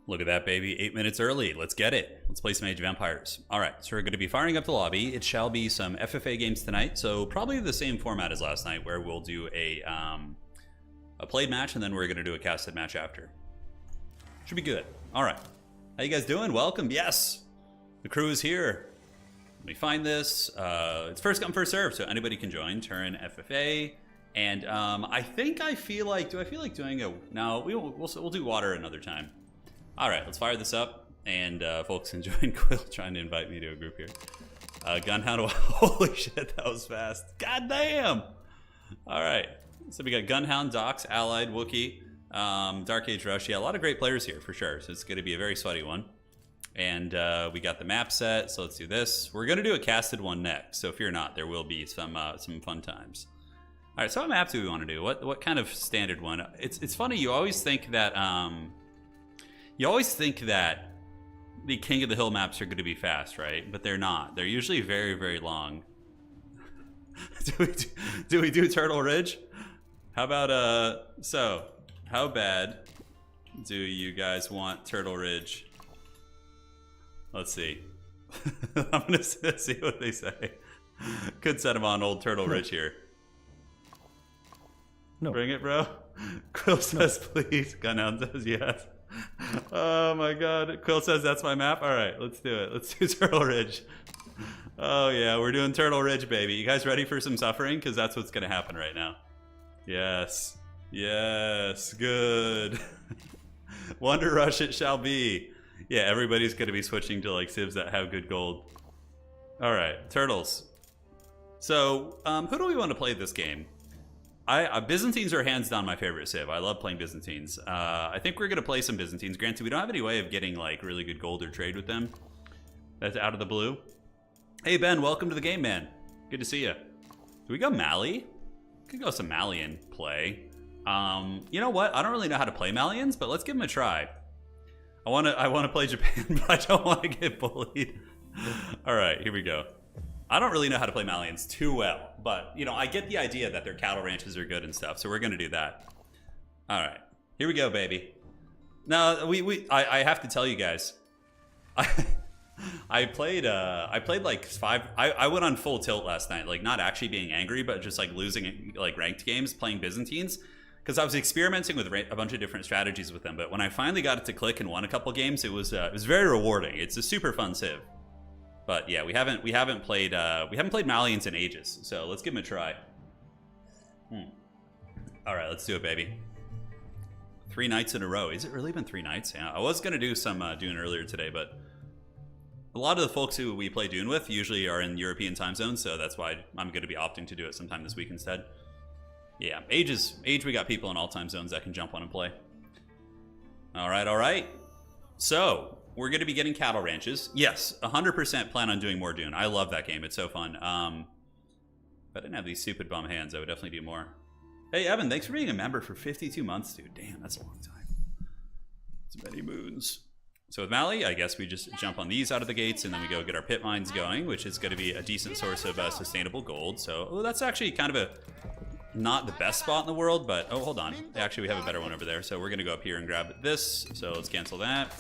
Look at that, baby. 8 minutes early. Let's get it. Let's play some Age of Empires. All right, so we're going to be firing up the lobby. It shall be some FFA games tonight, so probably the same format as last night, where we'll do a played match, and then we're going to do a casted match after. Should be good. All right. How you guys doing? Welcome. Yes. The crew is here. Let me find this. It's first come, first serve, so anybody can join. Turin FFA. And I feel like doing a... No, we'll do water another time. All right, let's fire this up, and folks can join. Quill trying to invite me to a group here. Gunhound, holy shit, that was fast. God damn! All right, so we got Gunhound, Dox, Allied, Wookiee, Dark Age Rush. Yeah, a lot of great players here for sure, so it's going to be a very sweaty one. And we got the map set, so let's do this. We're going to do a casted one next, so fear not, there will be some fun times. All right, so what map do we want to do? What kind of standard one? It's funny, you always think that... the King of the Hill maps are going to be fast, right? But they're not. They're usually very, very long. do we do Turtle Ridge? How about, so, how bad do you guys want Turtle Ridge? Let's see. I'm going to see what they say. Could set them on old Turtle Ridge here. No. Bring it, bro. Quill says please. Gunhound says yes. Oh my god. Quill says that's my map. Alright, let's do it. Let's do Turtle Ridge. Oh yeah, we're doing Turtle Ridge, baby. You guys ready for some suffering? Because that's what's going to happen right now. Yes. Yes. Good. Wonder Rush it shall be. Yeah, everybody's going to be switching to like civs that have good gold. Alright, Turtles. So, who do we want to play this game? Byzantines are hands down my favorite civ. I love playing Byzantines. I think we're going to play some Byzantines. Granted, we don't have any way of getting like really good gold or trade with them. That's out of the blue. Hey Ben, welcome to the game, man. Good to see you. Do we go Mali? Could go some Malian play. You know what? I don't really know how to play Malians, but let's give them a try. I want to play Japan, but I don't want to get bullied. All right, here we go. I don't really know how to play Malians too well, but, you know, I get the idea that their cattle ranches are good and stuff, so we're going to do that. All right. Here we go, baby. Now, I have to tell you guys, I played like I went on full tilt last night, like not actually being angry, but just like losing like ranked games playing Byzantines, because I was experimenting with a bunch of different strategies with them, but when I finally got it to click and won a couple games, it was very rewarding. It's a super fun civ. But yeah, we haven't played Malians in ages, so let's give them a try. All right, let's do it, baby. 3 nights in a row. Is it really been 3 nights? Yeah, I was gonna do some Dune earlier today, but a lot of the folks who we play Dune with usually are in European time zones, so that's why I'm gonna be opting to do it sometime this week instead. Yeah, Age we got people in all time zones that can jump on and play. All right. So we're going to be getting cattle ranches. Yes, 100% plan on doing more Dune. I love that game. It's so fun. If I didn't have these stupid bum hands, I would definitely do more. Hey, Evan, thanks for being a member for 52 months, dude. Damn, that's a long time. It's many moons. So with Mali, I guess we just jump on these out of the gates, and then we go get our pit mines going, which is going to be a decent source of sustainable gold. So that's actually kind of not the best spot in the world, but... Oh, hold on. Actually, we have a better one over there. So we're going to go up here and grab this. So let's cancel that.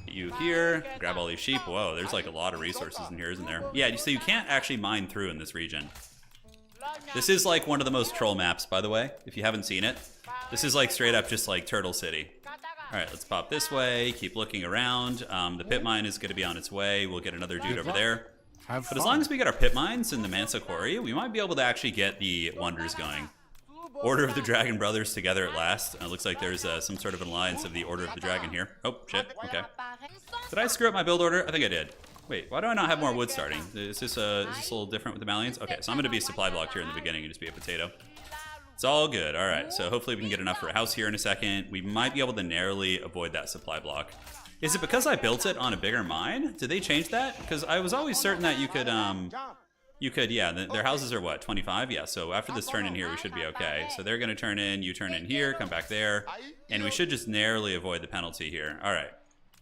You here, grab all these sheep. Whoa, there's like a lot of resources in here, isn't there? Yeah, so you can't actually mine through in this region. This is like one of the most troll maps, by the way, if you haven't seen it. This is like straight up just like Turtle City. All right, let's pop this way, keep looking around. The pit mine is going to be on its way. We'll get another dude over there. But as long as we get our pit mines in the Mansa Quarry, we might be able to actually get the wonders going. Order of the Dragon Brothers together at last. It looks like there's some sort of an alliance of the Order of the Dragon here. Oh, shit. Okay. Did I screw up my build order? I think I did. Wait, why do I not have more wood starting? Is this a little different with the Malians? Okay, so I'm going to be supply blocked here in the beginning and just be a potato. It's all good. All right, so hopefully we can get enough for a house here in a second. We might be able to narrowly avoid that supply block. Is it because I built it on a bigger mine? Did they change that? Because I was always certain that you could, yeah, their houses are what, 25? Yeah, so after this turn in here, we should be okay. So they're going to turn in, you turn in here, come back there, and we should just narrowly avoid the penalty here. All right.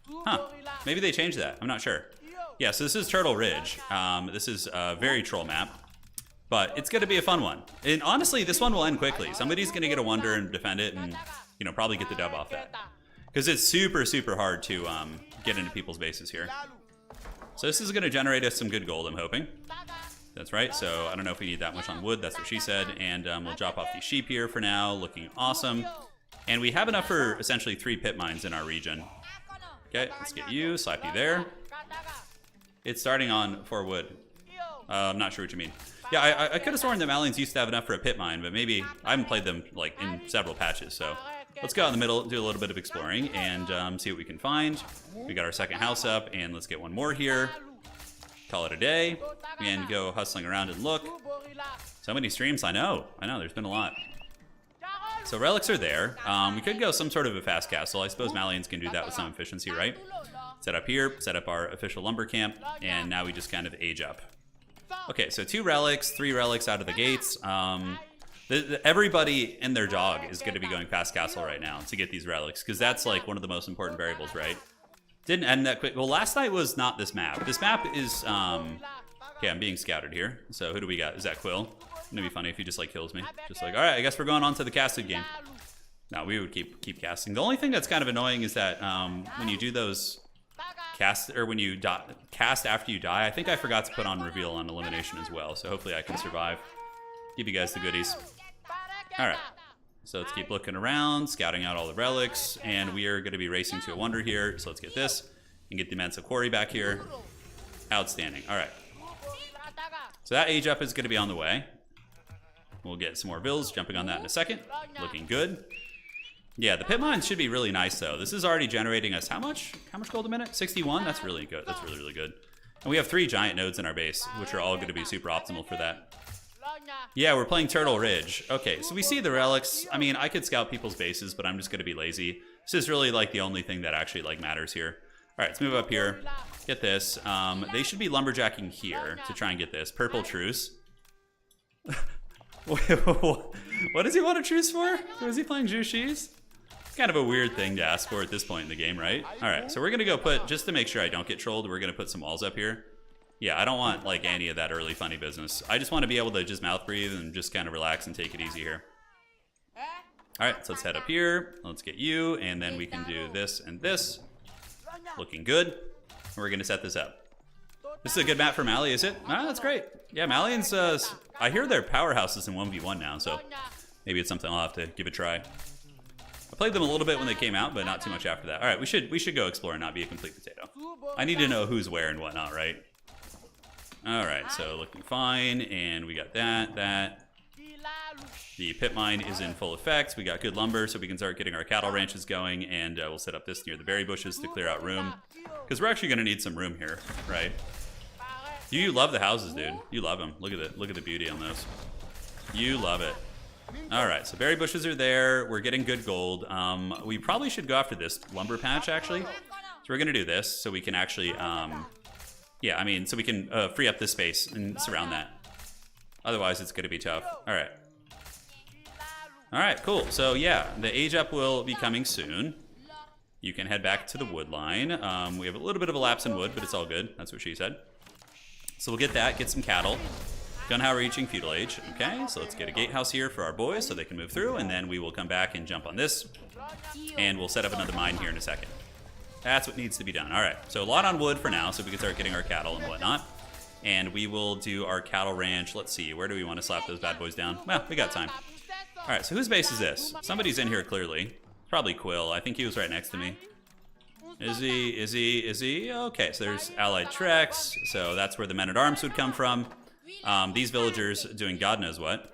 Huh, maybe they changed that. I'm not sure. Yeah, so this is Turtle Ridge. This is a very troll map, but it's going to be a fun one. And honestly, this one will end quickly. Somebody's going to get a wonder and defend it and, you know, probably get the dub off that. because it's super hard to get into people's bases here. So this is going to generate us some good gold, I'm hoping. That's right, so I don't know if we need that much on wood, that's what she said. And we'll drop off these sheep here for now, looking awesome. And we have enough for essentially 3 pit mines in our region. Okay, let's get you, slap you there. It's starting on 4 wood. I'm not sure what you mean. Yeah, I could have sworn the Malians used to have enough for a pit mine, but maybe I haven't played them like in several patches, so let's go out in the middle, do a little bit of exploring, and see what we can find. We got our second house up, and let's get one more here. Call it a day, and go hustling around and look. So many streams, I know, there's been a lot. So relics are there. We could go some sort of a fast castle. I suppose Malians can do that with some efficiency, right? Set up here, set up our official lumber camp, and now we just kind of age up. Okay, so 2 relics, 3 relics out of the gates. Everybody and their dog is going to be going fast castle right now to get these relics, because that's like one of the most important variables, right? Didn't end that quick. Well, last night was not this map. This map is, okay, I'm being scouted here. So who do we got? Is that Quill? It'd be funny if he just like kills me. Just like, all right, I guess we're going on to the casted game. No, we would keep casting. The only thing that's kind of annoying is that when you do those when you cast after you die, I think I forgot to put on reveal on elimination as well. So hopefully I can survive. Give you guys the goodies. All right. So let's keep looking around, scouting out all the relics, and we are going to be racing to a wonder here. So let's get this and get the Mensa Quarry back here. Outstanding. All right. So that age up is going to be on the way. We'll get some more bills, jumping on that in a second. Looking good. Yeah, the pit mines should be really nice, though. This is already generating us how much? How much gold a minute? 61? That's really good. That's really good. And we have 3 giant nodes in our base, which are all going to be super optimal for that. Yeah, we're playing Turtle Ridge. Okay, so we see the relics. I mean, I could scout people's bases, but I'm just going to be lazy. This is really like the only thing that actually like matters here. All right, let's move up here. Get this. They should be lumberjacking here to try and get this. Purple truce. What does he want a truce for? Was he playing Jushis? Kind of a weird thing to ask for at this point in the game, right? All right, so we're going to go put, just to make sure I don't get trolled, we're going to put some walls up here. Yeah, I don't want like any of that early funny business. I just want to be able to just mouth breathe and just kind of relax and take it easy here. All right, so let's head up here. Let's get you, and then we can do this and this. Looking good. We're going to set this up. This is a good map for Mali, is it? Ah, that's great. Yeah, Malians, I hear they're powerhouses in 1v1 now, so maybe it's something I'll have to give a try. I played them a little bit when they came out, but not too much after that. All right, we should go explore and not be a complete potato. I need to know who's where and whatnot, right? All right, so looking fine, and we got that. The pit mine is in full effect. We got good lumber, so we can start getting our cattle ranches going, and we'll set up this near the berry bushes to clear out room, because we're actually going to need some room here, right? You love the houses, dude. You love them. Look at the beauty on those. You love it. All right, so berry bushes are there. We're getting good gold. We probably should go after this lumber patch, actually. So we're going to do this so we can actually, yeah, I mean, so we can free up this space and surround that. Otherwise, it's going to be tough. All right. All right, cool. So, yeah, the age up will be coming soon. You can head back to the wood line. We have a little bit of a lapse in wood, but it's all good. That's what she said. So we'll get that, get some cattle. Gunhow reaching feudal age. Okay, so let's get a gatehouse here for our boys so they can move through, and then we will come back and jump on this, and we'll set up another mine here in a second. That's what needs to be done. All right, so a lot on wood for now, so we can start getting our cattle and whatnot. And we will do our cattle ranch. Let's see, where do we want to slap those bad boys down? Well, we got time. All right, so whose base is this? Somebody's in here clearly. Probably Quill. I think he was right next to me. Is he? Okay, so there's allied treks. So that's where the men-at-arms would come from. These villagers doing God knows what.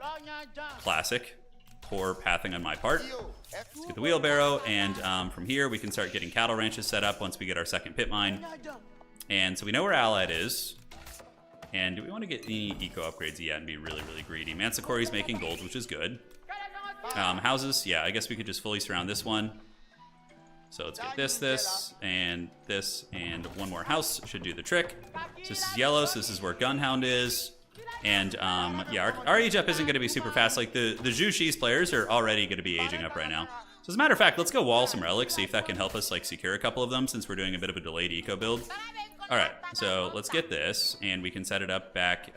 Classic. Poor pathing on my part. Let's get the wheelbarrow, and from here we can start getting cattle ranches set up once we get our second pit mine. And so we know where allied is. And do we want to get any eco upgrades yet and be really, really greedy? Mensa Quarry's making gold, which is good. Houses, yeah, I guess we could just fully surround this one. So let's get this, and one more house should do the trick. So this is yellow, so this is where Gunhound is. And yeah, our age up isn't going to be super fast. Like the Jushis players are already going to be aging up right now. So as a matter of fact, let's go wall some relics, see if that can help us like secure a couple of them since we're doing a bit of a delayed eco build. All right, so let's get this, and we can set it up back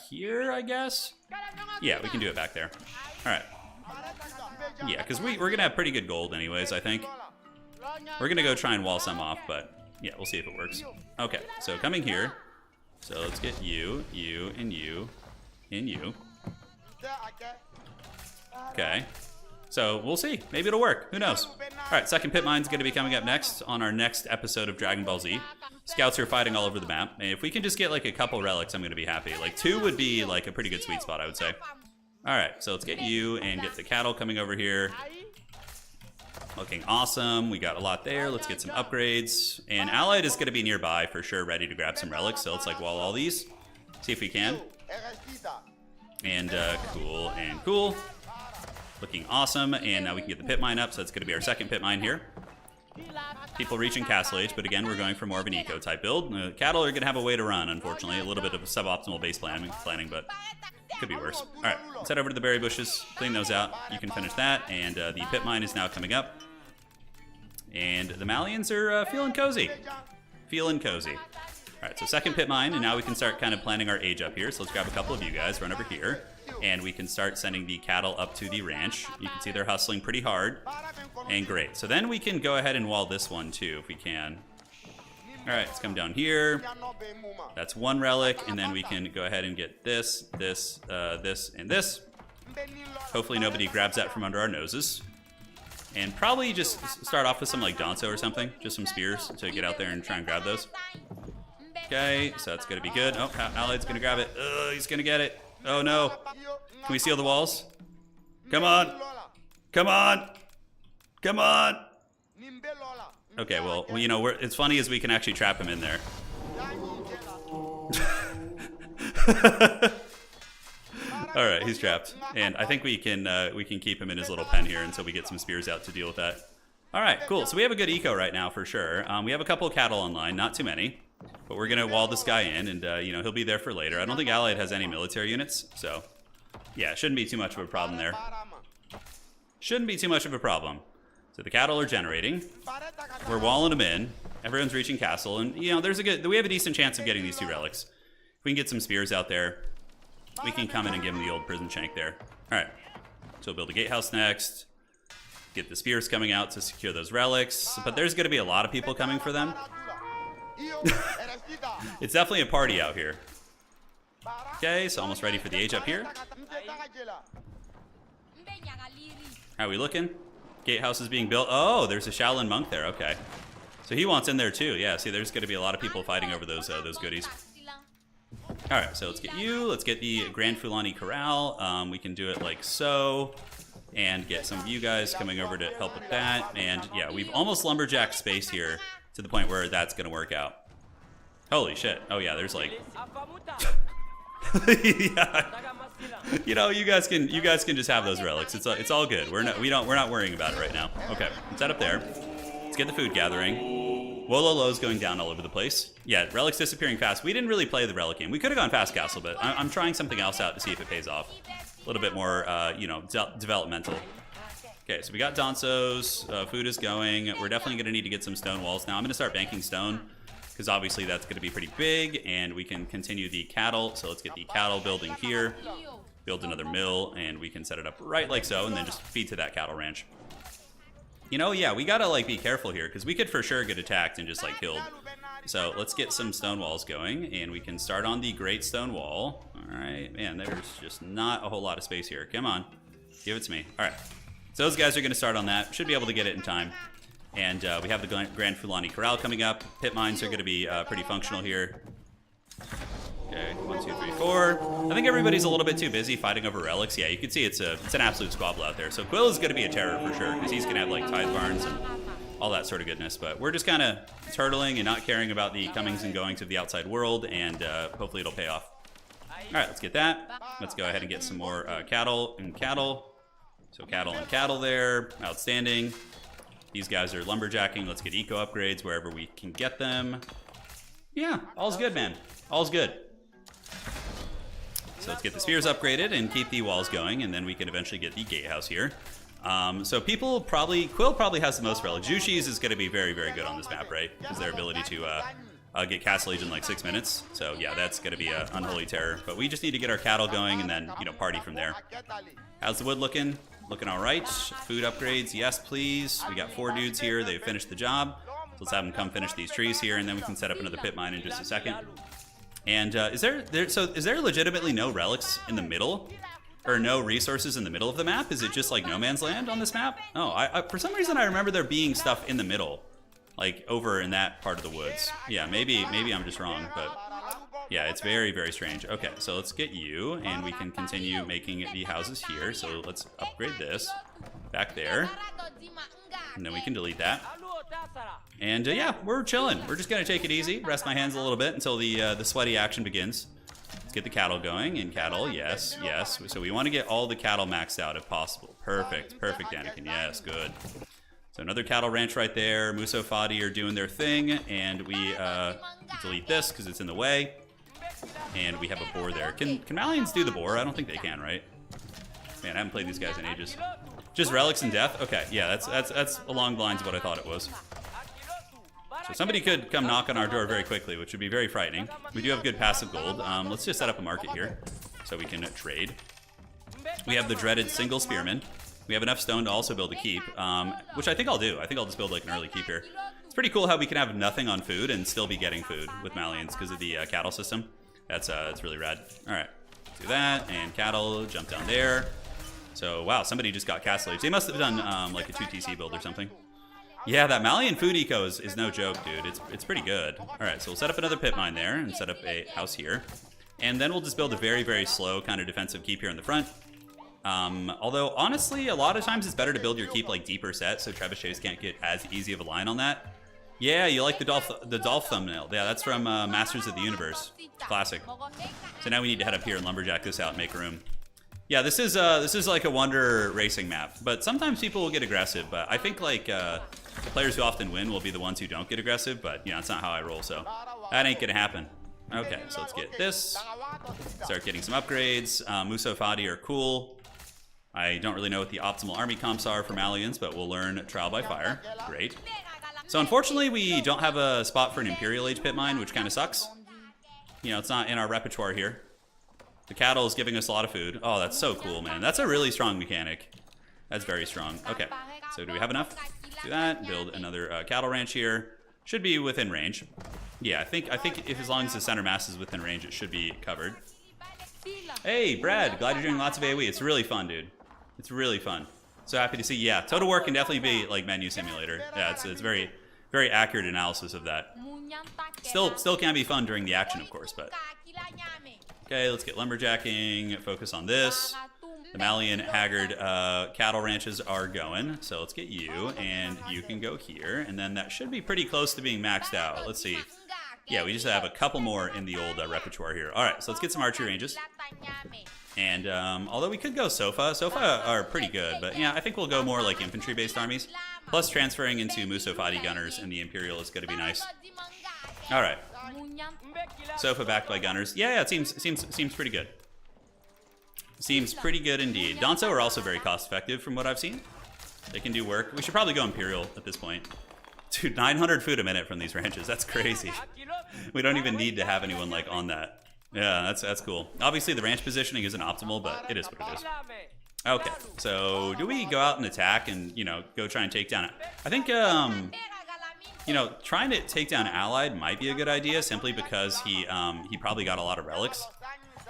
here, I guess. Yeah, we can do it back there. All right. Yeah, because we're going to have pretty good gold anyways, I think. We're gonna go try and wall some off, but yeah, we'll see if it works. Okay, so coming here. So let's get you, you, and you, and you. Okay. So we'll see. Maybe it'll work. Who knows? Alright, second pit mine's going to be coming up next on our next episode of Dragon Ball Z. Scouts are fighting all over the map. And if we can just get like a couple relics, I'm going to be happy. Like 2 would be like a pretty good sweet spot, I would say. Alright, so let's get you and get the cattle coming over here. Looking awesome. We got a lot there. Let's get some upgrades. And Allied is going to be nearby for sure, ready to grab some relics. So let's like wall all these. See if we can. And cool and cool. Looking awesome. And now we can get the pit mine up. So that's going to be our second pit mine here. People reaching Castle Age, but again, we're going for more of an eco type build. Cattle are going to have a way to run, unfortunately. A little bit of a suboptimal base planning, but could be worse. All right, let's head over to the berry bushes, clean those out. You can finish that, and the pit mine is now coming up. And the Malians are feeling cozy. Feeling cozy. All right, so second pit mine, and now we can start kind of planning our age up here. So let's grab a couple of you guys, run over here, and we can start sending the cattle up to the ranch. You can see they're hustling pretty hard, and great. So then we can go ahead and wall this one too, if we can. All right, let's come down here. That's 1 relic, and then we can go ahead and get this, this, this, and this. Hopefully nobody grabs that from under our noses. And probably just start off with some like Danzo or something, just some spears to get out there and try and grab those. Okay, so that's gonna be good. Oh, Allied's gonna grab it. He's gonna get it. Oh no. Can we seal the walls? Come on. Come on. Come on. Okay, well, you know, it's funny as we can actually trap him in there. All right, he's trapped, and I think we can keep him in his little pen here until we get some spears out to deal with that. All right, cool. So we have a good eco right now for sure. We have a couple of cattle online, not too many, but we're gonna wall this guy in, and you know, he'll be there for later. I don't think Allied has any military units, so yeah, it shouldn't be too much of a problem there. Shouldn't be too much of a problem. So the cattle are generating. We're walling them in. Everyone's reaching castle, and you know, we have a decent chance of getting these 2 relics. If we can get some spears out there, we can come in and give him the old prison shank there. All right, so we'll build a gatehouse next. Get the spears coming out to secure those relics, but there's gonna be a lot of people coming for them. It's definitely a party out here. Okay, so almost ready for the age up here. How are we looking? Gatehouse is being built. Oh, there's a Shaolin monk there. Okay, so he wants in there too. Yeah, see, there's going to be a lot of people fighting over those goodies. All right, so let's get you. Let's get the Grand Fulani Corral. We can do it like so, and get some of you guys coming over to help with that. And yeah, we've almost lumberjacked space here to the point where that's going to work out. Holy shit! Oh yeah, there's like. Yeah. You know, you guys can just have those relics. It's all good. We're not worrying about it right now. Okay, let's head up there. Let's get the food gathering. Wololo's going down all over the place. Yeah, relics disappearing fast. We didn't really play the relic game. We could have gone fast castle, but I'm trying something else out to see if it pays off. A little bit more, you know, developmental. Okay, so we got Danzo's. Food is going. We're definitely going to need to get some stone walls now. I'm going to start banking stone, because obviously that's going to be pretty big, and we can continue the cattle. So let's get the cattle building here. Build another mill, and we can set it up right like so, and then just feed to that cattle ranch. You know, yeah, we gotta like be careful here, because we could for sure get attacked and just like killed. So let's get some stone walls going, and we can start on the great stone wall. All right, man, there's just not a whole lot of space here. Come on, give it to me. All right, so those guys are gonna start on that. Should be able to get it in time. And we have the Grand Fulani Corral coming up. Pit mines are gonna be pretty functional here. Okay, 1, 2, 3, 4. I think everybody's a little bit too busy fighting over relics. Yeah, you can see it's an absolute squabble out there. So Quill is going to be a terror for sure, because he's going to have like tithe barns and all that sort of goodness. But we're just kind of turtling and not caring about the comings and goings of the outside world, and hopefully it'll pay off. All right, let's get that. Let's go ahead and get some more cattle and cattle. So cattle and cattle there. Outstanding. These guys are lumberjacking. Let's get eco upgrades wherever we can get them. Yeah, all's good, man. All's good. So let's get the spears upgraded and keep the walls going, and then we can eventually get the gatehouse here. So Quill probably has the most relics. Jushi's is going to be very, very good on this map, right? Because their ability to get Castle Age in like 6 minutes. So yeah, that's going to be an unholy terror. But we just need to get our cattle going and then, you know, party from there. How's the wood looking? looking all right. Food upgrades, yes, please. We got 4 dudes here. They've finished the job. So let's have them come finish these trees here, and then we can set up another pit mine in just a second. And is there legitimately no relics in the middle? Or no resources in the middle of the map? Is it just like no man's land on this map? Oh, I for some reason I remember there being stuff in the middle, like over in that part of the woods. Yeah, maybe I'm just wrong, but yeah, it's very, very strange. Okay, so let's get you, and we can continue making the houses here. So let's upgrade this back there, and then we can delete that. And yeah, we're chilling. We're just gonna take it easy, rest my hands a little bit until the sweaty action begins. Let's get the cattle going, and cattle, yes, yes. So we want to get all the cattle maxed out if possible. Perfect, perfect, Anakin, yes, good. So another cattle ranch right there. Muso Fadi are doing their thing, and we delete this because it's in the way. And we have a boar there. Can Malians do the boar? I don't think they can, right? Man, I haven't played these guys in ages. Just relics and death? Okay, yeah, that's along the lines of what I thought it was. So somebody could come knock on our door very quickly, which would be very frightening. We do have good passive gold. Let's just set up a market here so we can trade. We have the dreaded single spearman. We have enough stone to also build a keep, which I think I'll do. I think I'll just build like an early keep here. It's pretty cool how we can have nothing on food and still be getting food with Malians because of the cattle system. That's really rad. All right, do that, and cattle, jump down there. So, wow, somebody just got cast slaves. They must have done like a 2TC build or something. Yeah, that Malian food eco is no joke, dude. It's pretty good. All right, so we'll set up another pit mine there and set up a house here. And then we'll just build a very, very slow kind of defensive keep here in the front. Although, honestly, a lot of times it's better to build your keep like deeper set so trebuchets can't get as easy of a line on that. Yeah, you like the Dolph thumbnail. Yeah, that's from Masters of the Universe. Classic. So now we need to head up here and lumberjack this out and make room. Yeah, this is like a Wonder Racing map, but sometimes people will get aggressive. But I think like the players who often win will be the ones who don't get aggressive. But you know, it's not how I roll, so that ain't gonna happen. Okay, so let's get this. Start getting some upgrades. Muso Fadi are cool. I don't really know what the optimal army comps are for Malians, but we'll learn trial by fire. Great. So unfortunately, we don't have a spot for an Imperial Age pit mine, which kind of sucks. You know, it's not in our repertoire here. The cattle is giving us a lot of food. Oh, that's so cool, man. That's a really strong mechanic. That's very strong. Okay, so do we have enough? Do that. Build another cattle ranch here. Should be within range. Yeah, I think if as long as the center mass is within range, it should be covered. Hey, Brad. Glad you're doing lots of AOE. It's really fun, dude. It's really fun. So happy to see. Yeah, Total War can definitely be like menu simulator. Yeah, it's very, very accurate analysis of that. Still can be fun during the action, of course, but. Okay, let's get lumberjacking, focus on this. The Malian Haggard cattle ranches are going, so let's get you, and you can go here, and then that should be pretty close to being maxed out. Let's see. Yeah, we just have a couple more in the old repertoire here. All right, so let's get some archery ranges. And although we could go Sofa are pretty good, but yeah, I think we'll go more like infantry-based armies. Plus transferring into Muso Fadi gunners and the Imperial is going to be nice. All right. Sofa backed by gunners. Yeah, it seems pretty good. Seems pretty good indeed. Danzo are also very cost effective from what I've seen. They can do work. We should probably go Imperial at this point. Dude, 900 food a minute from these ranches. That's crazy. We don't even need to have anyone like on that. Yeah, that's cool. Obviously the ranch positioning isn't optimal, but it is what it is. Okay, so do we go out and attack and, you know, go try and take down it? I think, you know, trying to take down Allied might be a good idea simply because he probably got a lot of relics.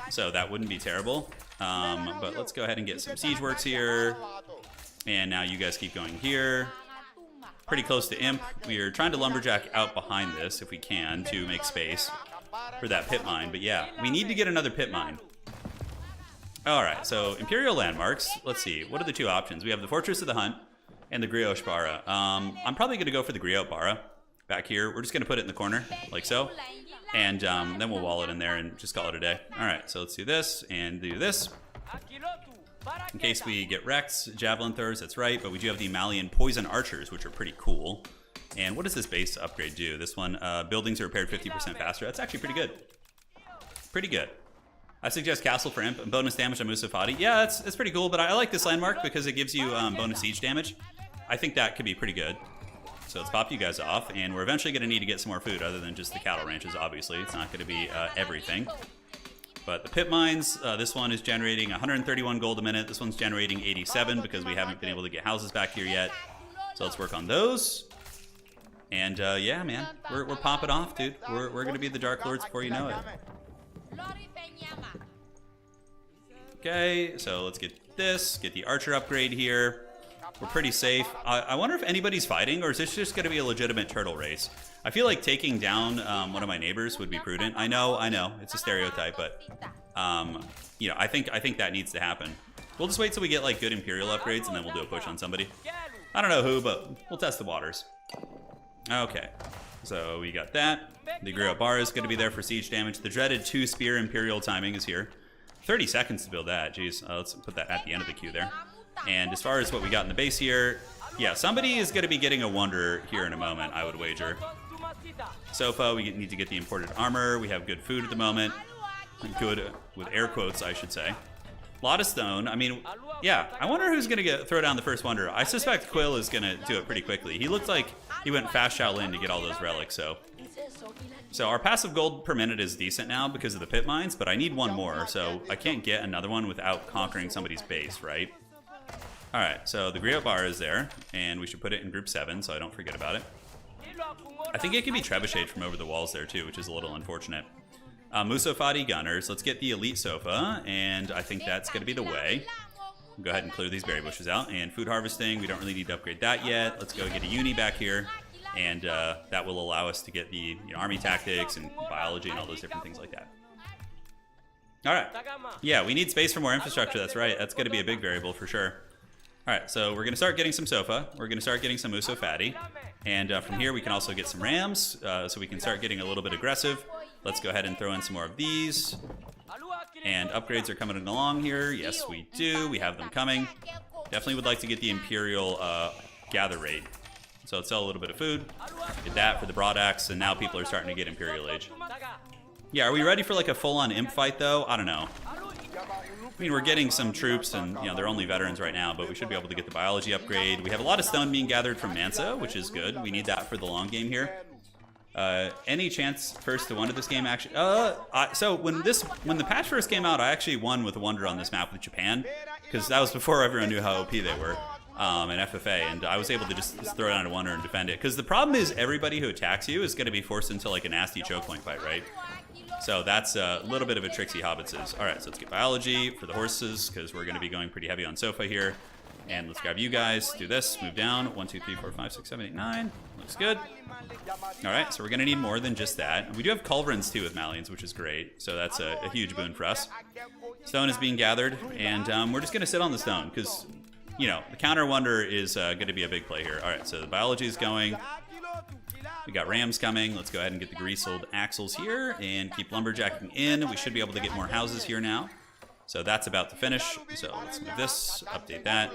So that wouldn't be terrible. But let's go ahead and get some siege works here. And now you guys keep going here. Pretty close to Imp. We are trying to lumberjack out behind this if we can to make space for that pit mine. But yeah, we need to get another pit mine. Alright, so Imperial landmarks. Let's see, what are the two options? We have the Fortress of the Hunt and the Grioche Bara. I'm probably going to go for the Grioche Bara back here. We're just going to put it in the corner, like so. And then we'll wall it in there and just call it a day. Alright, so let's do this and do this. In case we get wrecked, Javelin Throwers, that's right. But we do have the Malian Poison Archers, which are pretty cool. And what does this base upgrade do? This one, buildings are repaired 50% faster. That's actually pretty good. Pretty good. I suggest Castle for Imp and bonus damage on Muso Fadi. Yeah, it's pretty cool, but I like this landmark because it gives you bonus siege damage. I think that could be pretty good. So let's pop you guys off, and we're eventually going to need to get some more food other than just the cattle ranches, obviously. It's not going to be everything. But the pit mines, this one is generating 131 gold a minute. This one's generating 87 because we haven't been able to get houses back here yet. So let's work on those. And yeah, man, we're popping off, dude. We're going to be the Dark Lords before you know it. Okay, so let's get this, get the archer upgrade here. We're pretty safe. I wonder if anybody's fighting, or is this just going to be a legitimate turtle race? I feel like taking down one of my neighbors would be prudent. I know, it's a stereotype, but you know, I think that needs to happen. We'll just wait till we get like good Imperial upgrades, and then we'll do a push on somebody. I don't know who, but we'll test the waters. Okay, so we got that. The Griot bar is going to be there for siege damage. The dreaded 2-spear Imperial timing is here. 30 seconds to build that. Jeez, let's put that at the end of the queue there. And as far as what we got in the base here, yeah, somebody is going to be getting a wonder here in a moment, I would wager. Sofa, we need to get the imported armor. We have good food at the moment. Good, with air quotes, I should say. A lot of stone. I mean, yeah, I wonder who's going to throw down the first wonder. I suspect Quill is going to do it pretty quickly. He looked like he went fast Shaolin to get all those relics, so our passive gold per minute is decent now because of the pit mines, but I need one more, so I can't get another one without conquering somebody's base, right? Alright, so the Griot bar is there, and we should put it in group 7 so I don't forget about it. I think it can be trebucheted from over the walls there too, which is a little unfortunate. Musofati gunners, let's get the elite sofa, and I think that's going to be the way. Go ahead and clear these berry bushes out, and food harvesting, we don't really need to upgrade that yet. Let's go get a uni back here, and that will allow us to get the army tactics and biology and all those different things like that. Alright, yeah, we need space for more infrastructure, that's right. That's going to be a big variable for sure. Alright, so we're going to start getting some sofa, we're going to start getting some Musofati, and from here we can also get some rams, so we can start getting a little bit aggressive. Let's go ahead and throw in some more of these. And upgrades are coming along here. Yes, we do. We have them coming. Definitely would like to get the Imperial gather rate. So let's sell a little bit of food. Get that for the broad axe, and now people are starting to get Imperial Age. Yeah, are we ready for like a full-on imp fight though? I don't know. I mean, we're getting some troops, and they're only veterans right now, but we should be able to get the biology upgrade. We have a lot of stone being gathered from Mansa, which is good. We need that for the long game here. Any chance first to wonder this game actually? So when the patch first came out, I actually won with a wonder on this map with Japan, because that was before everyone knew how OP they were in FFA, and I was able to just throw down a wonder and defend it. Because the problem is everybody who attacks you is going to be forced into like a nasty choke point fight, right? So that's a little bit of a tricksy hobbitses. All right, so let's get biology for the horses, because we're going to be going pretty heavy on sofa here. And let's grab you guys, do this, move down. 1, 2, 3, 4, 5, 6, 7, 8, 9. Looks good. All right, so we're going to need more than just that. We do have culverins too with Malians, which is great. So that's a huge boon for us. Stone is being gathered, and we're just going to sit on the stone because, the counter wonder is going to be a big play here. All right, so the biology is going. We got rams coming. Let's go ahead and get the greaseled axles here and keep lumberjacking in. We should be able to get more houses here now. So that's about to finish. So let's move this, update that,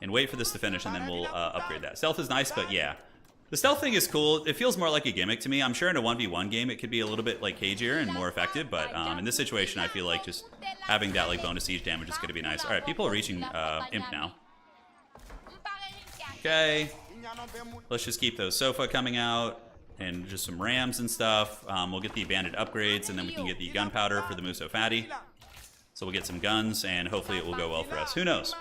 and wait for this to finish, and then we'll upgrade that. Stealth is nice, but yeah. The stealth thing is cool. It feels more like a gimmick to me. I'm sure in a 1v1 game it could be a little bit like cagier and more effective, but in this situation I feel like just having that like bonus siege damage is going to be nice. Alright, people are reaching Imp now. Okay. Let's just keep those sofa coming out, and just some rams and stuff. We'll get the abandoned upgrades, and then we can get the gunpowder for the Musofati. So we'll get some guns, and hopefully it will go well for us. Who knows?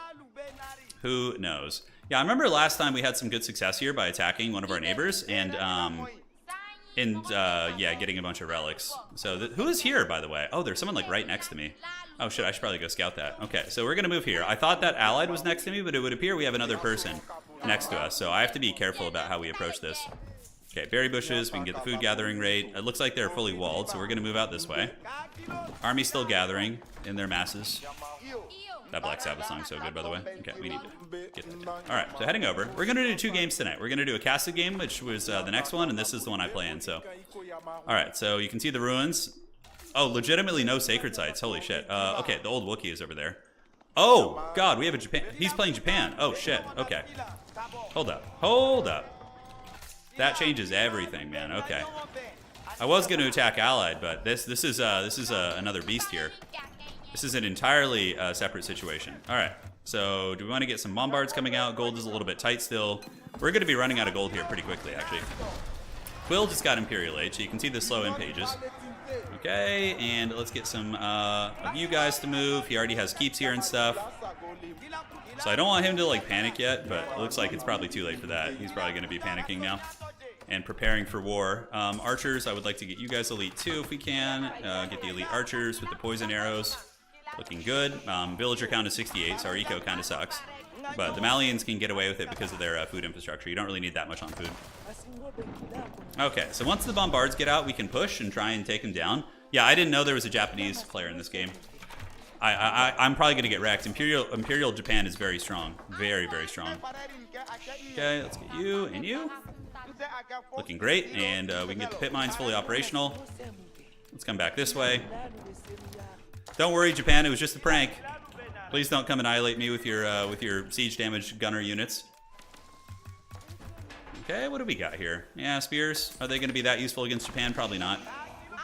Who knows? Yeah, I remember last time we had some good success here by attacking one of our neighbors, and yeah, getting a bunch of relics. So who is here, by the way? Oh, there's someone like right next to me. Oh shit, I should probably go scout that. Okay, so we're gonna move here. I thought that allied was next to me, but it would appear we have another person next to us. So I have to be careful about how we approach this. Okay, berry bushes, we can get the food gathering rate. It looks like they're fully walled, so we're gonna move out this way. Army's still gathering in their masses. That Black Sabbath song's so good, by the way. Okay, we need to get that down. All right, so heading over. We're gonna do 2 games tonight. We're gonna do a casted game, which was the next one, and this is the one I play in, so. All right, so you can see the ruins. Oh, legitimately no sacred sites, holy shit. Okay, the old Wookiee is over there. Oh, God, we have a Japan. He's playing Japan. Oh, shit, okay. Hold up. That changes everything, man. Okay. I was going to attack allied, but this is another beast here. This is an entirely separate situation. All right. So do we want to get some bombards coming out? Gold is a little bit tight still. We're going to be running out of gold here pretty quickly, actually. Quill just got Imperial Age, so you can see the slow in pages. Okay, and let's get some of you guys to move. He already has keeps here and stuff. So I don't want him to like panic yet, but it looks like it's probably too late for that. He's probably going to be panicking now and preparing for war. Archers, I would like to get you guys elite too if we can. Get the elite archers with the poison arrows. Looking good. Villager count is 68, so our eco kind of sucks. But the Malians can get away with it because of their food infrastructure. You don't really need that much on food. Okay, so once the bombards get out, we can push and try and take them down. Yeah, I didn't know there was a Japanese player in this game. I'm probably going to get wrecked. Imperial Japan is very strong. Very, very strong. Okay, let's get you and you. Looking great, and we can get the pit mines fully operational. Let's come back this way. Don't worry, Japan, it was just a prank. Please don't come annihilate me with your siege damage gunner units. Okay, what do we got here? Yeah, spears. Are they going to be that useful against Japan? Probably not.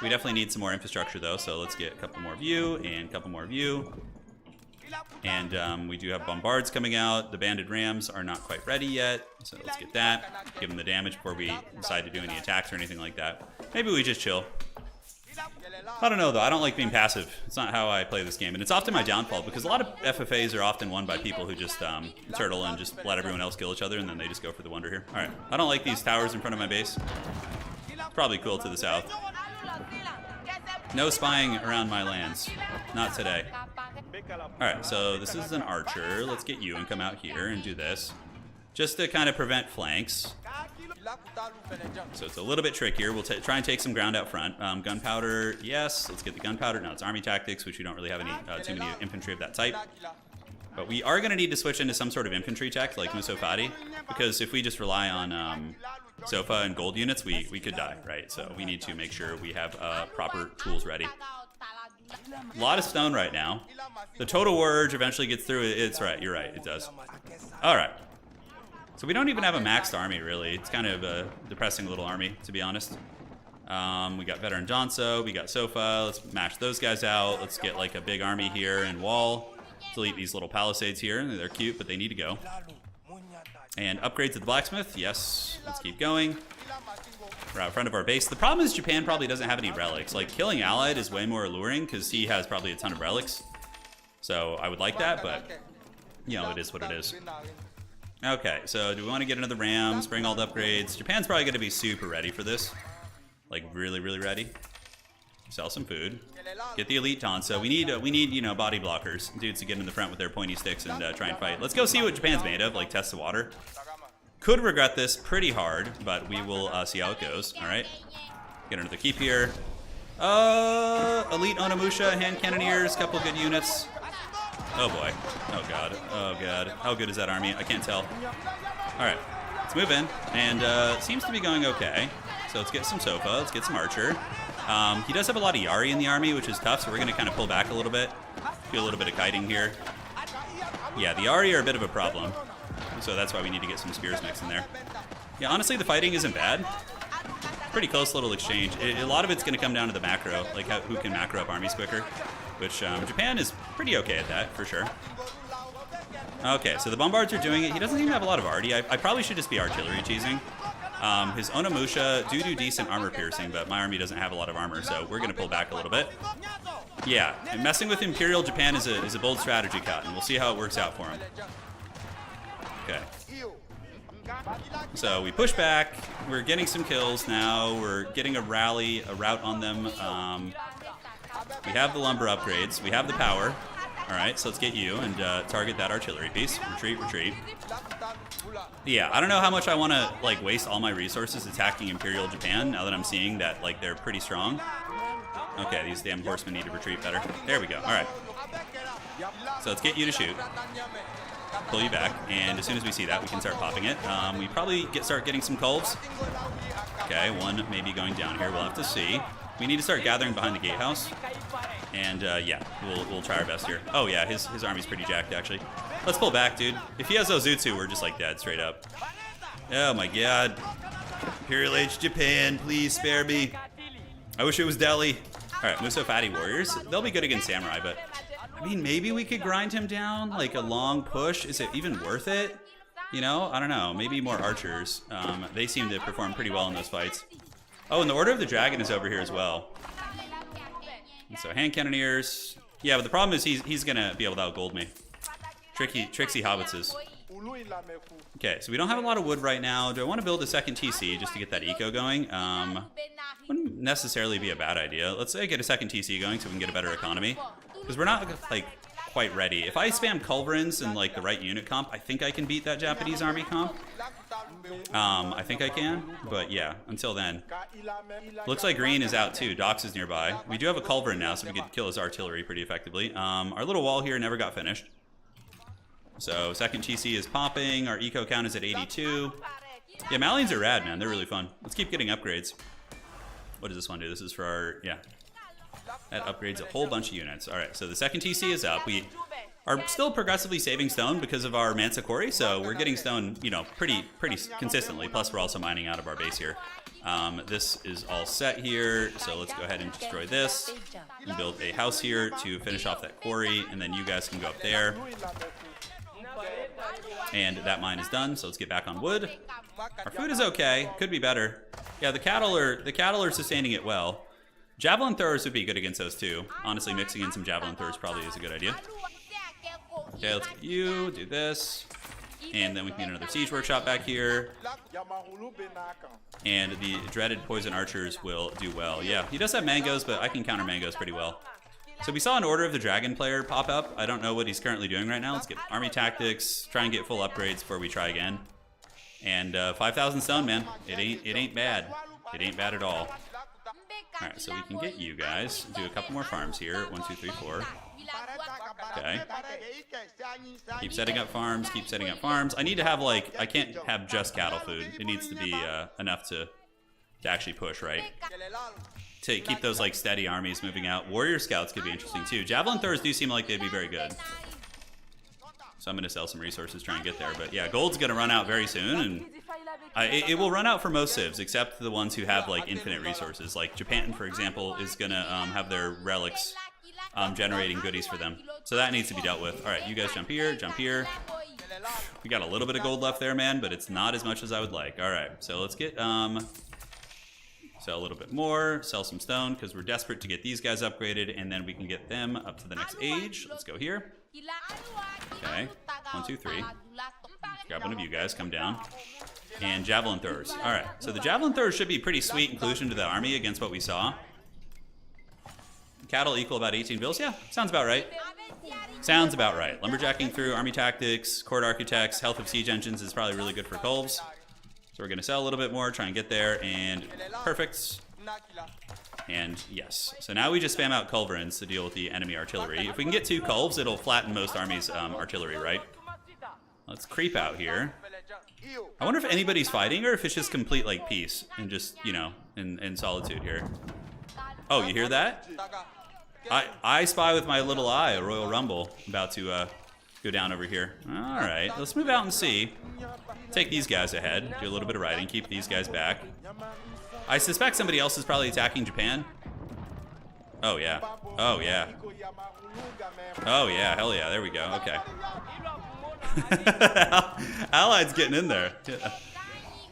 We definitely need some more infrastructure, though, so let's get a couple more of you and a couple more of you. And we do have bombards coming out. The banded rams are not quite ready yet, so let's get that. Give them the damage before we decide to do any attacks or anything like that. Maybe we just chill. I don't know, though. I don't like being passive. It's not how I play this game, and it's often my downfall, because a lot of FFAs are often won by people who just turtle and just let everyone else kill each other, and then they just go for the wonder here. All right. I don't like these towers in front of my base. It's probably Quill to the south. No spying around my lands. Not today. Alright, so this is an archer. Let's get you and come out here and do this. Just to kind of prevent flanks. So it's a little bit trickier. We'll try and take some ground out front. Gunpowder, yes. Let's get the gunpowder. No, it's army tactics, which we don't really have any too many infantry of that type. But we are going to need to switch into some sort of infantry tech, like Musofadi, because if we just rely on Sofa and gold units, we could die, right? So we need to make sure we have proper tools ready. A lot of stone right now. The total war urge eventually gets through. It's right. You're right. It does. All right. So we don't even have a maxed army, really. It's kind of a depressing little army, to be honest. We got Veteran Donso. We got Sofa. Let's mash those guys out. Let's get like a big army here and wall. Delete these little palisades here. They're cute, but they need to go. And upgrade to the blacksmith. Yes. Let's keep going. We're out front of our base. The problem is Japan probably doesn't have any relics. Like, killing Allied is way more alluring because he has probably a ton of relics. So I would like that, but, you know, it is what it is. Okay, so do we want to get another Rams, bring all the upgrades? Japan's probably going to be super ready for this. Like, really, really ready. Sell some food. Get the elite taunt. So we need, you know, body blockers. Dudes to get in the front with their pointy sticks and try and fight. Let's go see what Japan's made of, like test the water. Could regret this pretty hard, but we will see how it goes. All right. Get another keep here. Elite Onimusha, hand cannoneers, couple good units. Oh boy. Oh god. Oh god. How good is that army? I can't tell. All right. Let's move in. And it seems to be going okay. So let's get some Sofa. Let's get some Archer. He does have a lot of Yari in the army, which is tough, so we're going to kind of pull back a little bit. Do a little bit of kiting here. Yeah, the Yari are a bit of a problem. So that's why we need to get some spears mixed in there. Yeah, honestly, the fighting isn't bad. Pretty close little exchange. A lot of it's going to come down to the macro, like who can macro up armies quicker, which Japan is pretty okay at that, for sure. Okay, so the bombards are doing it. He doesn't even have a lot of arty. I probably should just be artillery cheesing. His Onimusha do decent armor piercing, but my army doesn't have a lot of armor, so we're going to pull back a little bit. Yeah, and messing with Imperial Japan is a bold strategy, Cotton. We'll see how it works out for him. Okay. So we push back. We're getting some kills now. We're getting a rout on them. We have the lumber upgrades. We have the power. All right, so let's get you and target that artillery piece. Retreat, retreat. Yeah, I don't know how much I want to like waste all my resources attacking Imperial Japan now that I'm seeing that like they're pretty strong. Okay, these damn horsemen need to retreat better. There we go. All right. So let's get you to shoot. Pull you back, and as soon as we see that, we can start popping it. We probably start getting some culves. Okay, one maybe going down here. We'll have to see. We need to start gathering behind the gatehouse. And yeah, we'll try our best here. Oh yeah, his army's pretty jacked actually. Let's pull back, dude. If he has Ozutsu, we're just like dead straight up. Oh my god. Imperial Age Japan, please spare me. I wish it was Delhi. Alright, Musofadi warriors. They'll be good against samurai, but I mean, maybe we could grind him down, like a long push. Is it even worth it? You know, I don't know. Maybe more archers. They seem to perform pretty well in those fights. Oh, and the Order of the Dragon is over here as well. So hand cannoneers. Yeah, but the problem is he's gonna be able to outgold me. Tricksy hobbitses. Okay, so we don't have a lot of wood right now. Do I want to build a second TC just to get that eco going? Wouldn't necessarily be a bad idea. Let's say I get a second TC going so we can get a better economy. Because we're not, like, quite ready. If I spam culverins and, like, the right unit comp, I think I can beat that Japanese army comp. I think I can, but yeah, until then. Looks like green is out too. Dox is nearby. We do have a culverin now, so we could kill his artillery pretty effectively. Our little wall here never got finished. So second TC is popping. Our eco count is at 82. Yeah, Malians are rad, man. They're really fun. Let's keep getting upgrades. What does this one do? This is for our, yeah. That upgrades a whole bunch of units. All right, so the second TC is up. We are still progressively saving stone because of our Manticore, so we're getting stone, you know, pretty consistently. Plus, we're also mining out of our base here. This is all set here, so let's go ahead and destroy this and build a house here to finish off that quarry, and then you guys can go up there. And that mine is done, so let's get back on wood. Our food is okay, could be better. Yeah, the cattle are sustaining it well. Javelin throwers would be good against those too. Honestly, mixing in some javelin throwers probably is a good idea. Okay, let's get you, do this. And then we can get another siege workshop back here. And the dreaded poison archers will do well. Yeah, he does have mangoes, but I can counter mangoes pretty well. So we saw an Order of the Dragon player pop up. I don't know what he's currently doing right now. Let's get army tactics, try and get full upgrades before we try again. And 5,000 stone, man. It ain't bad. It ain't bad at all. All right, so we can get you guys. Do a couple more farms here. 1, 2, 3, 4. Okay. Keep setting up farms. Keep setting up farms. I need to have, like, I can't have just cattle food. It needs to be enough to actually push, right? To keep those, like, steady armies moving out. Warrior scouts could be interesting too. Javelin throwers do seem like they'd be very good. So I'm going to sell some resources, try and get there. But yeah, gold's going to run out very soon, and it will run out for most civs, except the ones who have, like, infinite resources. Like Japan, for example, is going to have their relics generating goodies for them. So that needs to be dealt with. All right, you guys jump here, jump here. We got a little bit of gold left there, man, but it's not as much as I would like. All right, so let's get sell a little bit more, sell some stone, because we're desperate to get these guys upgraded, and then we can get them up to the next age. Let's go here. Okay, 1, 2, 3. Grab one of you guys, come down. And javelin throwers. All right, so the javelin throwers should be pretty sweet inclusion to the army against what we saw. Cattle equal about 18 bills. Yeah, sounds about right. Sounds about right. Lumberjacking through army tactics, court architects, health of siege engines is probably really good for culves. So we're going to sell a little bit more, try and get there, and perfect. And yes. So now we just spam out culverins to deal with the enemy artillery. If we can get 2 culves, it'll flatten most armies' artillery, right? Let's creep out here. I wonder if anybody's fighting or if it's just complete, like, peace and just, you know, in solitude here. Oh, you hear that? I spy with my little eye a royal rumble about to go down over here. All right, let's move out and see. Take these guys ahead, do a little bit of riding, keep these guys back. I suspect somebody else is probably attacking Japan. Oh, yeah. Oh, yeah. Oh, yeah. Hell yeah. There we go. Okay. Allied's getting in there.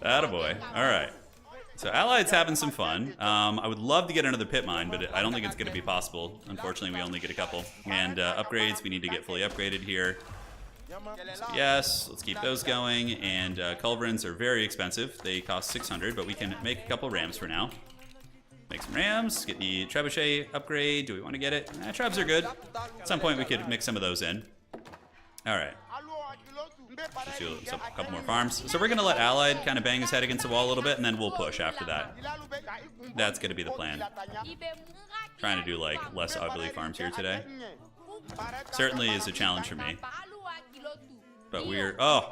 Attaboy. All right. So Allied's having some fun. I would love to get another pit mine, but I don't think it's going to be possible. Unfortunately, we only get a couple. And upgrades, we need to get fully upgraded here. So yes, let's keep those going. And culverins are very expensive. They cost 600, but we can make a couple rams for now. Make some rams, get the trebuchet upgrade. Do we want to get it? Trebs are good. At some point, we could mix some of those in. All right. Let's do a couple more farms. So we're going to let Allied kind of bang his head against the wall a little bit, and then we'll push after that. That's going to be the plan. Trying to do, like, less ugly farms here today. Certainly is a challenge for me. But we're... Oh,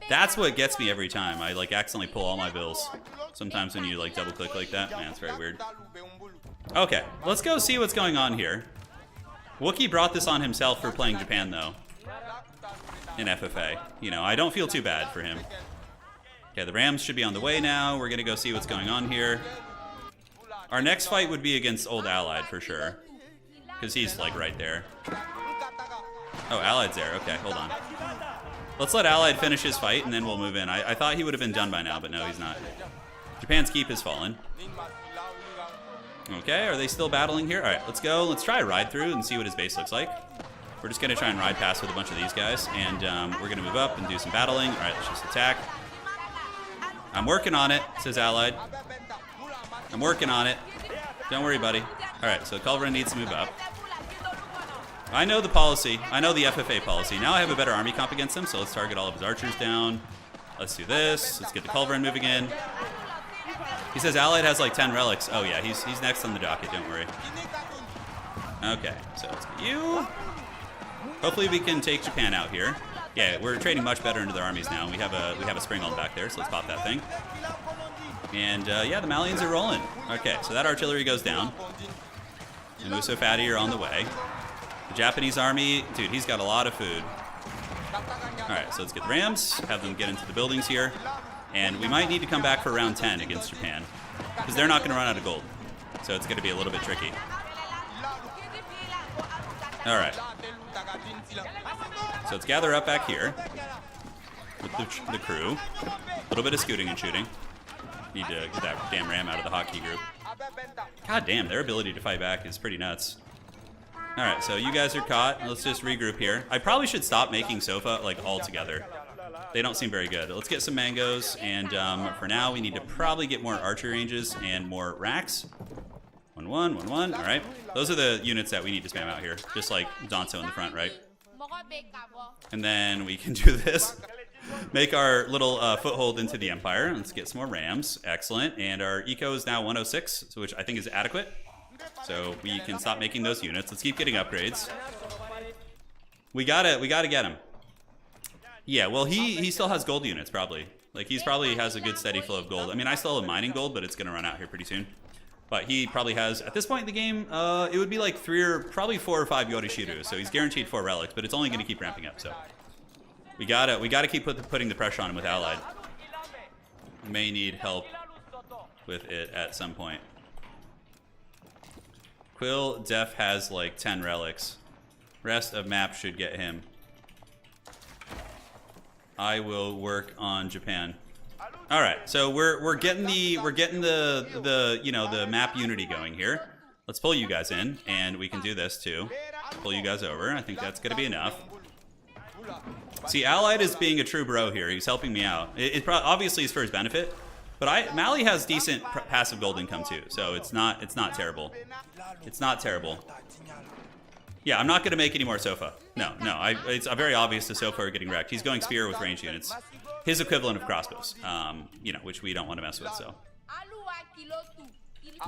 that's what gets me every time. I, like, accidentally pull all my bills. Sometimes when you, like, double-click like that. Man, it's very weird. Okay, let's go see what's going on here. Wookiee brought this on himself for playing Japan, though. In FFA. You know, I don't feel too bad for him. Okay, the Rams should be on the way now. We're gonna go see what's going on here. Our next fight would be against Old Allied for sure. Because he's, like, right there. Oh, Allied's there. Okay, hold on. Let's let Allied finish his fight, and then we'll move in. I thought he would have been done by now, but no, he's not. Japan's keep has fallen. Okay, are they still battling here? All right, let's go. Let's try a ride through and see what his base looks like. We're just gonna try and ride past with a bunch of these guys, and we're gonna move up and do some battling. All right, let's just attack. I'm working on it, says Allied. I'm working on it. Don't worry, buddy. All right, so Culverin needs to move up. I know the policy. I know the FFA policy. Now I have a better army comp against him, so let's target all of his archers down. Let's do this. Let's get the Culverin moving in. He says Allied has like 10 relics. Oh yeah, he's next on the docket, don't worry. Okay, so let's get you. Hopefully we can take Japan out here. Yeah, we're trading much better into their armies now. We have a Springald back there, so let's pop that thing. And yeah, the Malians are rolling. Okay, so that artillery goes down. The Muso Fatty are on the way. The Japanese army, dude, he's got a lot of food. All right, so let's get the Rams, have them get into the buildings here. And we might need to come back for round 10 against Japan, because they're not going to run out of gold. So it's going to be a little bit tricky. All right. So let's gather up back here with the crew. A little bit of scooting and shooting. Need to get that damn Ram out of the hotkey group. God damn, their ability to fight back is pretty nuts. All right, so you guys are caught. Let's just regroup here. I probably should stop making Sofa like all together. They don't seem very good. Let's get some mangoes, and for now we need to probably get more archer ranges and more racks. 1-1, 1-1. All right, those are the units that we need to spam out here, just like Danto in the front, right? And then we can do this. Make our little foothold into the Empire. Let's get some more Rams. Excellent. And our eco is now 106, which I think is adequate. So we can stop making those units. Let's keep getting upgrades. We gotta get him. Yeah, well, he still has gold units, probably. Like, he's probably has a good steady flow of gold. I mean, I still have mining gold, but it's going to run out here pretty soon. But he probably has, at this point in the game, it would be like 4 or 5 Yorishiru. So he's guaranteed 4 relics, but it's only going to keep ramping up, so. We gotta keep putting the pressure on him with Allied. We may need help with it at some point. Quill Def has like 10 relics. Rest of map should get him. I will work on Japan. All right, so we're getting the you know, the map unity going here. Let's pull you guys in, and we can do this too. Pull you guys over. I think that's gonna be enough. See, Allied is being a true bro here. He's helping me out. It obviously is for his benefit, but Mali has decent passive gold income too, so it's not terrible. It's not terrible. Yeah, I'm not going to make any more Sofa. No. It's very obvious the Sofa are getting wrecked. He's going Spear with range units. His equivalent of crossbows, you know, which we don't want to mess with, so.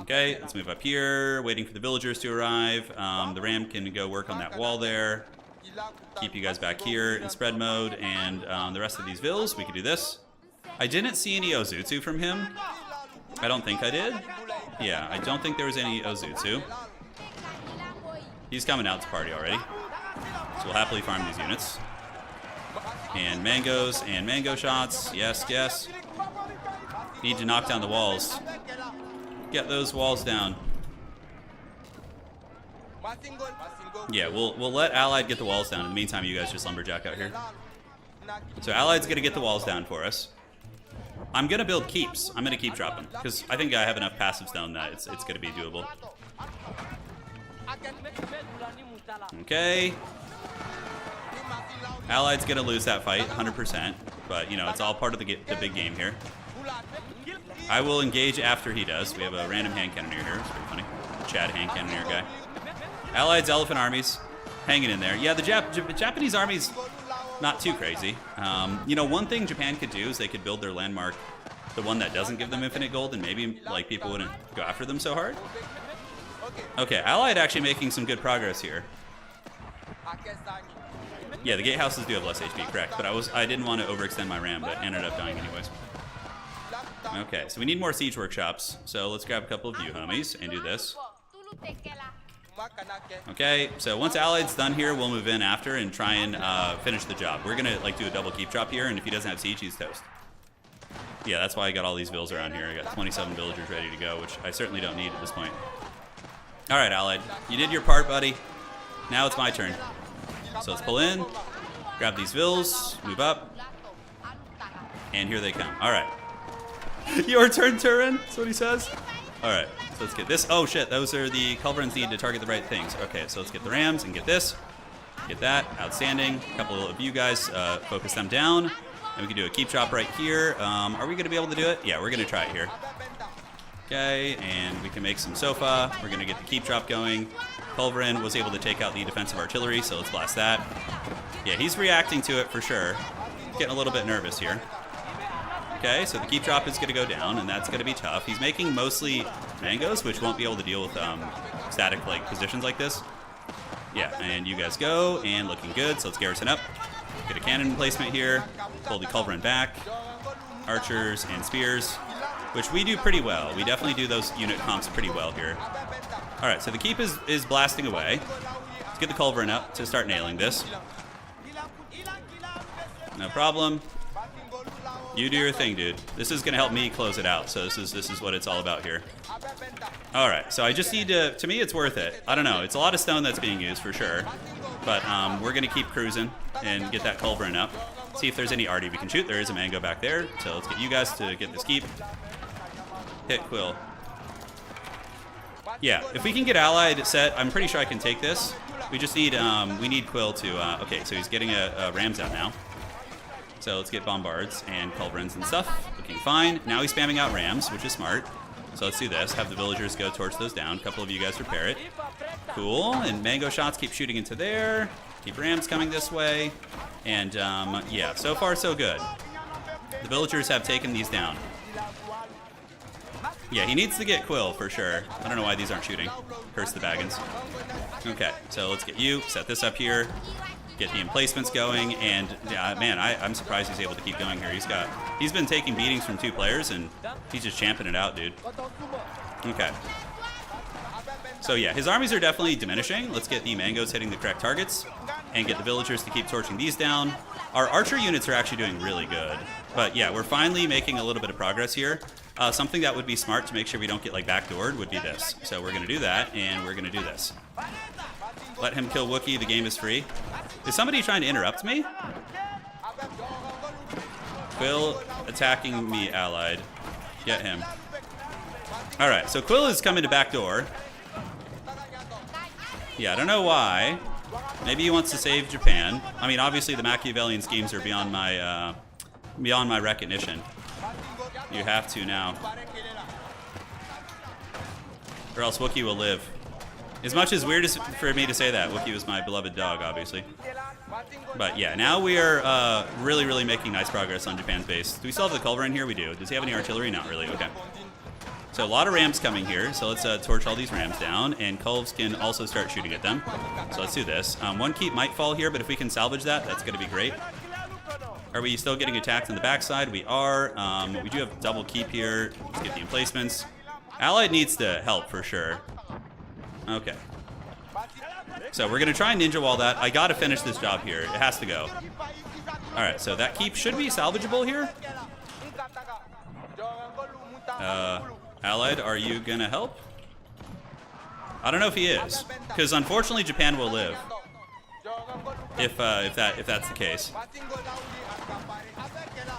Okay, let's move up here. Waiting for the villagers to arrive. The Ram can go work on that wall there. Keep you guys back here in spread mode, and the rest of these vills, we can do this. I didn't see any Ozutsu from him. I don't think I did. Yeah, I don't think there was any Ozutsu. He's coming out to party already. So we'll happily farm these units. And mangoes and mango shots. Yes, yes. Need to knock down the walls. Get those walls down. Yeah, we'll let Allied get the walls down. In the meantime, you guys just lumberjack out here. So Allied's gonna get the walls down for us. I'm gonna build keeps. I'm gonna keep dropping because I think I have enough passive stone that it's gonna be doable. Okay. Allied's gonna lose that fight, 100%. But you know, it's all part of the big game here. I will engage after he does. We have a random hand cannoneer here. It's pretty funny. Chad hand cannoneer guy. Allied's elephant armies hanging in there. Yeah, the Japanese army's not too crazy. You know, one thing Japan could do is they could build their landmark, the one that doesn't give them infinite gold, and maybe like people wouldn't go after them so hard. Okay, Allied actually making some good progress here. Yeah, the gatehouses do have less HP, correct? But I didn't want to overextend my Ram, but ended up dying anyways. Okay, so we need more siege workshops. So let's grab a couple of you homies and do this. Okay, so once Allied's done here, we'll move in after and try and finish the job. We're gonna like do a double keep drop here, and if he doesn't have siege, he's toast. Yeah, that's why I got all these vills around here. I got 27 villagers ready to go, which I certainly don't need at this point. All right, Allied, you did your part, buddy. Now it's my turn. So let's pull in, grab these vills, move up, and here they come. All right. Your turn, Turin. That's what he says. Alright, so let's get this. Oh shit, those are the culverins need to target the right things. Okay, so let's get the rams and get this. Get that. Outstanding. A couple of you guys focus them down. And we can do a keep drop right here. Are we going to be able to do it? Yeah, we're going to try it here. Okay, and we can make some sofa. We're going to get the keep drop going. Culverin was able to take out the defensive artillery, so let's blast that. Yeah, he's reacting to it for sure. Getting a little bit nervous here. Okay, so the keep drop is going to go down, and that's going to be tough. He's making mostly mangoes, which won't be able to deal with static positions like this. Yeah, and you guys go, and looking good, so let's garrison up. Get a cannon placement here. Pull the culverin back. Archers and spears, which we do pretty well. We definitely do those unit comps pretty well here. All right, so the keep is blasting away. Let's get the culverin up to start nailing this. No problem. You do your thing, dude. This is gonna help me close it out. So this is what it's all about here. All right, so I just need to me it's worth it. I don't know, it's a lot of stone that's being used for sure. But we're gonna keep cruising and get that culverin up. See if there's any arty we can shoot. There is a mango back there. So let's get you guys to get this keep. Hit Quill. Yeah, if we can get allied set, I'm pretty sure I can take this. We just need, we need Quill to, okay, so he's getting a rams out now. So let's get bombards and culverins and stuff. Looking fine. Now he's spamming out rams, which is smart. So let's do this. Have the villagers go torch those down. A couple of you guys repair it. Cool. And mango shots keep shooting into there. Keep rams coming this way. And yeah, so far so good. The villagers have taken these down. Yeah, he needs to get Quill for sure. I don't know why these aren't shooting. Curse the Baggins. Okay, so let's get you. Set this up here. Get the emplacements going, and yeah, man, I'm surprised he's able to keep going here. He's been taking beatings from 2 players, and he's just champing it out, dude. Okay. So yeah, his armies are definitely diminishing. Let's get the mangoes hitting the correct targets, and get the villagers to keep torching these down. Our archer units are actually doing really good, but yeah, we're finally making a little bit of progress here. Something that would be smart to make sure we don't get backdoored would be this. So we're gonna do that, and we're gonna do this. Let him kill Wookiee, the game is free. Is somebody trying to interrupt me? Quill attacking me allied. Get him. Alright, so Quill is coming to backdoor. Yeah, I don't know why. Maybe he wants to save Japan. I mean, obviously the Machiavellian schemes are beyond my recognition. You have to now. Or else Wookiee will live. As much as weird as for me to say that, Wookiee was my beloved dog, obviously. But yeah, now we are really, really making nice progress on Japan's base. Do we still have the culverin here? We do. Does he have any artillery? Not really. Okay. So a lot of rams coming here. So let's torch all these rams down, and culves can also start shooting at them. So let's do this. One keep might fall here, but if we can salvage that, that's going to be great. Are we still getting attacked on the backside? We are. We do have double keep here. Let's get the emplacements. Allied needs to help for sure. Okay. So we're going to try and ninja wall that. I got to finish this job here. It has to go. All right, so that keep should be salvageable here. Allied, are you going to help? I don't know if he is, because unfortunately Japan will live. If that's the case.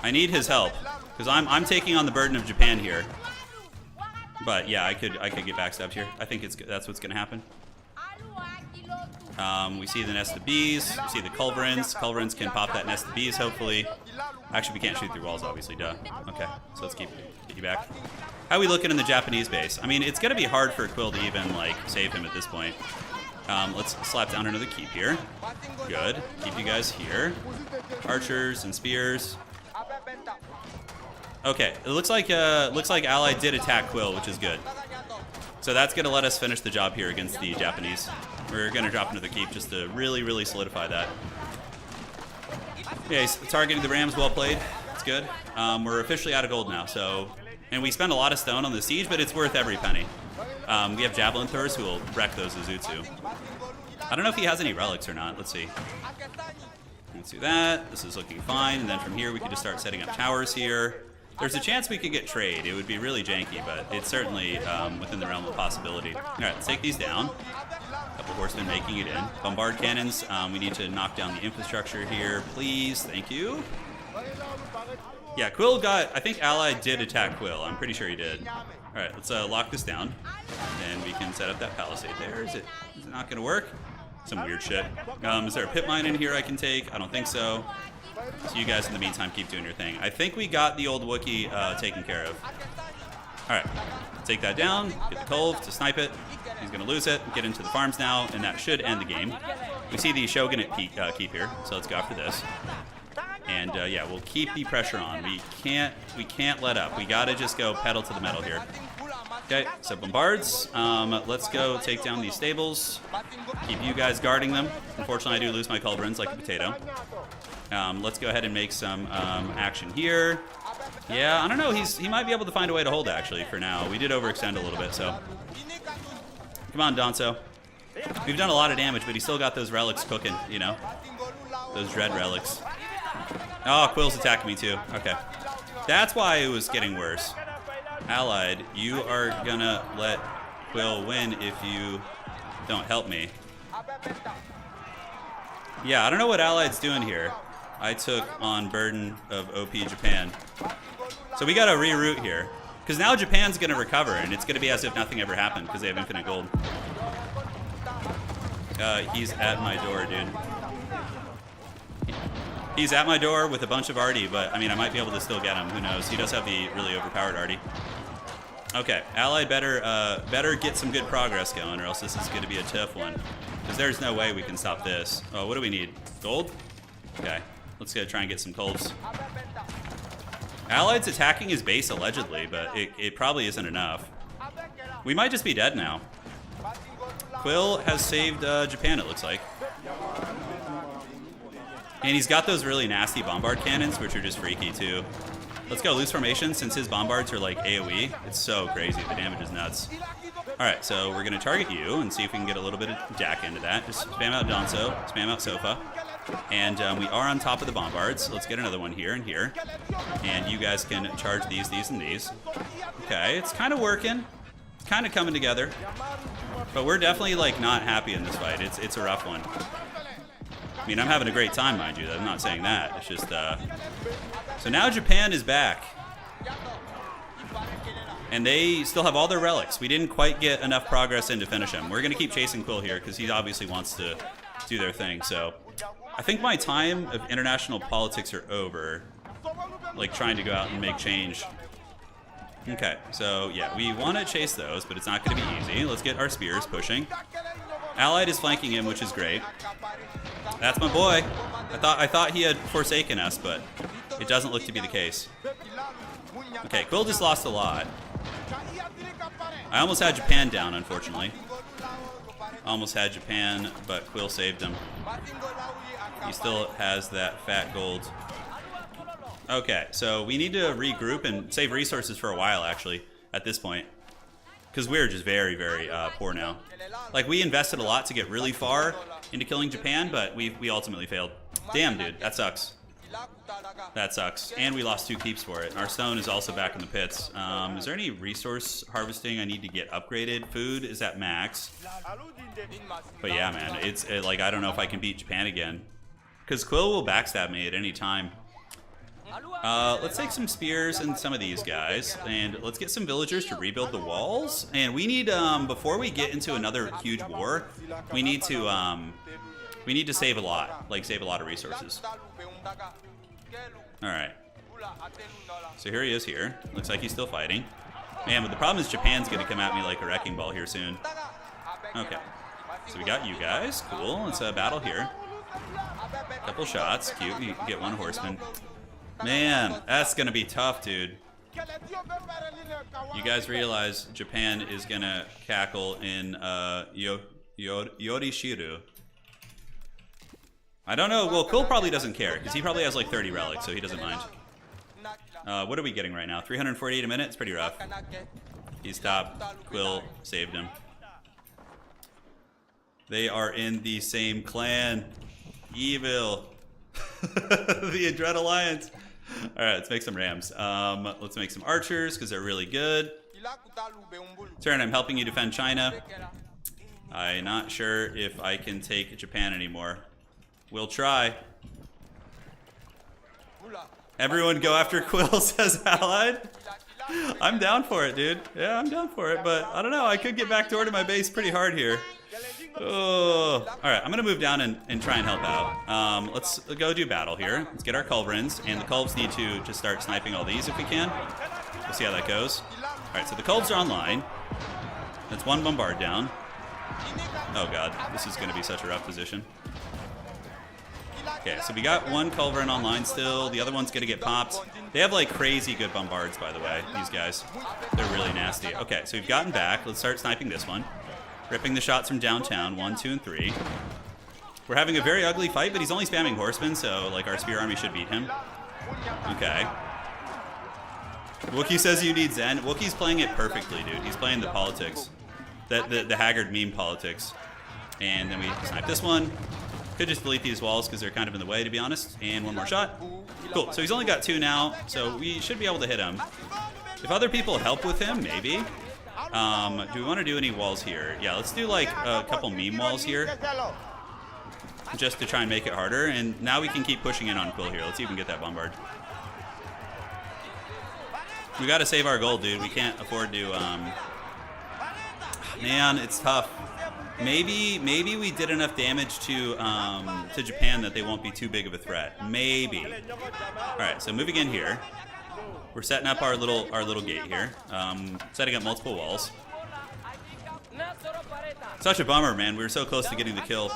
I need his help, because I'm taking on the burden of Japan here. But yeah, I could get backstabbed here. I think that's what's gonna happen. We see the nest of bees. We see the culverins. Culverins can pop that nest of bees, hopefully. Actually, we can't shoot through walls, obviously. Duh. Okay, so let's get you back. How are we looking in the Japanese base? I mean, it's gonna be hard for Quill to even save him at this point. Let's slap down another keep here. Good. Keep you guys here. Archers and spears. Okay, it looks like Allied did attack Quill, which is good. So that's gonna let us finish the job here against the Japanese. We're gonna drop another keep just to really, really solidify that. Yeah, he's targeting the rams. Well played. It's good. We're officially out of gold now. So, and we spend a lot of stone on the siege, but it's worth every penny. We have javelin throwers who will wreck those Zuzutsu. I don't know if he has any relics or not. Let's see. Let's do that. This is looking fine. And then from here, we can just start setting up towers here. There's a chance we could get trade. It would be really janky, but it's certainly within the realm of possibility. All right, let's take these down. A couple horsemen making it in. Bombard cannons. We need to knock down the infrastructure here, please. Thank you. Yeah, Quill got... I think Allied did attack Quill. I'm pretty sure he did. Alright, let's lock this down. And we can set up that palisade there. Is it not going to work? Some weird shit. Is there a pit mine in here I can take? I don't think so. So you guys in the meantime keep doing your thing. I think we got the old Wookiee taken care of. Alright, take that down, get the Cove to snipe it. He's going to lose it, get into the farms now, and that should end the game. We see the Shogunate keep here, so let's go after this. And yeah, we'll keep the pressure on. We can't let up. We got to just go pedal to the metal here. Okay, so bombards. Let's go take down these stables. Keep you guys guarding them. Unfortunately, I do lose my culverins like a potato. Let's go ahead and make some action here. Yeah, I don't know. He might be able to find a way to hold, actually, for now. We did overextend a little bit, so. Come on, Danzo. We've done a lot of damage, but he's still got those relics cooking, you know? Those dread relics. Oh, Quill's attacking me, too. Okay. That's why it was getting worse. Allied, you are gonna let Quill win if you don't help me. Yeah, I don't know what Allied's doing here. I took on burden of OP Japan. So we gotta reroute here. Because now Japan's gonna recover, and it's gonna be as if nothing ever happened, because they have infinite gold. He's at my door, dude. He's at my door with a bunch of arty, but I mean, I might be able to still get him. Who knows? He does have the really overpowered arty. Okay, Allied better get some good progress going, or else this is going to be a tough one. Because there's no way we can stop this. Oh, what do we need? Gold? Okay, let's go try and get some colds. Allied's attacking his base allegedly, but it probably isn't enough. We might just be dead now. Quill has saved Japan, it looks like. And he's got those really nasty bombard cannons, which are just freaky too. Let's go loose formation since his bombards are like AoE. It's so crazy. The damage is nuts. Alright, so we're going to target you and see if we can get a little bit of Jack into that. Just spam out Danzo, spam out Sofa. And we are on top of the bombards. Let's get another one here and here. And you guys can charge these, and these. Okay, it's kind of working. It's kind of coming together. But we're definitely like not happy in this fight. It's a rough one. I mean, I'm having a great time, mind you. I'm not saying that. It's just, So now Japan is back. And they still have all their relics. We didn't quite get enough progress in to finish him. We're going to keep chasing Quill here because he obviously wants to do their thing. So I think my time of international politics are over. Like, trying to go out and make change. Okay, so yeah, we want to chase those, but it's not going to be easy. Let's get our spears pushing. Allied is flanking him, which is great. That's my boy. I thought he had forsaken us, but it doesn't look to be the case. Okay, Quill just lost a lot. I almost had Japan down, unfortunately. Almost had Japan, but Quill saved him. He still has that fat gold. Okay, so we need to regroup and save resources for a while, actually, at this point. Because we're just very, very poor now. Like, we invested a lot to get really far into killing Japan, but we ultimately failed. Damn, dude, that sucks. That sucks. And we lost 2 keeps for it. Our stone is also back in the pits. Is there any resource harvesting I need to get upgraded? Food is at max. But yeah, man, it's like, I don't know if I can beat Japan again. Because Quill will backstab me at any time. Let's take some spears and some of these guys, and let's get some villagers to rebuild the walls. And we need, before we get into another huge war, we need to save a lot, like save a lot of resources. All right. So here he is here. Looks like he's still fighting. Man, but the problem is Japan's gonna come at me like a wrecking ball here soon. Okay. So we got you guys. Cool. Let's battle here. Couple shots. Cute. You get 1 horseman. Man, that's gonna be tough, dude. You guys realize Japan is gonna cackle in Yorishiru. I don't know. Well, Quill probably doesn't care because he probably has like 30 relics, so he doesn't mind. What are we getting right now? 348 a minute. It's pretty rough. He's top. Quill saved him. They are in the same clan. Evil. The Dread Alliance. All right, let's make some rams. Let's make some archers because they're really good. Turin, I'm helping you defend China. I'm not sure if I can take Japan anymore. We'll try. Everyone go after Quill, says Allied. I'm down for it, dude. Yeah, I'm down for it, but I don't know. I could get back door to my base pretty hard here. Oh, all right. I'm gonna move down and try and help out. Let's go do battle here. Let's get our culverins, and the culves need to just start sniping all these if we can. We'll see how that goes. All right, so the culves are online. That's one bombard down. Oh god, this is gonna be such a rough position. Okay, so we got one culverin online still. The other one's gonna get popped. They have like crazy good bombards, by the way, these guys. They're really nasty. Okay, so we've gotten back. Let's start sniping this one. Ripping the shots from downtown, 1, 2, and 3. We're having a very ugly fight, but he's only spamming horsemen, so like our spear army should beat him. Okay. Wookiee says you need Zen. Wookiee's playing it perfectly, dude. He's playing the politics. The Haggard meme politics. And then we snipe this one. Could just delete these walls because they're kind of in the way, to be honest. And one more shot. Cool. So he's only got 2 now, so we should be able to hit him. If other people help with him, maybe. Do we want to do any walls here? Yeah, let's do like a couple meme walls here. Just to try and make it harder. And now we can keep pushing in on Quill here. Let's even get that bombard. We got to save our gold, dude. We can't afford to... Man, it's tough. Maybe we did enough damage to Japan that they won't be too big of a threat. Maybe. All right, so moving in here, we're setting up our little gate here, setting up multiple walls. Such a bummer, man. We were so close to getting the kill.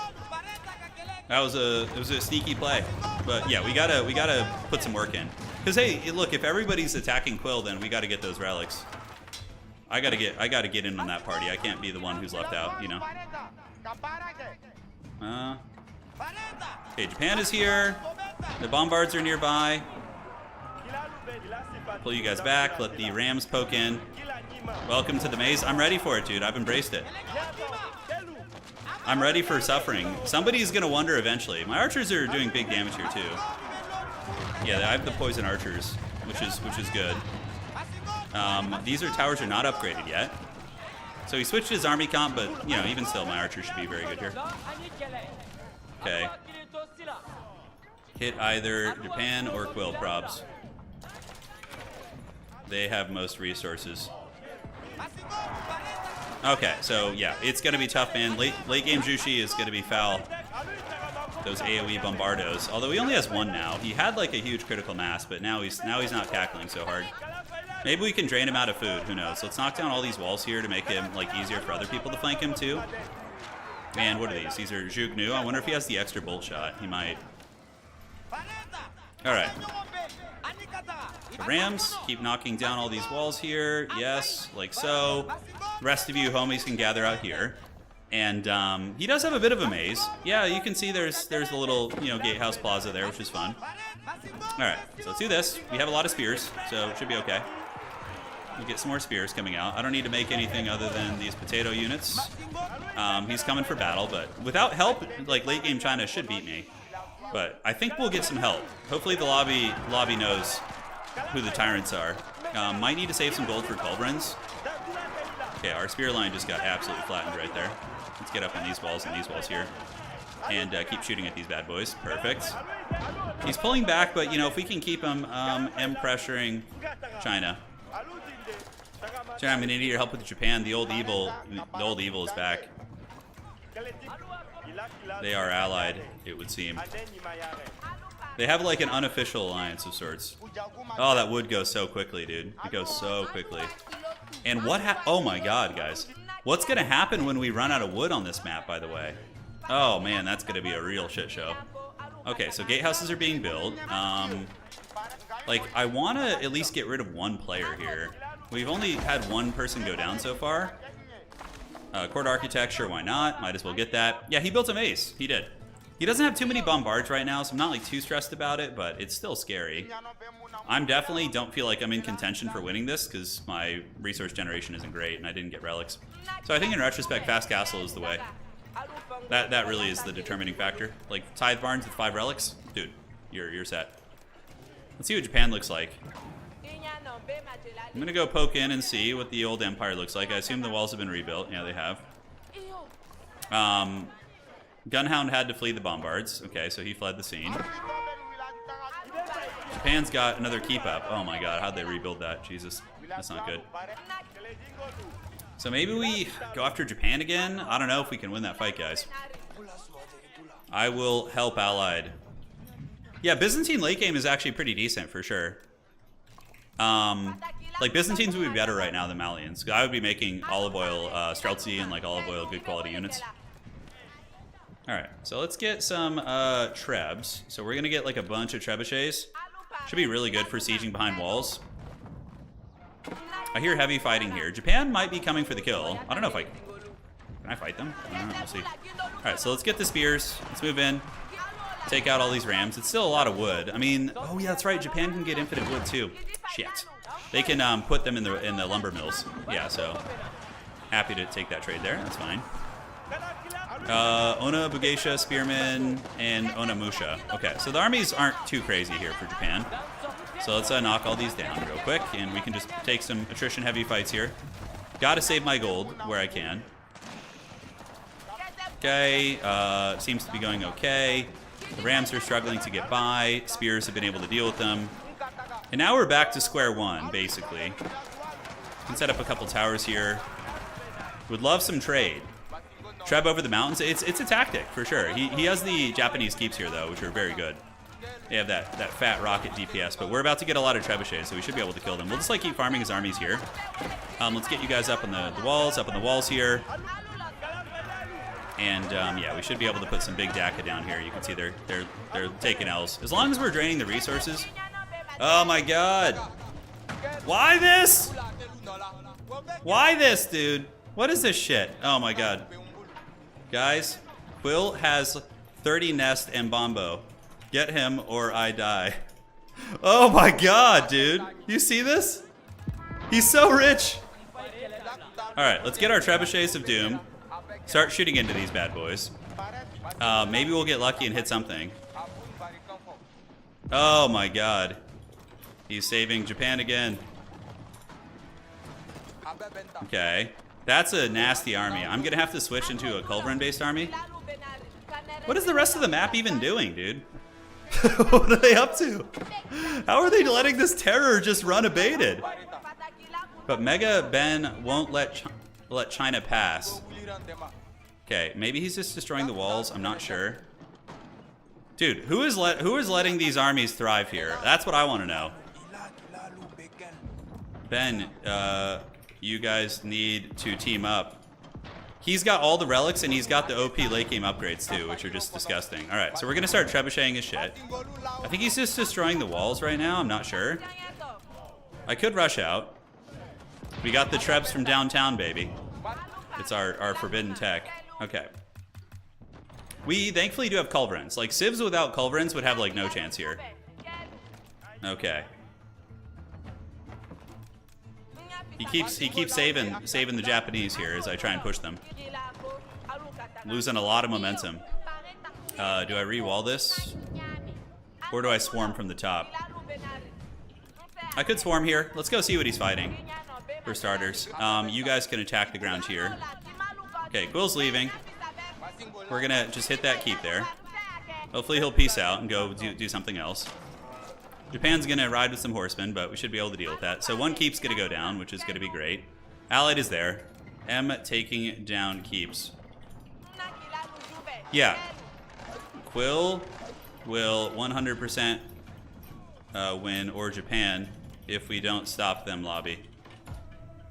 It was a sneaky play, but yeah, we gotta put some work in. Cause hey, look, if everybody's attacking Quill, then we gotta get those relics. I gotta get in on that party. I can't be the one who's left out, you know. Okay, Japan is here. The bombards are nearby. Pull you guys back. Let the Rams poke in. Welcome to the maze. I'm ready for it, dude. I've embraced it. I'm ready for suffering. Somebody's gonna wonder eventually. My archers are doing big damage here too. Yeah, I have the poison archers, which is good. These towers are not upgraded yet. So he switched his army comp, but you know, even still, my archers should be very good here. Okay. Hit either Japan or Quill probs. They have most resources. Okay, so yeah, it's gonna be tough, man. Late game Jushi is gonna be foul. Those AOE bombardos. Although he only has 1 now. He had like a huge critical mass, but now he's not tackling so hard. Maybe we can drain him out of food. Who knows? Let's knock down all these walls here to make him like easier for other people to flank him too. And what are these? These are Zhug Nu. I wonder if he has the extra bolt shot. He might. All right. The Rams keep knocking down all these walls here. Yes, like so. The rest of you homies can gather out here. And he does have a bit of a maze. Yeah, you can see there's the little, you know, gatehouse plaza there, which is fun. All right, so let's do this. We have a lot of spears, so it should be okay. We'll get some more spears coming out. I don't need to make anything other than these potato units. He's coming for battle, but without help, like late game China should beat me. But I think we'll get some help. Hopefully the lobby knows who the tyrants are. Might need to save some gold for culverins. Okay, our spear line just got absolutely flattened right there. Let's get up on these walls and these walls here. And keep shooting at these bad boys. Perfect. He's pulling back, but you know, if we can keep him pressuring China. China, I'm gonna need your help with Japan. The old evil is back. They are allied, it would seem. They have like an unofficial alliance of sorts. Oh, that would go so quickly, dude. It goes so quickly. And oh my god, guys. What's gonna happen when we run out of wood on this map, by the way? Oh man, that's gonna be a real shit show. Okay, so gatehouses are being built. Like, I wanna at least get rid of 1 player here. We've only had 1 person go down so far. Court architecture, why not? Might as well get that. Yeah, he built a maze. He did. He doesn't have too many bombards right now, so I'm not like too stressed about it, but it's still scary. I'm definitely don't feel like I'm in contention for winning this because my resource generation isn't great and I didn't get relics. So I think in retrospect, fast castle is the way. That really is the determining factor. Like tithe barns with 5 relics, dude, you're set. Let's see what Japan looks like. I'm gonna go poke in and see what the old empire looks like. I assume the walls have been rebuilt. Yeah, they have. Gunhound had to flee the bombards. Okay, so he fled the scene. Japan's got another keep up. Oh my god, how'd they rebuild that? Jesus. That's not good. So maybe we go after Japan again? I don't know if we can win that fight, guys. I will help Allied. Yeah, Byzantine late game is actually pretty decent for sure. Like Byzantines would be better right now than Malians. I would be making olive oil, Streltsy and like olive oil good quality units. Alright, so let's get some Trebs. So we're gonna get like a bunch of trebuchets. Should be really good for sieging behind walls. I hear heavy fighting here. Japan might be coming for the kill. I don't know if can I fight them? I don't know, we'll see. Alright, so let's get the spears. Let's move in. Take out all these rams. It's still a lot of wood. I mean, oh yeah, that's right. Japan can get infinite wood too. Shit. They can put them in the lumber mills. Yeah, so happy to take that trade there. That's fine. Ona Bugeisha, Spearman, and Ona Musha. Okay, so the armies aren't too crazy here for Japan. So let's knock all these down real quick, and we can just take some attrition heavy fights here. Gotta save my gold where I can. Okay, seems to be going okay. The rams are struggling to get by. Spears have been able to deal with them. And now we're back to square one, basically. Can set up a couple towers here. Would love some trade. Treb over the mountains. It's a tactic, for sure. He has the Japanese keeps here, though, which are very good. They have that fat rocket DPS, but we're about to get a lot of trebuchets, so we should be able to kill them. We'll just like keep farming his armies here. Let's get you guys up on the walls here. And yeah, we should be able to put some big DACA down here. You can see they're taking L's. As long as we're draining the resources. Oh my god. Why this? Why this, dude? What is this shit? Oh my god. Guys, Quill has 30 nest and Bombo. Get him or I die. Oh my god, dude. You see this? He's so rich. Alright, let's get our trebuchets of doom. Start shooting into these bad boys. Maybe we'll get lucky and hit something. Oh my god. He's saving Japan again. Okay. That's a nasty army. I'm gonna have to switch into a Culverin-based army. What is the rest of the map even doing, dude? What are they up to? How are they letting this terror just run abated? But Mega Ben won't let China pass. Okay, maybe he's just destroying the walls. I'm not sure. Dude, who is letting these armies thrive here? That's what I want to know. Ben, you guys need to team up. He's got all the relics, and he's got the OP late game upgrades too, which are just disgusting. All right, so we're gonna start trebucheting his shit. I think he's just destroying the walls right now. I'm not sure. I could rush out. We got the trebs from downtown, baby. It's our forbidden tech. Okay. We thankfully do have culverins. Like civs without culverins would have like no chance here. Okay. He keeps saving the Japanese here as I try and push them. Losing a lot of momentum. Do I re-wall this? Or do I swarm from the top? I could swarm here. Let's go see what he's fighting. For starters. You guys can attack the ground here. Okay, Quill's leaving. We're gonna just hit that keep there. Hopefully he'll peace out and go do something else. Japan's gonna ride with some horsemen, but we should be able to deal with that. So one keep's gonna go down, which is gonna be great. Allied is there. M taking down keeps. Yeah. Quill will 100% win, or Japan, if we don't stop them, lobby.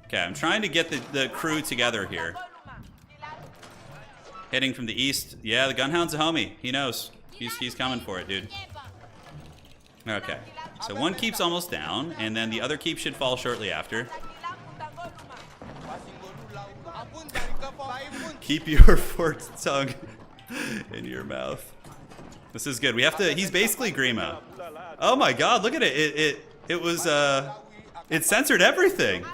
Okay, I'm trying to get the crew together here. Hitting from the east. Yeah, the Gunhound's a homie. He knows. He's coming for it, dude. Okay, so one keep's almost down, and then the other keep should fall shortly after. Keep your forked tongue in your mouth. This is good. We have to. He's basically Grima. Oh my God! Look at it. It was. It censored everything.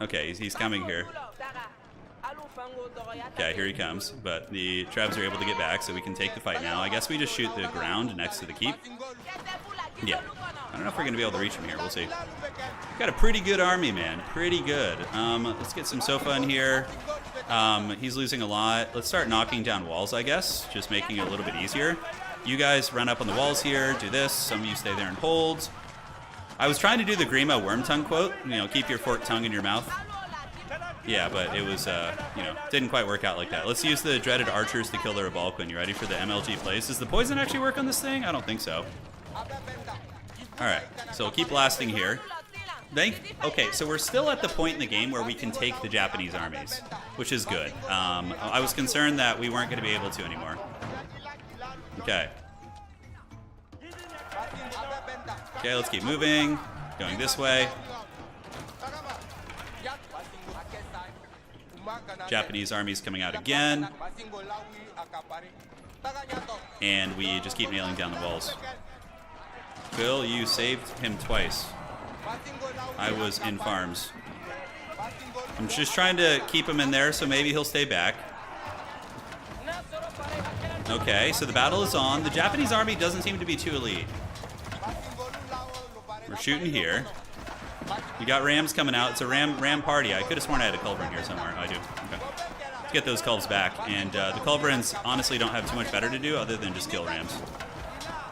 Okay, he's coming here. Okay, here he comes. But the Trebs are able to get back, so we can take the fight now. I guess we just shoot the ground next to the keep. Yeah. I don't know if we're going to be able to reach him here. We'll see. Got a pretty good army, man. Pretty good. Let's get some Sofa in here. He's losing a lot. Let's start knocking down walls, I guess. Just making it a little bit easier. You guys run up on the walls here. Do this. Some of you stay there and hold. I was trying to do the Grima worm tongue quote, you know, keep your forked tongue in your mouth. Yeah, but it was, you know, didn't quite work out like that. Let's use the dreaded archers to kill the Rebalquin. You ready for the MLG plays? Does the poison actually work on this thing? I don't think so. Alright, so we'll keep blasting here. Okay, so we're still at the point in the game where we can take the Japanese armies, which is good. I was concerned that we weren't going to be able to anymore. Okay. Okay, let's keep moving. Going this way. Japanese armies coming out again. And we just keep nailing down the walls. Quill, you saved him twice. I was in farms. I'm just trying to keep him in there, so maybe he'll stay back. Okay, so the battle is on. The Japanese army doesn't seem to be too elite. We're shooting here. We got rams coming out. It's a ram party. I could have sworn I had a culverin here somewhere. I do. Okay. Let's get those culves back. And the culverins honestly don't have too much better to do other than just kill rams.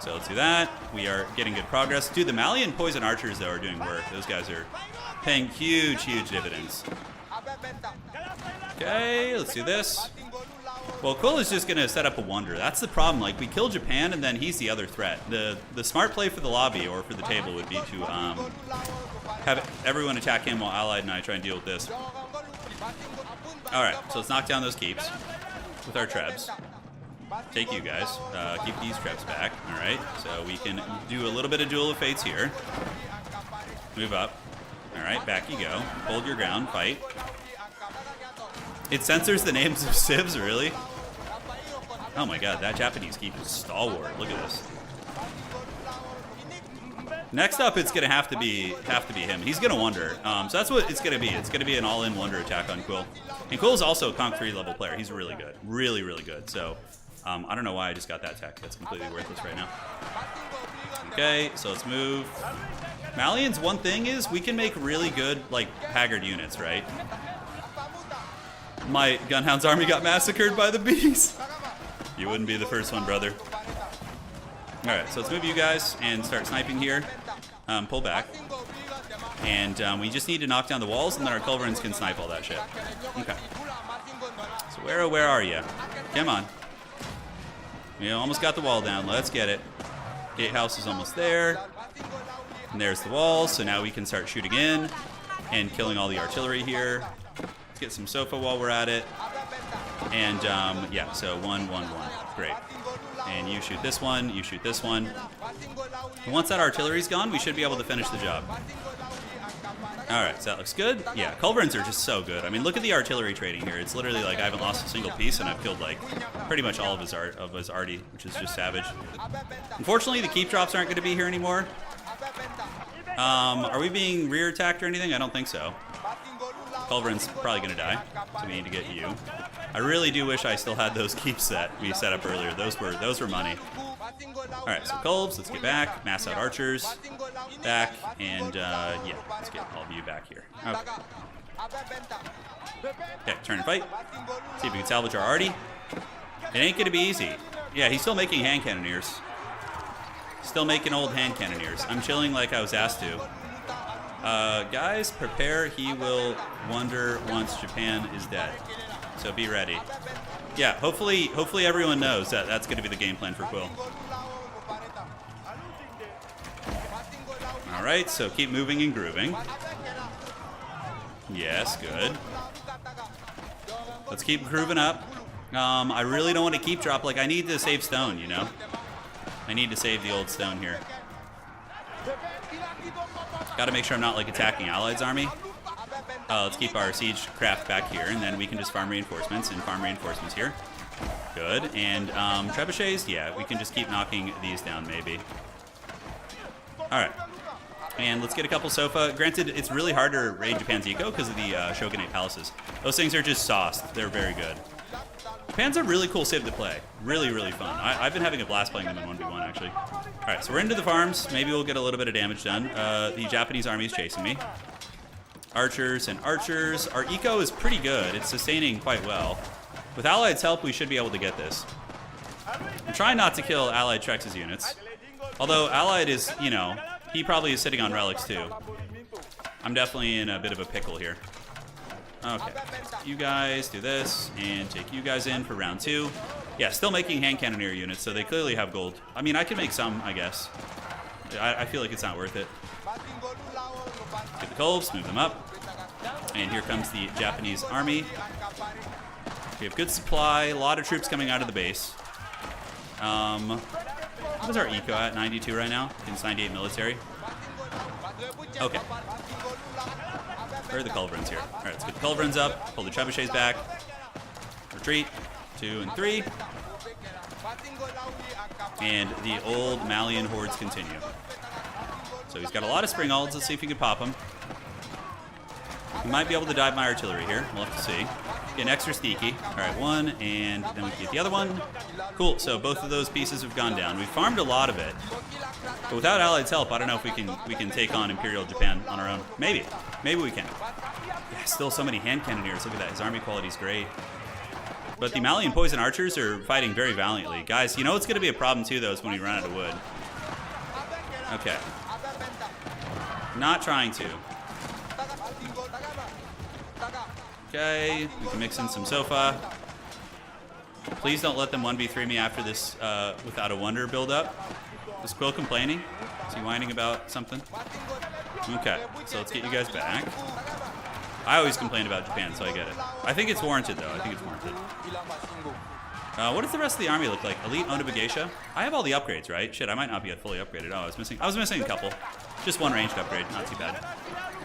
So let's do that. We are getting good progress. Dude, the Malian poison archers, though, are doing work. Those guys are paying huge, huge dividends. Okay, let's do this. Well, Quill is just going to set up a wonder. That's the problem. Like, we kill Japan, and then he's the other threat. The smart play for the lobby or for the table would be to have everyone attack him while Allied and I try and deal with this. All right, so let's knock down those keeps with our trebs. Take you guys. Keep these trebs back. All right, so we can do a little bit of Duel of Fates here. Move up. All right, back you go. Hold your ground. Fight. It censors the names of civs, really? Oh my god, that Japanese keep is stalwart. Look at this. Next up, it's gonna have to be him. He's gonna wonder. So that's what it's gonna be. It's gonna be an all-in wonder attack on Quill. And Quill's also a Conk 3 level player. He's really good, really, really good. So I don't know why I just got that tech. That's completely worthless right now. Okay, so let's move. Malians, one thing is we can make really good like haggard units, right? My Gunhound's army got massacred by the bees. You wouldn't be the first one, brother. Alright, so let's move you guys and start sniping here. Pull back. And we just need to knock down the walls, and then our culverins can snipe all that shit. Okay. So where are you? Come on. We almost got the wall down. Let's get it. Gatehouse is almost there. And there's the wall, so now we can start shooting in and killing all the artillery here. Let's get some sofa while we're at it. And yeah, so 1, 1, 1. Great. And you shoot this one, you shoot this one. And once that artillery's gone, we should be able to finish the job. Alright, so that looks good. Yeah, culverins are just so good. I mean, look at the artillery trading here. It's literally like I haven't lost a single piece, and I've killed like pretty much all of his arty, which is just savage. Unfortunately, the keep drops aren't going to be here anymore. Are we being rear attacked or anything? I don't think so. Culverin's probably going to die, so we need to get you. I really do wish I still had those keeps that we set up earlier. Those were money. All right, so Culves, let's get back. Mass out archers, back, and yeah, let's get all of you back here. Okay. Okay, turn and fight. See if we can salvage our arty. It ain't gonna be easy. Yeah, he's still making hand cannoneers. Still making old hand cannoneers. I'm chilling like I was asked to. Guys, prepare. He will wonder once Japan is dead. So be ready. Yeah, hopefully everyone knows that that's going to be the game plan for Quill. All right, so keep moving and grooving. Yes, good. Let's keep grooving up. I really don't want to keep drop. Like, I need to save stone, you know? I need to save the old stone here. Got to make sure I'm not, like, attacking Allied's army. Let's keep our siege craft back here, and then we can just farm reinforcements and farm reinforcements here. Good. And trebuchets, yeah, we can just keep knocking these down, maybe. All right. And let's get a couple sofa. Granted, it's really hard to raid Japan's eco because of the shogunate palaces. Those things are just sauced. They're very good. Japan's a really cool civ to play. Really, really fun. I've been having a blast playing them in 1v1, actually. All right, so we're into the farms. Maybe we'll get a little bit of damage done. The Japanese army is chasing me. Archers and archers. Our eco is pretty good. It's sustaining quite well. With Allied's help, we should be able to get this. I'm trying not to kill Allied Trex's units. Although Allied is, you know, He probably is sitting on relics too. I'm definitely in a bit of a pickle here. Okay, you guys do this, and take you guys in for round 2. Yeah, still making hand cannoneer units, so they clearly have gold. I mean, I can make some, I guess. I feel like it's not worth it. Get the Culves, move them up. And here comes the Japanese army. We have good supply, a lot of troops coming out of the base. What is our eco at? 92 right now? Against 98 military. Okay. Where are the culverins here? Alright, let's get the culverins up, pull the trebuchets back. Retreat. 2 and 3. And the old Malian hordes continue. So he's got a lot of spring alds. Let's see if he can pop them. He might be able to dive my artillery here. We'll have to see. Getting extra sneaky. Alright, 1, and then we can get the other one. Cool, so both of those pieces have gone down. We farmed a lot of it. But without Allied's help, I don't know if we can take on Imperial Japan on our own. Maybe. Maybe we can. Yeah, still so many hand cannoneers. Look at that. His army quality is great. But the Malian poison archers are fighting very valiantly. Guys, you know what's going to be a problem too, though, is when we run out of wood. Okay. Not trying to. Okay, we can mix in some sofa. Please don't let them 1v3 me after this without a wonder build up. Is Quill complaining? Is he whining about something? Okay, so let's get you guys back. I always complain about Japan, so I get it. I think it's warranted, though. I think it's warranted. What does the rest of the army look like? Elite Onabageisha? I have all the upgrades, right? Shit, I might not be fully upgraded. Oh, I was missing a couple. Just one ranged upgrade. Not too bad.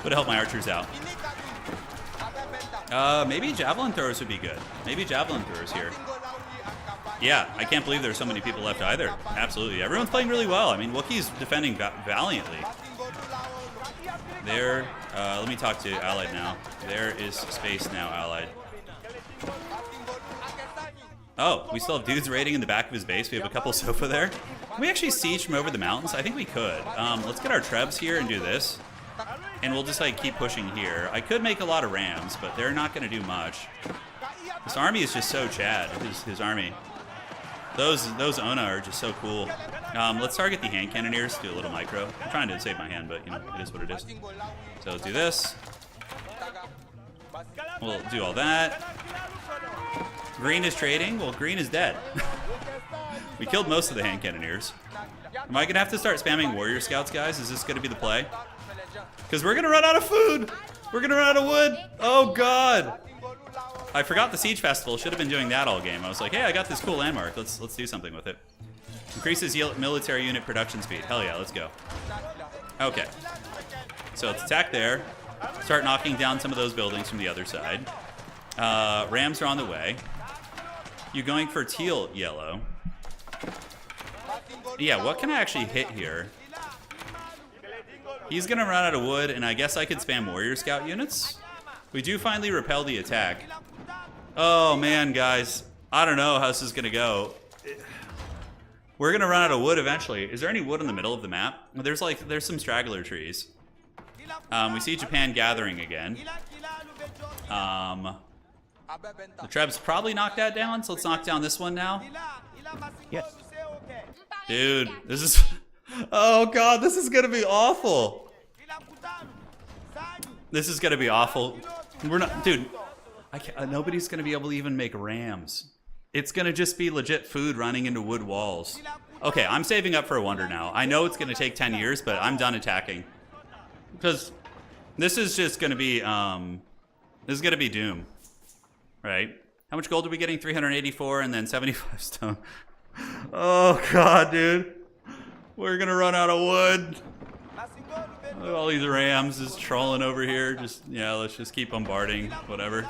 Would help my archers out. Maybe javelin throwers would be good. Maybe javelin throwers here. Yeah, I can't believe there's so many people left either. Absolutely. Everyone's playing really well. I mean, Wookiee's defending valiantly. There, let me talk to Allied now. There is space now, Allied. Oh, we still have dudes raiding in the back of his base. We have a couple sofa there. Can we actually siege from over the mountains? I think we could. Let's get our trebs here and do this. And we'll just like keep pushing here. I could make a lot of rams, but they're not going to do much. This army is just so Chad, his army. Those Ona are just so cool. Let's target the hand cannoneers, do a little micro. I'm trying to save my hand, but you know, it is what it is. So let's do this. We'll do all that. Green is trading. Well, green is dead. We killed most of the hand cannoneers. Am I going to have to start spamming warrior scouts, guys? Is this going to be the play? Because we're going to run out of food. We're going to run out of wood. Oh, God. I forgot the Siege Festival. Should have been doing that all game. I was like, hey, I got this cool landmark. Let's do something with it. Increases military unit production speed. Hell yeah, let's go. Okay. So let's attack there. Start knocking down some of those buildings from the other side. Rams are on the way. You going for teal yellow? Yeah, what can I actually hit here? He's going to run out of wood, and I guess I could spam warrior scout units. We do finally repel the attack. Oh, man, guys. I don't know how this is going to go. We're going to run out of wood eventually. Is there any wood in the middle of the map? There's some straggler trees. We see Japan gathering again. The Treb's probably knocked that down, so let's knock down this one now. Yes. Dude, this is... Oh, God, this is going to be awful. This is going to be awful. We're not... Dude, nobody's going to be able to even make rams. It's going to just be legit food running into wood walls. Okay, I'm saving up for a wonder now. I know it's going to take 10 years, but I'm done attacking. Because this is just going to be... this is going to be doom. Right? How much gold are we getting? 384 and then 75 stone. Oh, God, dude. We're going to run out of wood. Look at all these rams just trolling over here. Just, yeah, let's just keep bombarding. Whatever.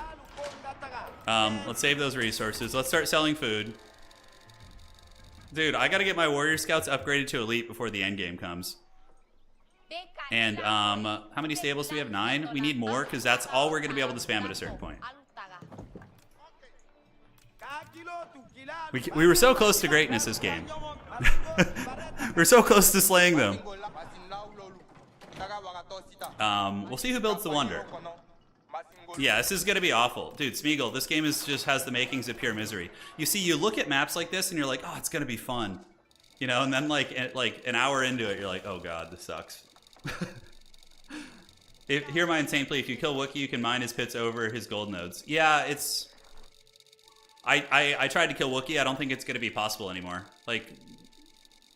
Let's save those resources. Let's start selling food. Dude, I got to get my warrior scouts upgraded to elite before the end game comes. And how many stables do we have? 9? We need more because that's all we're going to be able to spam at a certain point. We were so close to greatness this game. We're so close to slaying them. We'll see who builds the wonder. Yeah, this is going to be awful. Dude, Smeagol, this game just has the makings of pure misery. You see, you look at maps like this and you're like, oh, it's going to be fun. You know, and then like an hour into it, you're like, oh god, this sucks. Hear my insane plea. If you kill Wookiee, you can mine his pits over his gold nodes. Yeah, it's... I tried to kill Wookiee. I don't think it's going to be possible anymore. Like,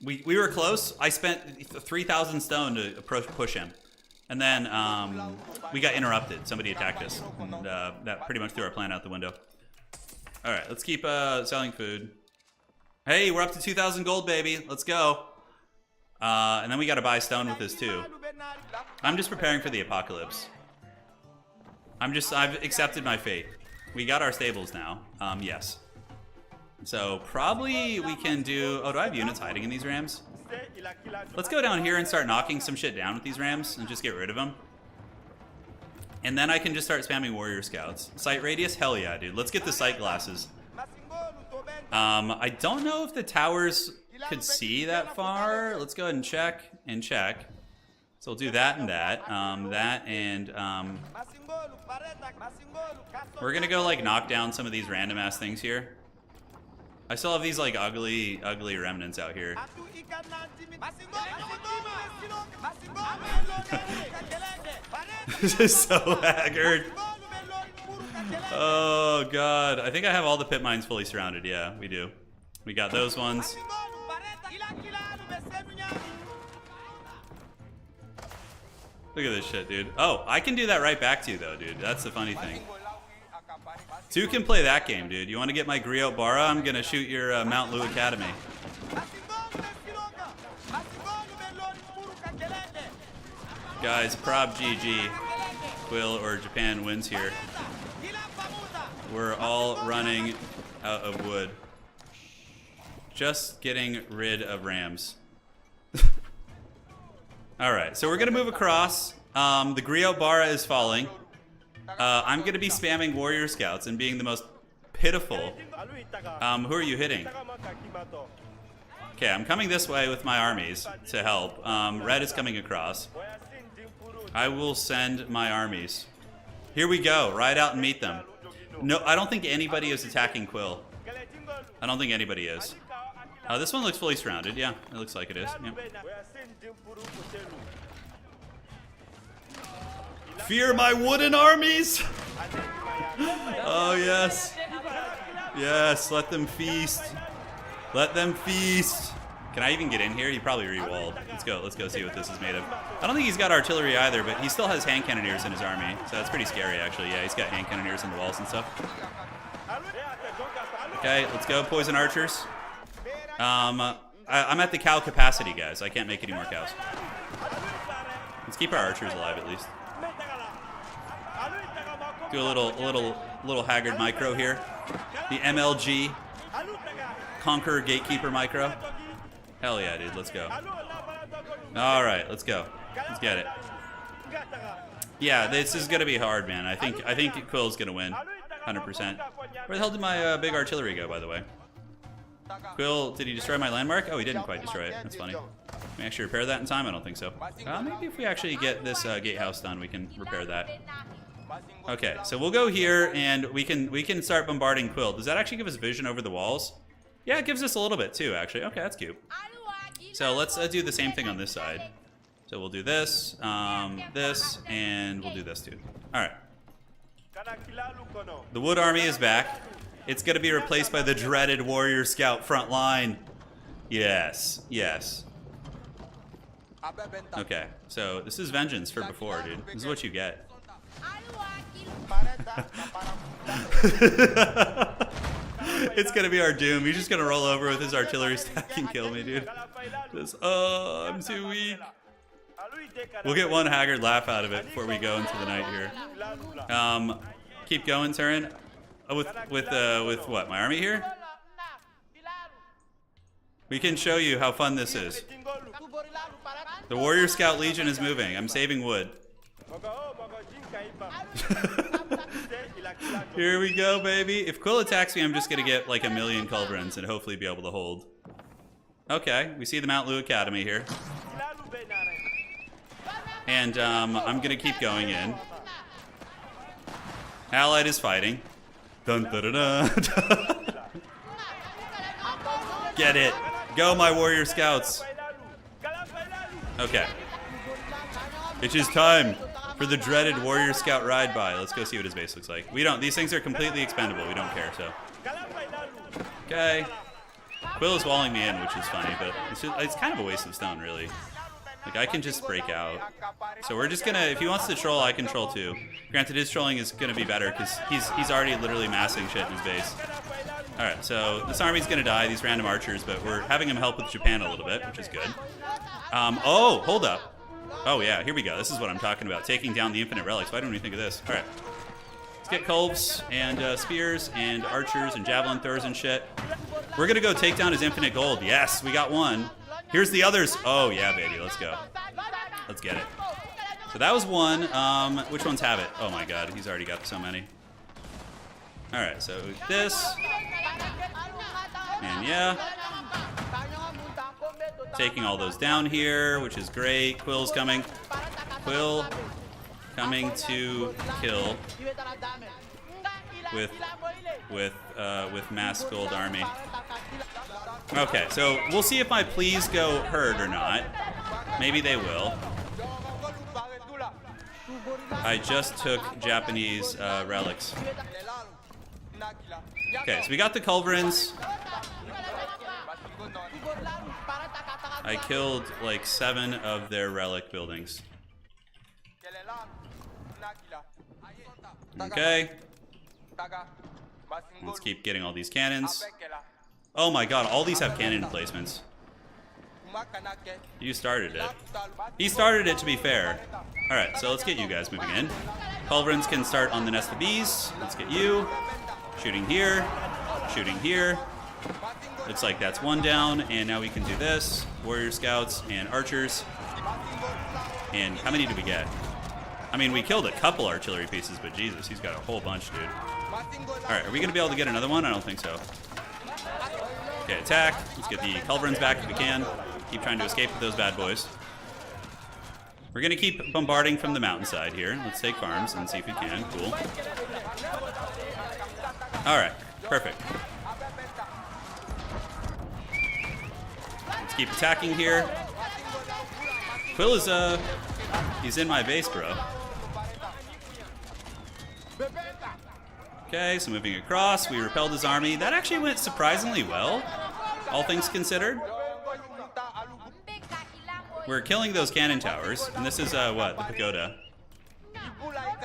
we were close. I spent 3,000 stone to push him. And then we got interrupted. Somebody attacked us. And that pretty much threw our plan out the window. All right, let's keep selling food. Hey, we're up to 2,000 gold, baby. Let's go. And then we got to buy stone with this too. I'm just preparing for the apocalypse. I've accepted my fate. We got our stables now. Yes. So probably we can do... Oh, do I have units hiding in these rams? Let's go down here and start knocking some shit down with these rams and just get rid of them. And then I can just start spamming warrior scouts. Sight radius? Hell yeah, dude. Let's get the sight glasses. I don't know if the towers could see that far. Let's go ahead and check and check. So we'll do that and that. We're gonna go like knock down some of these random ass things here. I still have these like ugly remnants out here. This is so haggard. Oh god, I think I have all the pit mines fully surrounded. Yeah, we do. We got those ones. Look at this shit, dude. Oh, I can do that right back to you though, dude. That's the funny thing. Two can play that game, dude. You want to get my Griot Bara? I'm gonna shoot your Mount Lu Academy. Guys, prob GG. Quill or Japan wins here. We're all running out of wood. Just getting rid of rams. Alright, so we're going to move across. The Griot Bara is falling. I'm going to be spamming warrior scouts and being the most pitiful. Who are you hitting? Okay, I'm coming this way with my armies to help. Red is coming across. I will send my armies. Here we go. Ride out and meet them. No, I don't think anybody is attacking Quill. I don't think anybody is. This one looks fully surrounded. Yeah, it looks like it is. Yep. Fear my wooden armies! Oh, yes. Yes, let them feast. Let them feast. Can I even get in here? He probably re-walled. Let's go see what this is made of. I don't think he's got artillery either, but he still has hand cannoneers in his army. So that's pretty scary, actually. Yeah, he's got hand cannoneers in the walls and stuff. Okay, let's go. Poison archers. I'm at the cow capacity, guys. I can't make any more cows. Let's keep our archers alive, at least. Do a little haggard micro here. The MLG Conqueror Gatekeeper micro. Hell yeah, dude. Let's go. All right, let's go. Let's get it. Yeah, this is gonna be hard, man. I think Quill's gonna win, 100%. Where the hell did my big artillery go, by the way? Quill, did he destroy my landmark? Oh, he didn't quite destroy it. That's funny. Can we actually repair that in time? I don't think so. Maybe if we actually get this gatehouse done, we can repair that. Okay, so we'll go here and we can start bombarding Quill. Does that actually give us vision over the walls? Yeah, it gives us a little bit too, actually. Okay, that's cute. So let's do the same thing on this side. So we'll do this, this, and we'll do this too. All right. The wood army is back. It's going to be replaced by the dreaded warrior scout front line. Yes, yes. Okay, so this is vengeance for before, dude. This is what you get. It's gonna be our doom. He's just gonna roll over with his artillery stack and kill me, dude. Just, oh, I'm too weak. We'll get one haggard laugh out of it before we go into the night here. Keep going, Turin. Oh, with what? My army here? We can show you how fun this is. The Warrior Scout Legion is moving. I'm saving wood. Here we go, baby. If Quill attacks me, I'm just gonna get like 1,000,000 culverins and hopefully be able to hold. Okay, we see the Mount Lu Academy here. And I'm gonna keep going in. Allied is fighting. Dun, dun, dun, dun. Get it. Go, my warrior scouts. Okay. It's just time for the dreaded warrior scout ride by. Let's go see what his base looks like. We don't, these things are completely expendable. We don't care, so. Okay. Quill is walling me in, which is funny, but it's kind of a waste of stone, really. Like, I can just break out. So we're just gonna, if he wants to troll, I can troll too. Granted, his trolling is gonna be better, because he's already literally massing shit in his base. Alright, so this army's gonna die, these random archers, but we're having him help with Japan a little bit, which is good. Oh, hold up. Oh yeah, here we go. This is what I'm talking about. Taking down the infinite relics. Why didn't we think of this? Alright. Let's get culves and spears and archers and javelin throwers and shit. We're gonna go take down his infinite gold. Yes, we got one. Here's the others. Oh yeah, baby, let's go. Let's get it. So that was one. Which ones have it? Oh my god, he's already got so many. Alright, so this. And yeah. Taking all those down here, which is great. Quill's coming. Quill coming to kill with mass gold army. Okay, so we'll see if my pleas go herd or not. Maybe they will. I just took Japanese relics. Okay, so we got the culverins. I killed like 7 of their relic buildings. Okay. Let's keep getting all these cannons. Oh my god, all these have cannon placements. You started it. He started it, to be fair. Alright, so let's get you guys moving in. Culverins can start on the nest of bees. Let's get you. Shooting here. Shooting here. Looks like that's one down, and now we can do this. Warrior scouts and archers. And how many did we get? I mean, we killed a couple artillery pieces, but Jesus, he's got a whole bunch, dude. Alright, are we gonna be able to get another one? I don't think so. Okay, attack. Let's get the culverins back if we can. Keep trying to escape with those bad boys. We're gonna keep bombarding from the mountainside here. Let's take farms and see if we can. Cool. Alright, perfect. Let's keep attacking here. Quill is, he's in my base, bro. Okay, so moving across, we repelled his army. That actually went surprisingly well, all things considered. We're killing those cannon towers, and this is, what, the pagoda.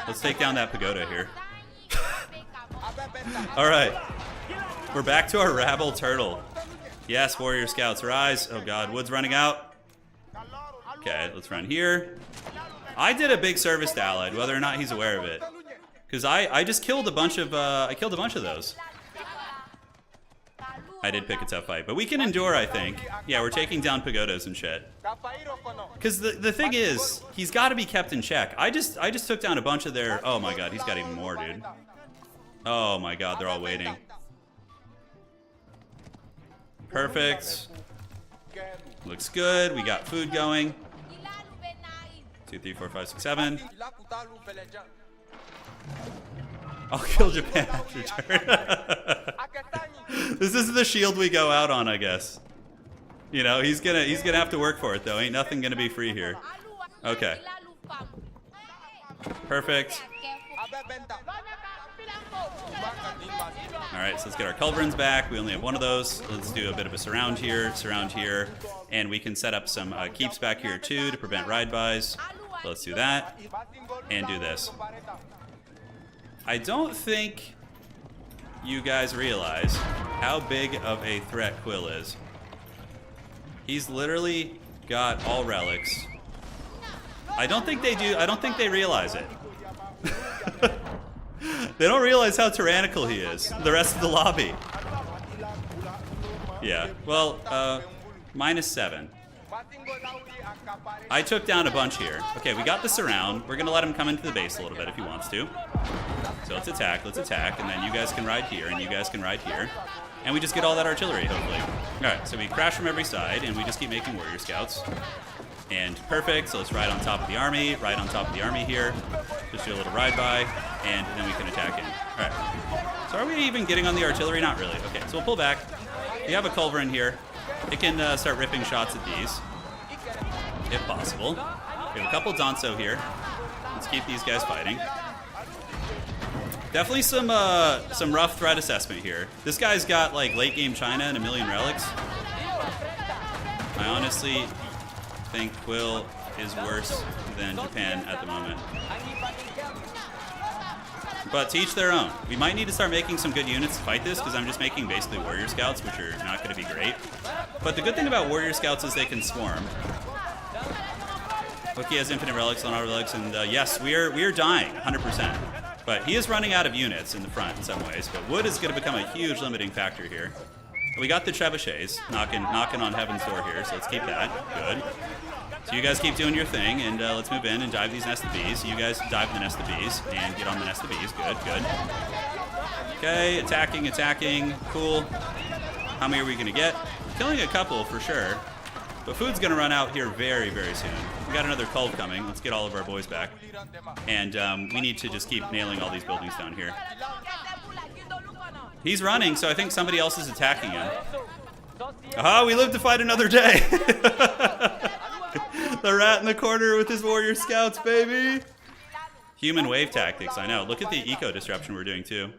Let's take down that pagoda here. Alright, we're back to our rabble turtle. Yes, warrior scouts, rise. Oh god, wood's running out. Okay, let's run here. I did a big service to Allied, whether or not he's aware of it. Because I just killed a bunch of, those. I did pick a tough fight, but we can endure, I think. Yeah, we're taking down pagodas and shit. Because the thing is, he's got to be kept in check. I just took down a bunch of their... Oh my god, he's got even more, dude. Oh my god, they're all waiting. Perfect. Looks good. We got food going. 2, 3, 4, 5, 6, 7. I'll kill Japan after turn. This is the shield we go out on, I guess. You know, he's gonna have to work for it though. Ain't nothing gonna be free here. Okay. Perfect. Alright, so let's get our culverins back. We only have one of those. Let's do a bit of a surround here, and we can set up some keeps back here too to prevent ride-bys. So let's do that, and do this. I don't think you guys realize how big of a threat Quill is. He's literally got all relics. I don't think they realize it. They don't realize how tyrannical he is. The rest of the lobby. Yeah, well, -7. I took down a bunch here. Okay, we got the surround. We're gonna let him come into the base a little bit if he wants to. So let's attack, and then you guys can ride here, and you guys can ride here. And we just get all that artillery, hopefully. Alright, so we crash from every side, and we just keep making warrior scouts. And perfect, so let's ride on top of the army, here. Just do a little ride by, and then we can attack in. Alright. So are we even getting on the artillery? Not really. Okay, so we'll pull back. We have a culverin here. It can start ripping shots at these, if possible. We have a couple Danso here. Let's keep these guys fighting. Definitely some rough threat assessment here. This guy's got like late game China and a million relics. I honestly think Quill is worse than Japan at the moment. But to each their own. We might need to start making some good units to fight this, because I'm just making basically warrior scouts, which are not going to be great. But the good thing about warrior scouts is they can swarm. Look, he has infinite relics on auto relics, and yes, we are dying 100%. But he is running out of units in the front in some ways. But wood is going to become a huge limiting factor here. We got the trebuchets knocking on heaven's door here, so let's keep that. Good. So you guys keep doing your thing, and let's move in and dive these nest of bees. You guys dive the nest of bees and get on the nest of bees. Good, good. Okay, attacking. Cool. How many are we going to get? Killing a couple for sure. But food's going to run out here very, very soon. We got another cult coming. Let's get all of our boys back. And we need to just keep nailing all these buildings down here. He's running, so I think somebody else is attacking him. Aha, we live to fight another day. The rat in the corner with his warrior scouts, baby. Human wave tactics, I know. Look at the eco disruption we're doing too.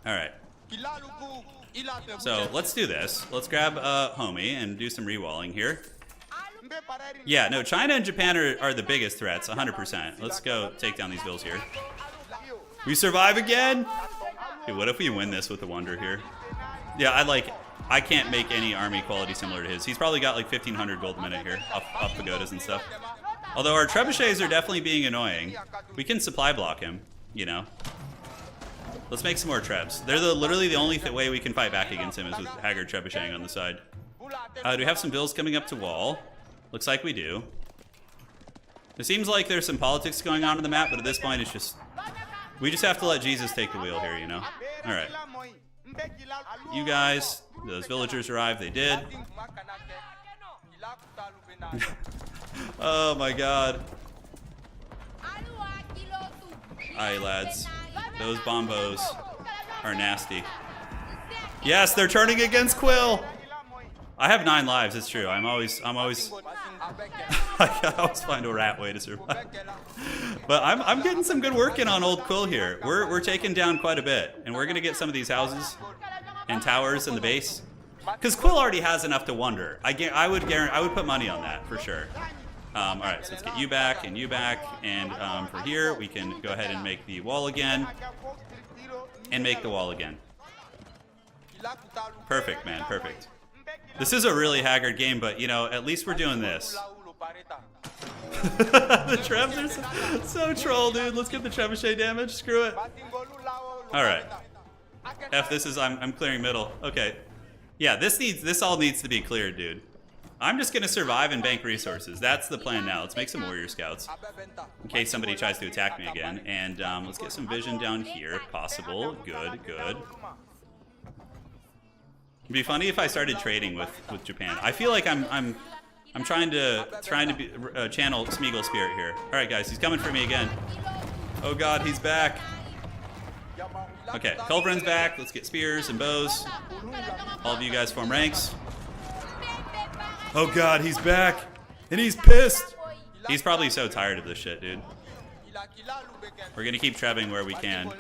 All right. So let's do this. Let's grab Homie and do some rewalling here. Yeah, no, China and Japan are the biggest threats, 100%. Let's go take down these bills here. We survive again? Dude, what if we win this with a wonder here? Yeah, I can't make any army quality similar to his. He's probably got like 1,500 gold a minute here, up pagodas and stuff. Although our trebuchets are definitely being annoying. We can supply block him, you know. Let's make some more trebs. They're literally the only way we can fight back against him is with Haggard trebucheting on the side. Do we have some bills coming up to wall? Looks like we do. It seems like there's some politics going on in the map, but at this point it's just... We just have to let Jesus take the wheel here, you know? Alright. You guys, those villagers arrived, they did. Oh my god. Aye, lads. Those bombos are nasty. Yes, they're turning against Quill! I have 9 lives, it's true. I always find a rat way to survive. But I'm getting some good work in on old Quill here. We're taking down quite a bit, and we're gonna get some of these houses and towers in the base. Because Quill already has enough to wonder. I would put money on that for sure. All right, so let's get you back, and for here we can go ahead and make the wall again, and make the wall again. Perfect, man, perfect. This is a really haggard game, but, you know, at least we're doing this. The trebs are so troll, dude. Let's get the trebuchet damage. Screw it. All right. I'm clearing middle. Okay. Yeah, this all needs to be cleared, dude. I'm just going to survive and bank resources. That's the plan now. Let's make some warrior scouts in case somebody tries to attack me again. And let's get some vision down here if possible. Good, good. It'd be funny if I started trading with Japan. I feel like I'm trying to channel Smeagol spirit here. All right, guys, he's coming for me again. Oh God, he's back. Okay, Culverin's back. Let's get spears and bows. All of you guys form ranks. Oh God, he's back, and he's pissed. He's probably so tired of this shit, dude. We're gonna keep trebbing where we can.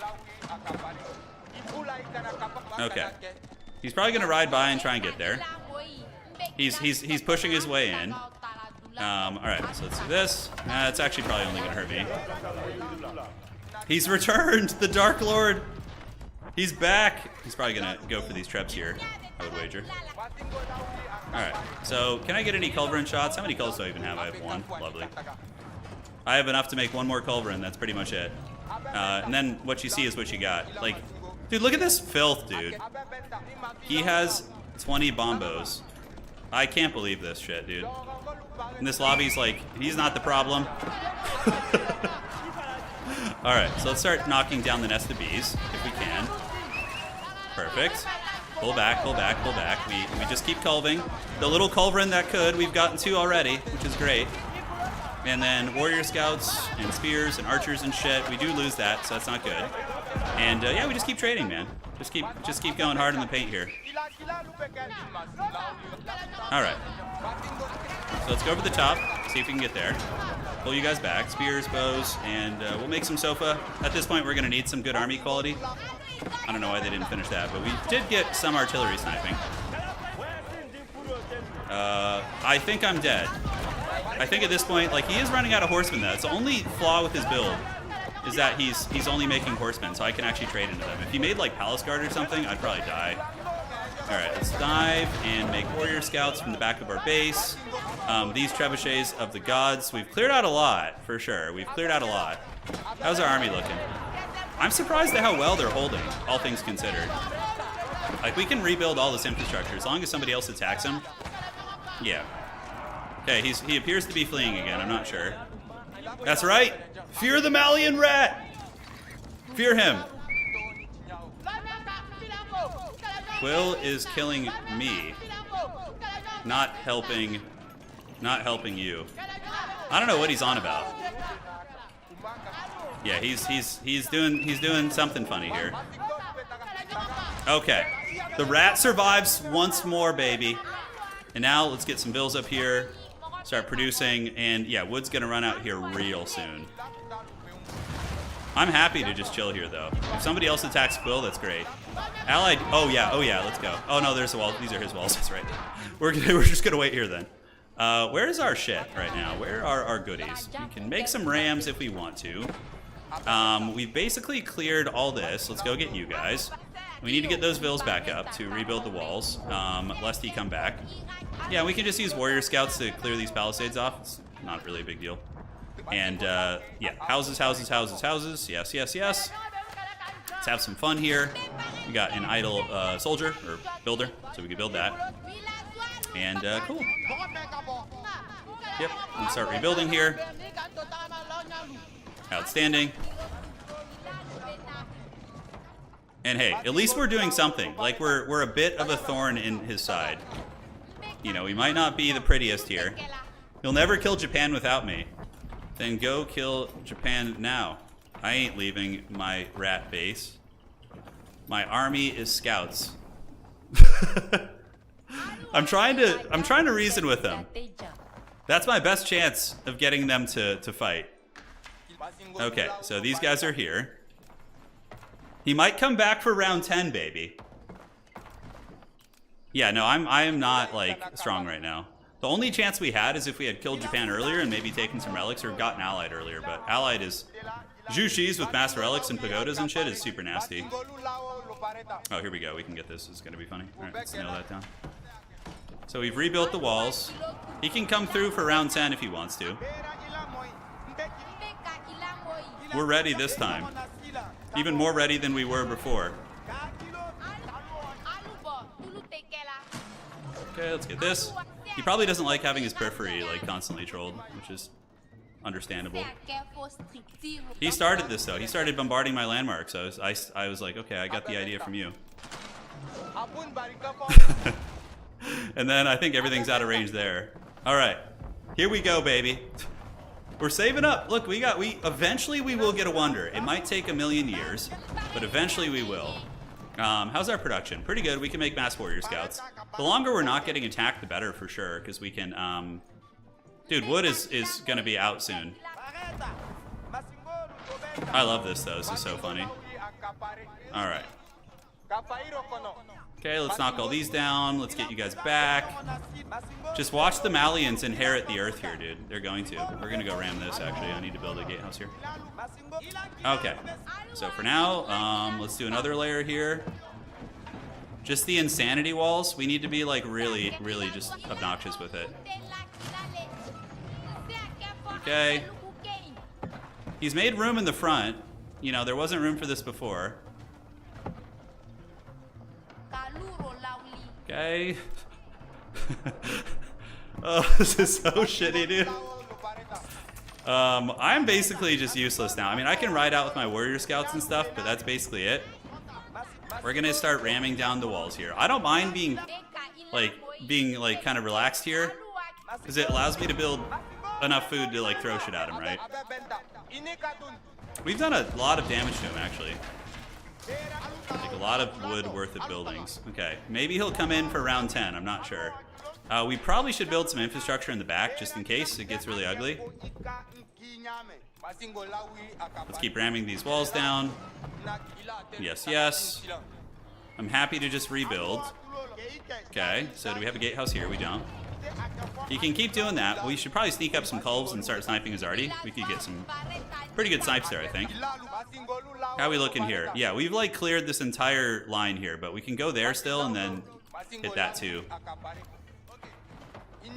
Okay. He's probably gonna ride by and try and get there. He's pushing his way in. All right, so let's do this. It's actually probably only gonna hurt me. He's returned, the Dark Lord. He's back. He's probably gonna go for these trebs here, I would wager. All right, so can I get any culverin shots? How many culls do I even have? I have 1. Lovely. I have enough to make 1 more culverin. That's pretty much it. And then what you see is what you got. Like, dude, look at this filth, dude. He has 20 bombos. I can't believe this shit, dude. And this lobby's like, he's not the problem. All right, so let's start knocking down the nest of bees if we can. Perfect. Pull back, pull back, pull back. We just keep culving. The little culverin that could, we've gotten 2 already, which is great. And then warrior scouts and spears and archers and shit. We do lose that, so that's not good. And yeah, we just keep trading, man. Just keep going hard in the paint here. All right. So let's go over the top, see if we can get there. Pull you guys back, spears, bows, and we'll make some sofa. At this point, we're gonna need some good army quality. I don't know why they didn't finish that, but we did get some artillery sniping. I think I'm dead. I think at this point, like, he is running out of horsemen. That's the only flaw with his build, is that he's only making horsemen, so I can actually trade into them. If he made like Palace Guard or something, I'd probably die. All right, let's dive and make warrior scouts from the back of our base. These trebuchets of the gods, we've cleared out a lot, for sure. We've cleared out a lot. How's our army looking? I'm surprised at how well they're holding, all things considered. Like, we can rebuild all this infrastructure as long as somebody else attacks him. Yeah. Okay, he appears to be fleeing again, I'm not sure. That's right! Fear the Malian rat! Fear him! Quill is killing me. Not helping you. I don't know what he's on about. Yeah, he's doing something funny here. Okay. The rat survives once more, baby. And now let's get some bills up here. Start producing, and yeah, wood's gonna run out here real soon. I'm happy to just chill here though. If somebody else attacks Quill, that's great. Allied, oh yeah, let's go. Oh no, there's the wall. These are his walls, that's right. We're just gonna wait here then. Where is our shit right now? Where are our goodies? We can make some rams if we want to. We've basically cleared all this. Let's go get you guys. We need to get those vills back up to rebuild the walls, lest he come back. Yeah, we can just use warrior scouts to clear these palisades off. It's not really a big deal. And yeah, houses. Yes. Let's have some fun here. We got an idle soldier or builder, so we can build that. And cool. Yep, let's start rebuilding here. Outstanding. And hey, at least we're doing something. Like, we're a bit of a thorn in his side. You know, we might not be the prettiest here. You'll never kill Japan without me. Then go kill Japan now. I ain't leaving my rat base. My army is scouts. I'm trying to reason with them. That's my best chance of getting them to fight. Okay, so these guys are here. He might come back for round 10, baby. Yeah, no, I am not, like, strong right now. The only chance we had is if we had killed Japan earlier and maybe taken some relics or gotten allied earlier, but allied is... Jushis with mass relics and pagodas and shit is super nasty. Oh, here we go. We can get this. It's going to be funny. All right, let's nail that down. So we've rebuilt the walls. He can come through for round 10 if he wants to. We're ready this time. Even more ready than we were before. Okay, let's get this. He probably doesn't like having his periphery like constantly trolled, which is understandable. He started this though. He started bombarding my landmarks. So I was like, okay, I got the idea from you. And then I think everything's out of range there. All right, here we go, baby. We're saving up. Look, eventually we will get a wonder. It might take a million years, but eventually we will. How's our production? Pretty good. We can make mass warrior scouts. The longer we're not getting attacked, the better for sure, because we can, dude, wood is gonna be out soon. I love this though. This is so funny. All right. Okay, let's knock all these down. Let's get you guys back. Just watch the Malians inherit the earth here, dude. They're going to. We're gonna go ram this, actually. I need to build a gatehouse here. Okay. So for now, let's do another layer here. Just the insanity walls. We need to be, like, really, really just obnoxious with it. Okay. He's made room in the front. You know, there wasn't room for this before. Okay. Oh, this is so shitty, dude. I'm basically just useless now. I mean, I can ride out with my warrior scouts and stuff, but that's basically it. We're gonna start ramming down the walls here. I don't mind being kind of relaxed here, because it allows me to build enough food to, like, throw shit at him, right? We've done a lot of damage to him, actually. Like a lot of wood worth of buildings. Okay, maybe he'll come in for round 10. I'm not sure. We probably should build some infrastructure in the back just in case it gets really ugly. Let's keep ramming these walls down. Yes, yes. I'm happy to just rebuild. Okay, so do we have a gatehouse here? We don't. You can keep doing that. We should probably sneak up some culves and start sniping his arty. We could get some pretty good snipes there, I think. How are we looking here? Yeah, we've like cleared this entire line here, but we can go there still and then hit that too.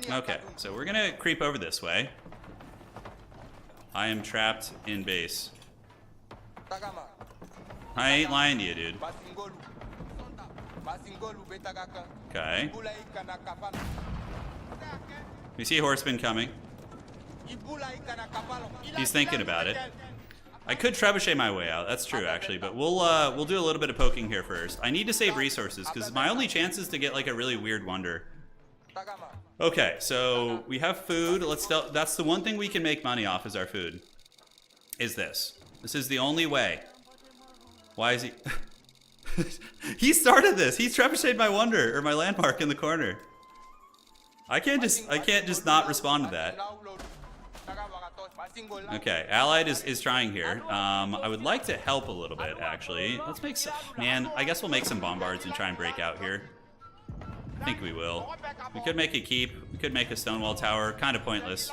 Okay, so we're gonna creep over this way. I am trapped in base. I ain't lying to you, dude. Okay. We see a horseman coming. He's thinking about it. I could trebuchet my way out. That's true, actually, but we'll do a little bit of poking here first. I need to save resources because my only chance is to get like a really weird wonder. Okay, so we have food. That's the one thing we can make money off is our food. Is this? This is the only way. Why is he? He started this. He trebucheted my wonder or my landmark in the corner. I can't just not respond to that. Okay, Allied is trying here. I would like to help a little bit, actually. Let's make some... Man, I guess we'll make some bombards and try and break out here. I think we will. We could make a keep. We could make a stonewall tower. Kind of pointless.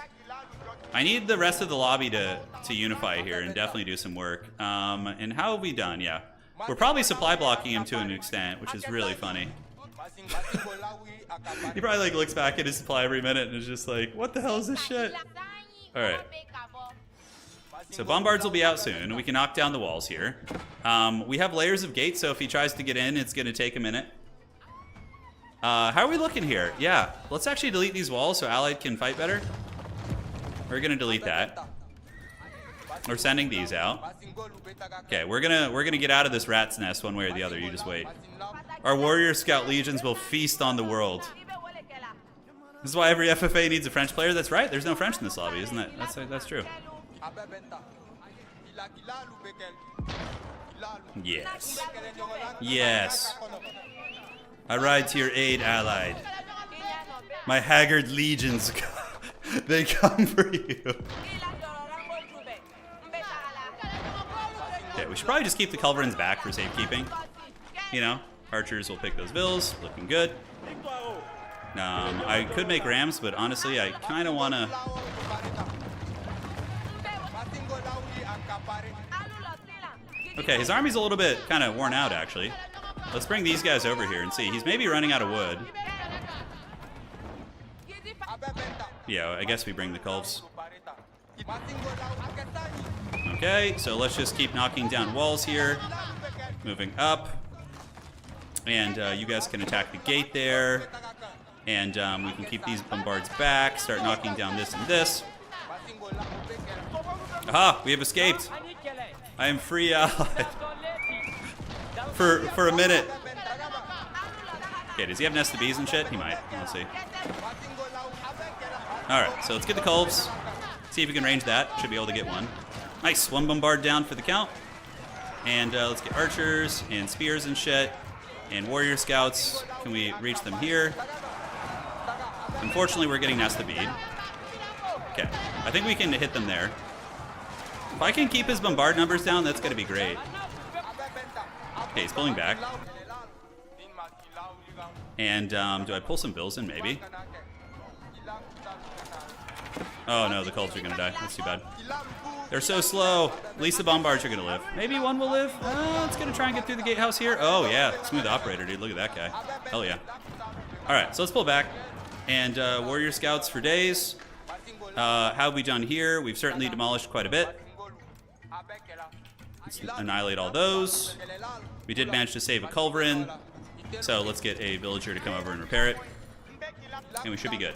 I need the rest of the lobby to unify here and definitely do some work. And how have we done? Yeah. We're probably supply blocking him to an extent, which is really funny. He probably like looks back at his supply every minute and is just like, what the hell is this shit? Alright. So bombards will be out soon. We can knock down the walls here. We have layers of gates, so if he tries to get in, it's going to take a minute. How are we looking here? Yeah, let's actually delete these walls so Allied can fight better. We're going to delete that. We're sending these out. Okay, we're gonna get out of this rat's nest one way or the other. You just wait. Our warrior scout legions will feast on the world. This is why every FFA needs a French player. That's right. There's no French in this lobby, isn't it? That's true. Yes. Yes. I ride to your aid, Allied. My haggard legions, they come for you. Okay, we should probably just keep the culverins back for safekeeping. You know, archers will pick those bills. Looking good. I could make rams, but honestly, I kind of want to... Okay, his army's a little bit kind of worn out, actually. Let's bring these guys over here and see. He's maybe running out of wood. Yeah, I guess we bring the culves. Okay, so let's just keep knocking down walls here. Moving up. And you guys can attack the gate there. And we can keep these bombards back. Start knocking down this and this. Aha, we have escaped. I am free Allied. For a minute. Okay, does he have nested bees and shit? He might. Let's see. Alright, so let's get the culves. See if we can range that. Should be able to get one. Nice, one bombard down for the count. And let's get archers and spears and shit. And warrior scouts. Can we reach them here? Unfortunately, we're getting nested bead. Okay, I think we can hit them there. If I can keep his bombard numbers down, that's going to be great. Okay, he's pulling back. And do I pull some bills in, maybe? Oh no, the cults are going to die. That's too bad. They're so slow. At least the bombards are going to live. Maybe one will live. Let's going to try and get through the gatehouse here. Oh yeah, smooth operator, dude. Look at that guy. Hell yeah. Alright, so let's pull back. And warrior scouts for days. How have we done here? We've certainly demolished quite a bit. Let's annihilate all those. We did manage to save a culverin. So let's get a villager to come over and repair it. And we should be good.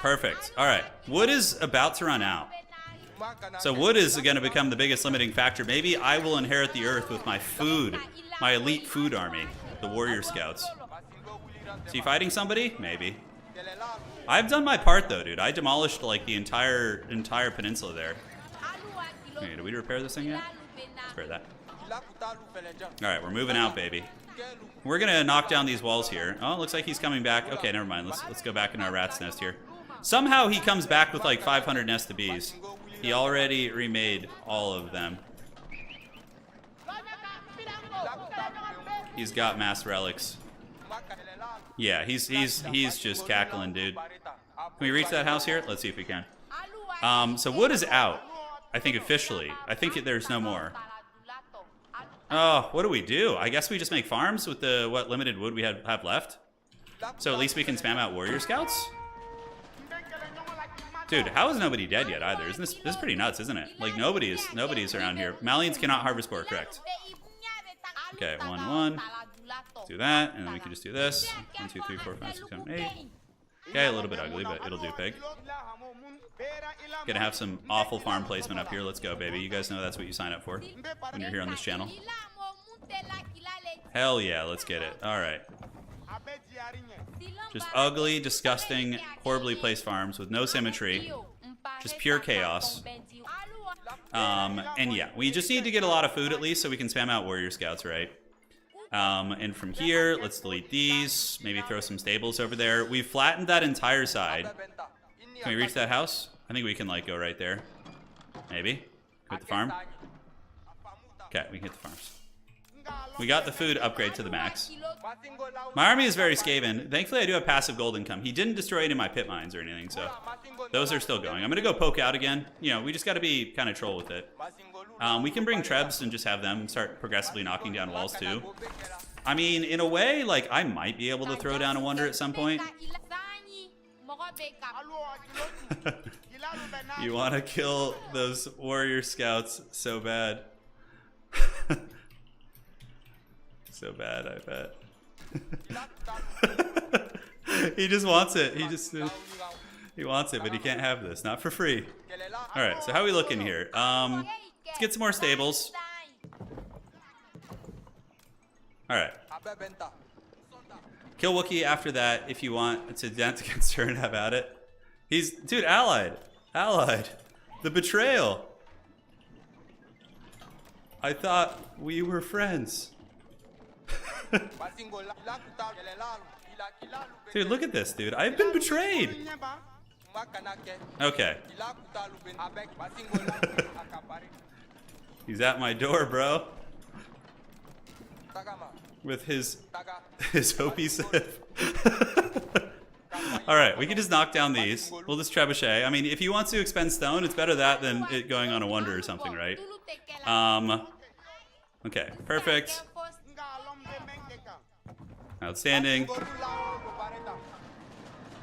Perfect. Alright. Wood is about to run out. So wood is going to become the biggest limiting factor. Maybe I will inherit the earth with my food. My elite food army. The warrior scouts. Is he fighting somebody? Maybe. I've done my part though, dude. I demolished like the entire peninsula there. Okay, did we repair this thing yet? Let's repair that. Alright, we're moving out, baby. We're gonna knock down these walls here. Oh, looks like he's coming back. Okay, never mind. Let's go back in our rat's nest here. Somehow he comes back with like 500 nest of bees. He already remade all of them. He's got mass relics. Yeah, he's just cackling, dude. Can we reach that house here? Let's see if we can. So wood is out. I think officially. I think there's no more. Oh, what do we do? I guess we just make farms with the what limited wood we have left. So at least we can spam out warrior scouts. Dude, how is nobody dead yet either? Isn't this is pretty nuts, isn't it? Like nobody's around here. Malians cannot harvest boar, correct? Okay, 1-1. Do that, and then we can just do this. 1, 2, 3, 4, 5, 6, 7, 8. Okay, a little bit ugly, but it'll do, pig. Gonna have some awful farm placement up here. Let's go, baby. You guys know that's what you sign up for when you're here on this channel. Hell yeah, let's get it. All right. Just ugly, disgusting, horribly placed farms with no symmetry. Just pure chaos. And yeah, we just need to get a lot of food at least so we can spam out warrior scouts, right? And from here, let's delete these. Maybe throw some stables over there. We've flattened that entire side. Can we reach that house? I think we can like go right there. Maybe. Hit the farm. Okay, we can hit the farms. We got the food upgrade to the max. My army is very Skaven. Thankfully, I do have passive gold income. He didn't destroy any of my pit mines or anything, so those are still going. I'm going to go poke out again. You know, we just got to be kind of troll with it. We can bring trebs and just have them start progressively knocking down walls, too. I mean, in a way, like, I might be able to throw down a wonder at some point. You want to kill those warrior scouts so bad. So bad, I bet. He just wants it. He wants it, but he can't have this. Not for free. All right, so how are we looking here? Let's get some more stables. All right. Kill Wookiee after that if you want to dance against her and have at it. Dude, allied. Allied. The betrayal. I thought we were friends. Dude, look at this, dude. I've been betrayed. Okay. He's at my door, bro. With his Hopi Civ. Alright, we can just knock down these. We'll just trebuchet. I mean, if he wants to expend stone, it's better that than it going on a wonder or something, right? Okay, perfect. Outstanding.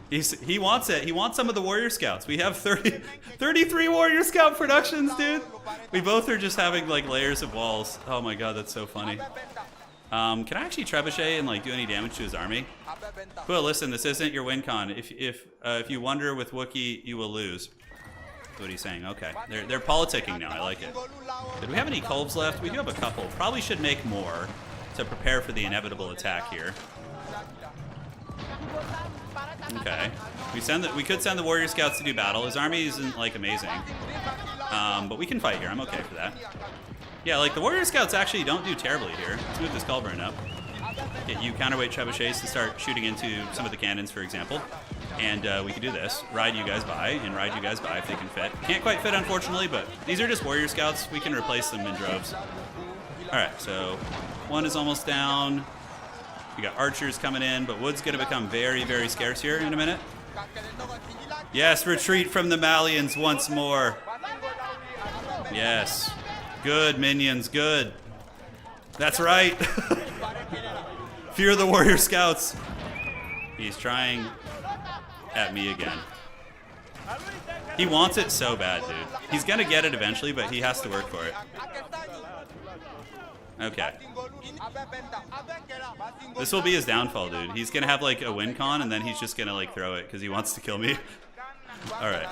He wants it. He wants some of the warrior scouts. We have 33 warrior scout productions, dude. We both are just having like layers of walls. Oh my god, that's so funny. Can I actually trebuchet and like do any damage to his army? Quill, listen, this isn't your win con. If you wonder with Wookiee, you will lose. That's what he's saying. Okay, they're politicking now. I like it. Did we have any culves left? We do have a couple. Probably should make more to prepare for the inevitable attack here. Okay, we could send the warrior scouts to do battle. His army isn't like amazing, but we can fight here. I'm okay for that. Yeah, like the warrior scouts actually don't do terribly here. Let's move this culverin up. Get you counterweight trebuchets to start shooting into some of the cannons, for example. And we can do this. Ride you guys by, and ride you guys by if they can fit. Can't quite fit, unfortunately, but these are just warrior scouts. We can replace them in droves. Alright, so one is almost down. We got archers coming in, but wood's going to become very, very scarce here in a minute. Yes, retreat from the Malians once more. Yes. Good, minions, good. That's right. Fear the warrior scouts. He's trying at me again. He wants it so bad, dude. He's gonna get it eventually, but he has to work for it. Okay. This will be his downfall, dude. He's gonna have like a win con, and then he's just gonna like throw it because he wants to kill me. All right.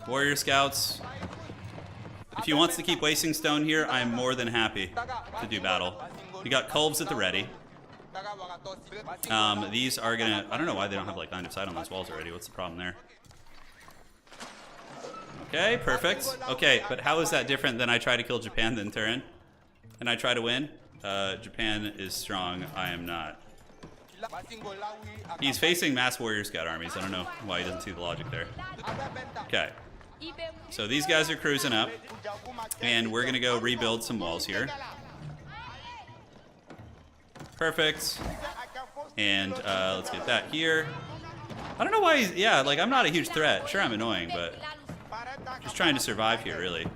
Warrior scouts. If he wants to keep wasting stone here, I am more than happy to do battle. We got culves at the ready. These are gonna. I don't know why they don't have like line of sight on those walls already. What's the problem there? Okay, perfect. Okay, but how is that different than I try to kill Japan than Turin? And I try to win? Japan is strong. I am not. He's facing mass warrior scout armies. I don't know why he doesn't see the logic there. Okay. So these guys are cruising up. And we're going to go rebuild some walls here. Perfect. And let's get that here. I don't know why he's... Yeah, like, I'm not a huge threat. Sure, I'm annoying, but... Just trying to survive here, really.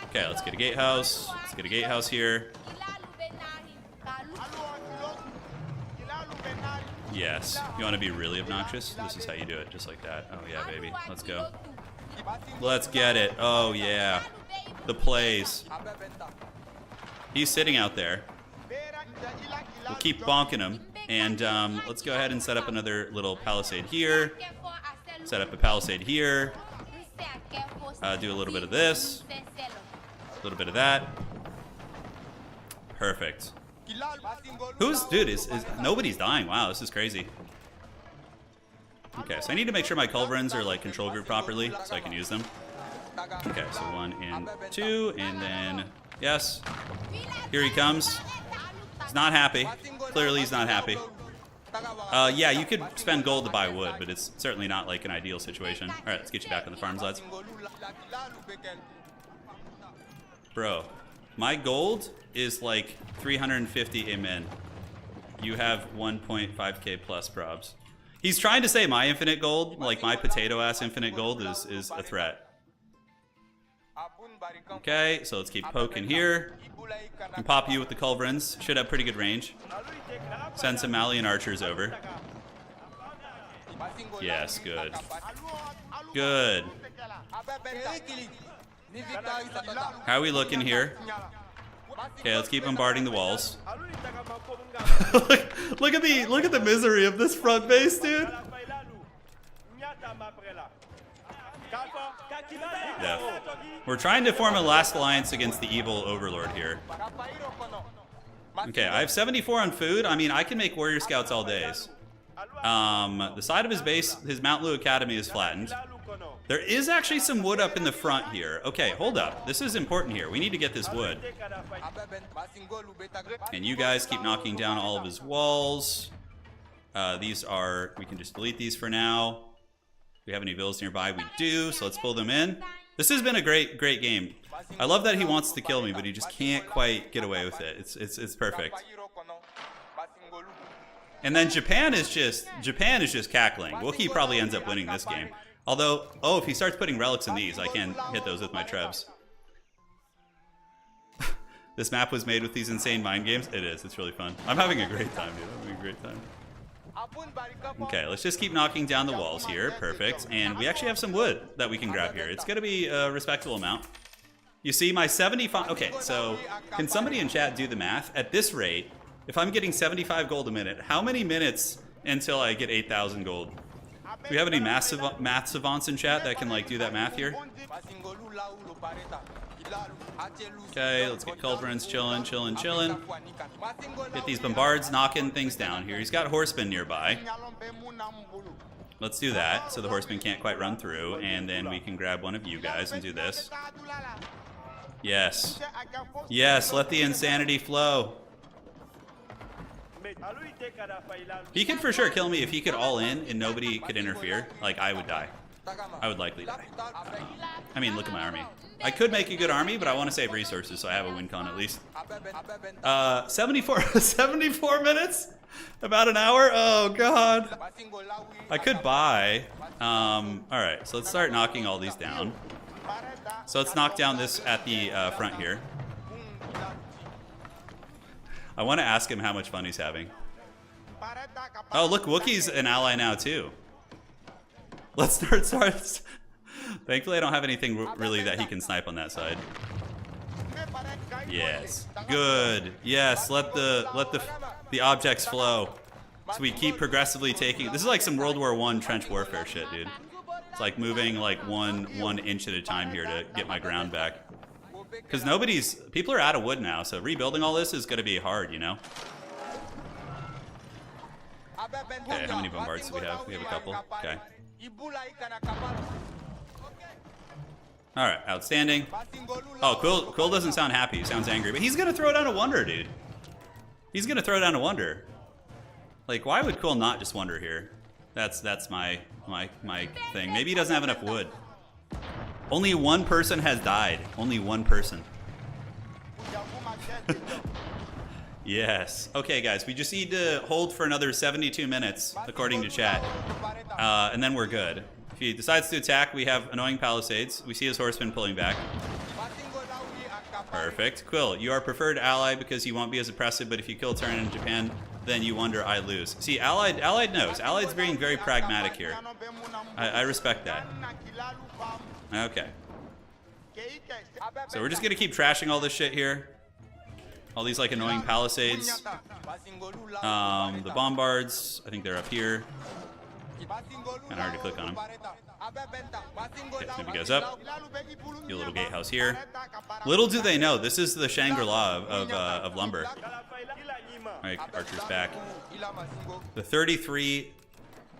Okay, let's get a gatehouse. Let's get a gatehouse here. Yes. You want to be really obnoxious? This is how you do it, just like that. Oh, yeah, baby. Let's go. Let's get it. Oh, yeah. The plays. He's sitting out there. We'll keep bonking him. And let's go ahead and set up another little palisade here. Set up a palisade here. Do a little bit of this. A little bit of that. Perfect. Dude, is nobody's dying. Wow, this is crazy. Okay, so I need to make sure my culverins are like control group properly so I can use them. Okay, so 1 and 2, and then yes. Here he comes. He's not happy. Clearly he's not happy. Yeah, you could spend gold to buy wood, but it's certainly not like an ideal situation. Alright, let's get you back on the farms, lads. Bro, my gold is like 350 amen. You have 1.5k plus probs. He's trying to say my infinite gold, like my potato ass infinite gold is a threat. Okay, so let's keep poking here. Can pop you with the culverins. Should have pretty good range. Send some Malian archers over. Yes, good. Good. How are we looking here? Okay, let's keep bombarding the walls. look at the misery of this front base, dude. Yeah. We're trying to form a last alliance against the evil overlord here. Okay, I have 74 on food. I mean, I can make warrior scouts all days. The side of his base, his Mount Lu Academy is flattened. There is actually some wood up in the front here. Okay, hold up. This is important here. We need to get this wood. And you guys keep knocking down all of his walls. These are... We can just delete these for now. Do we have any villas nearby? We do, so let's pull them in. This has been a great game. I love that he wants to kill me, but he just can't quite get away with it. It's perfect. And then Japan is just cackling. Wookiee probably ends up winning this game. Although, oh, if he starts putting relics in these, I can hit those with my trebs. This map was made with these insane mind games. It is. It's really fun. I'm having a great time, dude. I'm having a great time. Okay, let's just keep knocking down the walls here. Perfect. And we actually have some wood that we can grab here. It's going to be a respectable amount. You see, my 75... Okay, so can somebody in chat do the math? At this rate, if I'm getting 75 gold a minute, how many minutes until I get 8,000 gold? Do we have any math savants in chat that can, like, do that math here? Okay, let's get culverins chilling. Get these bombards knocking things down here. He's got horsemen nearby. Let's do that so the horsemen can't quite run through, and then we can grab one of you guys and do this. Yes. Yes, let the insanity flow. He could for sure kill me if he could all in and nobody could interfere. Like, I would die. I would likely die. I mean, look at my army. I could make a good army, but I want to save resources, so I have a win con at least. 74 minutes? About an hour? Oh, God. I could buy. Alright, so let's start knocking all these down. So let's knock down this at the front here. I want to ask him how much fun he's having. Oh, look, Wookiee's an ally now, too. Let's start. Thankfully, I don't have anything really that he can snipe on that side. Yes. Good. Yes, let the objects flow. So we keep progressively taking... This is like some World War I trench warfare shit, dude. It's like moving like one inch at a time here to get my ground back. Because people are out of wood now, so rebuilding all this is going to be hard, you know? Okay, how many bombards do we have? We have a couple. Okay. All right, outstanding. Oh, Quill doesn't sound happy. He sounds angry, but he's gonna throw down a wonder, dude. He's gonna throw down a wonder. Like, why would Quill not just wonder here? That's my thing. Maybe he doesn't have enough wood. Only one person has died. Only one person. Yes. Okay, guys, we just need to hold for another 72 minutes, according to chat, and then we're good. If he decides to attack, we have annoying palisades. We see his horsemen pulling back. Perfect. Quill, you are preferred ally because you won't be as oppressive, but if you kill Turin in Japan, then you wonder I lose. See, Allied knows. Allied's being very pragmatic here. I respect that. Okay. So we're just gonna keep trashing all this shit here. All these like annoying palisades. The bombards, I think they're up here. Kinda hard to click on them. Okay, maybe goes up. Do a little gatehouse here. Little do they know, this is the Shangri-La of lumber. Alright, archer's back. The 33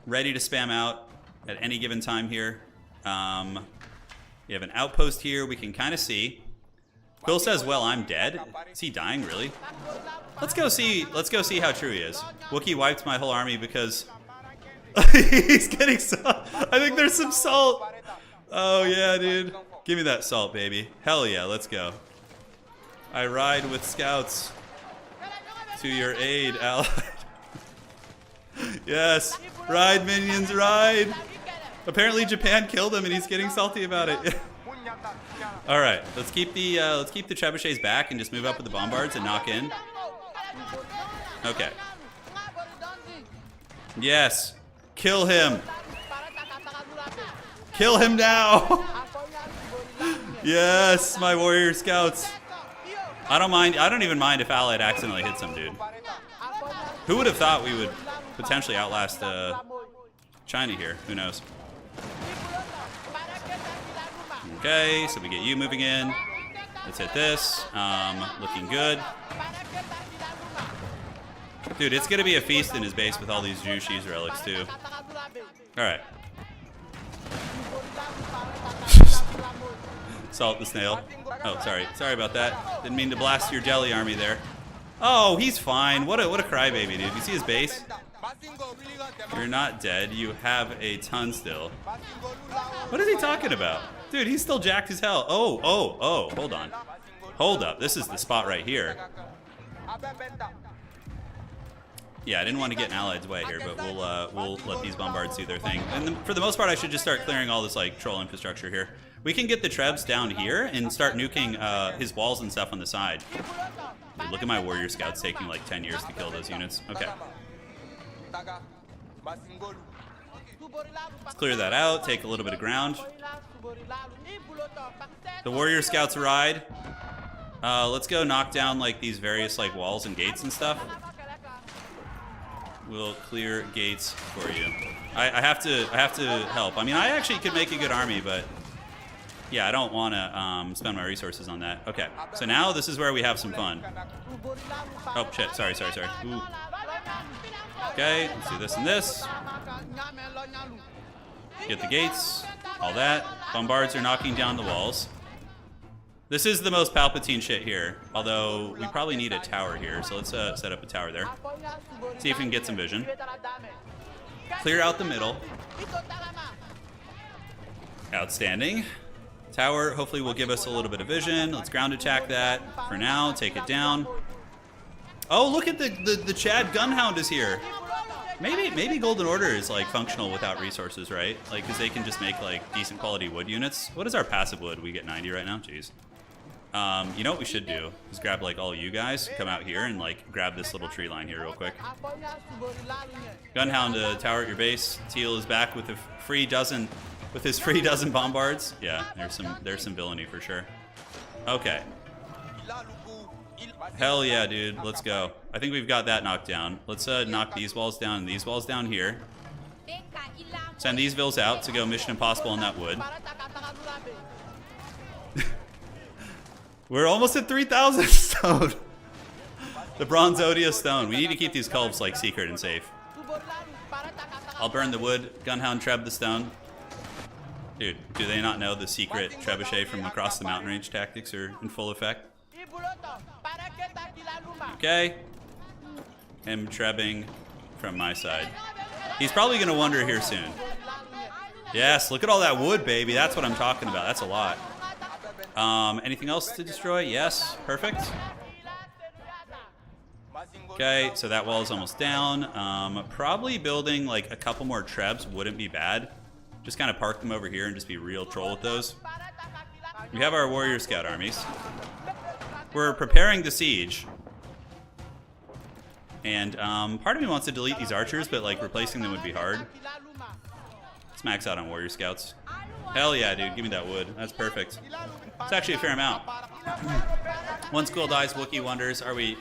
ready to spam out at any given time here. We have an outpost here we can kind of see. Quill says, well, I'm dead. Is he dying, really? Let's go see how true he is. Wookiee wiped my whole army because he's getting salt. I think there's some salt. Oh yeah, dude. Give me that salt, baby. Hell yeah, let's go. I ride with scouts to your aid, ally. Yes, ride minions, ride. Apparently Japan killed him and he's getting salty about it. All right, let's keep the trebuchets back and just move up with the bombards and knock in. Okay. Yes. Kill him. Kill him now. Yes, my warrior scouts. I don't even mind if Allied accidentally hits him, dude. Who would have thought we would potentially outlast China here? Who knows? Okay, so we get you moving in. Let's hit this. Looking good. Dude, it's gonna be a feast in his base with all these Jushi's relics too. Alright. Salt the snail. Oh, sorry. Sorry about that. Didn't mean to blast your jelly army there. Oh, he's fine. What a crybaby, dude. You see his base? You're not dead. You have a ton still. What is he talking about? Dude, he's still jacked as hell. Oh, hold on. Hold up. This is the spot right here. Yeah, I didn't want to get an allied's way here, but we'll let these bombards do their thing. And for the most part, I should just start clearing all this like troll infrastructure here. We can get the trebs down here and start nuking his walls and stuff on the side. Dude, look at my warrior scouts taking like 10 years to kill those units. Okay. Let's clear that out, take a little bit of ground. The warrior scouts ride. Let's go knock down like these various like walls and gates and stuff. We'll clear gates for you. I have to help. I mean, I actually could make a good army, but yeah, I don't want to spend my resources on that. Okay, so now this is where we have some fun. Oh shit! Sorry. Ooh. Okay, let's do this and this. Get the gates, all that. Bombards are knocking down the walls. This is the most Palpatine shit here, although we probably need a tower here, so let's set up a tower there. See if we can get some vision. Clear out the middle. Outstanding. Tower hopefully will give us a little bit of vision. Let's ground attack that for now, take it down. Oh, look at the Chad Gunhound is here. Maybe Golden Order is like functional without resources, right? Like, because they can just make like decent quality wood units. What is our passive wood? We get 90 right now? Jeez. You know what we should do is grab like all you guys, come out here and like grab this little tree line here real quick. Gunhound to tower at your base. Teal is back with his free dozen bombards. Yeah, there's some villainy for sure. Okay. Hell yeah, dude. Let's go. I think we've got that knocked down. Let's knock these walls down and these walls down here. Send these vills out to go Mission Impossible on that wood. We're almost at 3,000 stone. The Bronze Odia stone. We need to keep these culves like secret and safe. I'll burn the wood. Gunhound treb the stone. Dude, do they not know the secret trebuchet from across the mountain range tactics are in full effect? Okay. Him trebbing from my side. He's probably going to wander here soon. Yes, look at all that wood, baby. That's what I'm talking about. That's a lot. Anything else to destroy? Yes. Perfect. Okay, so that wall is almost down. Probably building like a couple more trebs wouldn't be bad. Just kind of park them over here and just be real troll with those. We have our warrior scout armies. We're preparing the siege. And part of me wants to delete these archers, but like replacing them would be hard. Let's max out on warrior scouts. Hell yeah, dude, give me that wood. That's perfect. It's actually a fair amount. Once Quill dies, Wookiee wonders, are we...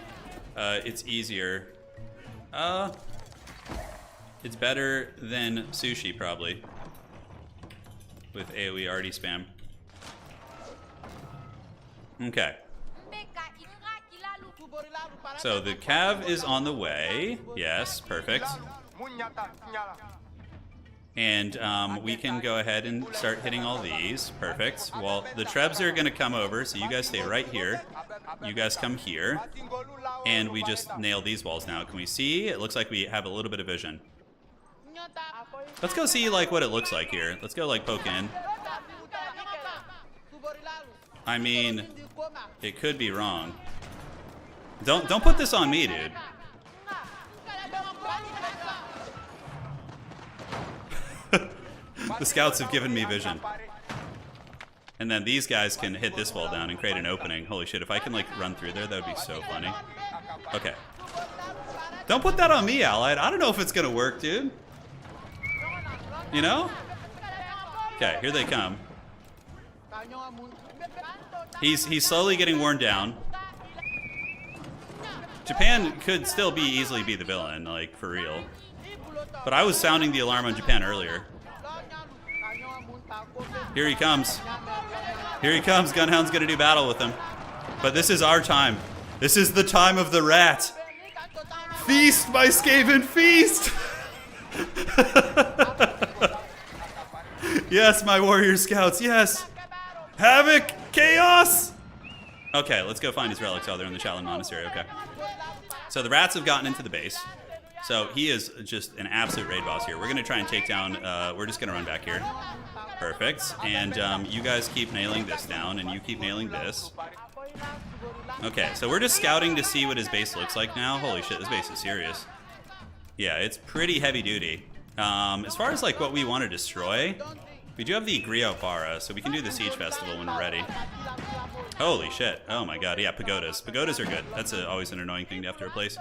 it's easier. It's better than sushi, probably. With AOE already spam. Okay. So the cav is on the way. Yes, perfect. And we can go ahead and start hitting all these. Perfect. Well, the trebs are going to come over, so you guys stay right here. You guys come here. And we just nail these walls now. Can we see? It looks like we have a little bit of vision. Let's go see like what it looks like here. Let's go like poke in. I mean, it could be wrong. Don't put this on me, dude. The scouts have given me vision. And then these guys can hit this wall down and create an opening. Holy shit, if I can like run through there, that would be so funny. Okay. Don't put that on me, Allied. I don't know if it's gonna work, dude. You know? Okay, here they come. He's slowly getting worn down. Japan could still easily be the villain, like, for real. But I was sounding the alarm on Japan earlier. Here he comes. Here he comes. Gunhound's gonna do battle with him. But this is our time. This is the time of the rat. Feast, my Skaven, feast! Yes, my warrior scouts, yes! Havoc! Chaos! Okay, let's go find his relics. Oh, they're in the Shaolin Monastery, okay. So the rats have gotten into the base. So he is just an absolute raid boss here. We're gonna try and take down, we're just gonna run back here. Perfect. And you guys keep nailing this down, and you keep nailing this. Okay, so we're just scouting to see what his base looks like now. Holy shit, this base is serious. Yeah, it's pretty heavy duty. As far as like what we want to destroy, we do have the Griot Bara, so we can do the Siege Festival when we're ready. Holy shit. Oh my god, yeah, pagodas. Pagodas are good. That's always an annoying thing to have to replace.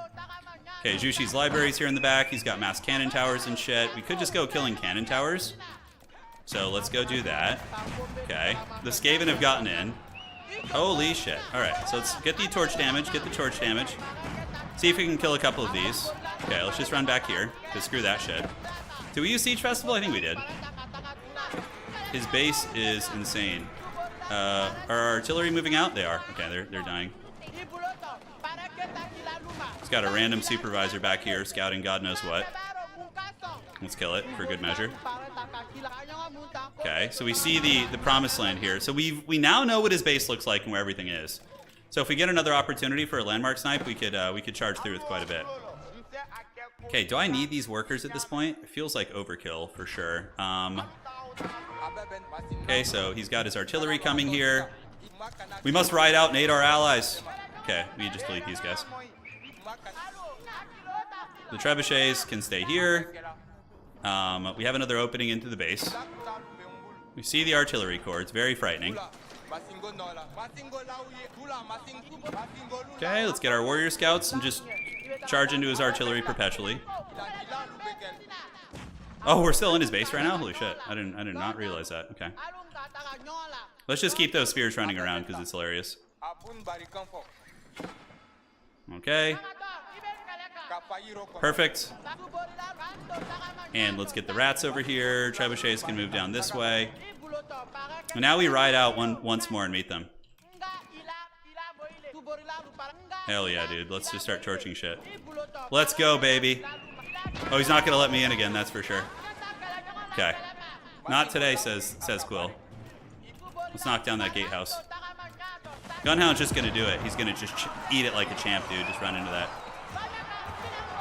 Okay, Jushi's library's here in the back. He's got mass cannon towers and shit. We could just go killing cannon towers. So let's go do that. Okay, the Skaven have gotten in. Holy shit. Alright, so let's get the torch damage, See if we can kill a couple of these. Okay, let's just run back here, because screw that shit. Did we use Siege Festival? I think we did. His base is insane. Are our artillery moving out? They are. Okay, they're dying. He's got a random supervisor back here scouting God knows what. Let's kill it for good measure. Okay, so we see the promised land here. So we now know what his base looks like and where everything is. So if we get another opportunity for a landmark snipe, we could charge through with quite a bit. Okay, do I need these workers at this point? It feels like overkill for sure. Okay, so he's got his artillery coming here. We must ride out and aid our allies. Okay, we just delete these guys. The trebuchets can stay here. We have another opening into the base. We see the artillery corps. It's very frightening. Okay, let's get our warrior scouts and just charge into his artillery perpetually. Oh, we're still in his base right now? Holy shit. I did not realize that. Okay. Let's just keep those spears running around because it's hilarious. Okay. Perfect. And let's get the rats over here. Trebuchets can move down this way. And now we ride out once more and meet them. Hell yeah, dude. Let's just start torching shit. Let's go, baby. Oh, he's not going to let me in again, that's for sure. Okay. Not today, says Quill. Let's knock down that gatehouse. Gunhound's just gonna do it. He's gonna just eat it like a champ, dude. Just run into that.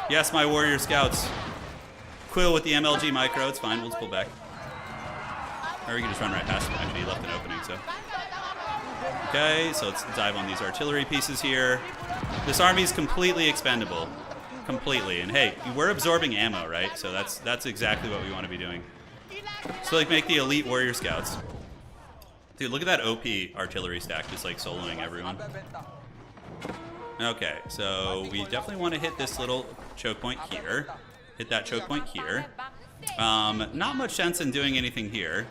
Yes, my warrior scouts. Quill with the MLG micro. It's fine. We'll just pull back. Or we can just run right past him. Actually, he left an opening, so. Okay, so let's dive on these artillery pieces here. This army's completely expendable. Completely. And hey, we're absorbing ammo, right? So that's exactly what we want to be doing. So like make the elite warrior scouts. Dude, look at that OP artillery stack just like soloing everyone. Okay, so we definitely want to hit this little choke point here. Hit that choke point here. Not much sense in doing anything here.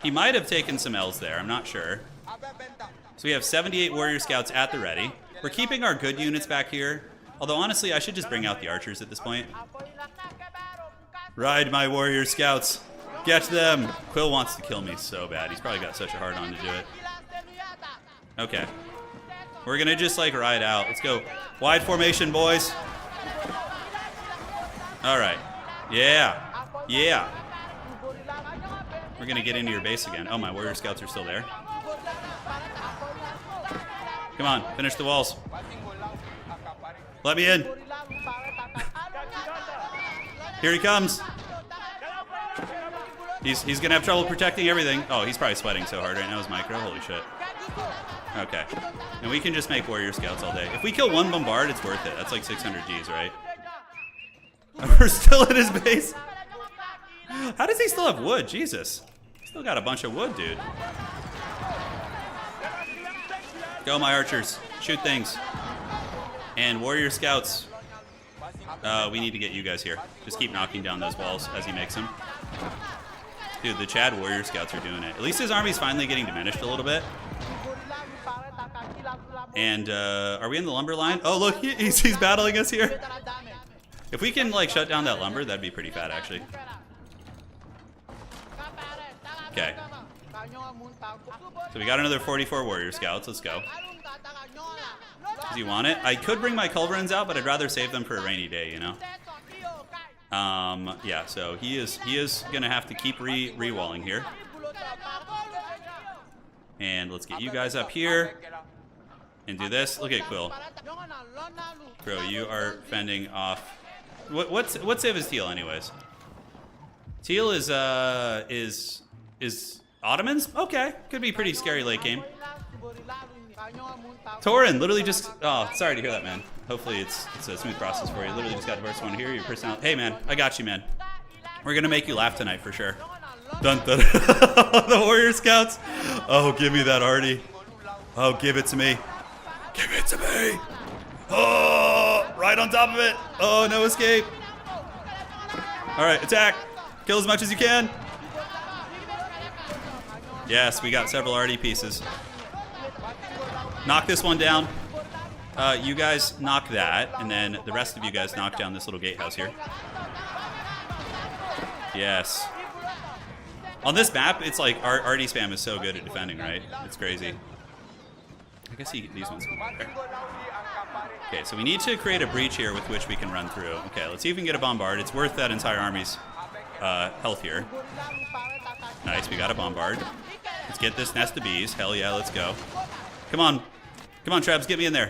He might have taken some L's there, I'm not sure. So we have 78 warrior scouts at the ready. We're keeping our good units back here. Although honestly, I should just bring out the archers at this point. Ride my warrior scouts. Get them. Quill wants to kill me so bad. He's probably got such a hard on to do it. Okay. We're gonna just like ride out. Let's go. Wide formation, boys. All right. Yeah. Yeah. We're gonna get into your base again. Oh, my warrior scouts are still there. Come on, finish the walls. Let me in. Here he comes. He's gonna have trouble protecting everything. Oh, he's probably sweating so hard right now. His micro. Holy shit. Okay. And we can just make warrior scouts all day. If we kill one bombard, it's worth it. That's like 600 Gs, right? We're still at his base. How does he still have wood? Jesus. Still got a bunch of wood, dude. Go, my archers. Shoot things. And warrior scouts. We need to get you guys here. Just keep knocking down those walls as he makes them. Dude, the Chad warrior scouts are doing it. At least his army's finally getting diminished a little bit. And are we in the lumber line? Oh, look, he's battling us here. If we can like shut down that lumber, that'd be pretty fat, actually. Okay. So we got another 44 warrior scouts. Let's go. Does he want it? I could bring my culverins out, but I'd rather save them for a rainy day, you know? Yeah, so he is gonna have to keep re-walling here. And let's get you guys up here and do this. Look at Quill. Bro, you are fending off. What save is teal anyways? Teal is Ottomans? Okay, could be pretty scary late game. Turin, literally just, oh, sorry to hear that, man. Hopefully it's a smooth process for you. Literally just got divorced one here, your personality. Hey, man, I got you, man. We're gonna make you laugh tonight for sure. Dun dun. The warrior scouts. Oh, give me that, Artie. Oh, give it to me. Give it to me. Oh, right on top of it. Oh, no escape. All right, attack. Kill as much as you can. Yes, we got several Artie pieces. Knock this one down. You guys knock that, and then the rest of you guys knock down this little gatehouse here. Yes. On this map, it's like Artie spam is so good at defending, right? It's crazy. I guess these ones can go there. Okay, so we need to create a breach here with which we can run through. Okay, let's see if we can get a bombard. It's worth that entire army's health here. Nice, we got a bombard. Let's get this nest of bees. Hell yeah, let's go. Come on. Come on, Trebs, get me in there.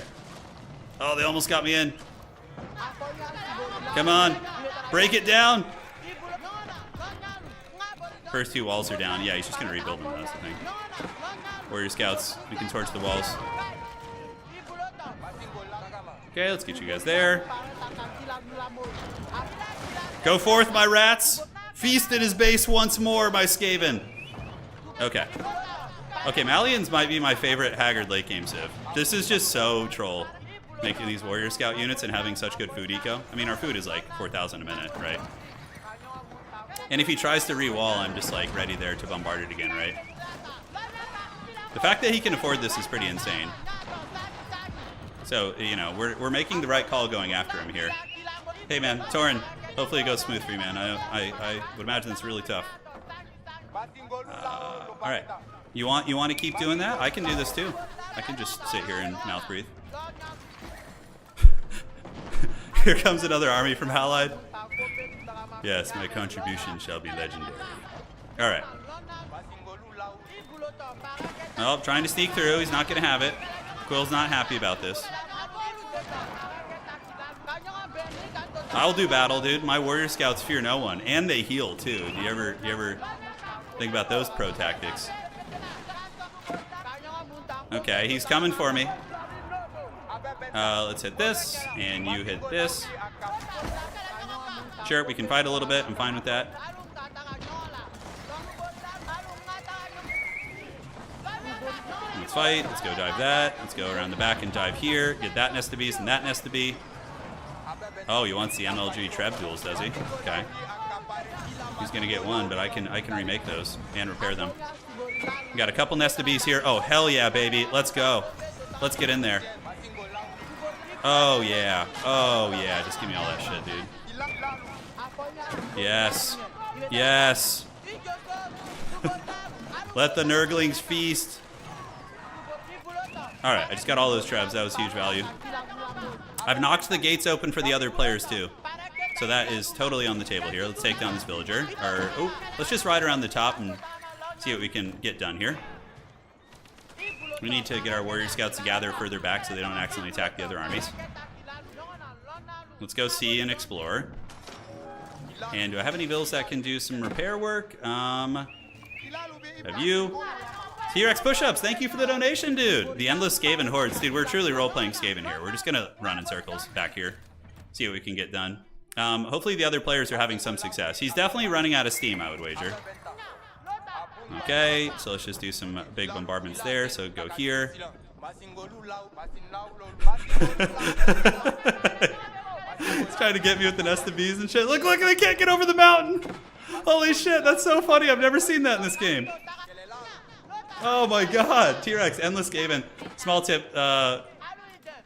Oh, they almost got me in. Come on. Break it down. First two walls are down. Yeah, he's just going to rebuild them, that's the thing. Warrior scouts, we can torch the walls. Okay, let's get you guys there. Go forth, my rats. Feast at his base once more, my Skaven. Okay. Okay, Malians might be my favorite Haggard late game civ. This is just so troll, making these warrior scout units and having such good food eco. I mean, our food is like 4,000 a minute, right? And if he tries to re-wall, I'm just like ready there to bombard it again, right? The fact that he can afford this is pretty insane. So, you know, we're making the right call going after him here. Hey man, Turin, hopefully it goes smooth for you, man. I would imagine it's really tough. All right. You want to keep doing that? I can do this too. I can just sit here and mouth breathe. Here comes another army from Halide. Yes, my contribution shall be legendary. Alright. Oh, trying to sneak through. He's not going to have it. Quill's not happy about this. I'll do battle, dude. My warrior scouts fear no one. And they heal, too. Do you ever think about those pro tactics? Okay, he's coming for me. Let's hit this, and you hit this. Sure, we can fight a little bit. I'm fine with that. Let's fight. Let's go dive that. Let's go around the back and dive here. Get that nest to bees and that nest to be. Oh, he wants the MLG Treb duels, does he? Okay. He's gonna get one, but I can remake those and repair them. We got a couple nest of bees here. Oh, hell yeah, baby. Let's go. Let's get in there. Oh, yeah. Oh, yeah. Just give me all that shit, dude. Yes. Yes. Let the Nurglings feast. Alright, I just got all those trebs. That was huge value. I've knocked the gates open for the other players, too. So that is totally on the table here. Let's take down this villager. Let's just ride around the top and see what we can get done here. We need to get our warrior scouts to gather further back so they don't accidentally attack the other armies. Let's go see and explore. And do I have any villas that can do some repair work? Have you? T-Rex push-ups, thank you for the donation, dude. The endless Skaven hordes. Dude, we're truly role-playing Skaven here. We're just going to run in circles back here. See what we can get done. Hopefully the other players are having some success. He's definitely running out of steam, I would wager. Okay, so let's just do some big bombardments there. So go here. He's trying to get me with the nest of bees and shit. Look, they can't get over the mountain. Holy shit, that's so funny. I've never seen that in this game. Oh my god. T-Rex, endless Skaven. Small tip,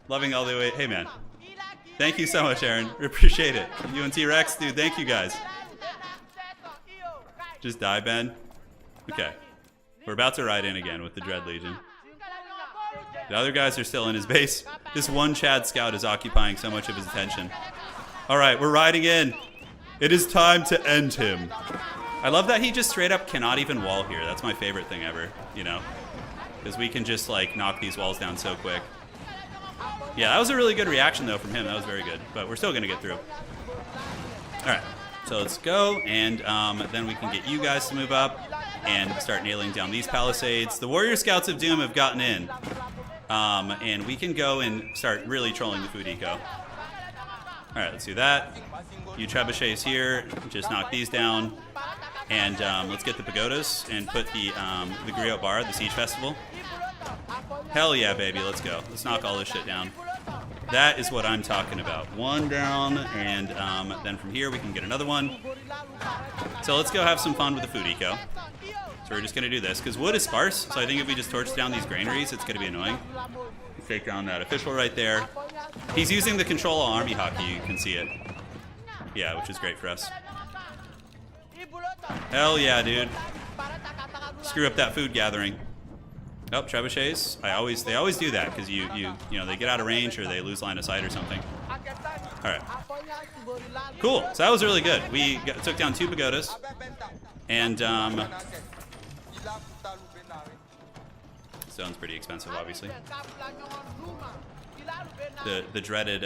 loving all the way. Hey man. Thank you so much, Aaron. We appreciate it. You and T-Rex, dude, thank you guys. Just die, Ben. Okay. We're about to ride in again with the Dread Legion. The other guys are still in his base. This one Chad scout is occupying so much of his attention. Alright, we're riding in. It is time to end him. I love that he just straight up cannot even wall here. That's my favorite thing ever, you know? Because we can just, like, knock these walls down so quick. Yeah, that was a really good reaction, though, from him. That was very good. But we're still going to get through. Alright, so let's go, and then we can get you guys to move up and start nailing down these palisades. The Warrior Scouts of Doom have gotten in. And we can go and start really trolling the food eco. Alright, let's do that. You trebuchets here. Just knock these down. And let's get the pagodas and put the Griot Bar, the Siege Festival. Hell yeah, baby. Let's go. Let's knock all this shit down. That is what I'm talking about. One down, and then from here we can get another one. So let's go have some fun with the food eco. So we're just going to do this, because wood is sparse, so I think if we just torch down these granaries, it's going to be annoying. Let's take down that official right there. He's using the control army hockey, you can see it. Yeah, which is great for us. Hell yeah, dude. Screw up that food gathering. Oh, trebuchets. They always do that, because you know, they get out of range or they lose line of sight or something. Alright. Cool. So that was really good. We took down 2 pagodas. And, stone's pretty expensive, obviously. The dreaded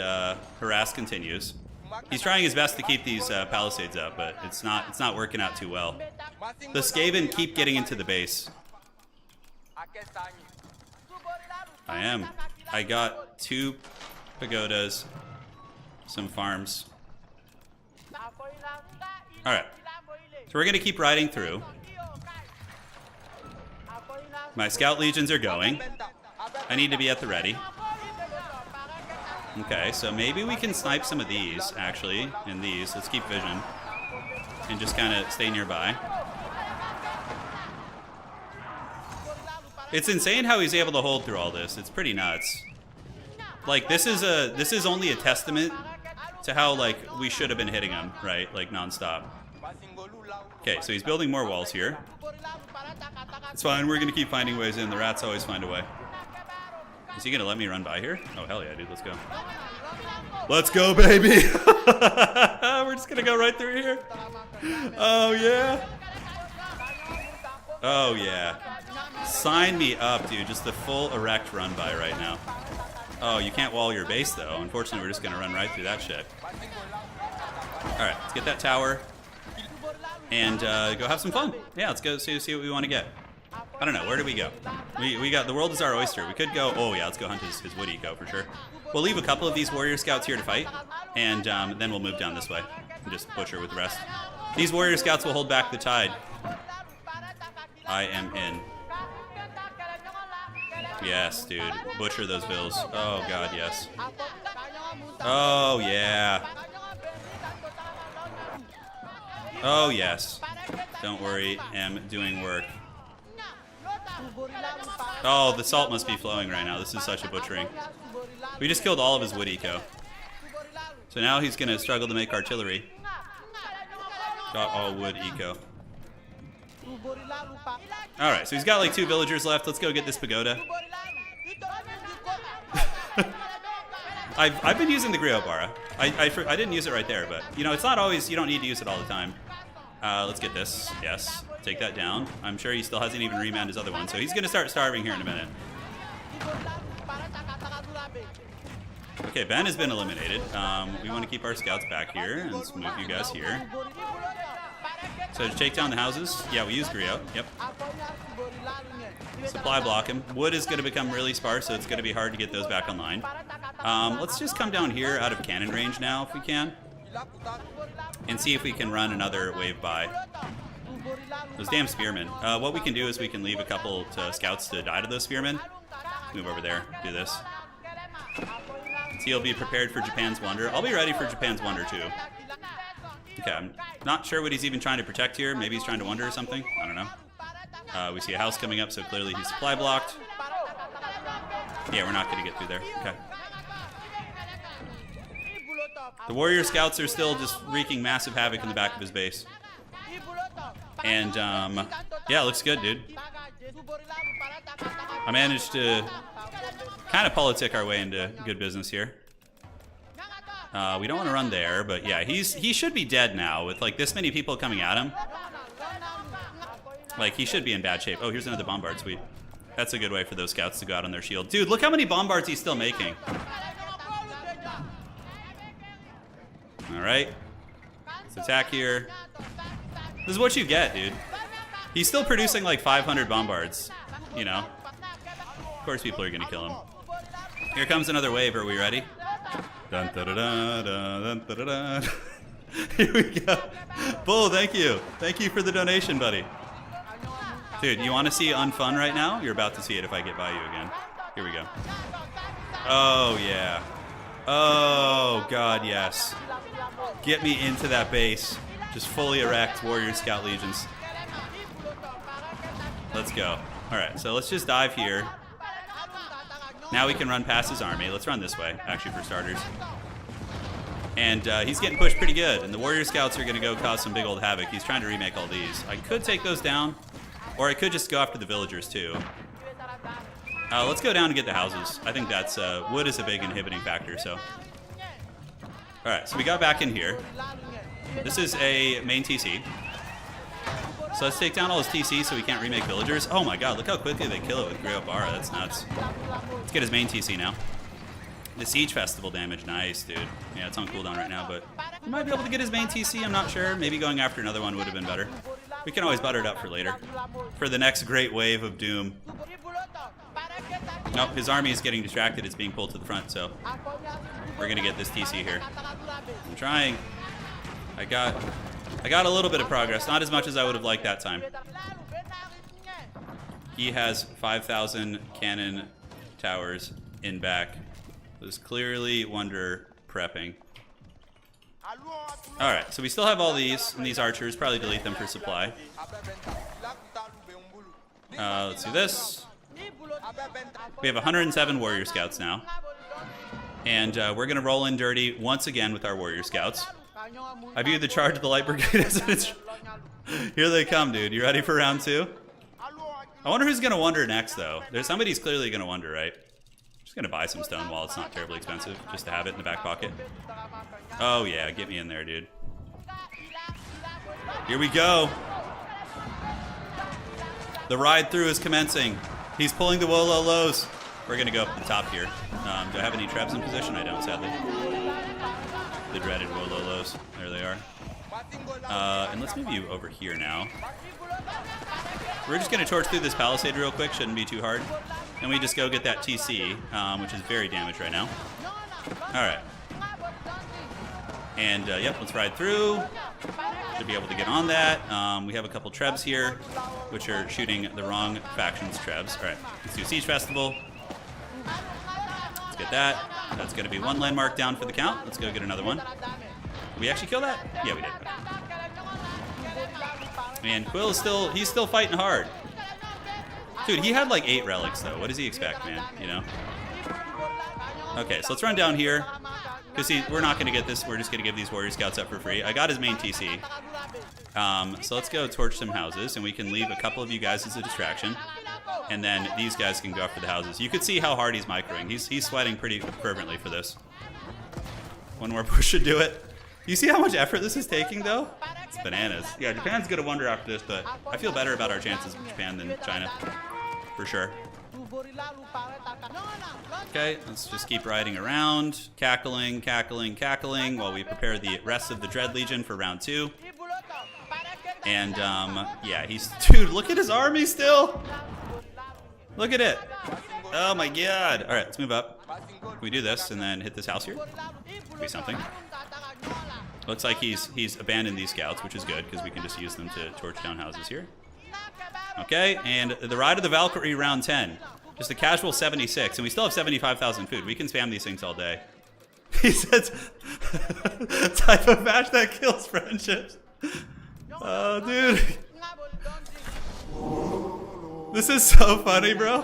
harass continues. He's trying his best to keep these palisades up, but it's not working out too well. The Skaven keep getting into the base. I am. I got 2 pagodas, some farms. Alright. So we're going to keep riding through. My scout legions are going. I need to be at the ready. Okay, so maybe we can snipe some of these, actually, and these. Let's keep vision. And just kind of stay nearby. It's insane how he's able to hold through all this. It's pretty nuts. Like, this is only a testament to how, like, we should have been hitting him, right? Like, nonstop. Okay, so he's building more walls here. It's fine, we're gonna keep finding ways in. The rats always find a way. Is he gonna let me run by here? Oh, hell yeah, dude, let's go. Let's go, baby. We're just gonna go right through here. Oh yeah. Oh yeah. Sign me up, dude. Just the full erect run by right now. Oh, you can't wall your base though. Unfortunately, we're just gonna run right through that shit. All right, let's get that tower and go have some fun. Yeah, let's go see what we want to get. I don't know. Where do we go? We got the world is our oyster. We could go. Oh yeah, let's go hunt his wood eco for sure. We'll leave a couple of these warrior scouts here to fight, and then we'll move down this way and just butcher with the rest. These warrior scouts will hold back the tide. I am in. Yes, dude. Butcher those bills. Oh god, yes. Oh yeah. Oh yes. Don't worry, am doing work. Oh, the salt must be flowing right now. This is such a butchering. We just killed all of his wood eco. So now he's gonna struggle to make artillery. Got all wood eco. Alright, so he's got like 2 villagers left. Let's go get this pagoda. I've been using the Griot Bara. I didn't use it right there, but you know, it's not always, you don't need to use it all the time. Let's get this. Yes, take that down. I'm sure he still hasn't even remanned his other one, so he's gonna start starving here in a minute. Okay, Ben has been eliminated. We want to keep our scouts back here, and let's move you guys here. So to take down the houses, yeah, we use Griot. Yep. Supply block him. Wood is going to become really sparse, so it's going to be hard to get those back online. Let's just come down here out of cannon range now, if we can, and see if we can run another wave by. Those damn spearmen. What we can do is we can leave a couple scouts to die to those spearmen. Move over there. Do this. So he'll be prepared for Japan's Wonder. I'll be ready for Japan's Wonder too. Okay, I'm not sure what he's even trying to protect here. Maybe he's trying to wonder or something. I don't know. We see a house coming up, so clearly he's supply blocked. Yeah, we're not going to get through there. Okay. The warrior scouts are still just wreaking massive havoc in the back of his base. And, yeah, looks good, dude. I managed to kind of politic our way into good business here. We don't want to run there, but yeah, he should be dead now with like this many people coming at him. Like, he should be in bad shape. Oh, here's another bombard. Sweet. That's a good way for those scouts to go out on their shield. Dude, look how many bombards he's still making. All right. Let's attack here. This is what you get, dude. He's still producing like 500 bombards, you know. Of course people are going to kill him. Here comes another wave. Are we ready? Dun, da, da, da, dun, da, da, da. Here we go. Bull, thank you. Thank you for the donation, buddy. Dude, you want to see unfun right now? You're about to see it if I get by you again. Here we go. Oh, yeah. Oh, God, yes. Get me into that base. Just fully erect warrior scout legions. Let's go. All right, so let's just dive here. Now we can run past his army. Let's run this way, actually, for starters. And he's getting pushed pretty good. And the warrior scouts are going to go cause some big old havoc. He's trying to remake all these. I could take those down, or I could just go after the villagers, too. Let's go down and get the houses. I think that's... wood is a big inhibiting factor, so... All right, so we got back in here. This is a main TC. So let's take down all his TC so we can't remake villagers. Oh my god, look how quickly they kill it with Griot Bara. That's nuts. Let's get his main TC now. The Siege Festival damage, nice, dude. Yeah, it's on cooldown right now, but we might be able to get his main TC, I'm not sure. Maybe going after another one would have been better. We can always butter it up for later. For the next great wave of doom. Nope, his army is getting distracted. It's being pulled to the front, so we're going to get this TC here. I'm trying. I got a little bit of progress, not as much as I would have liked that time. He has 5,000 cannon towers in back. There's clearly Wonder prepping. Alright, so we still have all these, and these archers, probably delete them for supply. Let's do this. We have 107 warrior scouts now. And we're going to roll in dirty once again with our warrior scouts. I view the charge of the Light Brigade as an... Here they come, dude. You ready for round 2? I wonder who's going to wonder next, though. There's somebody's clearly going to wonder, right? Just gonna buy some stone while it's not terribly expensive, just to have it in the back pocket. Oh yeah, get me in there, dude. Here we go. The ride through is commencing. He's pulling the Wolo lows. We're gonna go up the top here. Do I have any trebs in position? I don't, sadly. The dreaded Wolo lows. There they are. And let's move you over here now. We're just gonna torch through this palisade real quick. Shouldn't be too hard. And we just go get that TC, which is very damaged right now. All right. And yep, let's ride through. Should be able to get on that. We have a couple trebs here, which are shooting the wrong faction's trebs. All right, let's do Siege Festival. Let's get that. That's going to be one landmark down for the count. Let's go get another one. Did we actually kill that? Yeah, we did. Man, Quill is he's still fighting hard. Dude, he had like 8 relics though. What does he expect, man? You know? Okay, so let's run down here. Because we're not going to get this. We're just going to give these warrior scouts up for free. I got his main TC. So let's go torch some houses. And we can leave a couple of you guys as a distraction. And then these guys can go after the houses. You can see how hard he's microing. He's sweating pretty fervently for this. One more push should do it. You see how much effort this is taking, though? It's bananas. Yeah, Japan's going to wonder after this. But I feel better about our chances with Japan than China. For sure. Okay, let's just keep riding around, cackling, cackling, cackling, while we prepare the rest of the Dread Legion for round 2. And, yeah, dude, look at his army still! Look at it! Oh my god! Alright, let's move up. Can we do this and then hit this house here? Could be something. Looks like he's abandoned these scouts, which is good, because we can just use them to torch down houses here. Okay, and the Ride of the Valkyrie round 10. Just a casual 76, and we still have 75,000 food. We can spam these things all day. He says, type of match that kills friendships. Oh, dude. This is so funny, bro.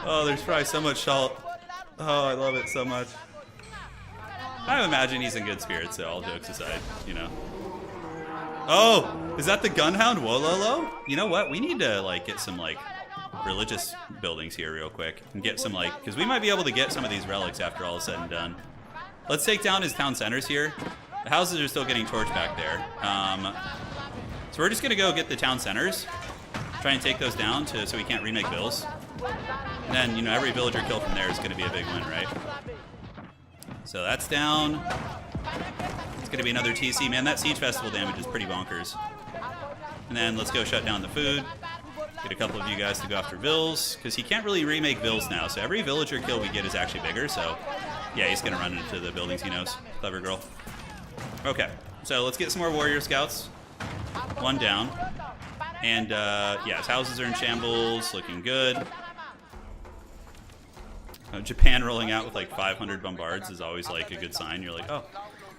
Oh, there's probably so much salt. Oh, I love it so much. I imagine he's in good spirits, so all jokes aside, you know. Oh, is that the Gunhound Wololo? You know what? We need to, like, get some, like, religious buildings here real quick. And get some, like, because we might be able to get some of these relics after all is said and done. Let's take down his town centers here. The houses are still getting torched back there. So we're just going to go get the town centers. Try and take those down so we can't remake bills. And then, you know, every villager kill from there is going to be a big win, right? So that's down. It's going to be another TC. Man, that Siege Festival damage is pretty bonkers. And then let's go shut down the food. Get a couple of you guys to go after vills, because he can't really remake vills now. So every villager kill we get is actually bigger. So yeah, he's going to run into the buildings he knows. Clever girl. Okay, so let's get some more warrior scouts. One down. And yeah, his houses are in shambles, looking good. Japan rolling out with like 500 bombards is always like a good sign. You're like, oh,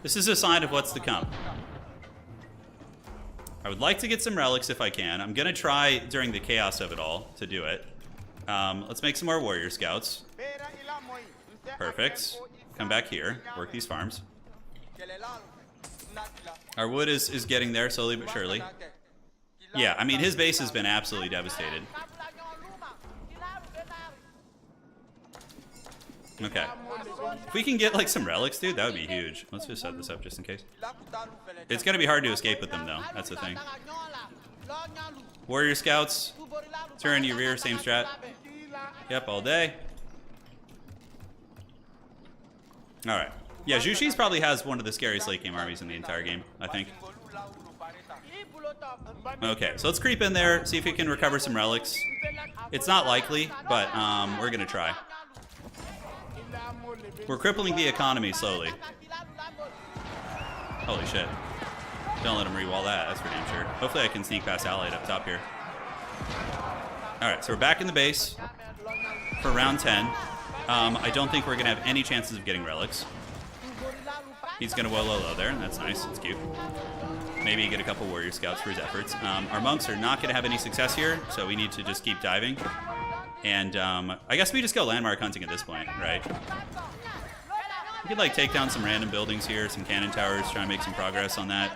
this is a sign of what's to come. I would like to get some relics if I can. I'm going to try during the chaos of it all to do it. Let's make some more warrior scouts. Perfect. Come back here. Work these farms. Our wood is getting there slowly but surely. Yeah, I mean, his base has been absolutely devastated. Okay. If we can get, like, some relics, dude, that would be huge. Let's just set this up just in case. It's going to be hard to escape with them, though. That's the thing. Warrior scouts. Turin, you rear, same strat. Yep, all day. Alright. Yeah, Jushi's probably has one of the scariest late game armies in the entire game, I think. Okay, so let's creep in there, see if we can recover some relics. It's not likely, but we're going to try. We're crippling the economy slowly. Holy shit. Don't let him re-wall that, that's for damn sure. Hopefully I can sneak past Allied up top here. Alright, so we're back in the base for round 10. I don't think we're going to have any chances of getting relics. He's going to Wololo there, and that's nice, it's cute. Maybe get a couple warrior scouts for his efforts. Our monks are not going to have any success here, so we need to just keep diving. And I guess we just go landmark hunting at this point, right? We could like take down some random buildings here, some cannon towers, try and make some progress on that.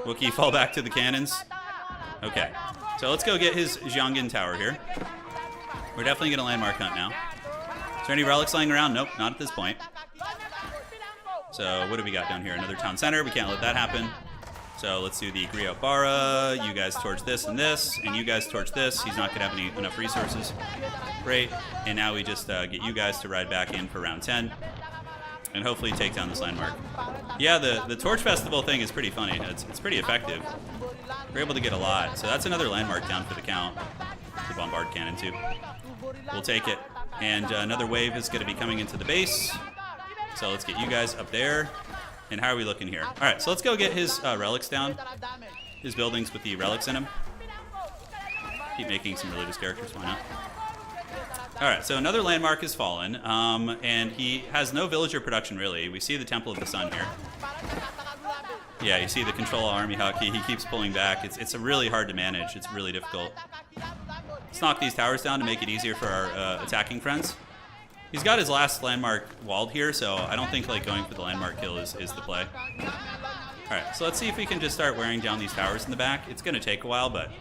Wookiee fall back to the cannons. Okay. So let's go get his Jiangin Tower here. We're definitely going to landmark hunt now. Is there any relics lying around? Nope, not at this point. So what do we got down here? Another town center. We can't let that happen. So let's do the Griot Bara. You guys torch this, and you guys torch this. He's not going to have enough resources. Great. And now we just get you guys to ride back in for round 10. And hopefully take down this landmark. Yeah, the Torch Festival thing is pretty funny. It's pretty effective. We're able to get a lot. So that's another landmark down for the count. The Bombard Cannon too. We'll take it. And another wave is going to be coming into the base. So let's get you guys up there. And how are we looking here? All right, so let's go get his relics down. His buildings with the relics in them. Keep making some religious characters, why not? All right, so another landmark has fallen, and he has no villager production, really. We see the Temple of the Sun here. Yeah, you see the control army hockey. He keeps pulling back. It's really hard to manage. It's really difficult. Let's knock these towers down to make it easier for our attacking friends. He's got his last landmark walled here, so I don't think like going for the landmark kill is the play. All right, so let's see if we can just start wearing down these towers in the back. It's going to take a while, but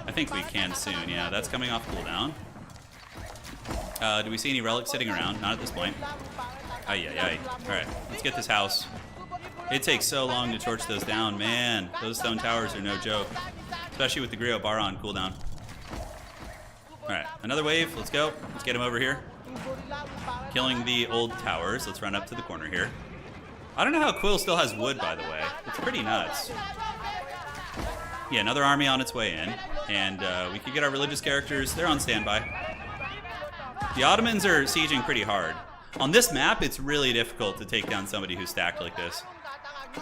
I think we can soon. Yeah, that's coming off cooldown. Do we see any relics sitting around? Not at this point. Ay. All right, let's get this house. It takes so long to torch those down. Man, those stone towers are no joke. Especially with the Griot Bara on cooldown. All right, another wave. Let's go. Let's get him over here. Killing the old towers. Let's run up to the corner here. I don't know how Quill still has wood, by the way. It's pretty nuts. Yeah, another army on its way in. And we could get our religious characters. They're on standby. The Ottomans are sieging pretty hard. On this map, it's really difficult to take down somebody who's stacked like this.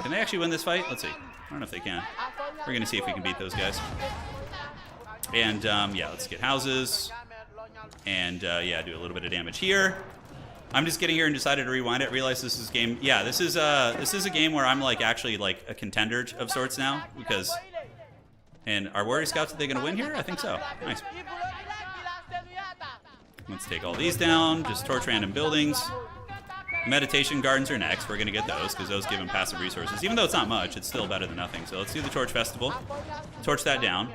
Can they actually win this fight? Let's see. I don't know if they can. We're going to see if we can beat those guys. And, yeah, let's get houses. And, yeah, do a little bit of damage here. I'm just getting here and decided to rewind it. Realize this is a game. Yeah, this is a game where I'm, like, actually, like, a contender of sorts now. Because... And our warrior scouts, are they going to win here? I think so. Nice. Let's take all these down. Just torch random buildings. Meditation gardens are next. We're going to get those because those give them passive resources. Even though it's not much, it's still better than nothing. So let's do the Torch Festival. Torch that down.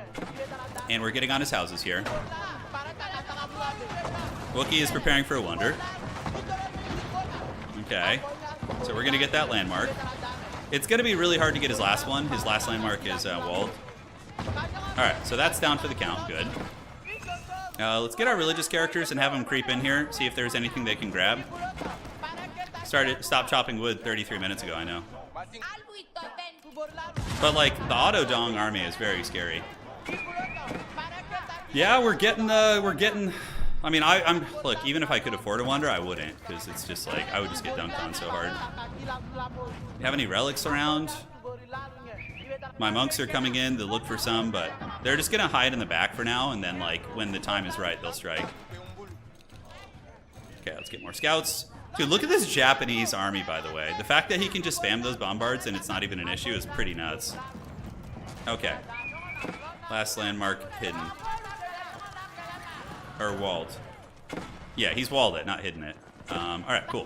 And we're getting on his houses here. Wookiee is preparing for a wonder. Okay. So we're going to get that landmark. It's going to be really hard to get his last one. His last landmark is walled. Alright, so that's down for the count. Good. Let's get our religious characters and have them creep in here. See if there's anything they can grab. Stopped chopping wood 33 minutes ago, I know. But like, the Auto-Dong army is very scary. Yeah, we're getting, I mean, look, even if I could afford a wonder, I wouldn't, because it's just like, I would just get dunked on so hard. You have any relics around? My monks are coming in to look for some, but they're just gonna hide in the back for now, and then like, when the time is right, they'll strike. Okay, let's get more scouts. Dude, look at this Japanese army, by the way. The fact that he can just spam those bombards and it's not even an issue is pretty nuts. Okay. Last landmark hidden. Or walled. Yeah, he's walled it, not hidden it. Alright, cool.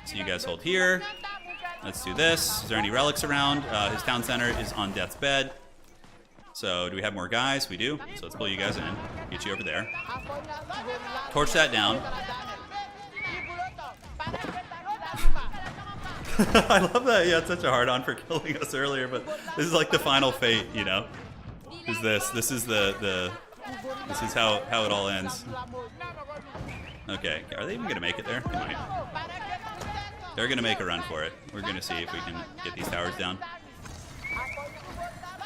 So you guys hold here. Let's do this. Is there any relics around? His town center is on death's bed. So do we have more guys? We do. So let's pull you guys in. Get you over there. Torch that down. I love that. Yeah, it's such a hard-on for killing us earlier, but this is like the final fate, you know? Is this? This is this is how it all ends. Okay, are they even gonna make it there? They might. They're gonna make a run for it. We're gonna see if we can get these towers down.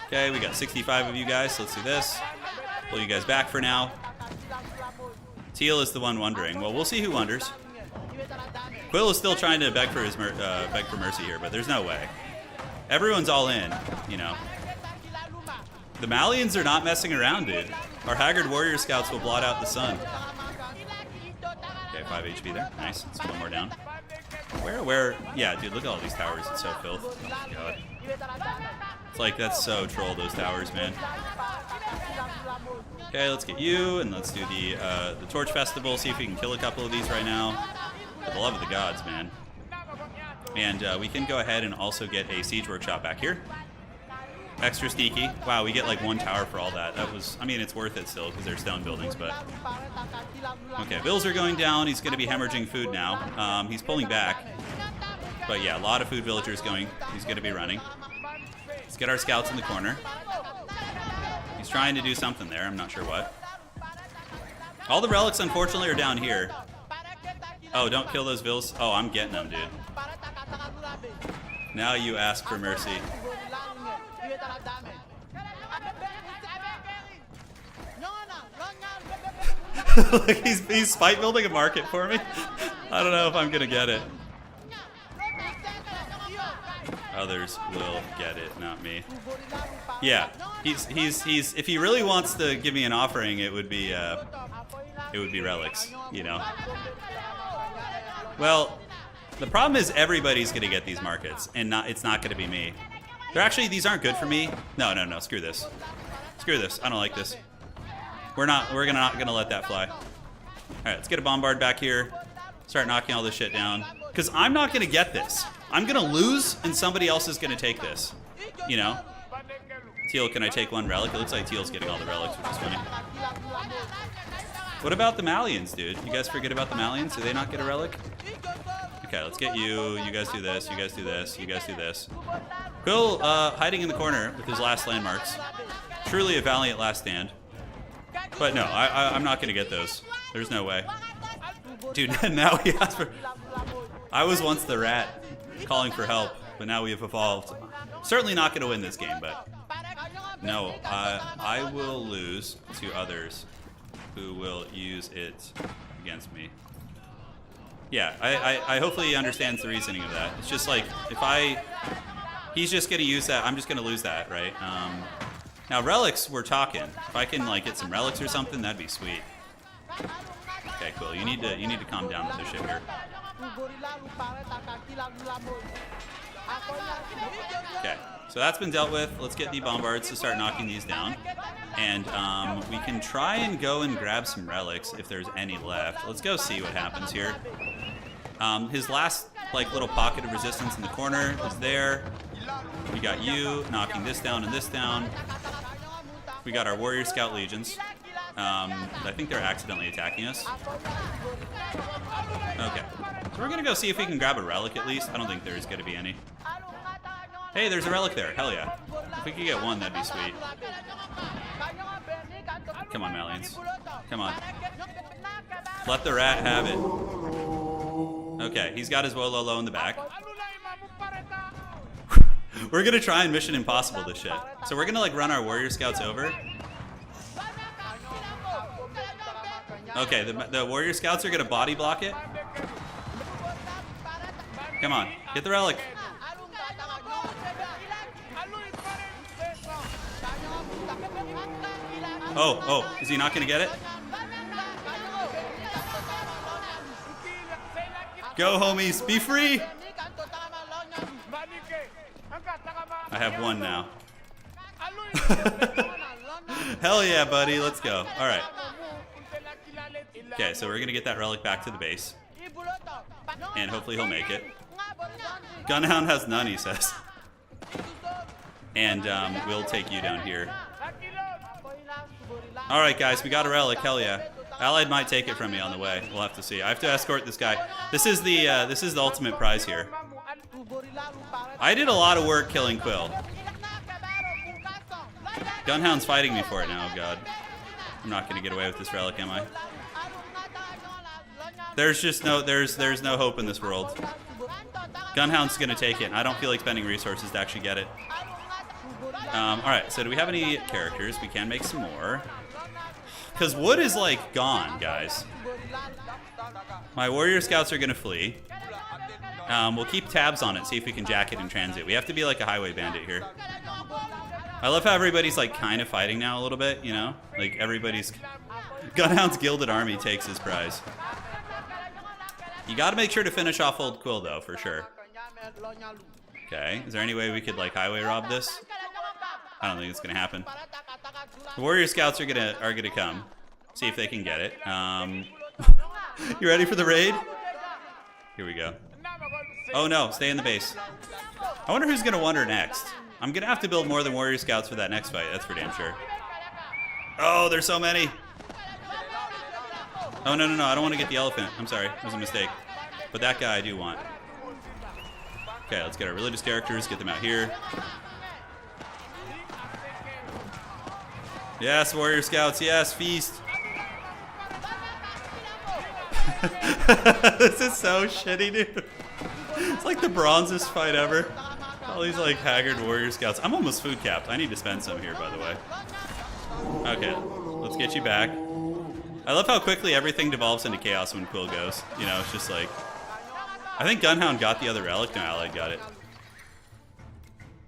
Okay, we got 65 of you guys, so let's do this. Pull you guys back for now. Teal is the one wondering. Well, we'll see who wonders. Quill is still trying to beg for mercy here, but there's no way. Everyone's all in, you know. The Malians are not messing around, dude. Our Haggard Warrior Scouts will blot out the sun. Okay, 5 HP there. Nice. Let's put one more down. Where? Yeah, dude, look at all these towers. It's so filth. Oh, God. It's like, that's so troll, those towers, man. Okay, let's get you, and let's do the Torch Festival. See if we can kill a couple of these right now. For the love of the gods, man. And we can go ahead and also get a Siege Workshop back here. Extra sneaky. Wow, we get like 1 tower for all that. That was, I mean, it's worth it still because they're stone buildings, but... Okay, bills are going down. He's going to be hemorrhaging food now. He's pulling back. But yeah, a lot of food villagers going. He's going to be running. Let's get our scouts in the corner. He's trying to do something there. I'm not sure what. All the relics, unfortunately, are down here. Oh, don't kill those vills. Oh, I'm getting them, dude. Now you ask for mercy. Like he's spite building a market for me. I don't know if I'm gonna get it. Others will get it, not me. Yeah, he's if he really wants to give me an offering, it would be relics, you know. Well, the problem is everybody's gonna get these markets, and it's not gonna be me. They're actually, these aren't good for me. No, screw this. Screw this. I don't like this. We're not gonna let that fly. All right, let's get a bombard back here. Start knocking all this shit down. Because I'm not gonna get this. I'm gonna lose, and somebody else is gonna take this. You know? Teal, can I take 1 relic? It looks like Teal's getting all the relics, which is funny. What about the Malians, dude? You guys forget about the Malians? Do they not get a relic? Okay, let's get you. You guys do this. You guys do this. You guys do this. Quill, hiding in the corner with his last landmarks. Truly a valiant last stand. But no, I'm not going to get those. There's no way. Dude, now he asks for... I was once the rat calling for help, but now we have evolved. Certainly not going to win this game, but... No, I will lose to others who will use it against me. Yeah, I hopefully he understands the reasoning of that. It's just like, he's just going to use that, I'm just going to lose that, right? Now, relics, we're talking. If I can, like, get some relics or something, that'd be sweet. Okay, cool. You need to calm down with this shit here. Okay, so that's been dealt with. Let's get the bombards to start knocking these down. And we can try and go and grab some relics if there's any left. Let's go see what happens here. His last, like, little pocket of resistance in the corner is there. We got you knocking this down and this down. We got our warrior scout legions. I think they're accidentally attacking us. Okay, so we're gonna go see if we can grab a relic at least. I don't think there's gonna be any. Hey, there's a relic there. Hell yeah. If we could get 1, that'd be sweet. Come on, Malians. Come on. Let the rat have it. Okay, he's got his Wololo in the back. We're gonna try and Mission Impossible this shit. So we're gonna, like, run our warrior scouts over. Okay, the warrior scouts are gonna body block it. Come on, get the relic. Oh, is he not gonna get it? Go, homies, be free! I have 1 now. Hell yeah, buddy, let's go. Alright. Okay, so we're gonna get that relic back to the base. And hopefully he'll make it. Gunhound has none, he says. And we'll take you down here. Alright guys, we got a relic, hell yeah. Allied might take it from me on the way. We'll have to see. I have to escort this guy. This is the ultimate prize here. I did a lot of work killing Quill. Gunhound's fighting me for it now, oh god. I'm not gonna get away with this relic, am I? There's just there's no hope in this world. Gunhound's gonna take it, and I don't feel like spending resources to actually get it. Alright, so do we have any characters? We can make some more. Because wood is, like, gone, guys. My warrior scouts are gonna flee. We'll keep tabs on it, see if we can jack it in transit. We have to be like a highway bandit here. I love how everybody's, like, kind of fighting now a little bit, you know? Like, everybody's... Gunhound's Gilded Army takes his prize. You gotta make sure to finish off old Quill, though, for sure. Okay, is there any way we could, like, highway rob this? I don't think it's gonna happen. The warrior scouts are gonna come. See if they can get it. You ready for the raid? Here we go. Oh no, stay in the base. I wonder who's gonna wander next. I'm gonna have to build more than warrior scouts for that next fight, that's for damn sure. Oh, there's so many! Oh, no, I don't want to get the elephant. I'm sorry, it was a mistake. But that guy I do want. Okay, let's get our religious characters, get them out here. Yes, warrior scouts, yes, feast! This is so shitty, dude. It's like the bronzest fight ever. All these like haggard warrior scouts. I'm almost food capped. I need to spend some here, by the way. Okay, let's get you back. I love how quickly everything devolves into chaos when Quill goes. You know, it's just like... I think Gunhound got the other relic. No, Allied got it.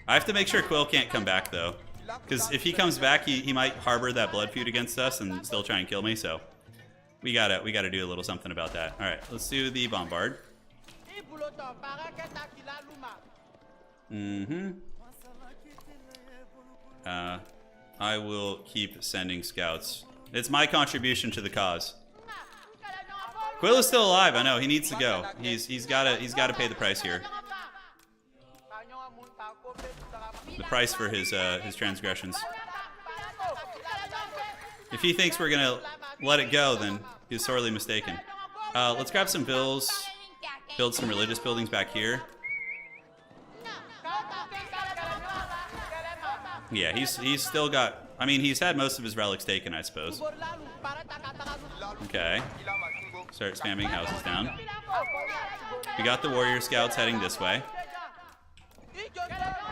I have to make sure Quill can't come back, though. Because if he comes back, he might harbor that blood feud against us and still try and kill me, so... We gotta do a little something about that. Alright, let's do the bombard. I will keep sending scouts. It's my contribution to the cause. Quill is still alive. I know he needs to go. He's gotta pay the price here. The price for his transgressions. If he thinks we're gonna let it go, then he's sorely mistaken. Let's grab some bills. Build some religious buildings back here. Yeah, he's still got... I mean, he's had most of his relics taken, I suppose. Okay. Start spamming houses down. We got the warrior scouts heading this way.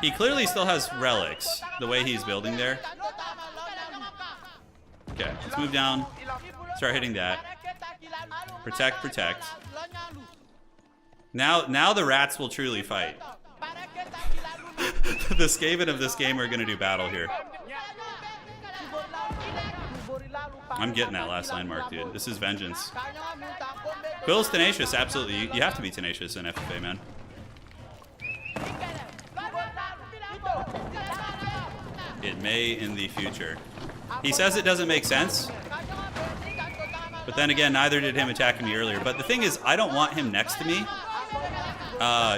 He clearly still has relics, the way he's building there. Okay, let's move down. Start hitting that. Protect, protect. Now the rats will truly fight. The Skaven of this game are going to do battle here. I'm getting that last landmark, dude. This is vengeance. Quill's tenacious, absolutely. You have to be tenacious in FFA, man. It may in the future. He says it doesn't make sense. But then again, neither did him attacking me earlier. But the thing is, I don't want him next to me,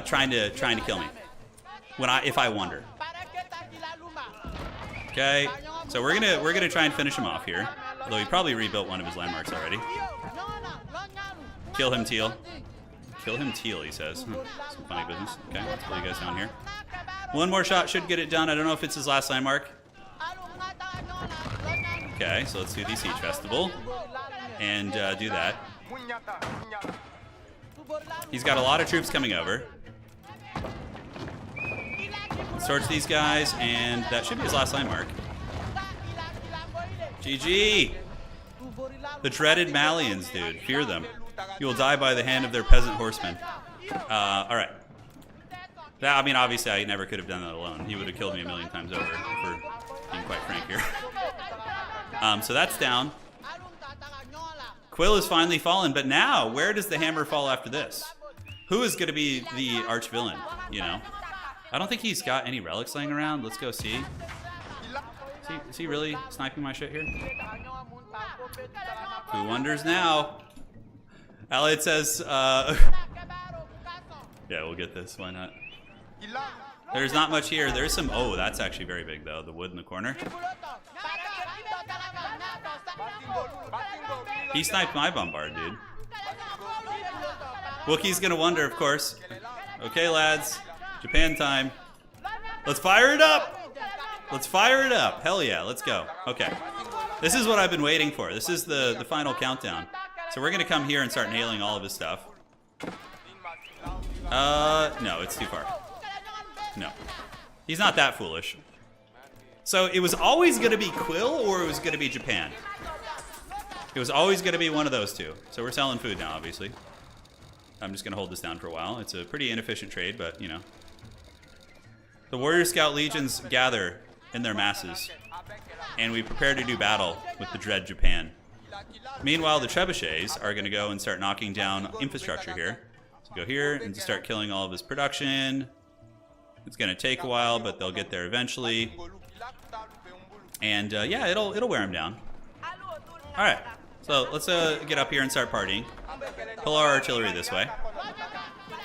trying to kill me. If I wander. Okay, so we're gonna try and finish him off here. Although he probably rebuilt one of his landmarks already. Kill him, Teal. Kill him, Teal, he says. Some funny business. Okay, let's pull you guys down here. One more shot should get it done. I don't know if it's his last landmark. Okay, so let's do the Siege Festival. And do that. He's got a lot of troops coming over. Torch these guys, and that should be his last landmark. GG! The dreaded Malians, dude. Fear them. You will die by the hand of their peasant horsemen. Alright. I mean, obviously, I never could have done that alone. He would have killed me a million times over, for being quite frank here. So that's down. Quill has finally fallen, but now, where does the hammer fall after this? Who is going to be the arch-villain, you know? I don't think he's got any relics laying around. Let's go see. Is he really sniping my shit here? Who wonders now? Allied says, yeah, we'll get this. Why not? There's not much here. There's some... Oh, that's actually very big, though. The wood in the corner. He sniped my bombard, dude. Wookiee's gonna wonder, of course. Okay, lads. Japan time. Let's fire it up! Let's fire it up. Hell yeah, let's go. Okay. This is what I've been waiting for. This is the final countdown. So we're gonna come here and start nailing all of his stuff. No, it's too far. No. He's not that foolish. So it was always gonna be Quill or it was gonna be Japan? It was always gonna be one of those two. So we're selling food now, obviously. I'm just gonna hold this down for a while. It's a pretty inefficient trade, but you know. The Warrior Scout Legions gather in their masses, and we prepare to do battle with the dread Japan. Meanwhile, the trebuchets are going to go and start knocking down infrastructure here. So go here and just start killing all of his production. It's going to take a while, but they'll get there eventually. And yeah, it'll wear him down. All right, so let's get up here and start partying. Pull our artillery this way,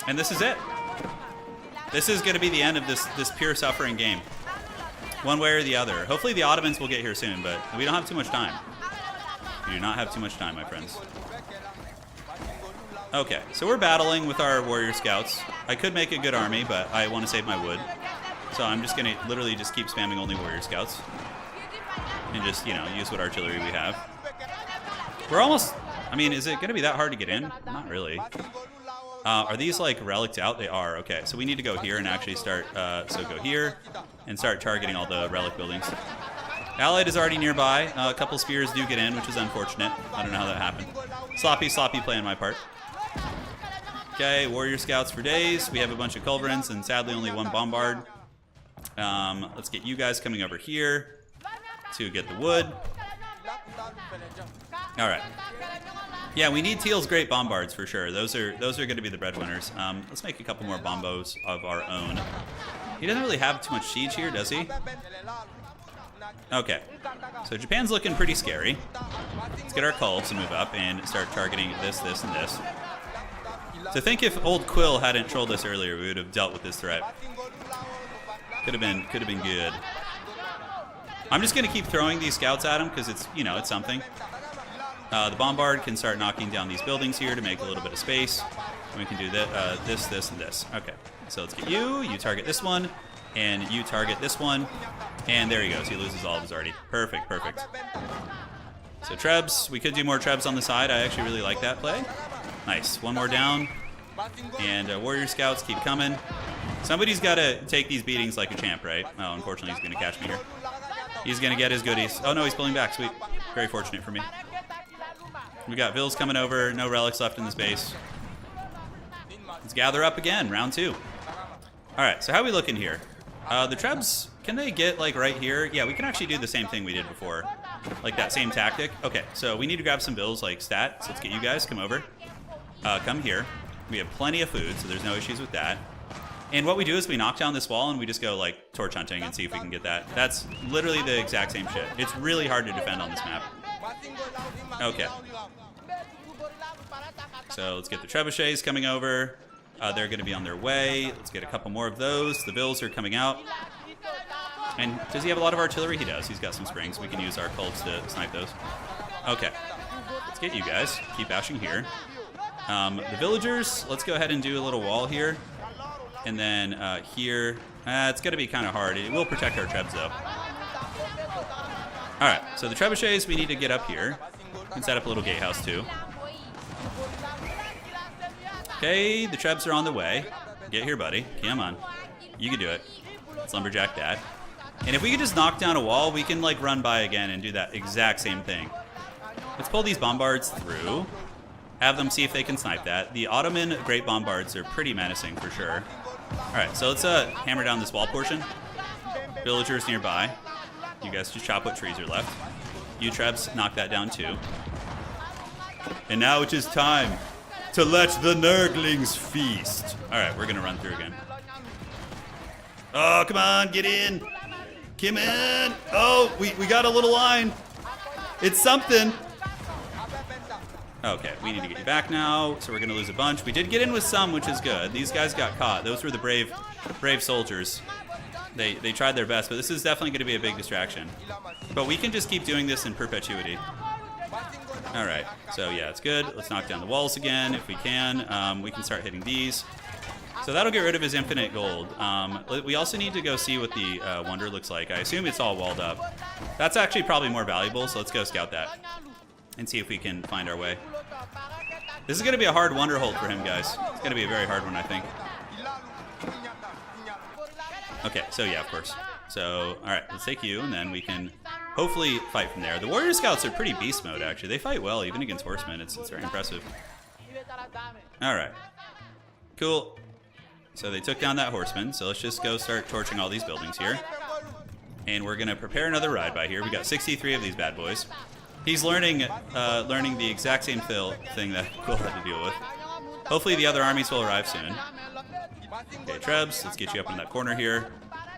and this is it. This is going to be the end of this pure suffering game. one way or the other. Hopefully the Ottomans will get here soon, but we don't have too much time. We do not have too much time, my friends. Okay, so we're battling with our warrior scouts. I could make a good army, but I want to save my wood. So I'm just going to literally just keep spamming only warrior scouts. And just, you know, use what artillery we have. We're almost... I mean, is it going to be that hard to get in? Not really. Are these, like, relics out? They are. Okay, so we need to go here and actually start... so go here and start targeting all the relic buildings. Allied is already nearby. A couple spears do get in, which is unfortunate. I don't know how that happened. Sloppy play on my part. Okay, warrior scouts for days. We have a bunch of culverins and sadly only one bombard. Let's get you guys coming over here to get the wood. All right. Yeah, we need Teal's great bombards for sure. Those are going to be the breadwinners. Let's make a couple more bombos of our own. He doesn't really have too much siege here, does he? Okay. So Japan's looking pretty scary. Let's get our cults and move up and start targeting this, this, and this. So I think if old Quill hadn't trolled us earlier, we would have dealt with this threat. Could have been good. I'm just going to keep throwing these scouts at him because it's, you know, it's something. The bombard can start knocking down these buildings here to make a little bit of space. And we can do this, this, and this. Okay, so let's get you. You target this one, and you target this one. And there he goes. He loses all of his arty. Perfect, perfect. So Trebs, we could do more Trebs on the side. I actually really like that play. Nice. One more down. And warrior scouts keep coming. Somebody's got to take these beatings like a champ, right? Oh, unfortunately, he's going to catch me here. He's going to get his goodies. Oh, no, he's pulling back. Sweet. Very fortunate for me. We got Vils coming over. No relics left in this base. Let's gather up again. Round 2. All right, so how are we looking here? The Trebs, can they get, like, right here? Yeah, we can actually do the same thing we did before. Like that same tactic. Okay, so we need to grab some Vils, like, stat. So let's get you guys. Come over. Come here. We have plenty of food, so there's no issues with that. And what we do is we knock down this wall and we just go like torch hunting and see if we can get that. That's literally the exact same shit. It's really hard to defend on this map. Okay. So let's get the trebuchets coming over. They're going to be on their way. Let's get a couple more of those. The Vils are coming out. And does he have a lot of artillery? He does. He's got some springs. We can use our cults to snipe those. Okay. Let's get you guys. Keep bashing here. The villagers, let's go ahead and do a little wall here. And then here, it's going to be kind of hard. It will protect our Trebs, though. All right, so the trebuchets, we need to get up here. We can set up a little gatehouse, too. Okay, the Trebs are on the way. Get here, buddy. Come on. You can do it. Let's lumberjack that. And if we could just knock down a wall, we can, like, run by again and do that exact same thing. Let's pull these bombards through. Have them see if they can snipe that. The Ottoman great bombards are pretty menacing for sure. Alright, so let's hammer down this wall portion. Villagers nearby. You guys just chop what trees are left. You Trebs knock that down too. And now it is time to let the Nurglings feast. Alright, we're gonna run through again. Oh, come on, get in. Come in. Oh, we got a little line. It's something. Okay, we need to get you back now, so we're going to lose a bunch. We did get in with some, which is good. These guys got caught. Those were the brave soldiers. They tried their best, but this is definitely going to be a big distraction. But we can just keep doing this in perpetuity. All right, so yeah, it's good. Let's knock down the walls again if we can. We can start hitting these. So that'll get rid of his infinite gold. We also need to go see what the wonder looks like. I assume it's all walled up. That's actually probably more valuable, so let's go scout that and see if we can find our way. This is going to be a hard wonder hold for him, guys. It's going to be a very hard one, I think. Okay, so yeah, of course. So, all right, let's take you, and then we can hopefully fight from there. The warrior scouts are pretty beast mode, actually. They fight well, even against horsemen. It's very impressive. All right. Cool. So they took down that horseman, so let's just go start torching all these buildings here. And we're going to prepare another ride by here. We got 63 of these bad boys. He's learning the exact same thing that Quill had to deal with. Hopefully the other armies will arrive soon. Okay, Trebs, let's get you up in that corner here.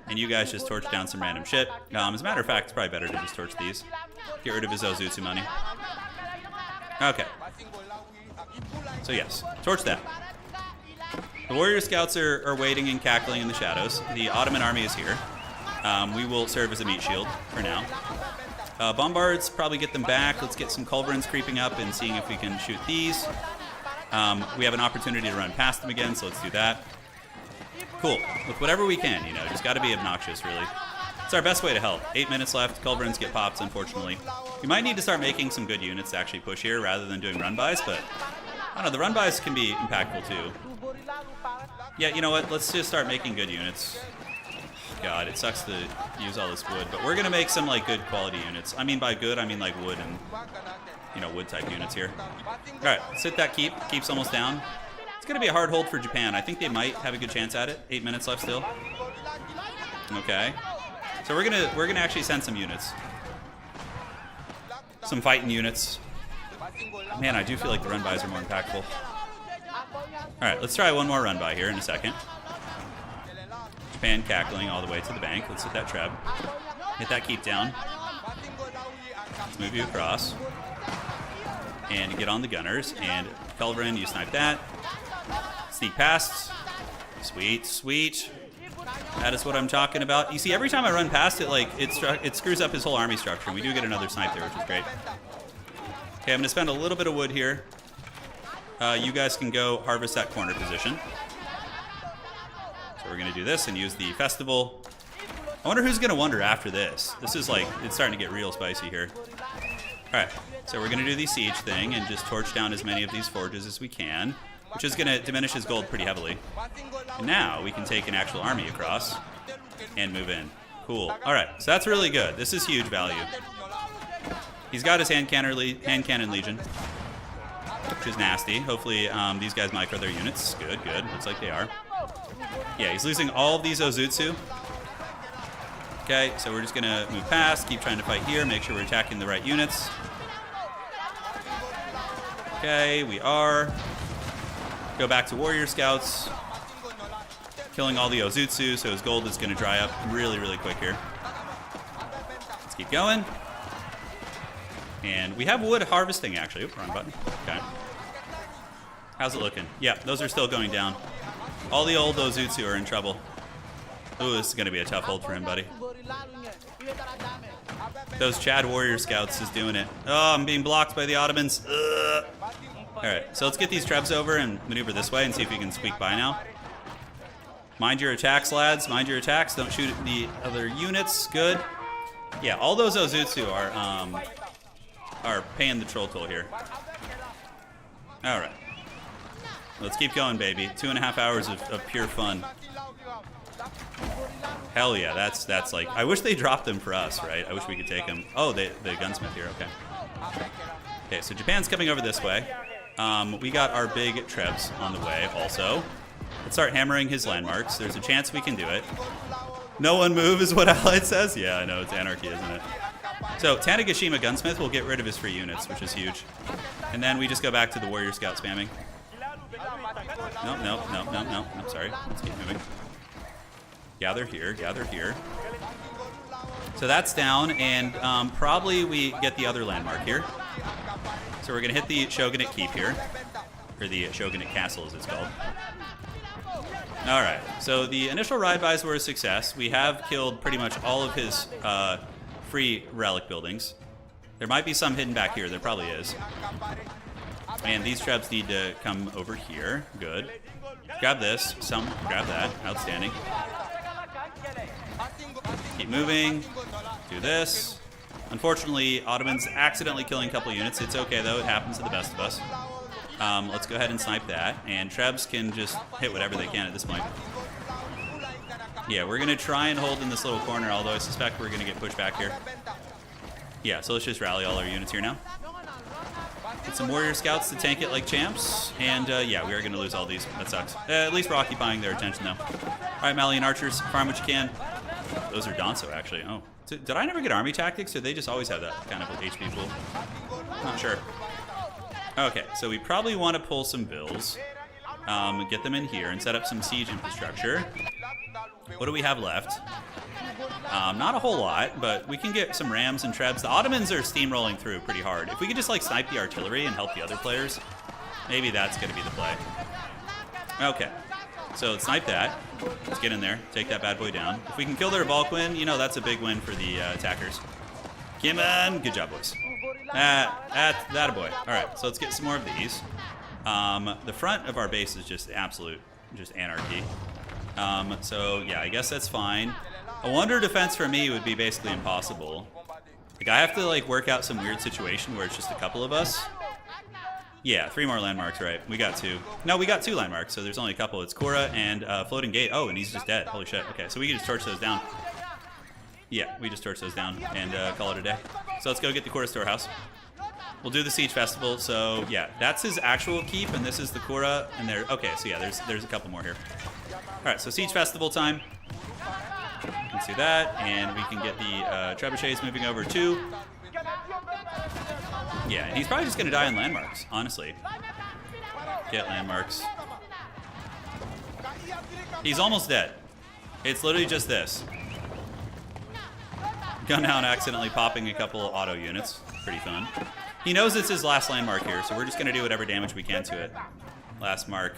And you guys just torch down some random shit. As a matter of fact, it's probably better to just torch these. Get rid of his Ozutsu money. Okay. So yes, torch that. The warrior scouts are waiting and cackling in the shadows. The Ottoman army is here. We will serve as a meat shield for now. Bombards, probably get them back. Let's get some culverins creeping up and seeing if we can shoot these. We have an opportunity to run past them again, so let's do that. Cool. With whatever we can, you know, just got to be obnoxious, really. It's our best way to help. 8 minutes left. Culverins get popped, unfortunately. We might need to start making some good units to actually push here rather than doing run-bys, but I don't know, the run-bys can be impactful too. Yeah, you know what? Let's just start making good units. God, it sucks to use all this wood, but we're going to make some, like, good quality units. I mean by good, I mean like wood and, you know, wood-type units here. All right, let's hit that keep. Keep's almost down. It's going to be a hard hold for Japan. I think they might have a good chance at it. 8 minutes left still. Okay. So we're gonna actually send some units. Some fighting units. Man, I do feel like the run-bys are more impactful. Alright, let's try one more run-by here in a second. Japan cackling all the way to the bank. Let's hit that treb. Hit that keep down. Let's move you across. And get on the gunners. And Culverin, you snipe that. Sneak past. Sweet, sweet. That is what I'm talking about. You see, every time I run past it, like, it screws up his whole army structure. And we do get another snipe there, which is great. Okay, I'm going to spend a little bit of wood here. You guys can go harvest that corner position. So we're going to do this and use the festival. I wonder who's going to wonder after this. This is like, it's starting to get real spicy here. All right, so we're going to do the siege thing and just torch down as many of these forges as we can, which is going to diminish his gold pretty heavily. And now we can take an actual army across and move in. Cool. All right, so that's really good. This is huge value. He's got his hand cannon legion, which is nasty. Hopefully these guys micro their units. Good, good. Looks like they are. Yeah, he's losing all of these Ozutsu. Okay, so we're just going to move past, keep trying to fight here, make sure we're attacking the right units. Okay, we are. Go back to Warrior Scouts. Killing all the Ozutsu, so his gold is going to dry up really, really quick here. Let's keep going. And we have wood harvesting, actually. Oops, wrong button. Okay. How's it looking? Yeah, those are still going down. All the old Ozutsu are in trouble. Ooh, this is going to be a tough hold for him, buddy. Those Chad Warrior Scouts is doing it. Oh, I'm being blocked by the Ottomans. Ugh. All right, so let's get these trebs over and maneuver this way and see if we can squeak by now. Mind your attacks, lads. Mind your attacks. Don't shoot at the other units. Good. Yeah, all those Ozutsu are paying the troll toll here. All right. Let's keep going, baby. 2.5 hours of pure fun. Hell yeah, that's like... I wish they dropped them for us, right? I wish we could take them. Oh, the gunsmith here, okay. Okay, so Japan's coming over this way. We got our big trebs on the way also. Let's start hammering his landmarks. There's a chance we can do it. No one move is what Allied says? Yeah, I know, it's anarchy, isn't it? So Tanegashima Gunsmith will get rid of his free units, which is huge. And then we just go back to the Warrior Scout spamming. No, I'm sorry. Let's keep moving. Gather here, gather here. So that's down, and probably we get the other landmark here. So we're going to hit the Shogunate Keep here. Or the Shogunate Castle, as it's called. Alright, so the initial ride-bys were a success. We have killed pretty much all of his free relic buildings. There might be some hidden back here. There probably is. And these trebs need to come over here. Good. Grab this. Grab that. Outstanding. Keep moving. Do this. Unfortunately, Ottomans accidentally killing a couple units. It's okay, though. It happens to the best of us. Let's go ahead and snipe that. And trebs can just hit whatever they can at this point. Yeah, we're going to try and hold in this little corner, although I suspect we're going to get pushed back here. Yeah, so let's just rally all our units here now. Get some Warrior Scouts to tank it like champs. And yeah, we are going to lose all these. That sucks. At least we're occupying their attention, though. All right, Malian archers, farm what you can. Those are Danso, actually. Oh. Did I never get army tactics, or they just always have that kind of HP pool? Not sure. Okay, so we probably want to pull some bills. Get them in here and set up some siege infrastructure. What do we have left? Not a whole lot, but we can get some rams and trebs. The Ottomans are steamrolling through pretty hard. If we could just like snipe the artillery and help the other players, maybe that's going to be the play. Okay, So let's snipe that. Let's get in there. Take that bad boy down. If we can kill their Vulcan, you know, that's a big win for the attackers. Come on. Good job, boys. That a boy. All right, so let's get some more of these. The front of our base is just absolute, just anarchy. So yeah, I guess that's fine. A wonder defense for me would be basically impossible. Like I have to like work out some weird situation where it's just a couple of us. Yeah, 3 more landmarks, right? We got 2. No, we got 2 landmarks, so there's only a couple. It's Cora and Floating Gate. Oh, and he's just dead. Holy shit. Okay, so we can just torch those down. Yeah, we just torch those down and call it a day. So let's go get the Cora Storehouse. We'll do the Siege Festival. So yeah, that's his actual keep, and this is the Cora. And there. Okay, so yeah, there's a couple more here. All right, so Siege Festival time. You can see that, and we can get the trebuchets moving over too. Yeah, and he's probably just gonna die in landmarks, honestly. Get landmarks. He's almost dead. It's literally just this. Gunhound accidentally popping a couple auto units. Pretty fun. He knows it's his last landmark here, so we're just gonna do whatever damage we can to it. Last mark.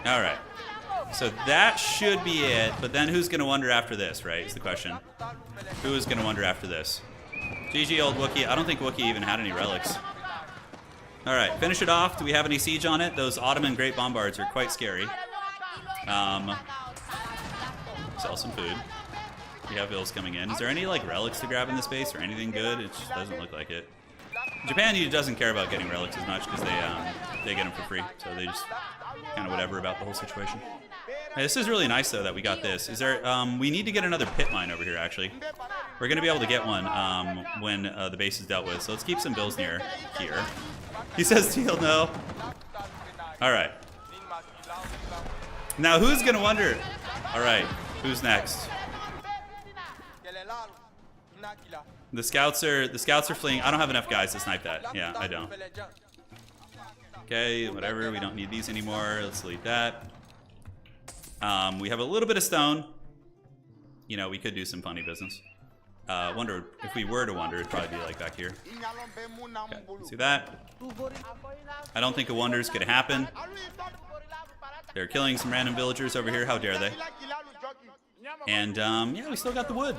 Alright. So that should be it, but then who's gonna wonder after this, right, is the question. Who is gonna wonder after this? GG old Wookiee. I don't think Wookiee even had any relics. Alright, finish it off. Do we have any siege on it? Those Ottoman Great Bombards are quite scary. Sell some food. We have bills coming in. Is there any like relics to grab in this base or anything good? It just doesn't look like it. Japan doesn't care about getting relics as much because they get them for free. So they just kind of whatever about the whole situation. Hey, this is really nice though that we got this. Is there? We need to get another pit mine over here actually. We're gonna be able to get one when the base is dealt with. So let's keep some bills near here. He says Teal no. All right. Now who's gonna wonder? All right, who's next? The scouts are fleeing. I don't have enough guys to snipe that. Yeah, I don't. Okay, whatever. We don't need these anymore. Let's delete that. We have a little bit of stone. You know, we could do some funny business. Wonder if we were to wonder, it'd probably be like back here. Okay, see that? I don't think a wonder is gonna happen. They're killing some random villagers over here. How dare they? And yeah, we still got the wood.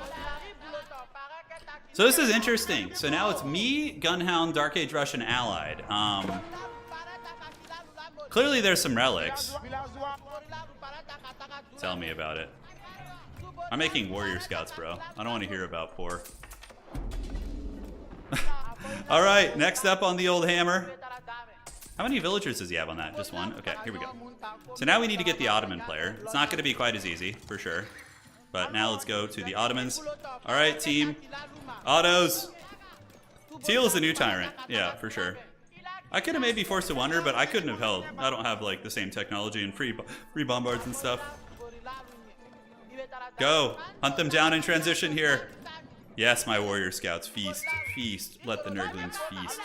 So this is interesting. So now it's me, Gunhound, Dark Age Russian Allied. Clearly there's some relics. Tell me about it. I'm making warrior scouts, bro. I don't want to hear about poor. All right, next up on the old hammer. How many villagers does he have on that? Just one? Okay, here we go. So now we need to get the Ottoman player. It's not going to be quite as easy, for sure. But now let's go to the Ottomans. All right, team. Autos. Teal is the new tyrant. Yeah, for sure. I could have maybe forced a wonder, but I couldn't have held. I don't have like the same technology and free bombards and stuff. Go. Hunt them down in transition here. Yes, my warrior scouts. Feast. Feast. Let the nerdlings feast.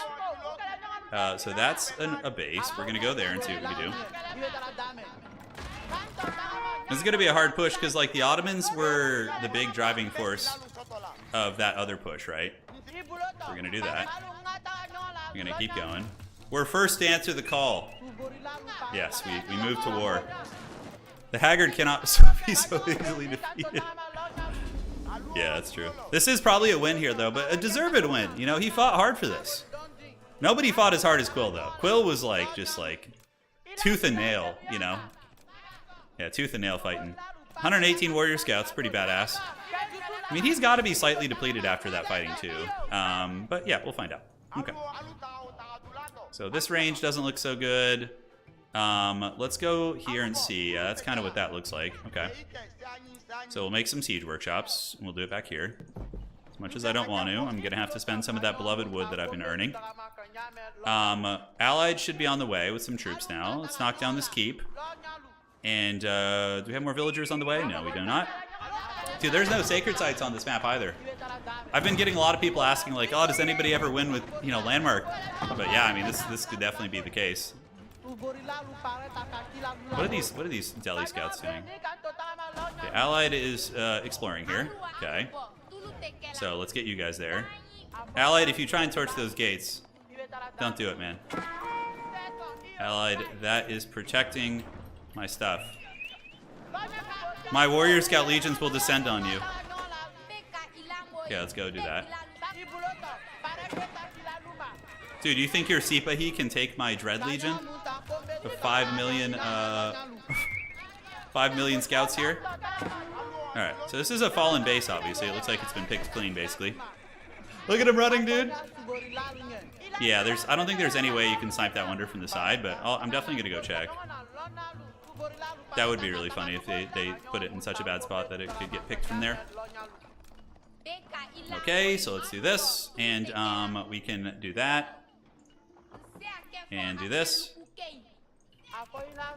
So that's a base. We're going to go there and see what we can do. This is going to be a hard push because like the Ottomans were the big driving force of that other push, right? We're going to do that. We're going to keep going. We're first to answer the call. Yes, we move to war. The Haggard cannot be so easily defeated. Yeah, that's true. This is probably a win here, though, but a deserved win. You know, he fought hard for this. Nobody fought as hard as Quill, though. Quill was like, just like, tooth and nail, you know? Yeah, tooth and nail fighting. 118 warrior scouts, pretty badass. I mean, he's got to be slightly depleted after that fighting, too. But yeah, we'll find out. Okay. So this range doesn't look so good. Let's go here and see. That's kind of what that looks like. Okay. So we'll make some siege workshops. We'll do it back here. As much as I don't want to, I'm going to have to spend some of that beloved wood that I've been earning. Allied should be on the way with some troops now. Let's knock down this keep. And do we have more villagers on the way? No, we do not. Dude, there's no sacred sites on this map either. I've been getting a lot of people asking like, oh, does anybody ever win with, you know, landmark? But yeah, I mean, this could definitely be the case. What are these Delhi scouts doing? Okay, Allied is exploring here. Okay. So let's get you guys there. Allied, if you try and torch those gates, don't do it, man. Allied, that is protecting my stuff. My warrior scout legions will descend on you. Okay, let's go do that. Dude, you think your Sipahi can take my Dread Legion? The 5 million, 5 million scouts here? Alright, so this is a fallen base, obviously. It looks like it's been picked clean, basically. Look at him running, dude! Yeah, I don't think there's any way you can snipe that wonder from the side, but I'm definitely gonna go check. That would be really funny if they put it in such a bad spot that it could get picked from there. Okay, so let's do this, and we can do that. And do this.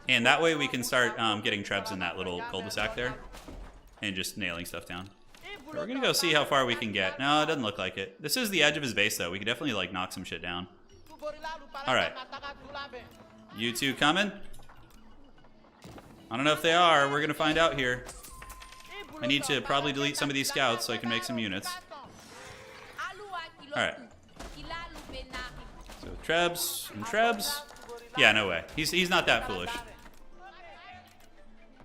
And that way we can start getting trebs in that little cul-de-sac there. And just nailing stuff down. We're gonna go see how far we can get. No, it doesn't look like it. This is the edge of his base though. We could definitely like knock some shit down. Alright. You two coming? I don't know if they are. We're gonna find out here. I need to probably delete some of these scouts so I can make some units. Alright. So trebs and trebs. Yeah, no way. He's not that foolish.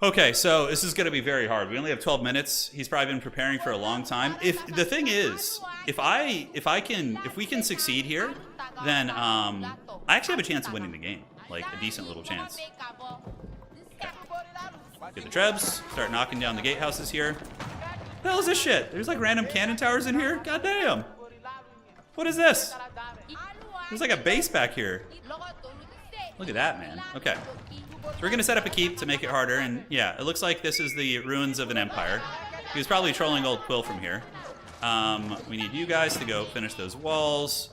Okay, so this is going to be very hard. We only have 12 minutes. He's probably been preparing for a long time. If the thing is, if we can succeed here, then I actually have a chance of winning the game, like a decent little chance. Okay. Get the trebs. Start knocking down the gatehouses here. What the hell is this shit? There's like random cannon towers in here. God damn. What is this? There's like a base back here. Look at that, man. Okay. So we're going to set up a keep to make it harder, and yeah, it looks like this is the ruins of an empire. He was probably trolling old Quill from here. We need you guys to go finish those walls,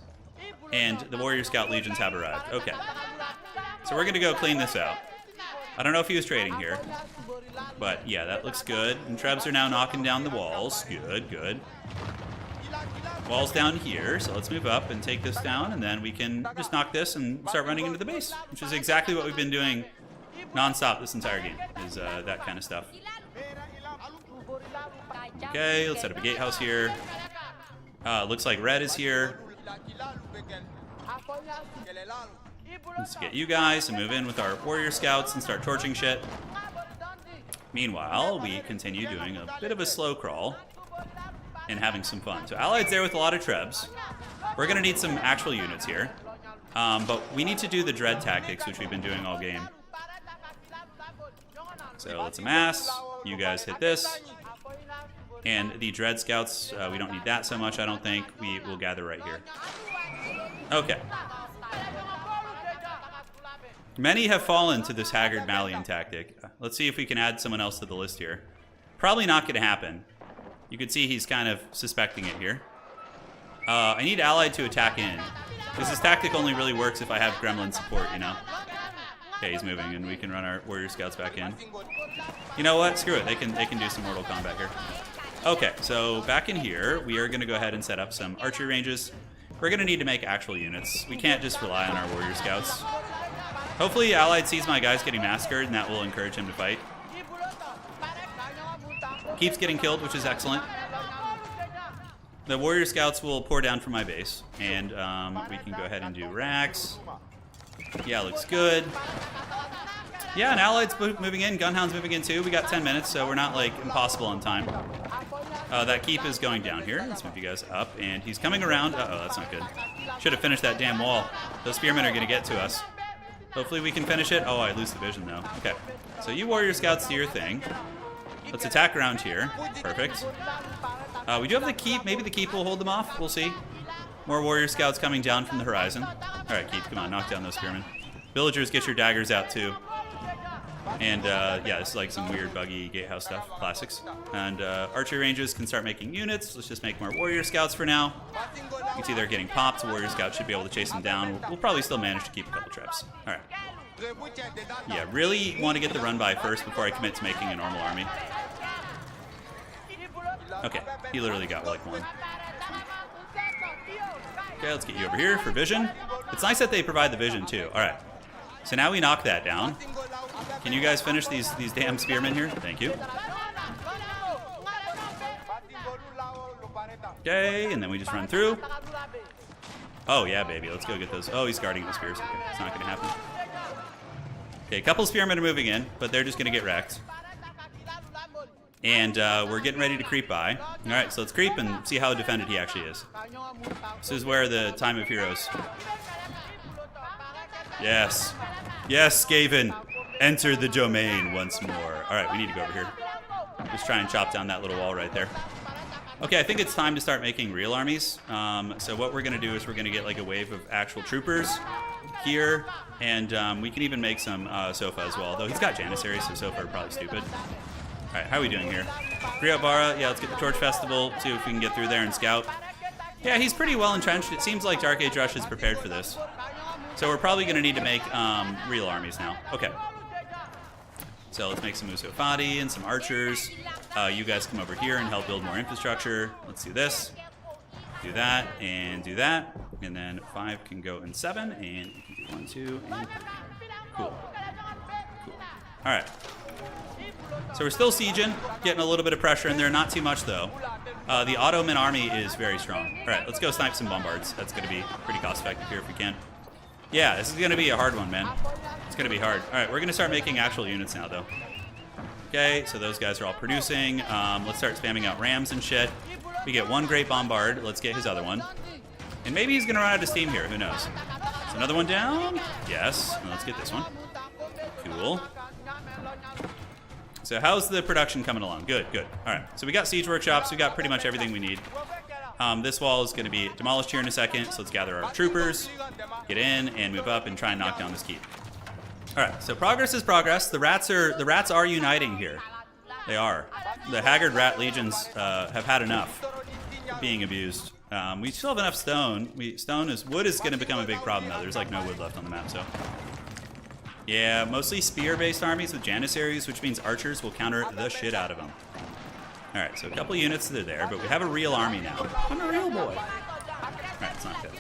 and the warrior scout legions have arrived. Okay. So we're going to go clean this out. I don't know if he was trading here, but yeah, that looks good. And trebs are now knocking down the walls. Good, good. Walls down here, so let's move up and take this down, and then we can just knock this and start running into the base, which is exactly what we've been doing non-stop this entire game, is that kind of stuff. Okay, let's set up a gatehouse here. Looks like red is here. Let's get you guys to move in with our warrior scouts and start torching shit. Meanwhile, we continue doing a bit of a slow crawl and having some fun. So Allied's there with a lot of trebs. We're gonna need some actual units here. But we need to do the dread tactics, which we've been doing all game. So let's amass. You guys hit this. And the dread scouts, we don't need that so much, I don't think. We will gather right here. Okay. Many have fallen to this haggard Malian tactic. Let's see if we can add someone else to the list here. Probably not gonna happen. You can see he's kind of suspecting it here. I need Allied to attack in. Because this tactic only really works if I have gremlin support, you know? Okay, he's moving, and we can run our warrior scouts back in. You know what? Screw it. They can do some Mortal Kombat here. Okay, so back in here, we are going to go ahead and set up some archery ranges. We're going to need to make actual units. We can't just rely on our warrior scouts. Hopefully, Allied sees my guys getting massacred, and that will encourage him to fight. Keeps getting killed, which is excellent. The warrior scouts will pour down from my base, and we can go ahead and do racks. Yeah, looks good. Yeah, and Allied's moving in, Gunhound's moving in too. We got 10 minutes, so we're not like impossible on time. That keep is going down here. Let's move you guys up, and he's coming around. Uh-oh, that's not good. Should have finished that damn wall. Those spearmen are gonna get to us. Hopefully we can finish it. Oh, I lose the vision though. Okay, so you warrior scouts do your thing. Let's attack around here. Perfect. We do have the keep. Maybe the keep will hold them off. We'll see. More warrior scouts coming down from the horizon. Alright, keep. Come on, knock down those spearmen. Villagers, get your daggers out too. And yeah, this is like some weird buggy gatehouse stuff. Classics. And archery ranges can start making units. Let's just make more warrior scouts for now. You can see they're getting popped. Warrior scouts should be able to chase them down. We'll probably still manage to keep a couple traps. Alright. Yeah, really want to get the run by first before I commit to making a normal army. Okay, he literally got like one. Okay, let's get you over here for vision. It's nice that they provide the vision too. Alright. So now we knock that down. Can you guys finish these damn spearmen here? Thank you. Okay, and then we just run through. Oh yeah, baby, let's go get those. Oh, he's guarding the spears. Okay, it's not gonna happen. Okay, a couple spearmen are moving in, but they're just going to get wrecked. And we're getting ready to creep by. All right, so let's creep and see how defended he actually is. This is where the time of heroes. Yes. Yes, Skaven. Enter the domain once more. All right, we need to go over here. Just try and chop down that little wall right there. Okay, I think it's time to start making real armies. So what we're going to do is we're going to get like a wave of actual troopers here. And we can even make some Sofa as well. Though he's got Janissaries, so Sofa are probably stupid. All right, how are we doing here? Briabara, yeah, let's get the Torch Festival, see if we can get through there and scout. Yeah, he's pretty well entrenched. It seems like Dark Age Rush is prepared for this. So we're probably going to need to make real armies now. Okay. So let's make some Musofati and some archers. You guys come over here and help build more infrastructure. Let's do this, do that, and do that. And then 5 can go in 7, and you can do 1, 2, and 3. Cool. Cool. All right. So we're still sieging, getting a little bit of pressure in there. Not too much, though. The Ottoman army is very strong. All right, let's go snipe some bombards. That's going to be pretty cost-effective here if we can. Yeah, this is going to be a hard one, man. It's going to be hard. All right, we're going to start making actual units now, though. Okay, so those guys are all producing. Let's start spamming out rams and shit. We get 1 great bombard. Let's get his other one. And maybe he's going to run out of steam here. Who knows? So another one down. Yes. Now let's get this one. Cool. So how's the production coming along? Good, good. All right, so we got siege workshops. We got pretty much everything we need. This wall is going to be demolished here in a second, so let's gather our troopers, get in, and move up and try and knock down this keep. All right, so progress is progress. The rats are uniting here. They are. The haggard rat legions have had enough of being abused. We still have enough stone. Wood is going to become a big problem though. There's like no wood left on the map, so. Yeah, mostly spear-based armies with Janissaries, which means archers will counter the shit out of them. All right, so a couple units that are there, but we have a real army now. I'm a real boy. All right, it's not good.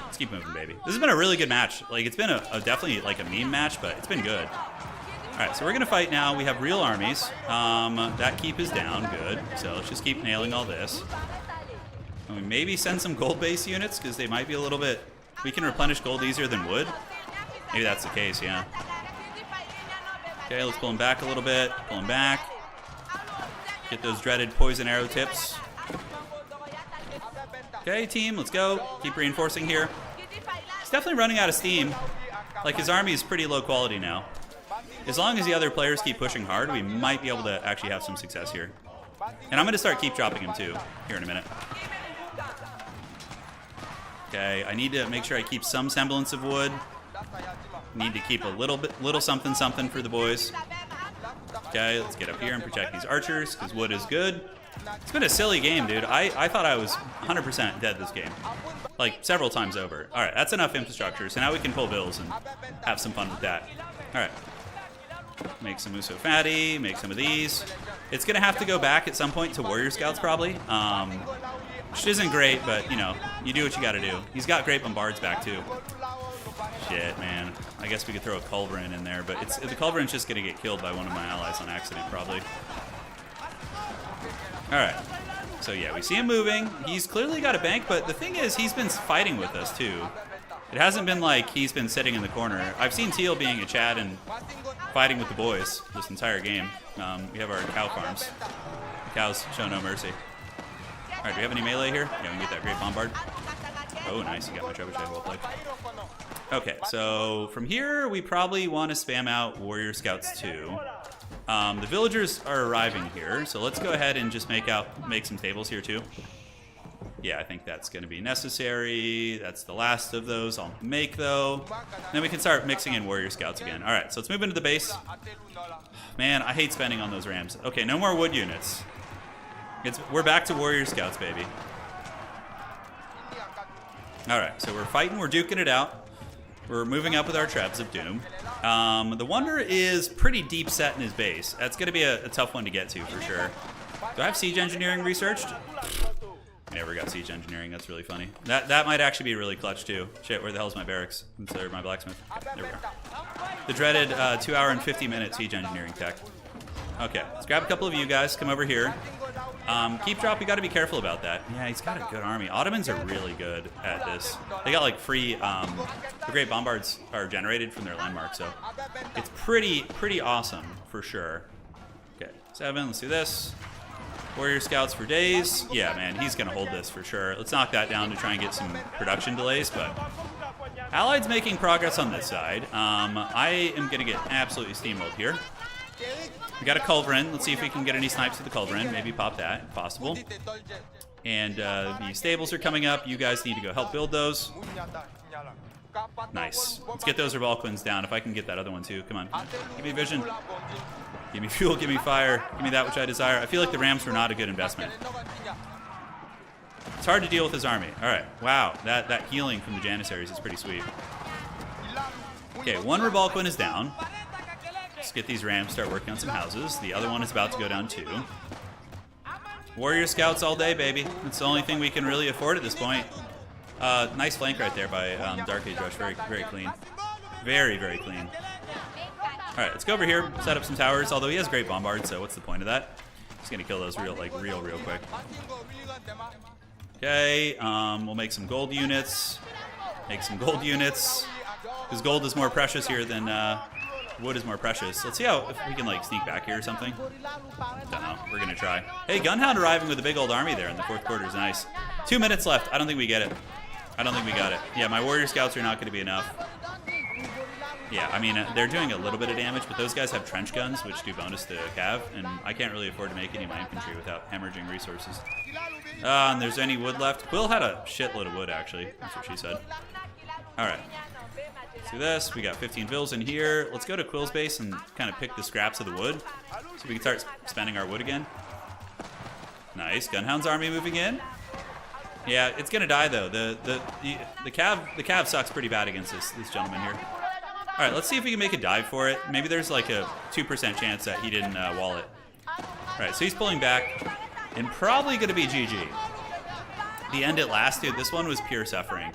Let's keep moving, baby. This has been a really good match. Like, it's been a definitely like a meme match, but it's been good. All right, so we're gonna fight now. We have real armies. That keep is down, good. So let's just keep nailing all this. And we maybe send some gold-based units because they might be a little bit. We can replenish gold easier than wood. Maybe that's the case, yeah. Okay, let's pull him back a little bit. Pull him back. Get those dreaded poison arrow tips. Okay, team, let's go. Keep reinforcing here. He's definitely running out of steam. Like, his army is pretty low quality now. As long as the other players keep pushing hard, we might be able to actually have some success here. And I'm going to start keep dropping him, too, here in a minute. Okay, I need to make sure I keep some semblance of wood. Need to keep a little something for the boys. Okay, let's get up here and protect these archers, because wood is good. It's been a silly game, dude. I thought I was 100% dead this game. Like, several times over. Alright, that's enough infrastructure, so now we can pull bills and have some fun with that. Alright. Make some Musofati, make some of these. It's gonna have to go back at some point to Warrior Scouts, probably. Which isn't great, but, you know, you do what you gotta do. He's got great bombards back, too. Shit, man. I guess we could throw a Culverin in there, but the Culverin's just gonna get killed by one of my allies on accident, probably. Alright. So yeah, we see him moving. He's clearly got a bank, but the thing is, he's been fighting with us, too. It hasn't been like he's been sitting in the corner. I've seen Teal being a Chad and fighting with the boys this entire game. We have our cow farms. The cows show no mercy. Alright, do we have any melee here? Yeah, we can get that great bombard. Oh, nice. You got my trebuchet. Well played. Okay, so from here, we probably want to spam out Warrior Scouts too. The villagers are arriving here, so let's go ahead and just make some tables here too. Yeah, I think that's going to be necessary. That's the last of those I'll make, though. Then we can start mixing in Warrior Scouts again. All right, so let's move into the base. Man, I hate spending on those rams. Okay, no more wood units. We're back to Warrior Scouts, baby. All right, so we're fighting. We're duking it out. We're moving up with our Trebs of Doom. The Wonder is pretty deep set in his base. That's going to be a tough one to get to, for sure. Do I have Siege Engineering researched? I never got Siege Engineering. That's really funny. That might actually be really clutch, too. Shit, where the hell's my barracks? Or my blacksmith? Okay, there we go. The dreaded 2 hour and 50 minute Siege Engineering tech. Okay, let's grab a couple of you guys. Come over here. Keep drop, you got to be careful about that. Yeah, he's got a good army. Ottomans are really good at this. They got like free, the great bombards are generated from their landmark, so it's pretty awesome for sure. Okay, 7, let's do this. Warrior scouts for days. Yeah, man, he's gonna hold this for sure. Let's knock that down to try and get some production delays, but Allied's making progress on this side. I am gonna get absolutely steamrolled here. We got a culverin. Let's see if we can get any snipes to the culverin. Maybe pop that, if possible. And the stables are coming up. You guys need to go help build those. Nice. Let's get those Revolquins down. If I can get that other one too. Come on. Give me vision. Give me fuel. Give me fire. Give me that which I desire. I feel like the Rams were not a good investment. It's hard to deal with his army. All right. Wow. That healing from the Janissaries is pretty sweet. Okay, one Revolquin is down. Let's get these Rams, start working on some houses. The other one is about to go down too. Warrior scouts all day, baby. It's the only thing we can really afford at this point. Nice flank right there by Dark Age Rush. Very clean. Very clean. All right, let's go over here, set up some towers. Although he has great bombards, so what's the point of that? He's gonna kill those real quick. Okay, we'll make some gold units. Because gold is more precious here than wood is more precious. Let's see if we can like sneak back here or something. Don't know. We're gonna try. Hey, Gunhound arriving with a big old army there in the 4th quarter is nice. 2 minutes left. I don't think we get it. I don't think we got it. Yeah, my warrior scouts are not going to be enough. Yeah, I mean, they're doing a little bit of damage, but those guys have trench guns, which do bonus to cav, and I can't really afford to make any of my infantry without hemorrhaging resources. And there's any wood left. Quill had a shitload of wood, actually. That's what she said. All right. Let's do this. We got 15 vills in here. Let's go to Quill's base and kind of pick the scraps of the wood so we can start spending our wood again. Nice. Gunhound's army moving in. Yeah, it's gonna die though. The cav sucks pretty bad against this gentleman here. All right, let's see if we can make a dive for it. Maybe there's like a 2% chance that he didn't wall it. All right, so he's pulling back, and probably gonna be GG. The end at last, dude. This one was pure suffering.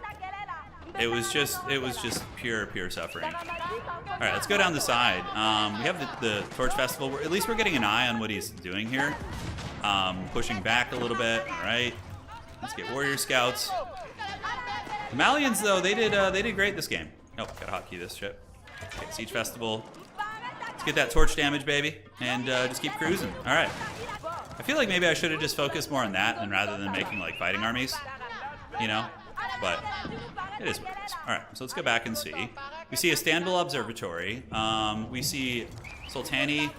It was just pure suffering. All right, let's go down the side. We have the Torch Festival. At least we're getting an eye on what he's doing here. Pushing back a little bit. All right. Let's get Warrior Scouts. The Malians, though, they did great this game. Oh, gotta hotkey this shit. Okay, Siege Festival. Let's get that torch damage, baby, and just keep cruising. All right. I feel like maybe I should have just focused more on that rather than making like fighting armies, you know. But it is what it is. All right, so let's go back and see. We see Istanbul Observatory. We see Sultani.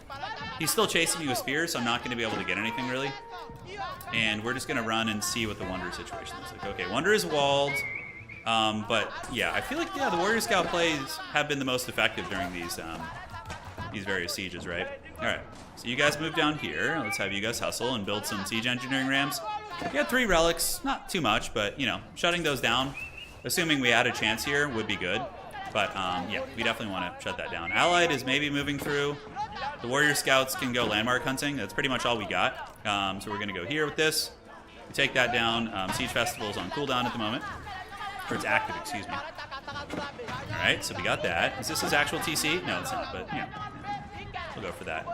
He's still chasing me with spears, so I'm not going to be able to get anything really. And we're just going to run and see what the Wonder situation looks like. Okay, Wonder is walled. But yeah, I feel like the Warrior Scout plays have been the most effective during these various sieges, right? All right, so you guys move down here. Let's have you guys hustle and build some siege engineering rams. We got 3 relics, not too much, but you know, shutting those down, assuming we had a chance here, would be good. But yeah, we definitely want to shut that down. Allied is maybe moving through. The Warrior Scouts can go landmark hunting. That's pretty much all we got. So we're gonna go here with this. We take that down. Siege Festival is on cooldown at the moment. Or it's active, excuse me. All right, so we got that. Is this his actual TC? No, it's not, but yeah, we'll go for that.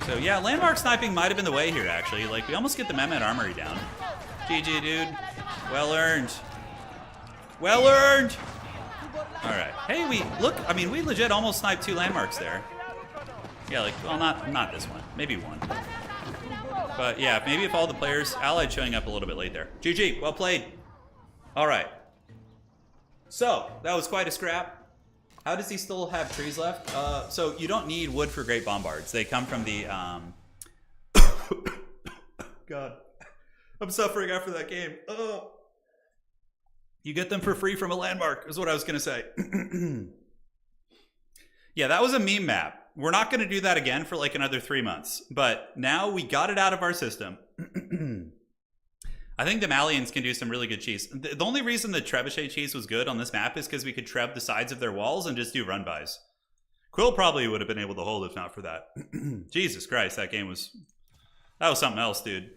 So yeah, landmark sniping might have been the way here, actually. Like, we almost get the Mehmet Armory down. GG, dude. Well earned. Well earned! All right. Hey, I mean, we legit almost sniped 2 landmarks there. Yeah, like, well, not this one. Maybe 1. But yeah, maybe if all the players, Allied showing up a little bit late there. GG, well played. All right. So, that was quite a scrap. How does he still have trees left? So you don't need wood for great bombards. They come from the, God. I'm suffering after that game. Oh. You get them for free from a landmark, is what I was going to say. Yeah, that was a meme map. We're not going to do that again for like another 3 months. But now we got it out of our system. I think the Malians can do some really good cheese. The only reason the trebuchet cheese was good on this map is because we could treb the sides of their walls and just do run-bys. Quill probably would have been able to hold if not for that. Jesus Christ, that was something else, dude.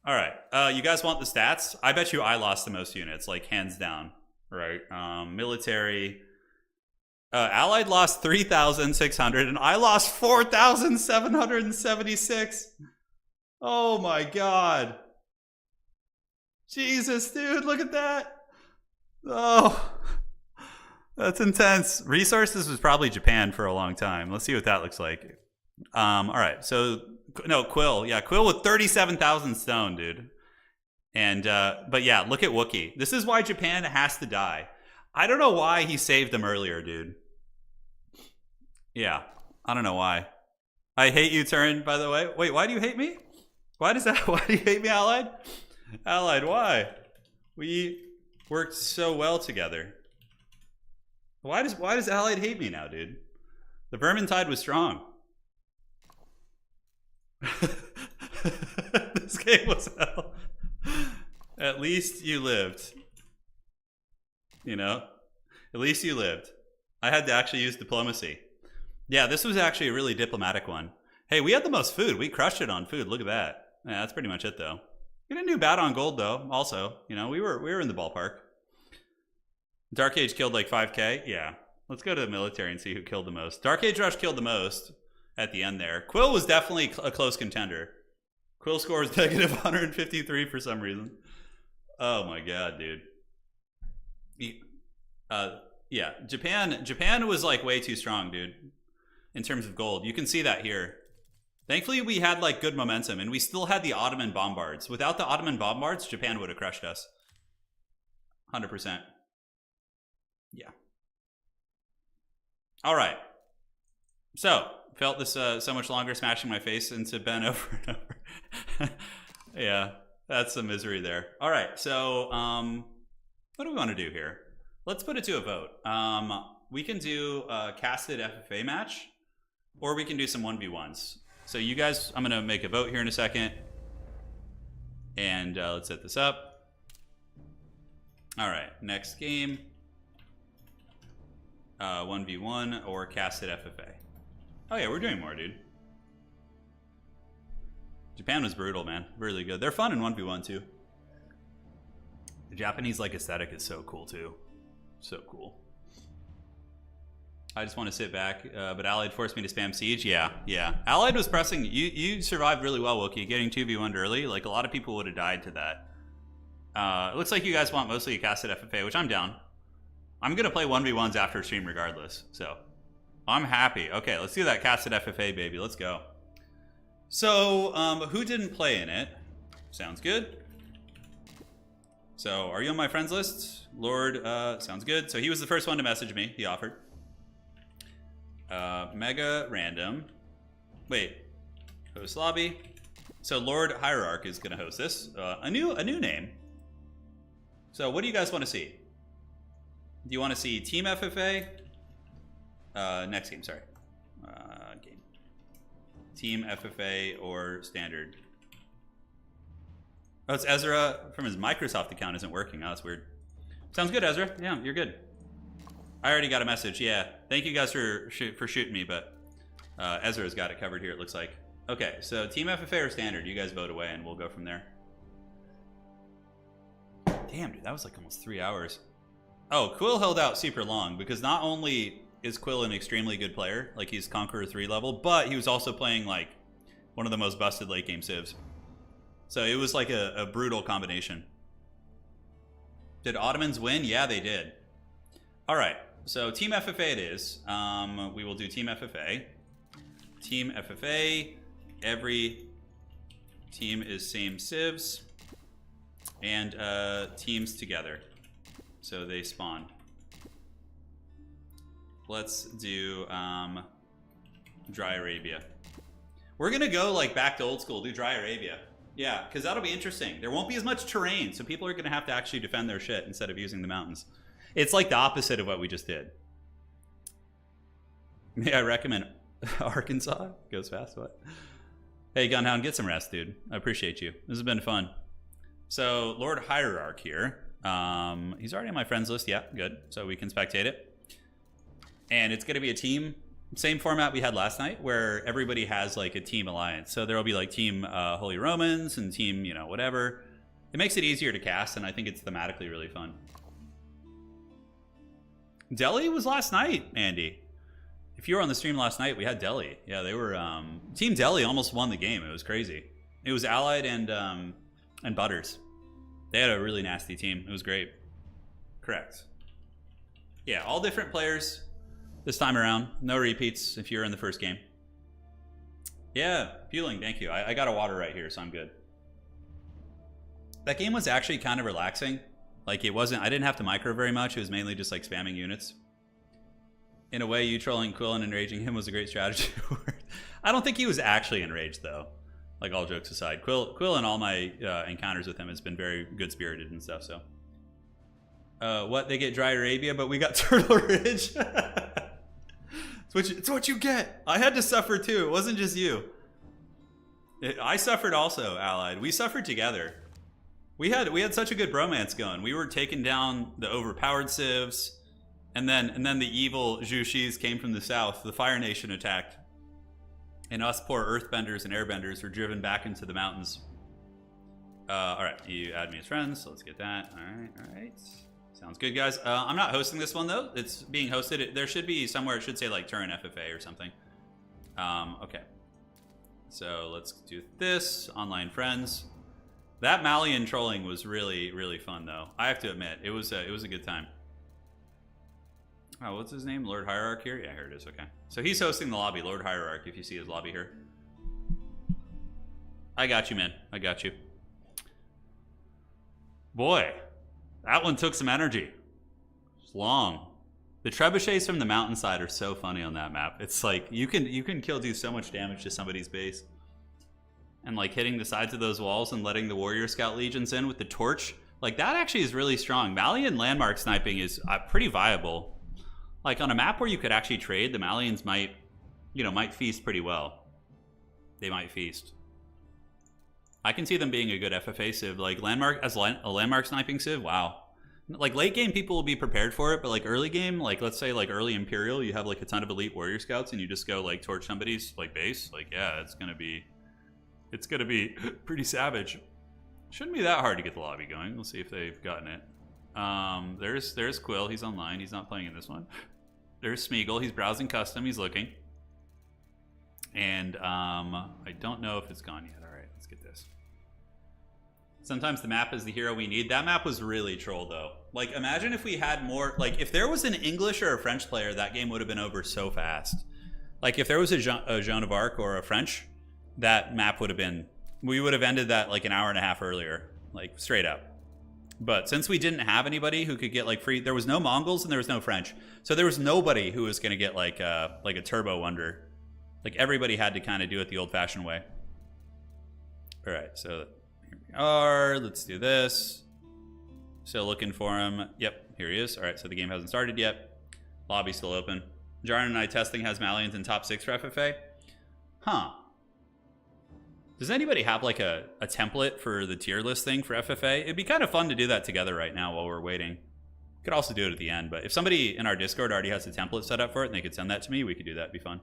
All right, you guys want the stats? I bet you I lost the most units, like hands down, right? Military. Allied lost 3,600 and I lost 4,776. Oh my god. Jesus, dude, look at that. Oh, that's intense. Resources was probably Japan for a long time. Let's see what that looks like. All right, so no, Quill. Yeah, Quill with 37,000 stone, dude. And but yeah, look at Wookiee. This is why Japan has to die. I don't know why he saved them earlier, dude. Yeah, I don't know why. I hate you, Turin, by the way. Wait, why do you hate me? Why do you hate me, Allied? Allied, why? We worked so well together. Why does Allied hate me now, dude? The Vermintide was strong. This game was hell. At least you lived. You know? At least you lived. I had to actually use diplomacy. Yeah, this was actually a really diplomatic one. Hey, we had the most food. We crushed it on food. Look at that. Yeah, that's pretty much it, though. We didn't do bad on gold, though. Also, you know, we were in the ballpark. Dark Age killed like 5K. Yeah. Let's go to the military and see who killed the most. Dark Age Rush killed the most at the end there. Quill was definitely a close contender. Quill scores negative 153 for some reason. Oh my god, dude. Yeah, Japan was like way too strong, dude, in terms of gold. You can see that here. Thankfully, we had like good momentum, and we still had the Ottoman bombards. Without the Ottoman bombards, Japan would have crushed us. 100%. Yeah. All right. So, felt this so much longer smashing my face into Ben over and over. Yeah, that's the misery there. All right, so what do we want to do here? Let's put it to a vote. We can do a casted FFA match, or we can do some 1v1s. So you guys, I'm going to make a vote here in a second. And let's set this up. All right, next game. 1v1 or casted FFA. Oh yeah, we're doing more, dude. Japan was brutal, man. Really good. They're fun in 1v1 too. The Japanese like aesthetic is so cool too. So cool. I just want to sit back, but Allied forced me to spam Siege. Yeah, yeah. Allied was pressing. You survived really well, Wookie, getting 2v1'd early. Like, a lot of people would have died to that. It looks like you guys want mostly a casted FFA, which I'm down. I'm going to play 1v1s after stream regardless, so I'm happy. Okay, let's do that casted FFA, baby. Let's go. So, who didn't play in it? Sounds good. So, are you on my friends list? Lord, sounds good. So, he was the first one to message me. He offered. Mega random. Wait. Host lobby. So, Lord Hierarch is going to host this. A new name. So, what do you guys want to see? Do you want to see Team FFA? Next game, sorry. Game. Team FFA or Standard? Oh, it's Ezra from his Microsoft account isn't working. Oh, that's weird. Sounds good, Ezra. Yeah, you're good. I already got a message. Yeah, thank you guys for shooting me, but Ezra's got it covered here, it looks like. Okay, so Team FFA or Standard? You guys vote away and we'll go from there. Damn, dude, that was like almost 3 hours. Oh, Quill held out super long because not only is Quill an extremely good player, like he's Conqueror 3 level, but he was also playing like one of the most busted late game civs. So it was like a brutal combination. Did Ottomans win? Yeah, they did. All right, so Team FFA it is. We will do Team FFA. Team FFA, every team is same civs, and teams together. So they spawn. Let's do Dry Arabia. We're gonna go like back to old school, do Dry Arabia. Yeah, because that'll be interesting. There won't be as much terrain, so people are gonna have to actually defend their shit instead of using the mountains. It's like the opposite of what we just did. May I recommend Arkansas? Goes fast, what? Hey, Gunhound, get some rest, dude. I appreciate you. This has been fun. So, Lord Hierarch here. He's already on my friends list. Yeah, good. So we can spectate it. And it's going to be a team. Same format we had last night where everybody has like a team alliance. So there will be like team Holy Romans and team, you know, whatever. It makes it easier to cast, and I think it's thematically really fun. Delhi was last night, Andy. If you were on the stream last night, we had Delhi. Yeah, they were Team Delhi almost won the game. It was crazy. It was Allied and Butters. They had a really nasty team. It was great. Correct. Yeah, all different players this time around. No repeats if you're in the first game. Yeah, fueling, thank you. I got a water right here, so I'm good. That game was actually kind of relaxing. Like, it wasn't, I didn't have to micro very much. It was mainly just like spamming units. In a way, you trolling Quill and enraging him was a great strategy. I don't think he was actually enraged, though. Like, all jokes aside. Quill and all my encounters with him has been very good-spirited and stuff, so. What? They get Dry Arabia, but we got Turtle Ridge? It's what you get. I had to suffer, too. It wasn't just you. I suffered also, Allied. We suffered together. We had such a good bromance going. We were taking down the overpowered civs, and then the evil Jushis came from the south. The Fire Nation attacked, and us poor Earthbenders and Airbenders were driven back into the mountains. All right, you add me as friends, so let's get that. All right. Sounds good, guys. I'm not hosting this one though. It's being hosted. There should be somewhere. It should say like Turin FFA or something. Okay. So let's do this. Online friends. That Malian trolling was really, really fun, though. I have to admit, it was a good time. Oh, what's his name? Lord Hierarch here? Yeah, here it is. Okay. So he's hosting the lobby, Lord Hierarch, if you see his lobby here. I got you, man. I got you. Boy, that one took some energy. It's long. The trebuchets from the mountainside are so funny on that map. It's like you can do so much damage to somebody's base. And like hitting the sides of those walls and letting the warrior scout legions in with the torch, like that actually is really strong. Malian landmark sniping is pretty viable. Like on a map where you could actually trade, the Malians might feast pretty well. They might feast. I can see them being a good FFA civ, like landmark as a landmark sniping civ. Wow. Like late game, people will be prepared for it, but like early game, like let's say like early Imperial, you have like a ton of elite warrior scouts and you just go like torch somebody's like base. Like yeah, it's gonna be pretty savage. Shouldn't be that hard to get the lobby going. We'll see if they've gotten it. There's Quill. He's online. He's not playing in this one. There's Smeagol. He's browsing custom. He's looking. And I don't know if it's gone yet. All right, let's get this. Sometimes the map is the hero we need. That map was really troll, though. Like, imagine if we had more... Like, if there was an English or a French player, that game would have been over so fast. Like, if there was a Joan of Arc or a French... that map would have been, we would have ended that like an hour and a half earlier, like straight up. But since we didn't have anybody who could get like free, there was no Mongols and there was no French. So there was nobody who was going to get like a turbo wonder. Like everybody had to kind of do it the old fashioned way. All right, so here we are. Let's do this. Still looking for him. Yep, here he is. All right, so the game hasn't started yet. Lobby's still open. Jarn and I testing has Malians in top 6 for FFA. Huh. Does anybody have like a template for the tier list thing for FFA? It'd be kind of fun to do that together right now while we're waiting. Could also do it at the end, but if somebody in our Discord already has a template set up for it and they could send that to me, we could do that. It'd be fun.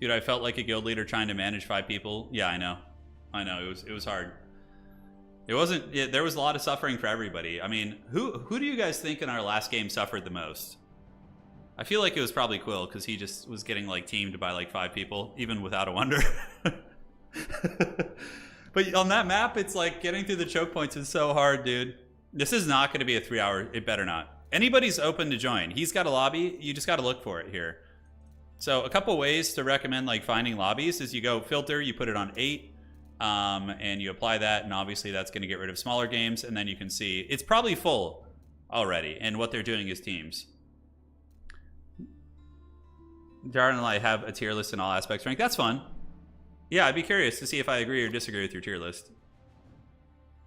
Dude, I felt like a guild leader trying to manage 5 people. Yeah, I know. It was hard. There was a lot of suffering for everybody. I mean, who do you guys think in our last game suffered the most? I feel like it was probably Quill because he just was getting like teamed by like 5 people, even without a wonder. But on that map, it's like getting through the choke points is so hard, dude. This is not going to be a 3-hour. It better not. Anybody's open to join. He's got a lobby. You just got to look for it here. So a couple ways to recommend like finding lobbies is you go filter, you put it on 8, and you apply that, and obviously that's going to get rid of smaller games, and then you can see it's probably full already, and what they're doing is teams. Darren and I have a tier list in all aspects rank. That's fun. Yeah, I'd be curious to see if I agree or disagree with your tier list.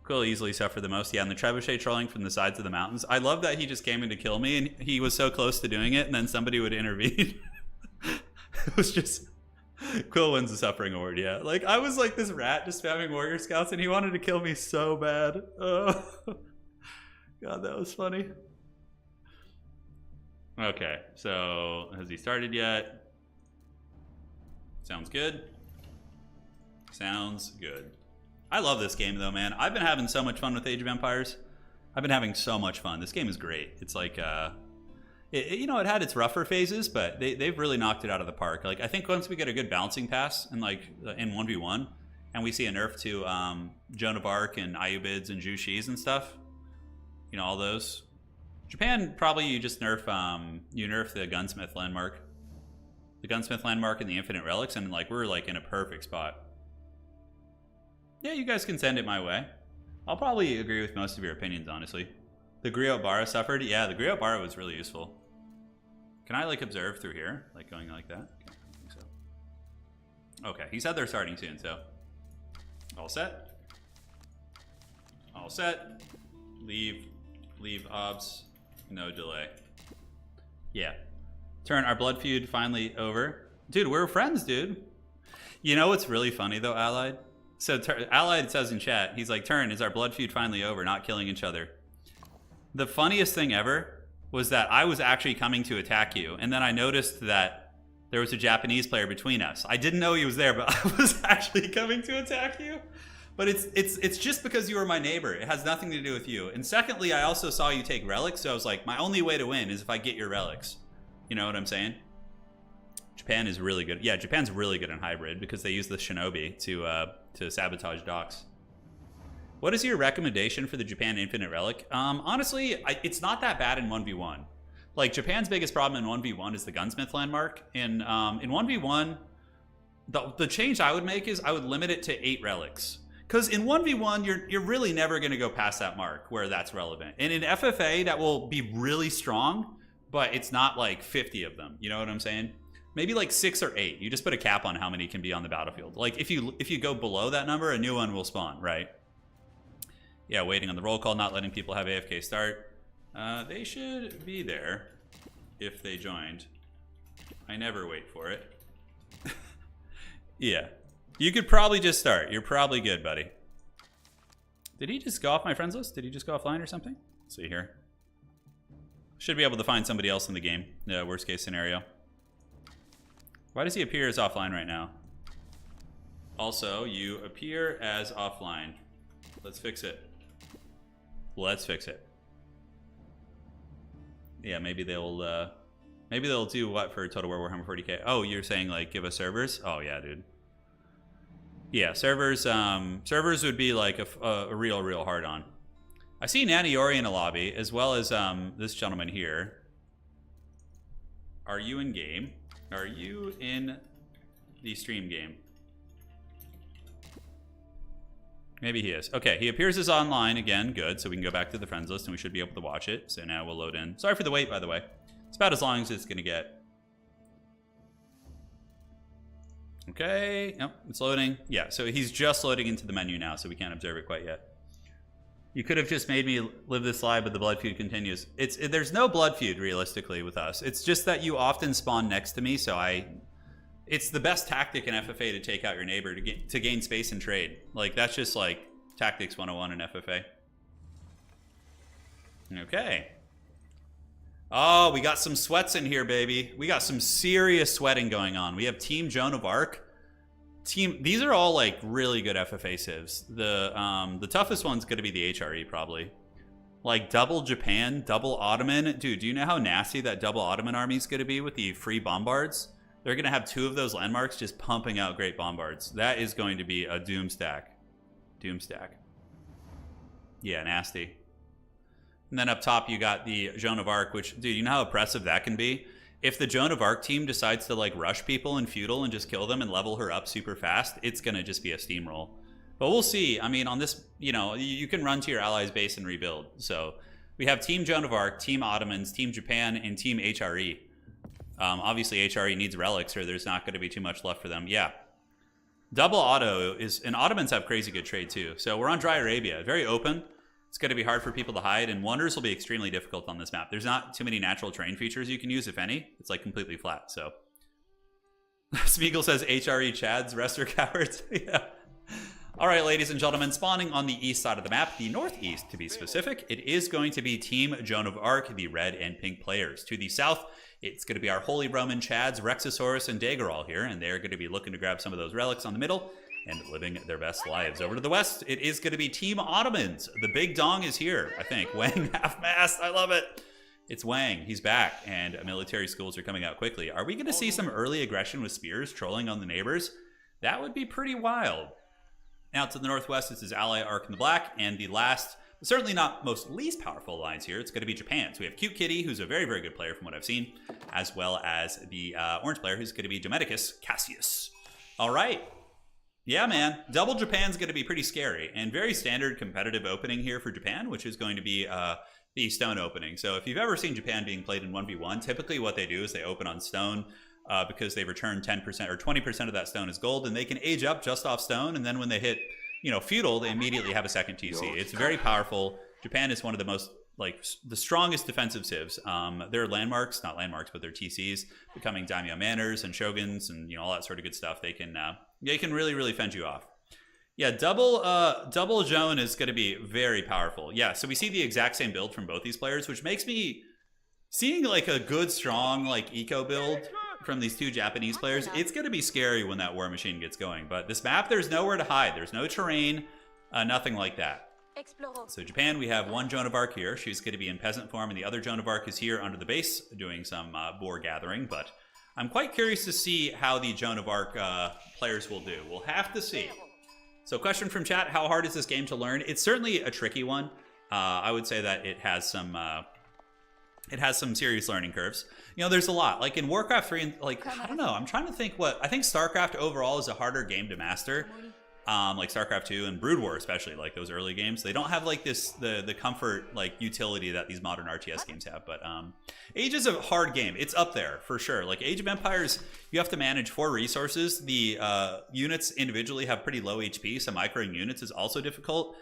Quill easily suffered the most. Yeah, and the trebuchet trolling from the sides of the mountains. I love that he just came in to kill me, and he was so close to doing it, and then somebody would intervene. It was just... Quill wins the suffering award, yeah. Like, I was like this rat just spamming warrior scouts, and he wanted to kill me so bad. Oh. God, that was funny. Okay, so has he started yet? Sounds good. Sounds good. I love this game though, man. I've been having so much fun with Age of Empires. I've been having so much fun. This game is great. It's like You know, it had its rougher phases, but they've really knocked it out of the park. Like, I think once we get a good bouncing pass in, like, in 1v1, and we see a nerf to Joan of Arc and Ayubids and Jushis and stuff, you know, all those. Japan, probably you just nerf, you nerf the Gunsmith landmark. The Gunsmith landmark and the Infinite Relics, and, like, we're, like, in a perfect spot. Yeah, you guys can send it my way. I'll probably agree with most of your opinions, honestly. The Griot Bara suffered? Yeah, the Griot Bara was really useful. Can I, like, observe through here? Like, going like that? Okay, I think so. Okay, he said they're starting soon, so. All set. All set. Leave obs. No delay. Yeah. Turn our blood feud finally over. Dude, we're friends, dude. You know what's really funny, though, Allied? So, Allied says in chat, he's like, Turn, is our blood feud finally over? Not killing each other. The funniest thing ever was that I was actually coming to attack you, and then I noticed that there was a Japanese player between us. I didn't know he was there, but I was actually coming to attack you. But it's just because you were my neighbor. It has nothing to do with you. And secondly, I also saw you take relics, so I was like, my only way to win is if I get your relics. You know what I'm saying? Japan is really good. Yeah, Japan's really good in hybrid because they use the shinobi to sabotage docks. What is your recommendation for the Japan Infinite Relic? Honestly, it's not that bad in 1v1. Like, Japan's biggest problem in 1v1 is the Gunsmith landmark. And in 1v1, the change I would make is I would limit it to 8 relics. Because in 1v1, you're really never going to go past that mark where that's relevant. And in FFA, that will be really strong, but it's not like 50 of them. You know what I'm saying? Maybe like 6 or 8. You just put a cap on how many can be on the battlefield. Like, if you go below that number, a new one will spawn, right? Yeah, waiting on the roll call, not letting people have AFK start. They should be there if they joined. I never wait for it. Yeah. You could probably just start. You're probably good, buddy. Did he just go off my friends list? Did he just go offline or something? Let's see here. Should be able to find somebody else in the game. Yeah, worst case scenario. Why does he appear as offline right now? Also, you appear as offline. Let's fix it. Let's fix it. Yeah, maybe they'll do what for Total War Warhammer 40k? Oh, you're saying like give us servers? Oh yeah, dude. Yeah, servers would be like a real hard on. I see Naniori in a lobby as well as this gentleman here. Are you in game? Are you in the stream game? Maybe he is. Okay, he appears as online again. Good, so we can go back to the friends list and we should be able to watch it. So now we'll load in. Sorry for the wait, by the way. It's about as long as it's going to get. Okay, yep, it's loading. Yeah, so he's just loading into the menu now, so we can't observe it quite yet. You could have just made me live this live, but the blood feud continues. There's no blood feud, realistically, with us. It's just that you often spawn next to me, so it's the best tactic in FFA to take out your neighbor to gain space and trade. Like, that's just like Tactics 101 in FFA. Okay. Oh, we got some sweats in here, baby. We got some serious sweating going on. We have Team Joan of Arc. These are all like really good FFA civs. The toughest one's gonna be the HRE probably. Like double Japan, double Ottoman. Dude, do you know how nasty that double Ottoman army is gonna be with the free bombards? They're going to have 2 of those landmarks just pumping out great bombards. That is going to be a doom stack. Doom stack. Yeah, nasty. And then up top, you got the Joan of Arc, which, dude, you know how oppressive that can be? If the Joan of Arc team decides to, like, rush people in feudal and just kill them and level her up super fast, it's going to just be a steamroll. But we'll see. I mean, on this, you know, you can run to your allies' base and rebuild. So we have Team Joan of Arc, Team Ottomans, Team Japan, and Team HRE. Obviously, HRE needs relics, or there's not going to be too much left for them. Yeah. Double auto is... And Ottomans have crazy good trade, too. So we're on Dry Arabia. Very open. It's going to be hard for people to hide, and wonders will be extremely difficult on this map. There's not too many natural terrain features you can use, if any. It's, like, completely flat, so... Smeagol says, HRE Chads, rest are cowards. Yeah. All right, ladies and gentlemen, spawning on the east side of the map, the northeast to be specific, it is going to be Team Joan of Arc, the red and pink players. To the south... It's going to be our Holy Roman Chads, Rexosaurus, and Daggerall here, and they're going to be looking to grab some of those relics on the middle and living their best lives. Over to the west, it is going to be Team Ottomans. The big dong is here, I think. Wang half-mast, I love it. It's Wang. He's back, and military schools are coming out quickly. Are we going to see some early aggression with spears trolling on the neighbors? That would be pretty wild. Now to the northwest is his ally Ark in the Black, and the last, certainly not most least powerful alliance here, it's going to be Japan. So we have Cute Kitty, who's a very, very good player from what I've seen, as well as the orange player, who's going to be Dometicus Cassius. All right. Yeah, man. Double Japan's going to be pretty scary, and very standard competitive opening here for Japan, which is going to be the stone opening. So if you've ever seen Japan being played in 1v1, typically what they do is they open on stone because they return 10% or 20% of that stone is gold, and they can age up just off stone, and then when they hit, you know, feudal, they immediately have a second TC. It's very powerful. Japan is one of the most, like, the strongest defensive civs. Their landmarks, not landmarks, but their TCs, becoming daimyo manors and shoguns and, you know, all that sort of good stuff. They can really, really fend you off. Yeah, double Joan is going to be very powerful. Yeah, so we see the exact same build from both these players, which makes me seeing like a good, strong, like eco build from these two Japanese players. It's going to be scary when that war machine gets going. But this map, there's nowhere to hide. There's no terrain, nothing like that. So Japan, we have one Joan of Arc here. She's going to be in peasant form, and the other Joan of Arc is here under the base doing some boar gathering. But I'm quite curious to see how the Joan of Arc players will do. We'll have to see. So question from chat, how hard is this game to learn? It's certainly a tricky one. I would say that it has some serious learning curves. You know, there's a lot. Like in Warcraft 3, and like, I don't know, I'm trying to think I think StarCraft overall is a harder game to master. Like StarCraft 2 and Brood War especially, like those early games. They don't have like the comfort, like utility that these modern RTS games have. But Age is a hard game. It's up there for sure. Like Age of Empires, you have to manage 4 resources. The units individually have pretty low HP, so microing units is also difficult.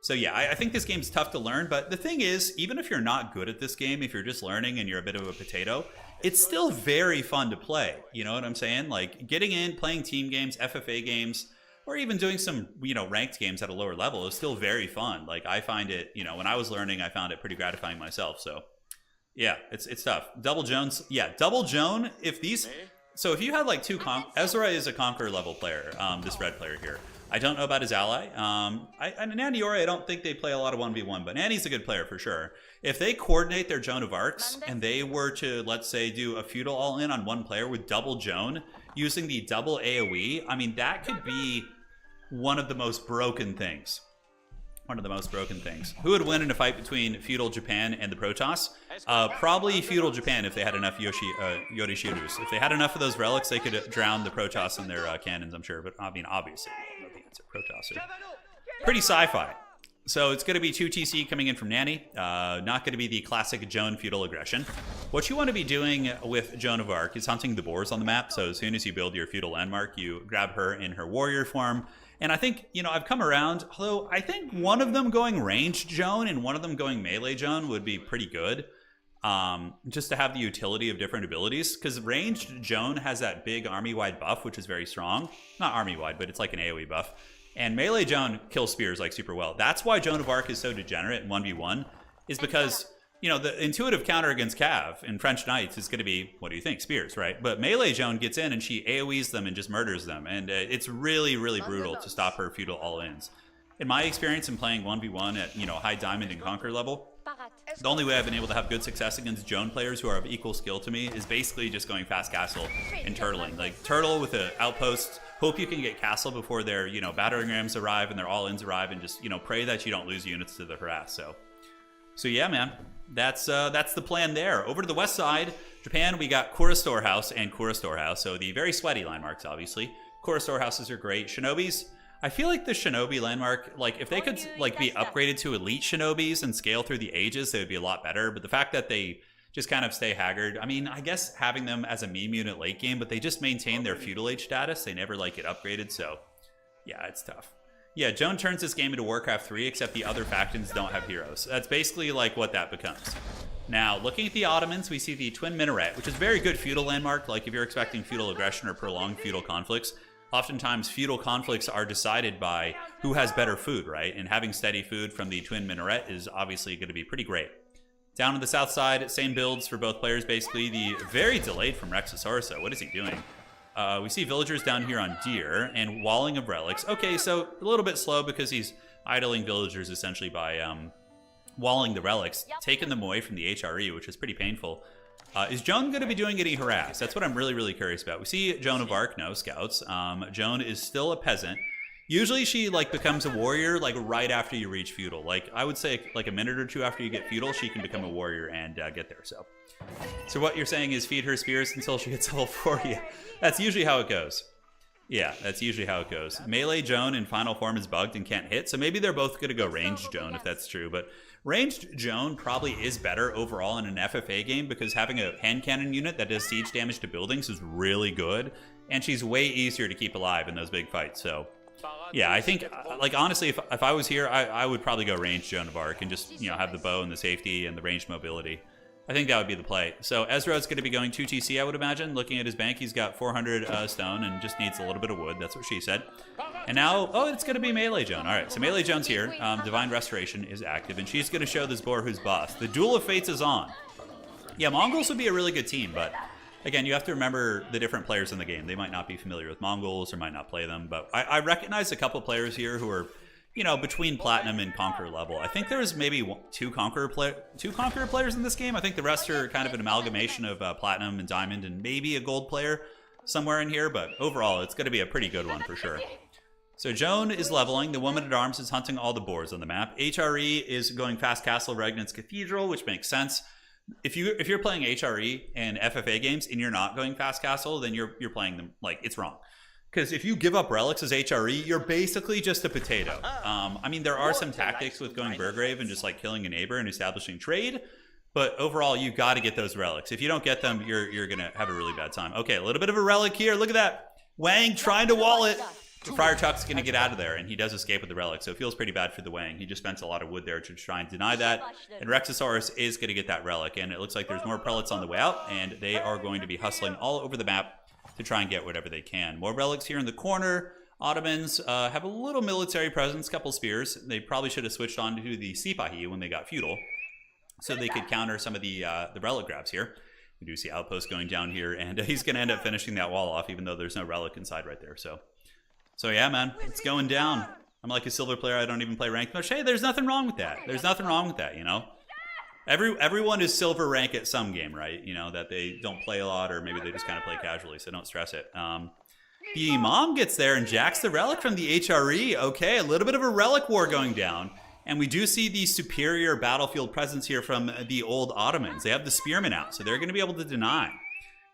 So yeah, I think this game's tough to learn, but the thing is, even if you're not good at this game, if you're just learning and you're a bit of a potato, it's still very fun to play. You know what I'm saying? Like getting in, playing team games, FFA games, or even doing some, you know, ranked games at a lower level is still very fun. Like I find it, you know, when I was learning, I found it pretty gratifying myself. So yeah, it's tough. Double Jones, yeah, Double Joan, if you had like two, Ezra is a Conqueror level player, this red player here. I don't know about his ally. Nanny Ori, I don't think they play a lot of 1v1, but Nanny's a good player for sure. If they coordinate their Joan of Arcs and they were to, let's say, do a feudal all-in on one player with double Joan using the double AoE, I mean, that could be one of the most broken things. One of the most broken things. Who would win in a fight between feudal Japan and the Protoss? Probably feudal Japan if they had enough Yorishirus. If they had enough of those relics, they could drown the Protoss in their cannons, I'm sure. But I mean, obviously, Protoss are pretty sci-fi. So it's going to be 2 TC coming in from Nanny. Not going to be the classic Joan feudal aggression. What you want to be doing with Joan of Arc is hunting the boars on the map. So as soon as you build your feudal landmark, you grab her in her warrior form. And I think, you know, I've come around, although I think one of them going ranged Joan and one of them going melee Joan would be pretty good. Just to have the utility of different abilities. Because ranged Joan has that big army-wide buff, which is very strong. Not army-wide, but it's like an AoE buff. And melee Joan kills spears like super well. That's why Joan of Arc is so degenerate in 1v1, is because, you know, the intuitive counter against Cav in French Knights is going to be, what do you think, spears, right? But melee Joan gets in and she AoEs them and just murders them. And it's really, really brutal to stop her feudal all-ins. In my experience in playing 1v1 at, you know, high diamond and conquer level, the only way I've been able to have good success against Joan players who are of equal skill to me is basically just going fast castle and turtling. Like, turtle with an outpost, hope you can get castle before their, you know, battering rams arrive and their all-ins arrive, and just, you know, pray that you don't lose units to the harass. So yeah, man, that's the plan there. Over to the west side, Japan, we got Kura Storehouse and Kura Storehouse, so the very sweaty landmarks, obviously. Kura Storehouses are great. Shinobis, I feel like the Shinobi landmark, like if they could like be upgraded to elite Shinobis and scale through the ages, they would be a lot better. But the fact that they just kind of stay haggard, I mean, I guess having them as a meme unit late game, but they just maintain their feudal age status. They never like get upgraded, so yeah, it's tough. Yeah, Joan turns this game into Warcraft 3, except the other factions don't have heroes. That's basically like what that becomes. Now, looking at the Ottomans, we see the Twin Minaret, which is a very good feudal landmark. Like if you're expecting feudal aggression or prolonged feudal conflicts, oftentimes feudal conflicts are decided by who has better food, right? And having steady food from the Twin Minaret is obviously going to be pretty great. Down on the south side, same builds for both players, basically. The very delayed from Rexosaurus. What is he doing? We see villagers down here on Deer and walling of relics. Okay, so a little bit slow because he's idling villagers essentially by walling the relics, taking them away from the HRE, which is pretty painful. Is Joan going to be doing any harass? That's what I'm really, really curious about. We see Joan of Arc, no scouts. Joan is still a peasant. Usually she like becomes a warrior like right after you reach feudal. Like I would say like a minute or two after you get feudal, she can become a warrior and get there. So what you're saying is feed her spears until she hits level 4. Yeah, that's usually how it goes. Yeah, that's usually how it goes. Melee Joan in final form is bugged and can't hit, so maybe they're both going to go ranged Joan if that's true. But ranged Joan probably is better overall in an FFA game because having a hand cannon unit that does siege damage to buildings is really good, and she's way easier to keep alive in those big fights. So yeah, I think, like, honestly, if I was here, I would probably go ranged Joan of Arc and just, you know, have the bow and the safety and the ranged mobility. I think that would be the play. So Ezra is going to be going 2 TC, I would imagine. Looking at his bank, he's got 400 stone and just needs a little bit of wood. That's what she said. And now, oh, it's going to be Melee Joan. All right, so Melee Joan's here. Divine Restoration is active, and she's going to show this boar who's boss. The Duel of Fates is on. Yeah, Mongols would be a really good team, but again, you have to remember the different players in the game. They might not be familiar with Mongols or might not play them, but I recognize a couple players here who are, you know, between Platinum and Conqueror level. I think there's maybe two Conqueror players in this game. I think the rest are kind of an amalgamation of Platinum and Diamond and maybe a Gold player somewhere in here, but overall, it's going to be a pretty good one for sure. So Joan is leveling. The Woman-at-Arms is hunting all the boars on the map. HRE is going fast Castle Regnant's Cathedral, which makes sense. If you're playing HRE and FFA games and you're not going fast castle, then you're playing them like it's wrong. Because if you give up relics as HRE, you're basically just a potato. I mean, there are some tactics with going Burgrave and just like killing a neighbor and establishing trade, but overall, you got to get those relics. If you don't get them, you're gonna have a really bad time. Okay, a little bit of a relic here. Look at that, Wang trying to wall it. Friar Tuck's gonna get out of there, and he does escape with the relic, so it feels pretty bad for the Wang. He just spent a lot of wood there to try and deny that, and Rexosaurus is gonna get that relic, and it looks like there's more prelates on the way out, and they are going to be hustling all over the map to try and get whatever they can. More relics here in the corner. Ottomans have a little military presence, couple spears. They probably should have switched on to the Sipahi when they got feudal, so they could counter some of the relic grabs here. We do see Outpost going down here, and he's gonna end up finishing that wall off, even though there's no relic inside right there. So yeah, man, it's going down. I'm like a silver player. I don't even play ranked much. Hey, there's nothing wrong with that. There's nothing wrong with that, you know? Everyone is silver rank at some game, right? You know, that they don't play a lot or maybe they just kind of play casually, so don't stress it. The Imam gets there and jacks the relic from the HRE. Okay, a little bit of a relic war going down. And we do see the superior battlefield presence here from the old Ottomans. They have the spearmen out, so they're going to be able to deny.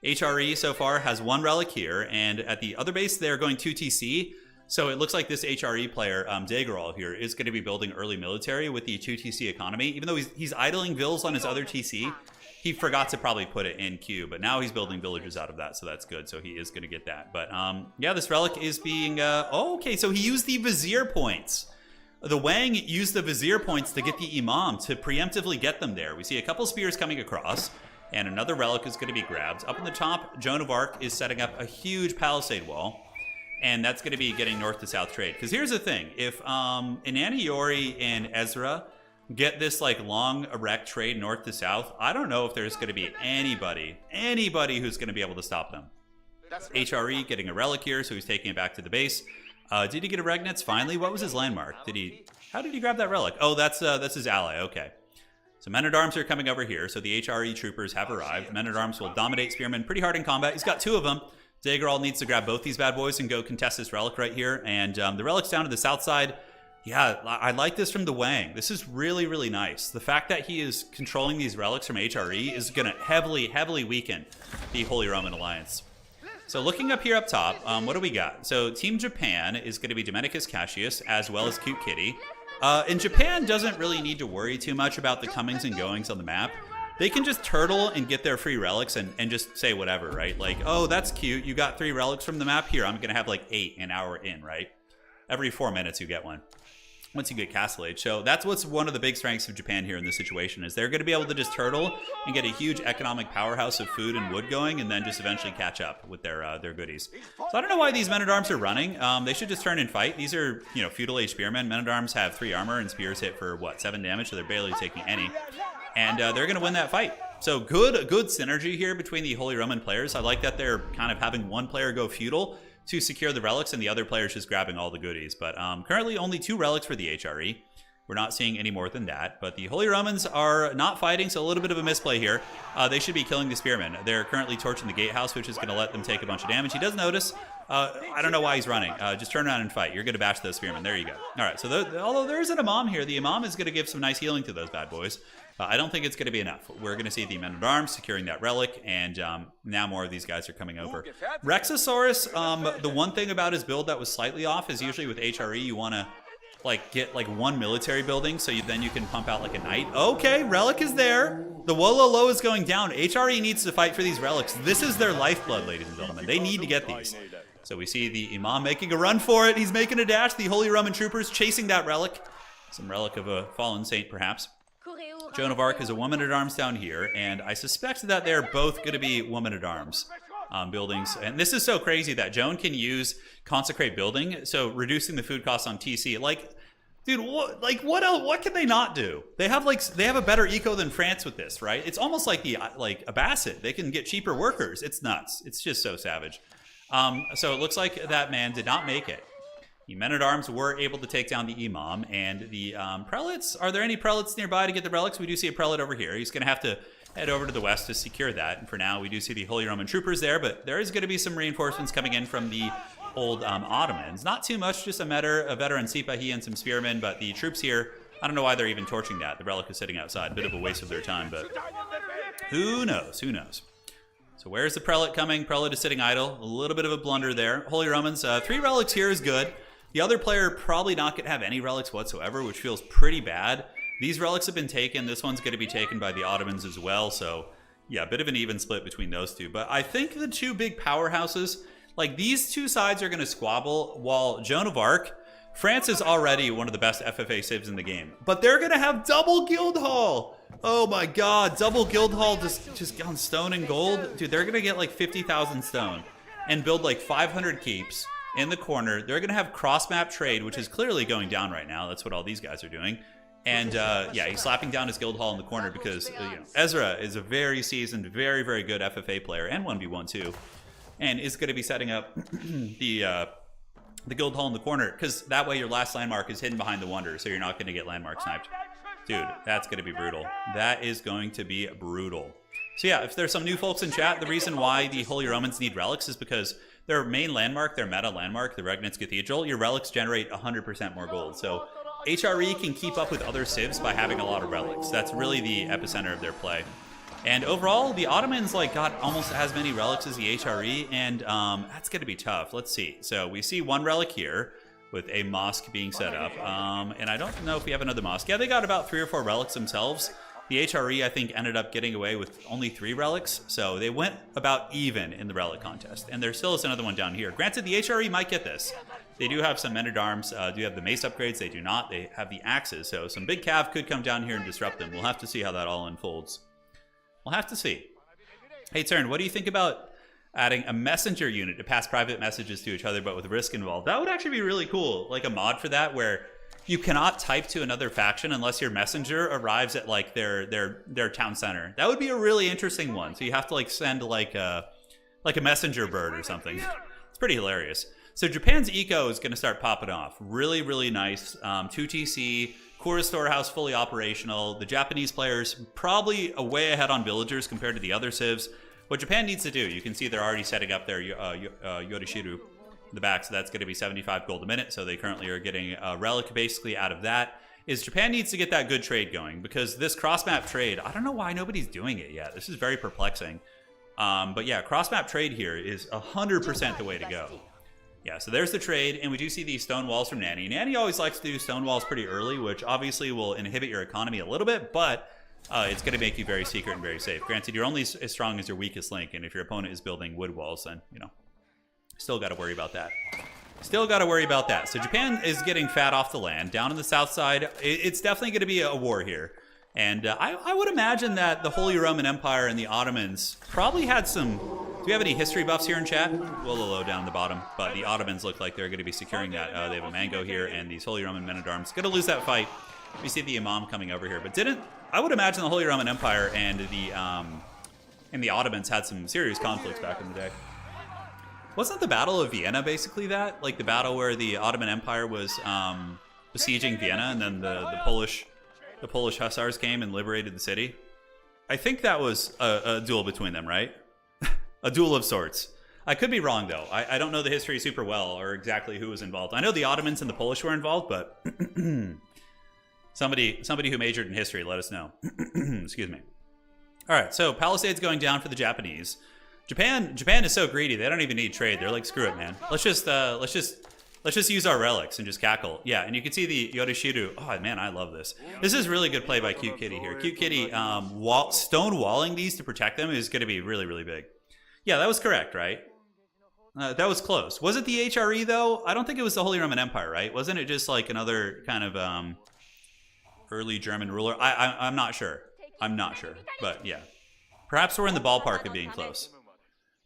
HRE so far has one relic here, and at the other base, they're going 2 TC. So it looks like this HRE player, Dagerol here, is going to be building early military with the 2 TC economy. Even though he's idling vills on his other TC, he forgot to probably put it in queue, but now he's building villages out of that, so that's good. So he is going to get that. But yeah, this relic is being... oh, okay, so he used the Vizier points. The Wang used the Vizier points to get the Imam to preemptively get them there. We see a couple spears coming across. And another relic is going to be grabbed. Up in the top, Joan of Arc is setting up a huge palisade wall. And that's going to be getting north to south trade. Because here's the thing. If Inanna Iori and Ezra get this like long erect trade north to south, I don't know if there's going to be anybody who's going to be able to stop them. HRE getting a relic here, so he's taking it back to the base. Did he get a Regnitz finally? What was his landmark? How did he grab that relic? Oh, that's his ally. Okay. So Men-at-Arms are coming over here, so the HRE troopers have arrived. Men-at-Arms will dominate Spearmen pretty hard in combat. He's got 2 of them. Dagerol needs to grab both these bad boys and go contest this relic right here. And the relic's down to the south side. Yeah, I like this from the Wang. This is really, really nice. The fact that he is controlling these relics from HRE is going to heavily, heavily weaken the Holy Roman Alliance. So looking up here up top, what do we got? So Team Japan is going to be Dominicus Cassius as well as Cute Kitty. And Japan doesn't really need to worry too much about the comings and goings on the map. They can just turtle and get their free relics and just say whatever, right? Like, oh, that's cute. You got 3 relics from the map. Here, I'm going to have like 8 an hour in, right? Every 4 minutes you get one. Once you get Castle Age. So that's what's one of the big strengths of Japan here in this situation is they're going to be able to just turtle and get a huge economic powerhouse of food and wood going and then just eventually catch up with their goodies. So I don't know why these Men-at-Arms are running. They should just turn and fight. These are, you know, feudal age spearmen. Men-at-Arms have 3 armor and spears hit for, what, 7 damage? So they're barely taking any. And they're going to win that fight. So good synergy here between the Holy Roman players. I like that they're kind of having one player go feudal to secure the relics and the other player's just grabbing all the goodies. But currently only 2 relics for the HRE. We're not seeing any more than that. But the Holy Romans are not fighting, so a little bit of a misplay here. They should be killing the Spearmen. They're currently torching the gatehouse, which is going to let them take a bunch of damage. He does notice. I don't know why he's running. Just turn around and fight. You're going to bash those Spearmen. There you go. All right, so although there is an Imam here, the Imam is going to give some nice healing to those bad boys. I don't think it's going to be enough. We're going to see the Men-at-Arms securing that relic, and now more of these guys are coming over. Rexosaurus, the one thing about his build that was slightly off is usually with HRE, you want to get like one military building, so then you can pump out like a knight. Okay, relic is there. The Wolo Low is going down. HRE needs to fight for these relics. This is their lifeblood, ladies and gentlemen. They need to get these. So we see the Imam making a run for it. He's making a dash. The Holy Roman troopers chasing that relic. Some relic of a fallen saint, perhaps. Joan of Arc is a woman-at-arms down here, and I suspect that they're both going to be woman-at-arms buildings. And this is so crazy that Joan can use Consecrate Building, so reducing the food costs on TC. Like, dude, what else? What can they not do? They have a better eco than France with this, right? It's almost like the Abbasid. They can get cheaper workers. It's nuts. It's just so savage. So it looks like that man did not make it. The Men-at-Arms were able to take down the Imam, and the Prelates, are there any Prelates nearby to get the relics? We do see a Prelate over here. He's going to have to head over to the west to secure that, and for now we do see the Holy Roman troopers there, but there is going to be some reinforcements coming in from the old Ottomans. Not too much, just a veteran Sipahi and some spearmen, but the troops here, I don't know why they're even torching that. The relic is sitting outside. A bit of a waste of their time, but who knows? Who knows? So where's the Prelate coming? Prelate is sitting idle. A little bit of a blunder there. Holy Romans, 3 relics here is good. The other player probably not going to have any relics whatsoever, which feels pretty bad. These relics have been taken. This one's going to be taken by the Ottomans as well. So, yeah, a bit of an even split between those two. But I think the two big powerhouses, like these two sides are going to squabble, while Joan of Arc, France is already one of the best FFA civs in the game. But they're going to have double Guildhall. Oh my god, double Guildhall just on stone and gold. Dude, they're going to get like 50,000 stone and build like 500 keeps. In the corner, they're going to have cross-map trade, which is clearly going down right now. That's what all these guys are doing. And yeah, he's slapping down his guild hall in the corner because Ezra is a very seasoned, very, very good FFA player and 1v1 too, and is going to be setting up the guild hall in the corner because that way your last landmark is hidden behind the wonder, so you're not going to get landmark sniped. Dude, that's going to be brutal. That is going to be brutal. So yeah, if there's some new folks in chat, the reason why the Holy Romans need relics is because their main landmark, their meta landmark, the Regnitz Cathedral, your relics generate 100% more gold. So HRE can keep up with other civs by having a lot of relics. That's really the epicenter of their play. And overall, the Ottomans got almost as many relics as the HRE, and that's going to be tough. Let's see. So we see one relic here with a mosque being set up. And I don't know if we have another mosque. Yeah, they got about 3 or 4 relics themselves. The HRE, I think, ended up getting away with only 3 relics, so they went about even in the relic contest. And there still is another one down here. Granted, the HRE might get this. They do have some Men-at-Arms, do have the mace upgrades, they do not. They have the axes, so some big cav could come down here and disrupt them. We'll have to see how that all unfolds. We'll have to see. Hey, Turin, what do you think about adding a messenger unit to pass private messages to each other, but with risk involved? That would actually be really cool, like a mod for that, where you cannot type to another faction unless your messenger arrives at like their town center. That would be a really interesting one. So you have to like send like a messenger bird or something. It's pretty hilarious. So Japan's eco is going to start popping off. Really, really nice. 2TC, Kura Storehouse fully operational. The Japanese players probably way ahead on villagers compared to the other civs. What Japan needs to do, you can see they're already setting up their Yorishiru the back, so that's going to be 75 gold a minute, so they currently are getting a relic basically out of that. Is Japan needs to get that good trade going, because this cross-map trade, I don't know why nobody's doing it yet. This is very perplexing. But yeah, cross-map trade here is 100% the way to go. Yeah, so there's the trade, and we do see these stone walls from Nanny. Nanny always likes to do stone walls pretty early, which obviously will inhibit your economy a little bit, but it's going to make you very secret and very safe. Granted, you're only as strong as your weakest link, and if your opponent is building wood walls, then, you know, still got to worry about that. Still got to worry about that. So Japan is getting fat off the land. Down on the south side, it's definitely going to be a war here. And I would imagine that the Holy Roman Empire and the Ottomans probably had some... Do we have any history buffs here in chat? Well, low down the bottom. But the Ottomans look like they're going to be securing that. They have a mango here, and these Holy Roman Men-at-Arms going to lose that fight. We see the Imam coming over here. But I would imagine the Holy Roman Empire and the Ottomans had some serious conflicts back in the day. Wasn't the Battle of Vienna basically that? Like the battle where the Ottoman Empire was besieging Vienna, and then the Polish hussars came and liberated the city. I think that was a duel between them, right? A duel of sorts. I could be wrong, though. I don't know the history super well or exactly who was involved. I know the Ottomans and the Polish were involved, but somebody who majored in history, let us know. Excuse me. All right, so Palisades going down for the Japanese. Japan is so greedy; they don't even need trade. They're like, screw it, man. Let's just use our relics and just cackle. Yeah, and you can see the Yorishiru. Oh man, I love this. This is really good play by Cute Kitty here. Cute Kitty stone walling these to protect them is going to be really, really big. Yeah, that was correct, right? That was close. Was it the HRE though? I don't think it was the Holy Roman Empire, right? Wasn't it just like another kind of early German ruler? I'm not sure. I'm not sure, but yeah. Perhaps we're in the ballpark of being close.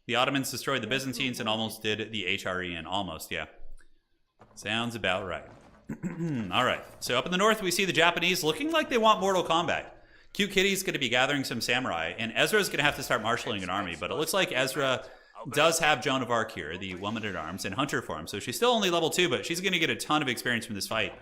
The Ottomans destroyed the Byzantines and almost did the HRE in. Almost, yeah. Sounds about right. All right. So up in the north, we see the Japanese looking like they want Mortal Kombat. Cute Kitty's going to be gathering some samurai, and Ezra's going to have to start marshaling an army. But it looks like Ezra does have Joan of Arc here, the woman at arms, in hunter form. So she's still only level 2, but she's going to get a ton of experience from this fight.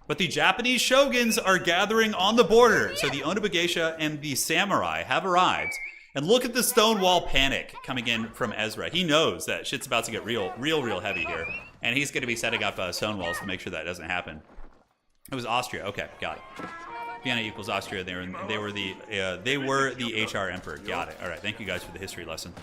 But the Japanese shoguns are gathering on the border. So the Onibagesha and the samurai have arrived. And look at the Stonewall panic coming in from Ezra. He knows that shit's about to get real heavy here. And he's going to be setting up Stonewalls to make sure that doesn't happen. It was Austria. Okay, got it. Vienna equals Austria. They were the HR Emperor. Got it. All right, thank you guys for the history lesson.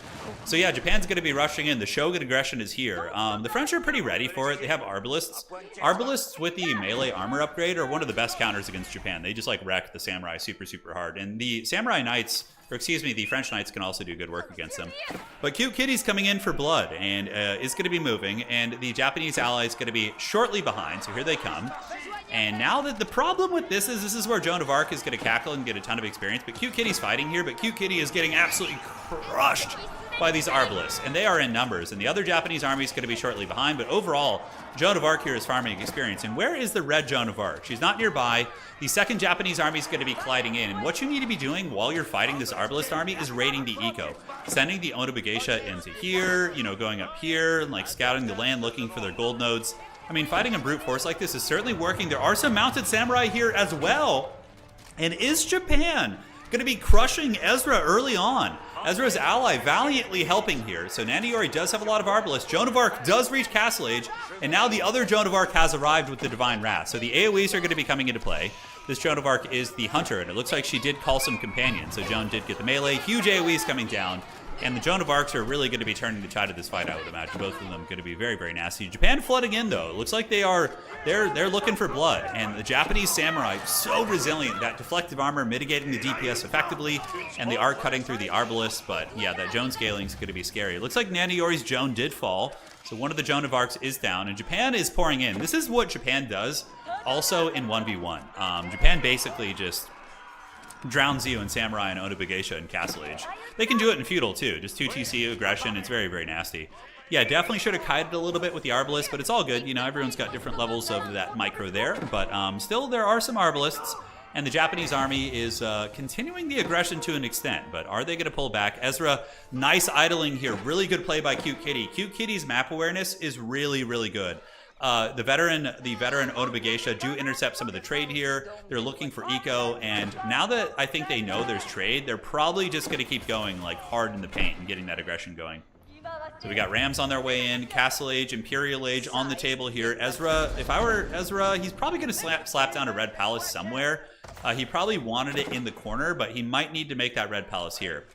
So yeah, Japan's going to be rushing in. The Shogun aggression is here. The French are pretty ready for it. They have Arbalists. Arbalists with the melee armor upgrade are one of the best counters against Japan. They just like wreck the samurai super hard. And the samurai knights, or excuse me, the French knights can also do good work against them. But Cute Kitty's coming in for blood and is going to be moving, and the Japanese ally is going to be shortly behind. So here they come. And now that the problem with this is where Joan of Arc is going to cackle and get a ton of experience. But Cute Kitty's fighting here, but Cute Kitty is getting absolutely crushed by these Arbalists. And they are in numbers. And the other Japanese army is going to be shortly behind. But overall, Joan of Arc here is farming experience. And where is the red Joan of Arc? She's not nearby. The second Japanese army is going to be colliding in. And what you need to be doing while you're fighting this Arbalist army is raiding the eco. Sending the Onibagesha into here, you know, going up here, and like scouting the land, looking for their gold nodes. I mean, fighting a brute force like this is certainly working. There are some mounted samurai here as well. And is Japan going to be crushing Ezra early on? Ezra's ally valiantly helping here. So Naniori does have a lot of Arbalists. Joan of Arc does reach Castle Age. And now the other Joan of Arc has arrived with the Divine Wrath. So the AoEs are going to be coming into play. This Joan of Arc is the hunter. And it looks like she did call some companions. So Joan did get the melee. Huge AoEs coming down. And the Joan of Arcs are really going to be turning the tide of this fight, I would imagine. Both of them going to be very nasty. Japan flooding in, though. It looks like they're looking for blood. And the Japanese samurai, so resilient. That deflective armor mitigating the DPS effectively. And the arc cutting through the Arbalists. But yeah, that Joan scaling is going to be scary. It looks like Naniori's Joan did fall. So one of the Joan of Arcs is down. And Japan is pouring in. This is what Japan does also in 1v1. Japan basically just drowns you in Samurai and Onibagesha and Castle Age. They can do it in Feudal too, just 2 TC aggression. It's very nasty. Yeah, definitely should have kited a little bit with the Arbalists, but it's all good. You know, everyone's got different levels of that micro there, but still there are some Arbalists, and the Japanese army is continuing the aggression to an extent, but are they going to pull back? Ezra, nice idling here. Really good play by Cute Kitty. Cute Kitty's map awareness is really good. The veteran Onibagesha do intercept some of the trade here. They're looking for eco, and now that I think they know there's trade, they're probably just going to keep going like hard in the paint and getting that aggression going. So we got Rams on their way in, Castle Age, Imperial Age on the table here. Ezra, if I were Ezra, he's probably going to slap down a red palace somewhere. He probably wanted it in the corner, but he might need to make that red palace here.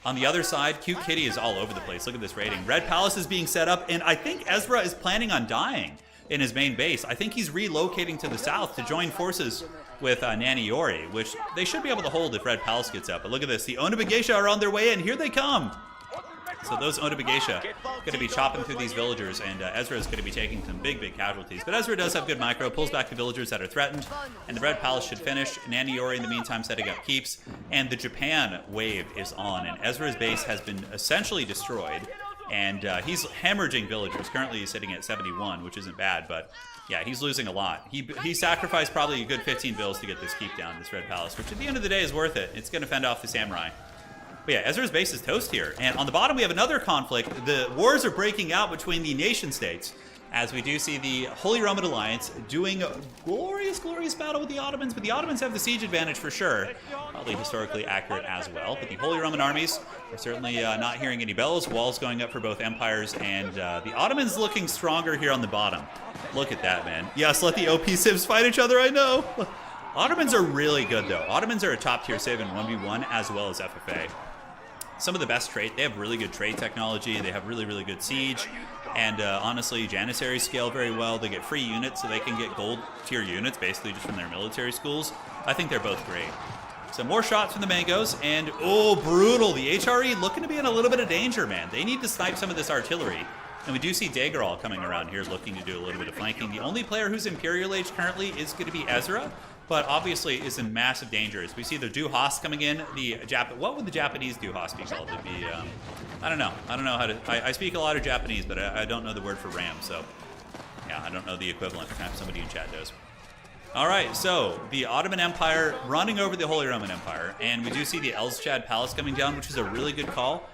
On the other side, Cute Kitty is all over the place. Look at this raiding. Red Palace is being set up, and I think Ezra is planning on dying in his main base. I think he's relocating to the south to join forces with Naniori, which they should be able to hold if Red Palace gets up. But look at this. The Onibagesha are on their way in. Here they come. So those Onibagesha going to be chopping through these villagers, and Ezra is going to be taking some big casualties. But Ezra does have good micro, pulls back the villagers that are threatened, and the Red Palace should finish. Naniori, in the meantime, setting up keeps, and the Japan wave is on, and Ezra's base has been essentially destroyed, and he's hemorrhaging villagers. Currently, he's sitting at 71, which isn't bad, but yeah, he's losing a lot. He sacrificed probably a good 15 bills to get this keep down, this Red Palace, which at the end of the day is worth it. It's going to fend off the samurai. But yeah, Ezra's base is toast here. And on the bottom, we have another conflict. The wars are breaking out between the nation states. as we do see the Holy Roman Alliance doing a glorious, glorious battle with the Ottomans, but the Ottomans have the siege advantage for sure. Probably historically accurate as well, but the Holy Roman armies are certainly not hearing any bells. Walls going up for both empires, and the Ottomans looking stronger here on the bottom. Look at that, man. Yes, let the OP civs fight each other, I know. Ottomans are really good, though. Ottomans are a top-tier civ in 1v1 as well as FFA. Some of the best trade. They have really good trade technology. They have really, really good siege. And honestly, Janissaries scale very well. They get free units, so they can get gold tier units basically just from their military schools. I think they're both great. So more shots from the Mangoes, and oh, brutal. The HRE looking to be in a little bit of danger, man. They need to snipe some of this artillery. And we do see Daggerall coming around here looking to do a little bit of flanking. The only player who's Imperial Age currently is going to be Ezra, but obviously is in massive danger. As we see the Duhas coming in, what would the Japanese Duhas be called? It'd be, I don't know how to, I speak a lot of Japanese, but I don't know the word for ram, so yeah, I don't know the equivalent. Perhaps somebody in chat does. All right, so the Ottoman Empire running over the Holy Roman Empire, and we do see the Elschad Palace coming down, which is a really good call.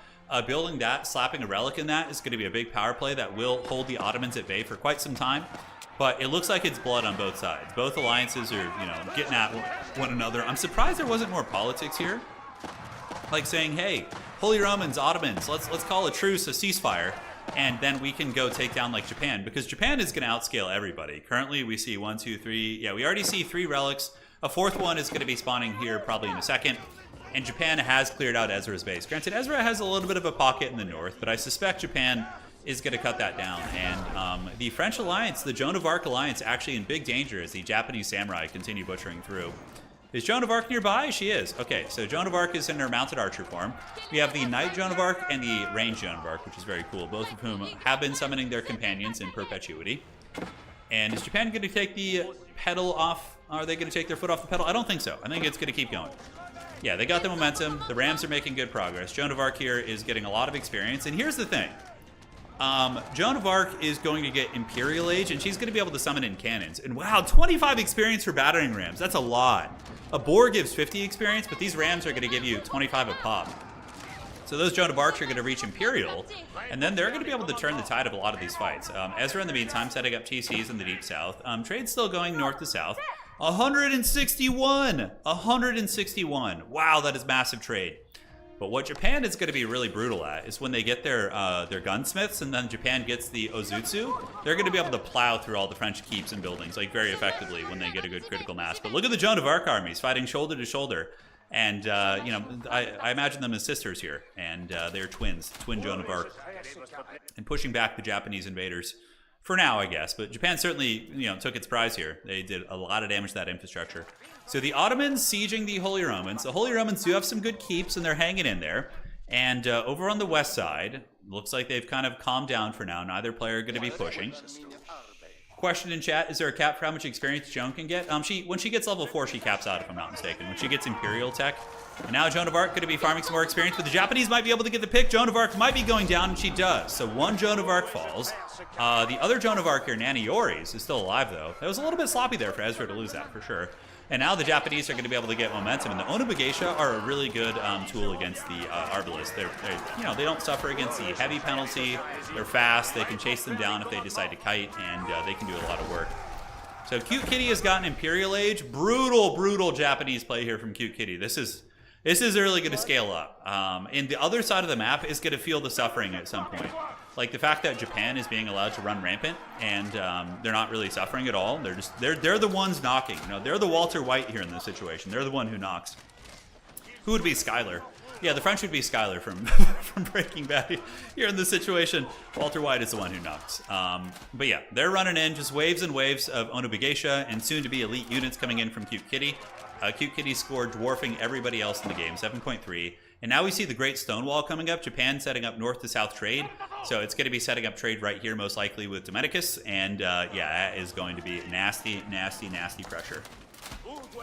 Building that, slapping a relic in that is going to be a big power play that will hold the Ottomans at bay for quite some time. But it looks like it's blood on both sides. Both alliances are, getting at one another. I'm surprised there wasn't more politics here. Like saying, hey, Holy Romans, Ottomans, let's call a truce, a ceasefire, and then we can go take down like Japan, because Japan is going to outscale everybody. Currently, we see 1, 2, 3. Yeah, we already see 3 relics. A 4th one is going to be spawning here probably in a second. And Japan has cleared out Ezra's base. Granted, Ezra has a little bit of a pocket in the north, but I suspect Japan is going to cut that down. And the French alliance, the Joan of Arc alliance, actually in big danger as the Japanese samurai continue butchering through. Is Joan of Arc nearby? She is. Okay, so Joan of Arc is in her mounted archer form. We have the Knight Joan of Arc and the Ranged Joan of Arc, which is very cool, both of whom have been summoning their companions in perpetuity. And is Japan going to take the pedal off? Are they going to take their foot off the pedal? I don't think so. I think it's going to keep going. Yeah, they got the momentum. The Rams are making good progress. Joan of Arc here is getting a lot of experience. And here's the thing. Joan of Arc is going to get Imperial Age, and she's going to be able to summon in cannons. And wow, 25 experience for battering rams. That's a lot. A boar gives 50 experience, but these rams are going to give you 25 a pop. So those Joan of Arc are going to reach Imperial, and then they're going to be able to turn the tide of a lot of these fights. Ezra, in the meantime, setting up TCs in the Deep South. Trade's still going north to south. 161! 161. Wow, that is massive trade. But what Japan is going to be really brutal at is when they get their gunsmiths, and then Japan gets the Ozutsu, they're going to be able to plow through all the French keeps and buildings like very effectively when they get a good critical mass. But look at the Joan of Arc armies fighting shoulder to shoulder. And, I imagine them as sisters here. And they're twins, twin Joan of Arc. And pushing back the Japanese invaders. For now, I guess. But Japan certainly, took its prize here. They did a lot of damage to that infrastructure. So the Ottomans sieging the Holy Romans. The Holy Romans do have some good keeps, and they're hanging in there. And over on the west side, looks like they've kind of calmed down for now. Neither player going to be pushing. Question in chat, is there a cap for how much experience Joan can get? When she gets level 4, she caps out, if I'm not mistaken. When she gets Imperial Tech. And now Joan of Arc going to be farming some more experience, but the Japanese might be able to get the pick. Joan of Arc might be going down, and she does. So one Joan of Arc falls. The other Joan of Arc here, Nani Yoris, is still alive, though. It was a little bit sloppy there for Ezra to lose that, for sure. And now the Japanese are going to be able to get momentum. And the Onubageisha are a really good tool against the Arbalists. They don't suffer against the heavy penalty. They're fast. They can chase them down if they decide to kite, and they can do a lot of work. So Cute Kitty has gotten Imperial Age. Brutal, brutal Japanese play here from Cute Kitty. This is really going to scale up. And the other side of the map is going to feel the suffering at some point. Like the fact that Japan is being allowed to run rampant, and they're not really suffering at all. They're the ones knocking. They're the Walter White here in this situation. They're the one who knocks. Who would be Skylar? Yeah, the French would be Skylar from from Breaking Bad. Here in this situation, Walter White is the one who knocks. But yeah, they're running in just waves and waves of Onubageisha, and soon to be elite units coming in from Cute Kitty. Cute Kitty scored dwarfing everybody else in the game, 7.3. And now we see the Great Stonewall coming up. Japan setting up north to south trade. So it's going to be setting up trade right here, most likely with Dominicus. And yeah, that is going to be nasty, nasty, nasty pressure.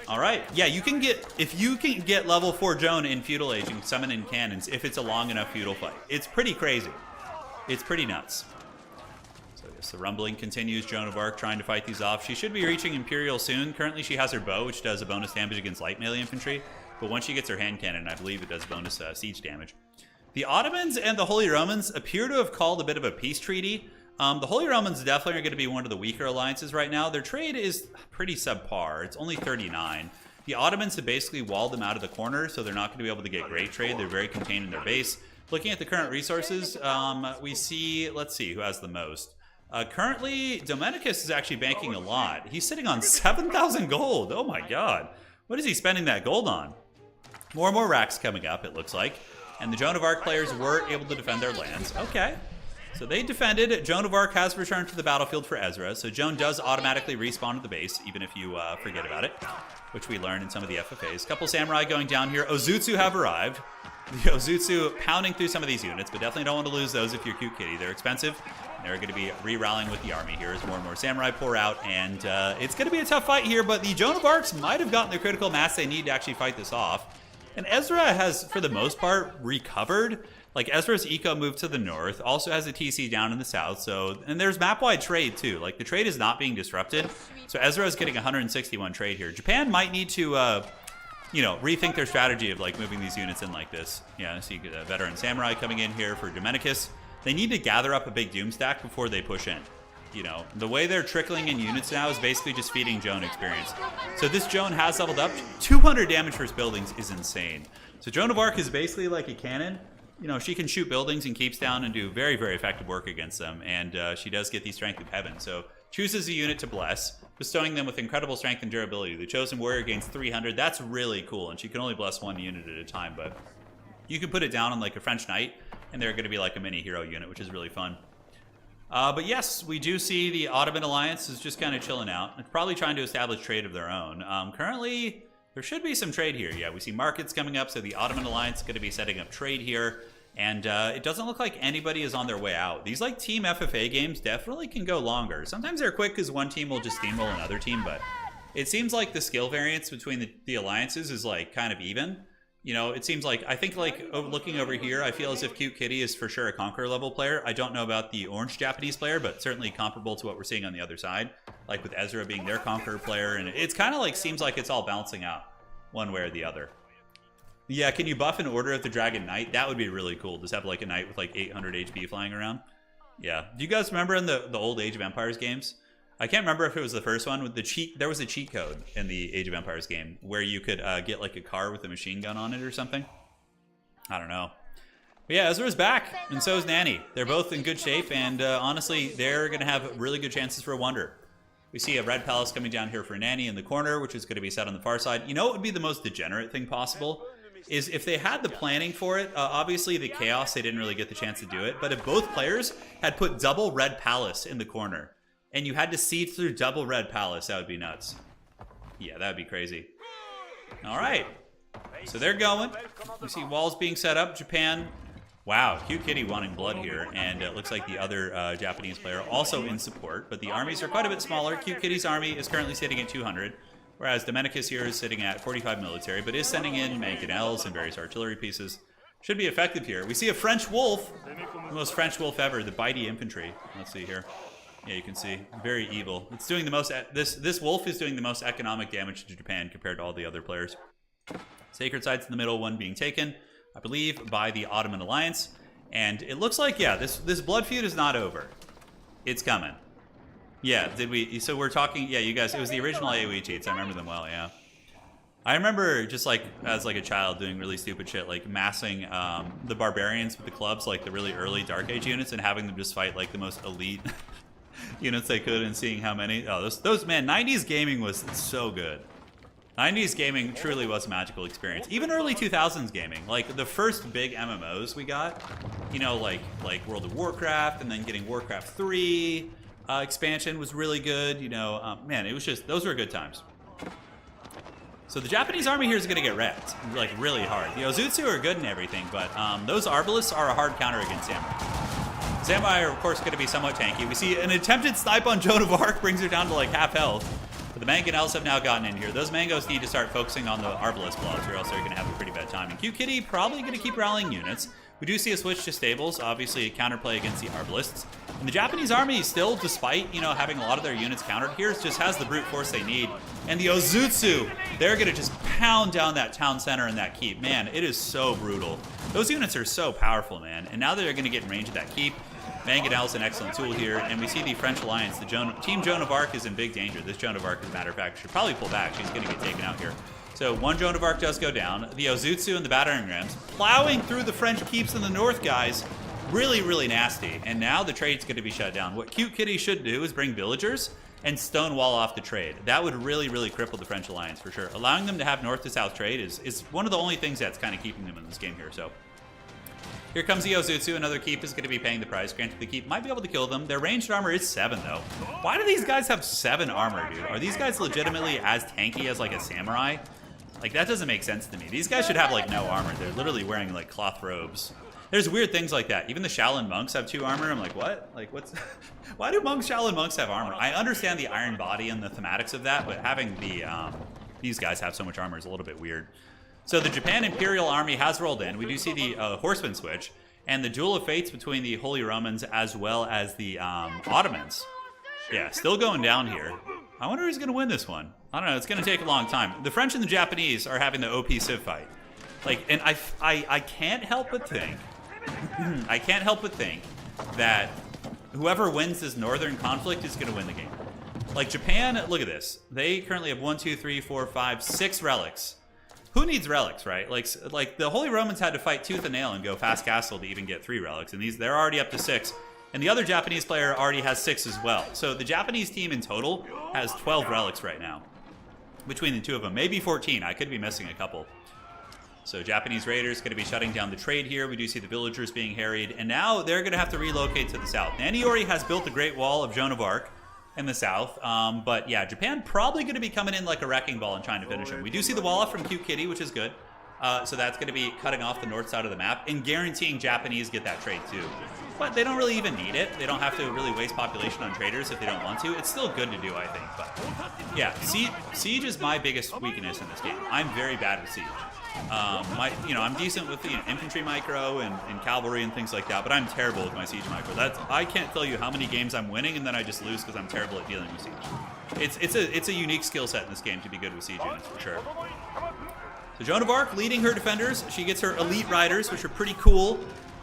All right. Yeah, if you can get level 4 Joan in Feudal Age and summon in cannons if it's a long enough feudal fight. It's pretty crazy. It's pretty nuts. So yes, the rumbling continues. Joan of Arc trying to fight these off. She should be reaching Imperial soon. Currently she has her bow, which does a bonus damage against light melee infantry. But once she gets her hand cannon, I believe it does bonus siege damage. The Ottomans and the Holy Romans appear to have called a bit of a peace treaty. The Holy Romans definitely are going to be one of the weaker alliances right now. Their trade is pretty subpar. It's only 39. The Ottomans have basically walled them out of the corner, so they're not going to be able to get great trade. They're very contained in their base. Looking at the current resources, we see, let's see, who has the most. Currently, Dominicus is actually banking a lot. He's sitting on 7,000 gold. Oh my god. What is he spending that gold on? More and more racks coming up, it looks like. And the Joan of Arc players were able to defend their lands. Okay. So they defended. Joan of Arc has returned to the battlefield for Ezra. So Joan does automatically respawn at the base, even if you forget about it, which we learned in some of the FFAs. Couple samurai going down here. Ozutsu have arrived. The Ozutsu pounding through some of these units, but definitely don't want to lose those if you're Cute Kitty. They're expensive. They're going to be re-rallying with the army here as more and more samurai pour out. And it's going to be a tough fight here, but the Joan of Arcs might have gotten the critical mass they need to actually fight this off. And Ezra has, for the most part, recovered. Like, Ezra's eco moved to the north, also has a TC down in the south, so, and there's map-wide trade, too. Like, the trade is not being disrupted, so Ezra is getting 161 trade here. Japan might need to, you know, rethink their strategy of, like, moving these units in like this. Yeah, so you get a veteran samurai coming in here for Dominicus. They need to gather up a big doom stack before they push in. You know, the way they're trickling in units now is basically just feeding Joan experience. So this Joan has leveled up. 200 damage for his buildings is insane. So Joan of Arc is basically like a cannon. You know, she can shoot buildings and keeps down and do very, very effective work against them. And she does get the Strength of Heaven. So chooses a unit to bless, bestowing them with incredible strength and durability. The Chosen Warrior gains 300. That's really cool. And she can only bless one unit at a time. But you can put it down on like a French Knight, and they're going to be like a mini hero unit, which is really fun. But yes, we do see the Ottoman Alliance is just kind of chilling out. It's probably trying to establish trade of their own. Currently, there should be some trade here. Yeah, we see markets coming up, so the Ottoman Alliance is going to be setting up trade here. And it doesn't look like anybody is on their way out. These like Team FFA games definitely can go longer. Sometimes they're quick because one team will just steamroll another team, but it seems like the skill variance between the alliances is like kind of even. You know, it seems like, I think like looking over here, I feel as if Cute Kitty is for sure a Conqueror level player. I don't know about the orange Japanese player, but certainly comparable to what we're seeing on the other side. Like with Ezra being their Conqueror player, and it's kind of like, seems like it's all balancing out one way or the other. Yeah, can you buff an Order of the Dragon Knight? That would be really cool. Just have like a knight with like 800 HP flying around. Yeah. Do you guys remember in the old Age of Empires games? I can't remember if it was the first one with the cheat. There was a cheat code in the Age of Empires game where you could get like a car with a machine gun on it or something. I don't know. But yeah, Ezra's back, and so is Nanny. They're both in good shape, and honestly, they're going to have really good chances for a wonder. We see a red palace coming down here for Nanny in the corner, which is going to be set on the far side. You know what would be the most degenerate thing possible? Is if they had the planning for it. Obviously, the chaos, they didn't really get the chance to do it. But if both players had put double red palace in the corner, and you had to siege through double red palace, that would be nuts. Yeah, that would be crazy. All right. So they're going. You see walls being set up. Japan. Wow, Cute Kitty wanting blood here. And it looks like the other Japanese player also in support. But the armies are quite a bit smaller. Cute Kitty's army is currently sitting at 200. Whereas Dominicus here is sitting at 45 military. But is sending in mangonels and various artillery pieces. Should be effective here. We see a French wolf. The most French wolf ever. The bitey infantry. Let's see here. Yeah, you can see, very evil. It's doing the most. This wolf is doing the most economic damage to Japan compared to all the other players. Sacred sites in the middle, one being taken, I believe, by the Ottoman Alliance, and it looks like, yeah, this blood feud is not over. It's coming. Yeah, did we? So we're talking. Yeah, you guys. It was the original AOE cheats. I remember them well. Yeah. I remember just like as like a child doing really stupid shit, like massing the barbarians with the clubs, like the really early Dark Age units, and having them just fight like the most elite units they could, and seeing how many. Oh, those man, 90s gaming was so good. 90s gaming truly was a magical experience. Even early 2000s gaming, like the first big MMOs we got, you know, like World of Warcraft, and then getting Warcraft 3 expansion was really good. You know, man, it was just, those were good times. So the Japanese army here is going to get wrecked, like really hard. The Ozutsu are good and everything, but those Arbalists are a hard counter against Samurai. Samurai are, of course, going to be somewhat tanky. We see an attempted snipe on Joan of Arc, brings her down to like half health. But the mangonels have now gotten in here. Those mangoes need to start focusing on the Arbalist blobs, or else they're going to have a pretty bad time. And Cute Kitty probably going to keep rallying units. We do see a switch to stables, obviously a counterplay against the Arbalists. And the Japanese army still, despite, you know, having a lot of their units countered here, just has the brute force they need. And the Ozutsu, they're going to just pound down that town center and that keep. Man, it is so brutal. Those units are so powerful, man. And now they're going to get in range of that keep. Mangonel's an excellent tool here, and we see the French alliance. Team Joan of Arc is in big danger. This Joan of Arc, as a matter of fact, should probably pull back. She's going to get taken out here. So one Joan of Arc does go down. The Ozutsu and the battering rams plowing through the French keeps in the north, guys. Really, really nasty. And now the trade's going to be shut down. What Cute Kitty should do is bring villagers and stonewall off the trade. That would really, really cripple the French alliance for sure. Allowing them to have north to south trade is one of the only things that's kind of keeping them in this game here. So here comes the Ozutsu. Another keep is going to be paying the price. Granted, the keep might be able to kill them. Their ranged armor is 7, though. Why do these guys have 7 armor, dude? Are these guys legitimately as tanky as, like, a samurai? Like, that doesn't make sense to me. These guys should have, like, no armor. They're literally wearing, like, cloth robes. There's weird things like that. Even the Shaolin monks have 2 armor. I'm like, what? Like, what's... Why do Shaolin monks have armor? I understand the iron body and the thematics of that, but having the, these guys have so much armor is a little bit weird. So the Japan Imperial Army has rolled in. We do see the horseman switch, and the duel of fates between the Holy Romans as well as the Ottomans. Yeah, still going down here. I wonder who's going to win this one. I don't know. It's going to take a long time. The French and the Japanese are having the OP Civ fight. Like, and I can't help but think... I can't help but think that whoever wins this northern conflict is going to win the game. Like, Japan, look at this. They currently have 1, 2, 3, 4, 5, 6 relics. Who needs relics, right? Like the Holy Romans had to fight tooth and nail and go fast castle to even get 3 relics, and they're already up to 6. And the other Japanese player already has 6 as well. So the Japanese team in total has 12 relics right now between the two of them. Maybe 14. I could be missing a couple. So Japanese raiders going to be shutting down the trade here. We do see the villagers being harried, and now they're going to have to relocate to the south. Naniori has built the Great Wall of Joan of Arc in the south, but yeah, Japan probably going to be coming in like a wrecking ball and trying to finish them. We do see the wall off from Cute Kitty, which is good. So that's going to be cutting off the north side of the map and guaranteeing Japanese get that trade too. But they don't really even need it. They don't have to really waste population on traders if they don't want to. It's still good to do, I think. But yeah, siege is my biggest weakness in this game. I'm very bad with siege. I'm decent with infantry micro and cavalry and things like that, but I'm terrible with my siege micro. I can't tell you how many games I'm winning and then I just lose because I'm terrible at dealing with siege. It's a unique skill set in this game to be good with siege units for sure. So Joan of Arc leading her defenders. She gets her elite riders, which are pretty cool.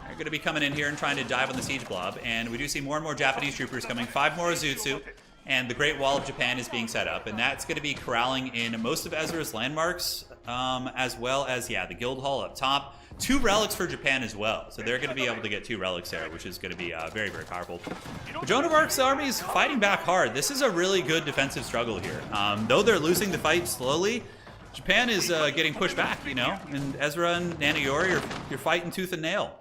They're going to be coming in here and trying to dive on the siege blob, and we do see more and more Japanese troopers coming. 5 more Ozutsu, and the Great Wall of Japan is being set up, and that's going to be corralling in most of Ezra's landmarks, as well as, yeah, the guild hall up top. 2 relics for Japan as well, so they're going to be able to get 2 relics there, which is going to be very, very powerful. But Joan of Arc's army is fighting back hard. This is a really good defensive struggle here. Though they're losing the fight slowly, Japan is getting pushed back, and Ezra and Naniori you're fighting tooth and nail.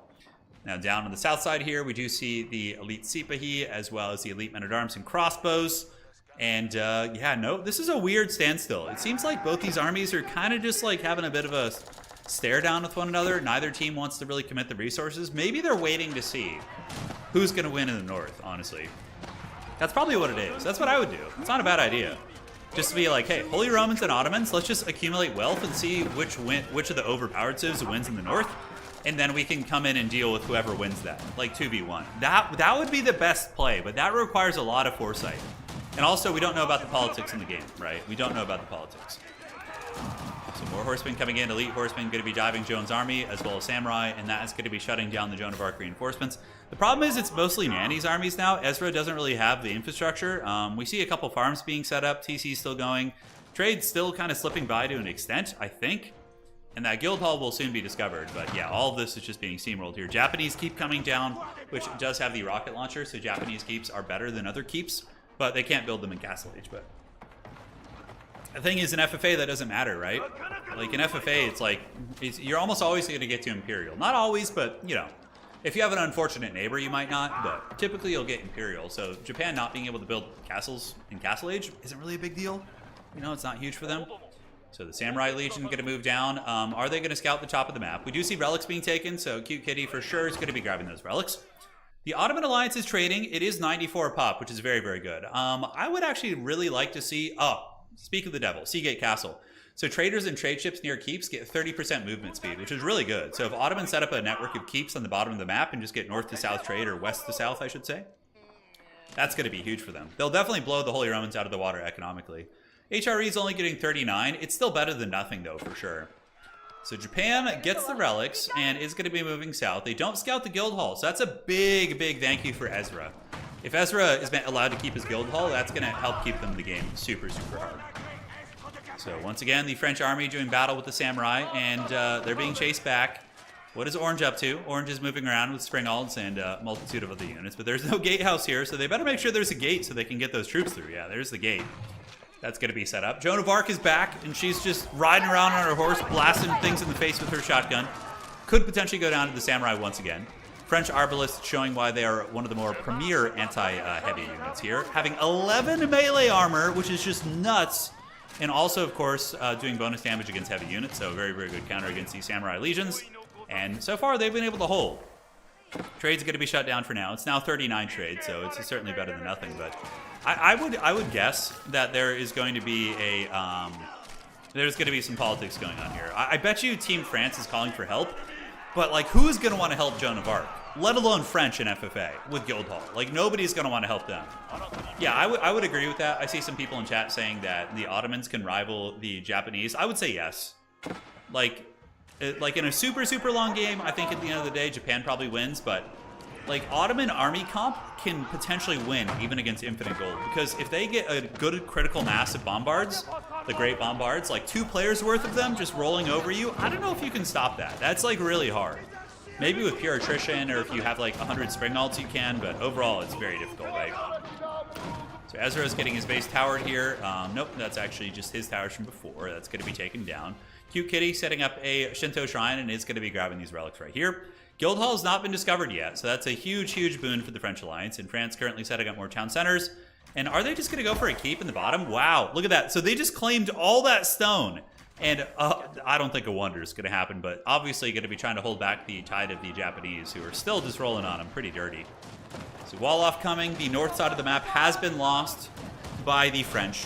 Now down on the south side here, we do see the elite Sipahi as well as the elite men-at-arms and crossbows. And yeah, no, this is a weird standstill. It seems like both these armies are kind of just like having a bit of a stare down with one another. Neither team wants to really commit the resources. Maybe they're waiting to see who's going to win in the north, honestly. That's probably what it is. That's what I would do. It's not a bad idea. Just to be like, hey, Holy Romans and Ottomans, let's just accumulate wealth and see which of the overpowered civs wins in the north. And then we can come in and deal with whoever wins that, like 2v1. That would be the best play, but that requires a lot of foresight. And also, we don't know about the politics in the game, right? We don't know about the politics. So more horsemen coming in, elite horsemen going to be diving Joan's army, as well as samurai, and that is going to be shutting down the Joan of Arc reinforcements. The problem is it's mostly Nani's armies now. Ezra doesn't really have the infrastructure. We see a couple farms being set up, TC still going. Trade's still kind of slipping by to an extent, I think. And that guild hall will soon be discovered, but yeah, all of this is just being steamrolled here. Japanese keep coming down, which does have the rocket launcher, so Japanese keeps are better than other keeps, but they can't build them in Castle Age. But the thing is, in FFA, that doesn't matter, right? Like in FFA, it's like, you're almost always going to get to Imperial. Not always, but if you have an unfortunate neighbor, you might not, but typically you'll get Imperial. So Japan not being able to build castles in Castle Age isn't really a big deal. It's not huge for them. So the Samurai Legion going to move down. Are they going to scout the top of the map? We do see relics being taken, so Cute Kitty for sure is going to be grabbing those relics. The Ottoman Alliance is trading. It is 94 pop, which is very, very good. I would actually really like to see... Oh, speak of the devil, Seagate Castle. So traders and trade ships near keeps get 30% movement speed, which is really good. So if Ottoman set up a network of keeps on the bottom of the map and just get north to south trade, or west to south, I should say, that's going to be huge for them. They'll definitely blow the Holy Romans out of the water economically. HRE is only getting 39. It's still better than nothing, though, for sure. So Japan gets the relics and is going to be moving south. They don't scout the guild hall, so that's a big, big thank you for Ezra. If Ezra is allowed to keep his guild hall, that's going to help keep them in the game super, super hard. So once again, the French army doing battle with the samurai, and they're being chased back. What is Orange up to? Orange is moving around with Springalds and a multitude of other units, but there's no gatehouse here, so they better make sure there's a gate so they can get those troops through. Yeah, there's the gate. That's going to be set up. Joan of Arc is back, and she's just riding around on her horse, blasting things in the face with her shotgun. Could potentially go down to the samurai once again. French arbalists showing why they are one of the more premier anti-heavy units here. Having 11 melee armor, which is just nuts. And also, of course, doing bonus damage against heavy units, so very, very good counter against these samurai legions. And so far, they've been able to hold. Trade's going to be shut down for now. It's now 39 trade, so it's certainly better than nothing. But I would guess that there is going to be there's going to be some politics going on here. I bet you Team France is calling for help, but like, who is going to want to help Joan of Arc? Let alone French and FFA with Guildhall. Like, nobody's going to want to help them. Yeah, I would agree with that. I see some people in chat saying that the Ottomans can rival the Japanese. I would say yes. Like in a super, super long game, I think at the end of the day, Japan probably wins, but like, Ottoman army comp can potentially win even against Infinite Gold, because if they get a good critical mass of bombards, the great bombards, like 2 players worth of them just rolling over you, I don't know if you can stop that. That's like really hard. Maybe with pure attrition, or if you have like 100 Springalds you can, but overall it's very difficult, right? So Ezra's getting his base towered here. Nope, that's actually just his towers from before. That's going to be taken down. Cute Kitty setting up a Shinto shrine and is going to be grabbing these relics right here. Guildhall has not been discovered yet, so that's a huge, huge boon for the French Alliance. And France currently setting up more town centers. And are they just going to go for a keep in the bottom? Wow, look at that. So they just claimed all that stone. And I don't think a wonder is going to happen, but obviously going to be trying to hold back the tide of the Japanese, who are still just rolling on them pretty dirty. So Wolof coming. The north side of the map has been lost by the French.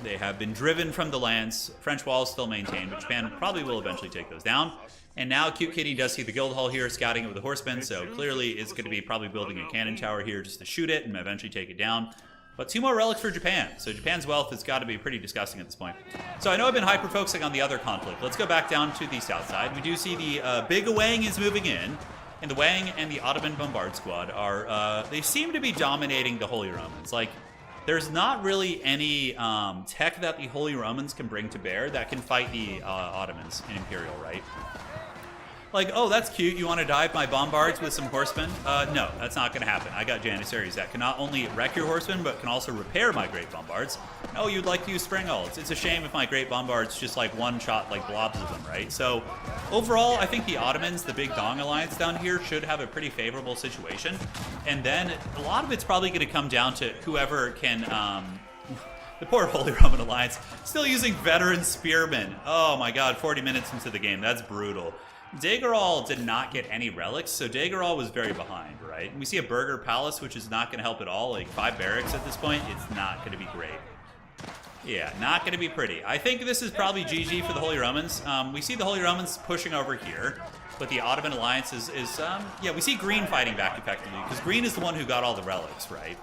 They have been driven from the lands. French walls still maintained, but Japan probably will eventually take those down. And now Cute Kitty does see the guild hall here, scouting it with the horsemen, so clearly is going to be probably building a cannon tower here just to shoot it and eventually take it down. But 2 more relics for Japan, so Japan's wealth has got to be pretty disgusting at this point. So I know I've been hyper-focusing on the other conflict. Let's go back down to the south side. We do see the big Wang is moving in, and the Wang and the Ottoman Bombard Squad are, they seem to be dominating the Holy Romans. Like, there's not really any tech that the Holy Romans can bring to bear that can fight the Ottomans in Imperial, right? Like, oh, that's cute. You want to dive my bombards with some horsemen? No, that's not going to happen. I got Janissaries that can not only wreck your horsemen, but can also repair my great bombards. Oh, you'd like to use Springalds. It's a shame if my great bombards just like one-shot like blobs of them, right? So overall, I think the Ottomans, the big Dong alliance down here, should have a pretty favorable situation. And then a lot of it's probably going to come down to whoever can... the poor Holy Roman Alliance, still using veteran spearmen. Oh my god, 40 minutes into the game. That's brutal. Daggerall did not get any relics, so Daggerall was very behind, right? And we see a Burger Palace, which is not going to help at all. Like 5 barracks at this point, it's not going to be great. Yeah, not going to be pretty. I think this is probably GG for the Holy Romans. We see the Holy Romans pushing over here, but the Ottoman Alliance is yeah, we see Green fighting back effectively, because Green is the one who got all the relics, right?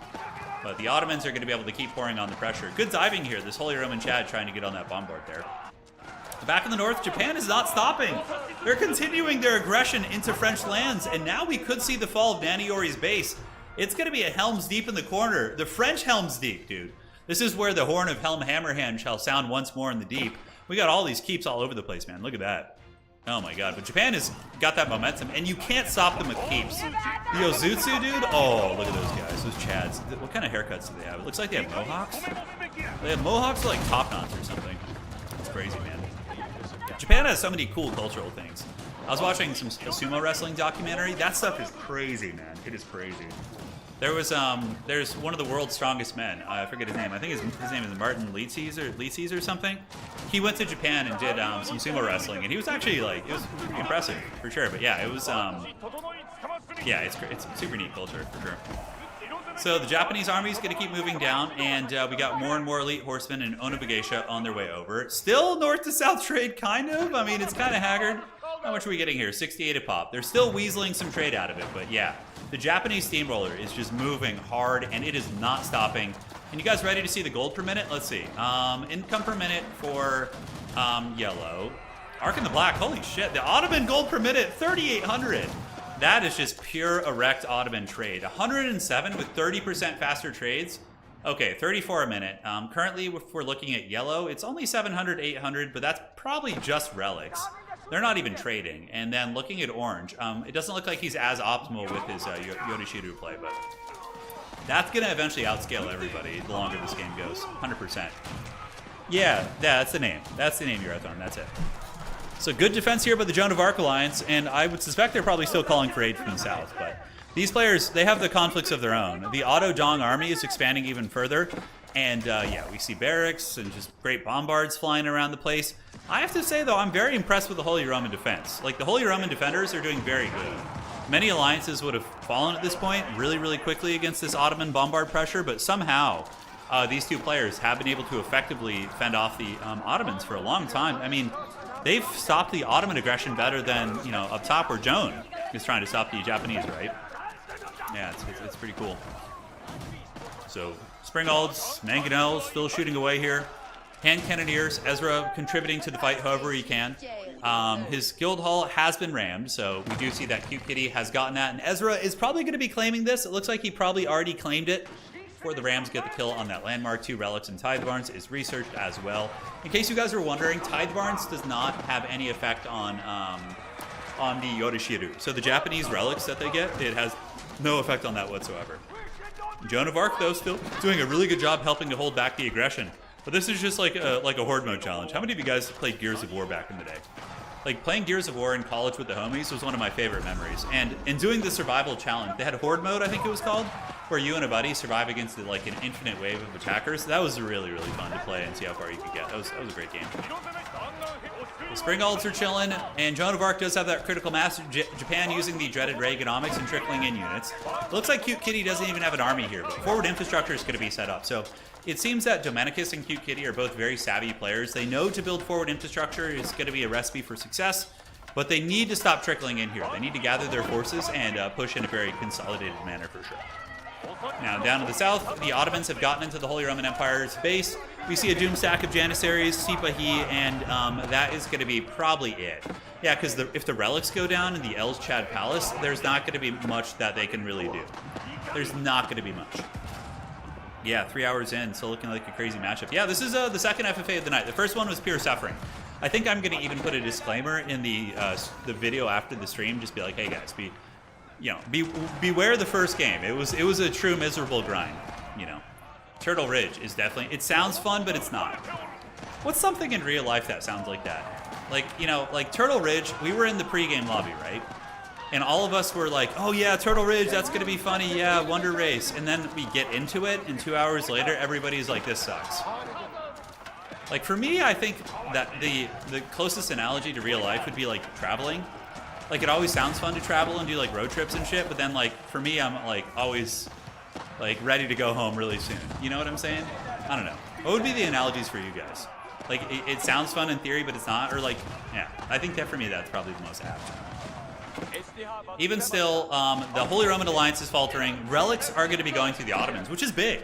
But the Ottomans are going to be able to keep pouring on the pressure. Good diving here, this Holy Roman Chad trying to get on that bombard there. Back in the north, Japan is not stopping. They're continuing their aggression into French lands, and now we could see the fall of Naniori's base. It's going to be a Helm's Deep in the corner. The French Helm's Deep, dude. This is where the horn of Helm Hammerhand shall sound once more in the deep. We got all these keeps all over the place, man. Look at that. Oh my god. But Japan has got that momentum, and you can't stop them with keeps. The Ozutsu, dude? Oh, look at those guys. Those Chads. What kind of haircuts do they have? It looks like they have mohawks. They have mohawks or like top knots or something. It's crazy, man. Japan has so many cool cultural things. I was watching some sumo wrestling documentary. That stuff is crazy, man. It is crazy. There was there's one of the world's strongest men. I forget his name. I think his name is Martin Leitzies or something. He went to Japan and did some sumo wrestling, and he was actually like, it was impressive for sure. But yeah, it was yeah, it's super neat culture for sure. So the Japanese army is going to keep moving down, and we got more and more elite horsemen and Onobugeisha on their way over. Still north to south trade, kind of. I mean, it's kind of haggard. How much are we getting here? 68 a pop. They're still weaseling some trade out of it, but yeah. The Japanese steamroller is just moving hard, and it is not stopping. And you guys ready to see the gold per minute? Let's see. Income per minute for yellow. Arc in the black. Holy shit. The Ottoman gold per minute, 3,800. That is just pure erect Ottoman trade. 107 with 30% faster trades. Okay, 34 a minute. Currently, if we're looking at yellow, it's only 700, 800, but that's probably just relics. They're not even trading. And then looking at orange, it doesn't look like he's as optimal with his Yodishiru play, but that's going to eventually outscale everybody the longer this game goes. 100%. Yeah, that's the name. That's the name, Urathorn. That's it. So good defense here by the Joan of Arc Alliance, and I would suspect they're probably still calling for aid from the south, but these players, they have the conflicts of their own. The Otto-Dong army is expanding even further, and yeah, we see barracks and just great bombards flying around the place. I have to say, though, I'm very impressed with the Holy Roman defense. Like, the Holy Roman defenders are doing very good. Many alliances would have fallen at this point really, really quickly against this Ottoman bombard pressure, but somehow these two players have been able to effectively fend off the Ottomans for a long time. I mean, they've stopped the Ottoman aggression better than, you know, up top where Joan is trying to stop the Japanese, right? Yeah, it's pretty cool. So, Springalds, Mangonels still shooting away here. Hand Cannoneers, Ezra contributing to the fight however he can. His guild hall has been rammed, so we do see that Cute Kitty has gotten that. And Ezra is probably going to be claiming this. It looks like he probably already claimed it before the Rams get the kill on that landmark. 2 relics and Tithe Barns is researched as well. In case you guys are wondering, Tithe Barns does not have any effect on the Yodishiru. So the Japanese relics that they get, it has no effect on that whatsoever. Joan of Arc, though, still doing a really good job helping to hold back the aggression. But this is just like a horde mode challenge. How many of you guys played Gears of War back in the day? Like, playing Gears of War in college with the homies was one of my favorite memories. And in doing the survival challenge, they had horde mode, I think it was called, where you and a buddy survive against like an infinite wave of attackers. That was really, really fun to play and see how far you could get. That was a great game. The Springalds are chilling, and Joan of Arc does have that critical mass. Japan using the dreaded Reaganomics and trickling in units. It looks like Cute Kitty doesn't even have an army here, but forward infrastructure is going to be set up. So it seems that Domenicus and Cute Kitty are both very savvy players. They know to build forward infrastructure is going to be a recipe for success, but they need to stop trickling in here. They need to gather their forces and push in a very consolidated manner for sure. Now, down to the south, the Ottomans have gotten into the Holy Roman Empire's base. We see a doom stack of Janissaries, Sipahi, and that is going to be probably it. Yeah, because if the relics go down in the Els Chad Palace, there's not going to be much that they can really do. There's not going to be much. Yeah, 3 hours in, so looking like a crazy matchup. Yeah, this is the second FFA of the night. The first one was pure suffering. I think I'm going to even put a disclaimer in the video after the stream. Just be like, hey guys, beware the first game. It was a true miserable grind. You know, Turtle Ridge is definitely. It sounds fun, but it's not. What's something in real life that sounds like that? Like, you know, like Turtle Ridge. We were in the pregame lobby, right? And all of us were like, oh yeah, Turtle Ridge, that's gonna be funny, yeah, Wonder Race. And then we get into it, and 2 hours later, everybody's like, this sucks. Like, for me, I think that the closest analogy to real life would be like traveling. Like, it always sounds fun to travel and do like road trips and shit, but then like, for me, I'm like always like ready to go home really soon. You know what I'm saying? I don't know. What would be the analogies for you guys? Like, it sounds fun in theory, but it's not, or like, yeah, I think that for me, that's probably the most apt. Even still, the Holy Roman Alliance is faltering. Relics are going to be going through the Ottomans, which is big.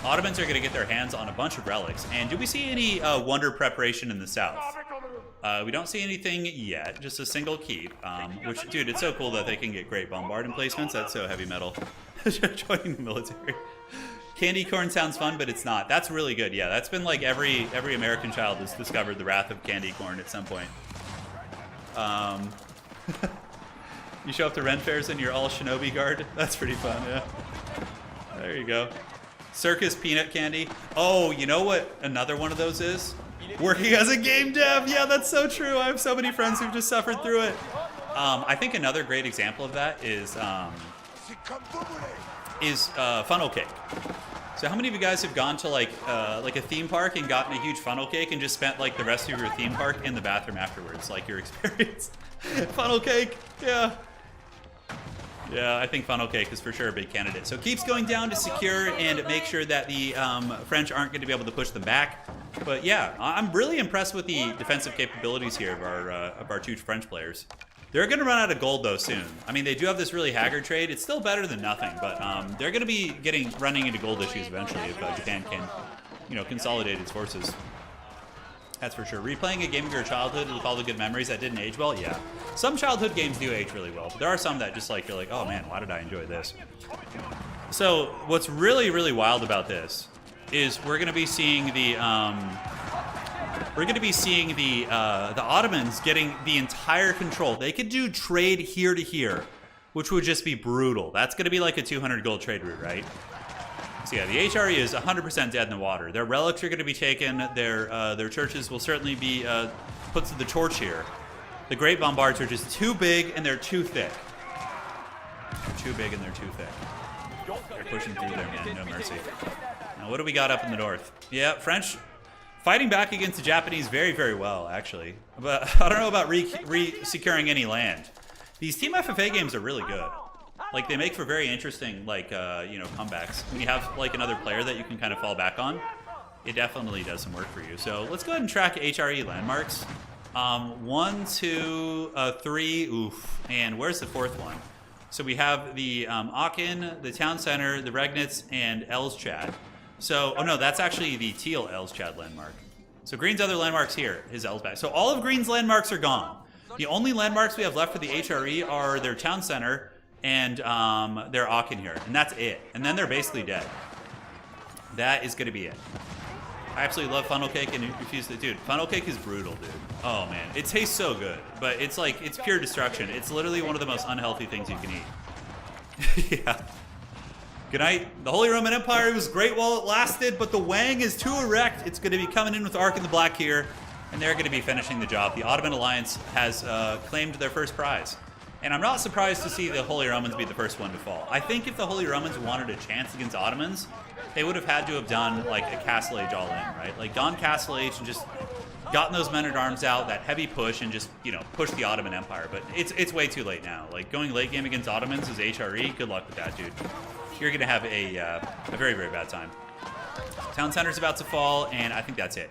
Ottomans are going to get their hands on a bunch of relics. And do we see any wonder preparation in the south? We don't see anything yet, just a single keep. Which, dude, it's so cool that they can get great bombard emplacements. That's so heavy metal. Joining the military. Candy corn sounds fun, but it's not. That's really good. Yeah, that's been like every American child has discovered the wrath of candy corn at some point. You show up to Ren fairs in your all shinobi guard. That's pretty fun, yeah. There you go. Circus peanut candy. Oh, you know what another one of those is? Working as a game dev. Yeah, that's so true. I have so many friends who've just suffered through it. I think another great example of that is funnel cake. So how many of you guys have gone to like a theme park and gotten a huge funnel cake and just spent like the rest of your theme park in the bathroom afterwards, like your experience? Funnel cake, yeah. Yeah, I think funnel cake is for sure a big candidate. So keeps going down to secure and make sure that the French aren't going to be able to push them back. But yeah, I'm really impressed with the defensive capabilities here of our two French players. They're going to run out of gold though soon. I mean, they do have this really haggard trade. It's still better than nothing, but they're going to be running into gold issues eventually if Japan can, you know, consolidate its forces. That's for sure. Replaying a game of your childhood with all the good memories that didn't age well, yeah. Some childhood games do age really well, but there are some that just like, you're like, oh man, why did I enjoy this? So what's really, really wild about this is we're gonna be seeing the Ottomans getting the entire control. They could do trade here to here, which would just be brutal. That's gonna be like a 200 gold trade route, right? So yeah, the HRE is 100% dead in the water. Their relics are going to be taken. Their churches will certainly be put to the torch here. The Great Bombards are just too big and they're too thick. They're too big and they're too thick. They're pushing through there, man. No mercy. Now, what do we got up in the north? Yeah, French fighting back against the Japanese very, very well, actually. But I don't know about securing any land. These Team FFA games are really good. Like, they make for very interesting, like, you know, comebacks. When you have, like, another player that you can kind of fall back on, it definitely does some work for you. So let's go ahead and track HRE landmarks. 1, 2, 3, oof. And where's the fourth one? So we have the Aachen, the Town Center, the Regnitz, and Elschad. So, oh no, that's actually the teal Elschad landmark. So Green's other landmark's here, his L's back. So all of Green's landmarks are gone. The only landmarks we have left for the HRE are their Town Center and their Aachen here, and that's it. And then they're basically dead. That is going to be it. I absolutely love funnel cake and refuse to, dude. Funnel cake is brutal, dude. Oh man, it tastes so good, but it's like, it's pure destruction. It's literally one of the most unhealthy things you can eat. Yeah. Good night. The Holy Roman Empire was great while it lasted, but the Wang is too erect. It's going to be coming in with Ark in the Black here, and they're going to be finishing the job. The Ottoman Alliance has claimed their first prize. And I'm not surprised to see the Holy Romans be the first one to fall. I think if the Holy Romans wanted a chance against Ottomans, they would have had to have done like a Castle Age all in, right? Like gone Castle Age and just gotten those men-at-arms out, that heavy push, and just, you know, push the Ottoman Empire. But it's way too late now. Like going late game against Ottomans is HRE. Good luck with that, dude. You're gonna have a very, very bad time. Town Center's about to fall, and I think that's it.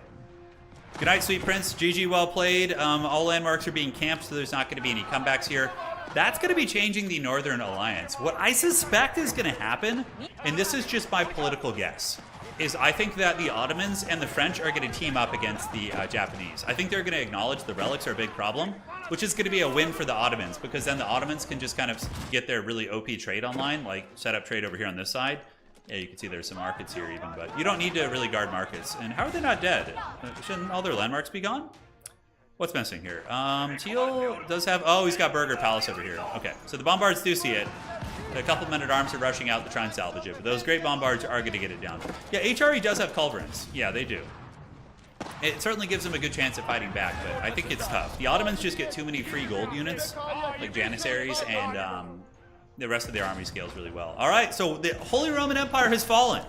Good night, Sweet Prince. GG, well played. All landmarks are being camped, so there's not going to be any comebacks here. That's going to be changing the Northern Alliance. What I suspect is going to happen, and this is just my political guess, is I think that the Ottomans and the French are going to team up against the Japanese. I think they're going to acknowledge the relics are a big problem, which is going to be a win for the Ottomans, because then the Ottomans can just kind of get their really OP trade online, like set up trade over here on this side. Yeah, you can see there's some markets here even, but you don't need to really guard markets. And how are they not dead? Shouldn't all their landmarks be gone? What's missing here? Teal does have... Oh, he's got Burger Palace over here. Okay, so the Bombards do see it. A couple men-at-arms are rushing out to try and salvage it, but those great Bombards are going to get it down. Yeah, HRE does have Culverins. Yeah, they do. It certainly gives them a good chance at fighting back, but I think it's tough. The Ottomans just get too many free gold units, like Janissaries, and the rest of their army scales really well. All right, so the Holy Roman Empire has fallen.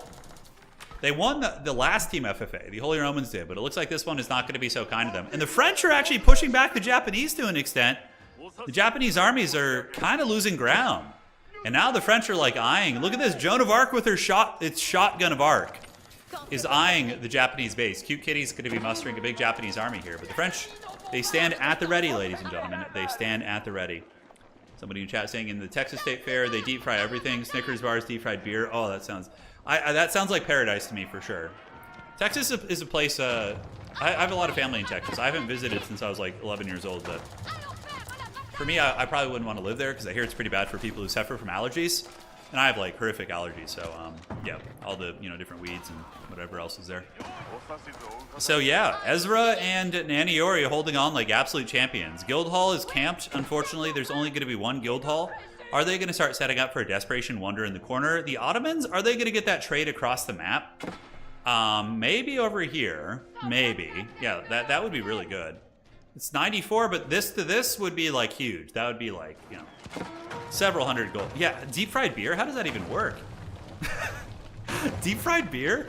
They won the last Team FFA. The Holy Romans did, but it looks like this one is not going to be so kind to them. And the French are actually pushing back the Japanese to an extent. The Japanese armies are kind of losing ground. And now the French are like eyeing. Look at this. Joan of Arc with her shotgun of Arc is eyeing the Japanese base. Cute Kitty's going to be mustering a big Japanese army here. But the French, they stand at the ready, ladies and gentlemen. They stand at the ready. Somebody in chat saying in the Texas State Fair, they deep fry everything. Snickers bars, deep fried beer. Oh, that sounds... that sounds like paradise to me for sure. Texas is a place, I have a lot of family in Texas. I haven't visited since I was like 11 years old, but for me, I probably wouldn't want to live there because I hear it's pretty bad for people who suffer from allergies. And I have like horrific allergies, so yeah, all the, you know, different weeds and whatever else is there. So yeah, Ezra and Naniori are holding on like absolute champions. Guildhall is camped. Unfortunately, there's only going to be one Guildhall. Are they going to start setting up for a Desperation Wonder in the corner? The Ottomans, are they going to get that trade across the map? Maybe over here. Maybe. Yeah, that would be really good. It's 94, but this to this would be like huge. That would be like, you know, several hundred gold. Yeah, deep fried beer? How does that even work? Deep fried beer?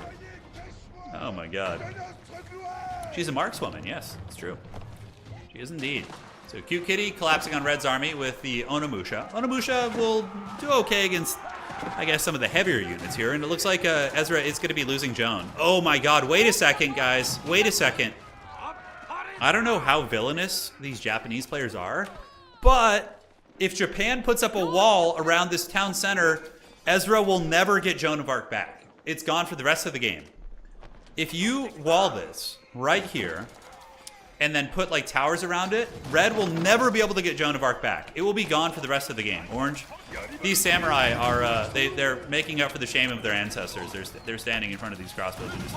Oh my god. She's a markswoman, yes, it's true. She is indeed. So Cute Kitty collapsing on Red's army with the Onimusha. Onimusha will do okay against, I guess, some of the heavier units here. And it looks like Ezra is going to be losing Joan. Oh my god, wait a second, guys. Wait a second. I don't know how villainous these Japanese players are, but if Japan puts up a wall around this town center, Ezra will never get Joan of Arc back. It's gone for the rest of the game. If you wall this right here, and then put like towers around it, red will never be able to get Joan of Arc back. It will be gone for the rest of the game. Orange, these samurai are they're making up for the shame of their ancestors. They're standing in front of these crossbows and just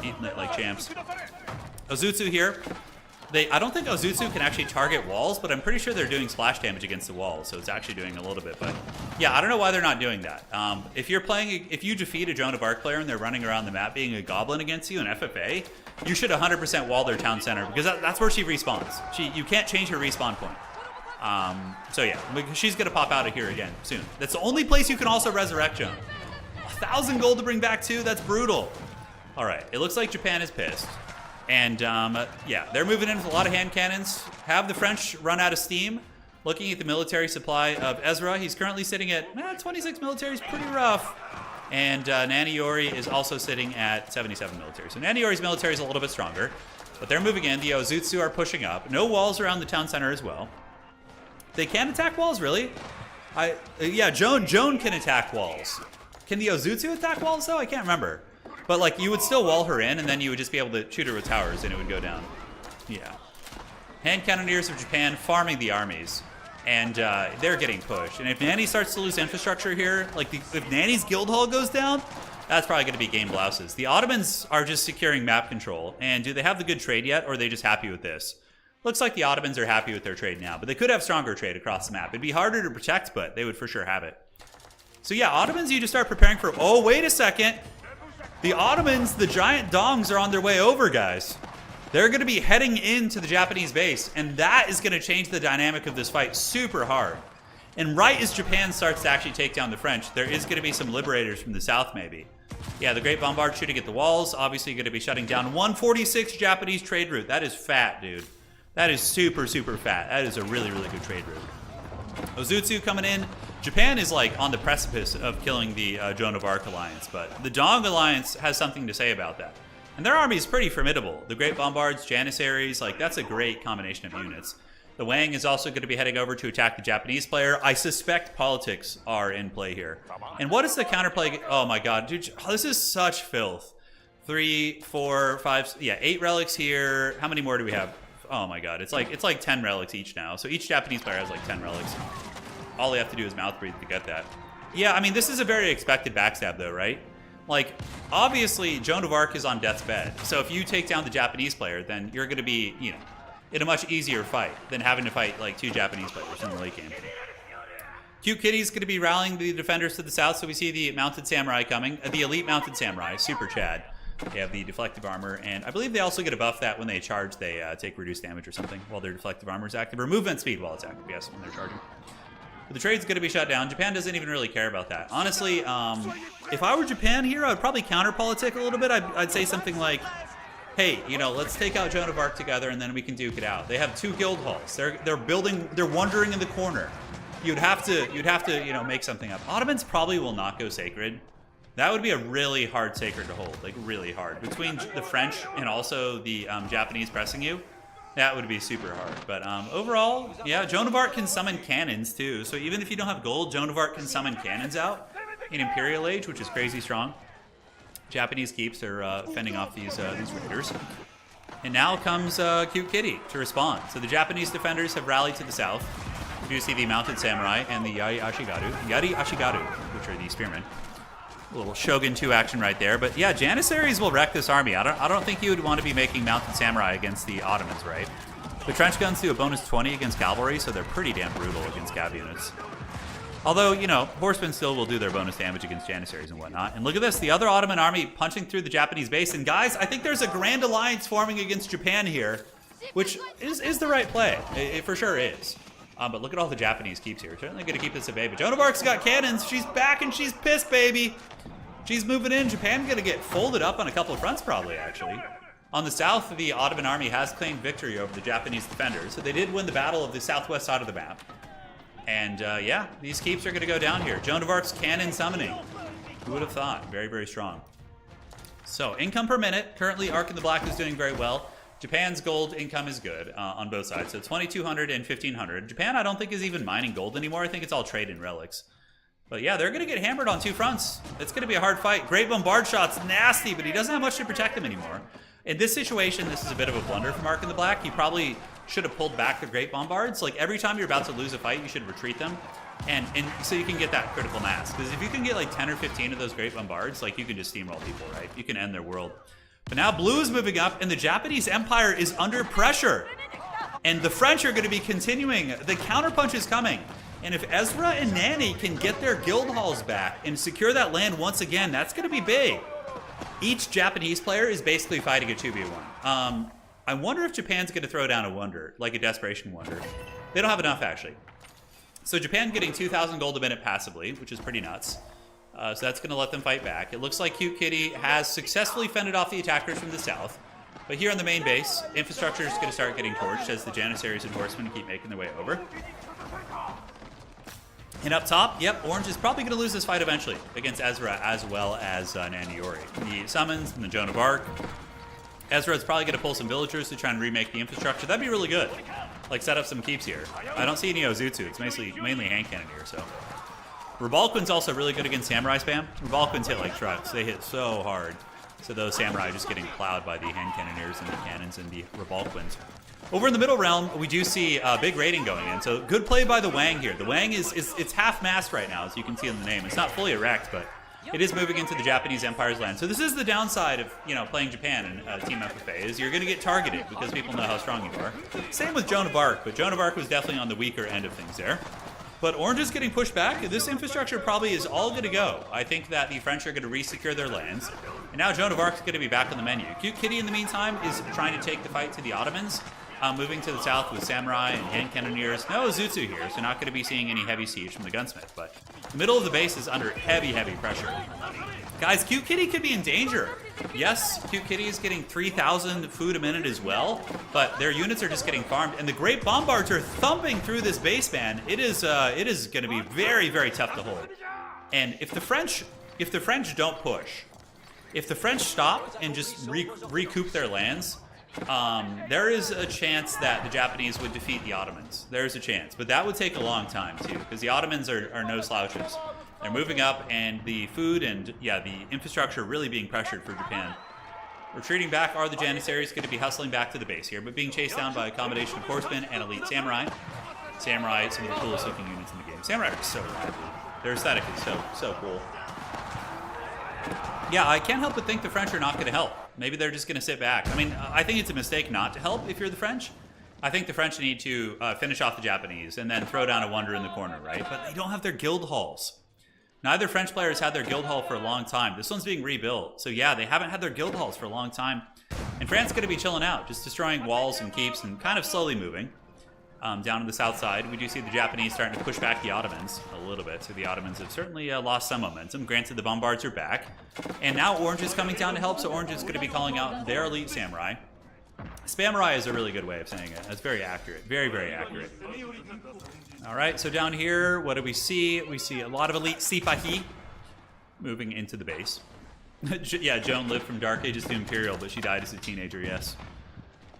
eating it like champs. Ozutsu here. I don't think Ozutsu can actually target walls, but I'm pretty sure they're doing splash damage against the walls, so it's actually doing a little bit. But yeah, I don't know why they're not doing that. If you defeat a Joan of Arc player and they're running around the map being a goblin against you in FFA, you should 100% wall their town center, because that's where she respawns. You can't change her respawn point. So yeah, she's gonna pop out of here again soon. That's the only place you can also resurrect Joan. 1,000 gold to bring back too. That's brutal. All right, it looks like Japan is pissed. And yeah, they're moving in with a lot of hand cannons. Have the French run out of steam. Looking at the military supply of Ezra, he's currently sitting at 26 military is pretty rough. And Naniori is also sitting at 77 military. So Naniori's military is a little bit stronger. But they're moving in. The Ozutsu are pushing up. No walls around the town center as well. They can attack walls, really? Yeah, Joan can attack walls. Can the Ozutsu attack walls, though? I can't remember. But, like, you would still wall her in, and then you would just be able to shoot her with towers, and it would go down. Yeah. Hand Cannoneers of Japan farming the armies. And they're getting pushed. And if Nanny starts to lose infrastructure here, like, if Nanny's guild hall goes down, that's probably going to be game blouses. The Ottomans are just securing map control. And do they have the good trade yet, or are they just happy with this? Looks like the Ottomans are happy with their trade now, but they could have stronger trade across the map. It'd be harder to protect, but they would for sure have it. So yeah, Ottomans, you just start preparing for... Oh, wait a second. The Ottomans, the giant dongs are on their way over, guys. They're going to be heading into the Japanese base, and that is going to change the dynamic of this fight super hard. And right as Japan starts to actually take down the French, there is going to be some liberators from the south, maybe. Yeah, the Great Bombard shooting at the walls, obviously going to be shutting down 146 Japanese trade route. That is fat, dude. That is super, super fat. That is a really, really good trade route. Ozutsu coming in. Japan is like on the precipice of killing the Joan of Arc alliance, but the Dong alliance has something to say about that. And their army is pretty formidable. The Great Bombards, Janissaries, like that's a great combination of units. The Wang is also going to be heading over to attack the Japanese player. I suspect politics are in play here. And what is the counterplay? Oh my god, dude, this is such filth. 3, 4, 5, yeah, 8 relics here. How many more do we have? Oh my god, it's like 10 relics each now. So each Japanese player has like 10 relics. All they have to do is mouth breathe to get that. Yeah, I mean, this is a very expected backstab though, right? Like, obviously, Joan of Arc is on death's bed. So if you take down the Japanese player, then you're going to be, you know, in a much easier fight than having to fight like 2 Japanese players in the late game. Cute Kitty's going to be rallying the defenders to the south, so we see the mounted samurai coming. The elite mounted samurai, Super Chad. They have the deflective armor, and I believe they also get a buff that when they charge, they take reduced damage or something while their deflective armor is active. Or movement speed while it's active, yes, when they're charging. But the trade's going to be shut down. Japan doesn't even really care about that. Honestly, if I were Japan here, I would probably counter-politic a little bit. I'd say something like, hey, you know, let's take out Joan of Arc together and then we can duke it out. They have 2 guild halls. They're building, they're wandering in the corner. You'd have to, you know, make something up. Ottomans probably will not go sacred. That would be a really hard sacred to hold, like really hard. Between the French and also the Japanese pressing you, that would be super hard. But overall, yeah, Joan of Arc can summon cannons too. So even if you don't have gold, Joan of Arc can summon cannons out in Imperial Age, which is crazy strong. Japanese keeps are fending off these raiders. And now comes Cute Kitty to respond. So the Japanese defenders have rallied to the south. You do see the mounted samurai and the Yari Ashigaru, which are the spearmen. A little Shogun 2 action right there. But yeah, Janissaries will wreck this army. I don't think you would want to be making mounted samurai against the Ottomans, right? The trench guns do a bonus 20 against cavalry, so they're pretty damn brutal against cav units. Although, you know, horsemen still will do their bonus damage against Janissaries and whatnot. And look at this, the other Ottoman army punching through the Japanese base. And guys, I think there's a grand alliance forming against Japan here, which is the right play. It for sure is. But look at all the Japanese keeps here. Certainly going to keep this at bay. But Joan of Arc's got cannons. She's back and she's pissed, baby. She's moving in. Japan's going to get folded up on a couple of fronts probably, actually. On the south, the Ottoman army has claimed victory over the Japanese defenders. So they did win the battle of the southwest side of the map. And yeah, these keeps are going to go down here. Joan of Arc's cannon summoning. Who would have thought? Very, very strong. So income per minute. Currently, Arc in the Black is doing very well. Japan's gold income is good on both sides. So 2,200 and 1,500. Japan, I don't think, is even mining gold anymore. I think it's all trade and relics. But yeah, they're going to get hammered on 2 fronts. It's going to be a hard fight. Great Bombard shot's nasty, but he doesn't have much to protect him anymore. In this situation, this is a bit of a blunder from Mark in the Black. He probably should have pulled back the Great Bombards. Like, every time you're about to lose a fight, you should retreat them. And so you can get that critical mass. Because if you can get like 10 or 15 of those Great Bombards, like, you can just steamroll people, right? You can end their world. But now blue is moving up, and the Japanese Empire is under pressure. And the French are going to be continuing. The counterpunch is coming. And if Ezra and Nanny can get their guild halls back and secure that land once again, that's going to be big. Each Japanese player is basically fighting a 2v1. I wonder if Japan's going to throw down a wonder, like a desperation wonder. They don't have enough, actually. So Japan getting 2,000 gold a minute passively, which is pretty nuts. So that's going to let them fight back. It looks like Cute Kitty has successfully fended off the attackers from the south. But here on the main base, infrastructure is going to start getting torched as the Janissaries and Horsemen keep making their way over. And up top, yep, Orange is probably going to lose this fight eventually against Ezra as well as Naniori. The summons and the Joan of Arc. Ezra is probably going to pull some villagers to try and remake the infrastructure. That'd be really good. Like, set up some keeps here. I don't see any Ozutsu. It's mainly hand cannon here, so. Rebalquin's also really good against samurai spam. Rebalquins hit like trucks. They hit so hard. So those samurai just getting plowed by the hand cannoneers and the cannons and the Rebalquins. Over in the middle realm, we do see a big raiding going in. So good play by the Wang here. The Wang it's half-mast right now, as you can see in the name. It's not fully erect, but it is moving into the Japanese Empire's land. So this is the downside of, you know, playing Japan in Team FFA, is you're going to get targeted because people know how strong you are. Same with Joan of Arc, but Joan of Arc was definitely on the weaker end of things there. But Orange is getting pushed back. This infrastructure probably is all going to go. I think that the French are going to re-secure their lands. And now Joan of Arc is going to be back on the menu. Cute Kitty, in the meantime, is trying to take the fight to the Ottomans. Moving to the south with samurai and hand cannoneers. No Ozutsu here, so not going to be seeing any heavy siege from the gunsmith. But the middle of the base is under heavy, heavy pressure. Guys, Cute Kitty could be in danger. Yes, Cute Kitty is getting 3,000 food a minute as well, but their units are just getting farmed, and the Great Bombards are thumping through this base, man. It is going to be very, very tough to hold. And if the French don't push, if the French stop and just recoup their lands, there is a chance that the Japanese would defeat the Ottomans. There's a chance, but that would take a long time too, because the Ottomans are no slouches. They're moving up, and the food and, yeah, the infrastructure really being pressured for Japan. Retreating back are the Janissaries, going to be hustling back to the base here, but being chased down by a combination of horsemen and elite samurai. Samurai, some of the coolest looking units in the game. Samurai are so rad, dude. Their aesthetic is so cool. Yeah, I can't help but think the French are not going to help. Maybe they're just going to sit back. I mean, I think it's a mistake not to help if you're the French. I think the French need to finish off the Japanese and then throw down a wonder in the corner, right? But they don't have their guild halls. Neither French players had their guild hall for a long time. This one's being rebuilt. So yeah, they haven't had their guild halls for a long time. And France is going to be chilling out, just destroying walls and keeps and kind of slowly moving. Down to the south side, we do see the Japanese starting to push back the Ottomans a little bit. So the Ottomans have certainly lost some momentum. Granted, the Bombards are back. And now Orange is coming down to help, so Orange is going to be calling out their elite samurai. Spamurai is a really good way of saying it. That's very accurate. Very, very accurate. All right, so down here, what do we see? We see a lot of elite Sipahi moving into the base. Yeah, Joan lived from Dark Ages to Imperial, but she died as a teenager, yes.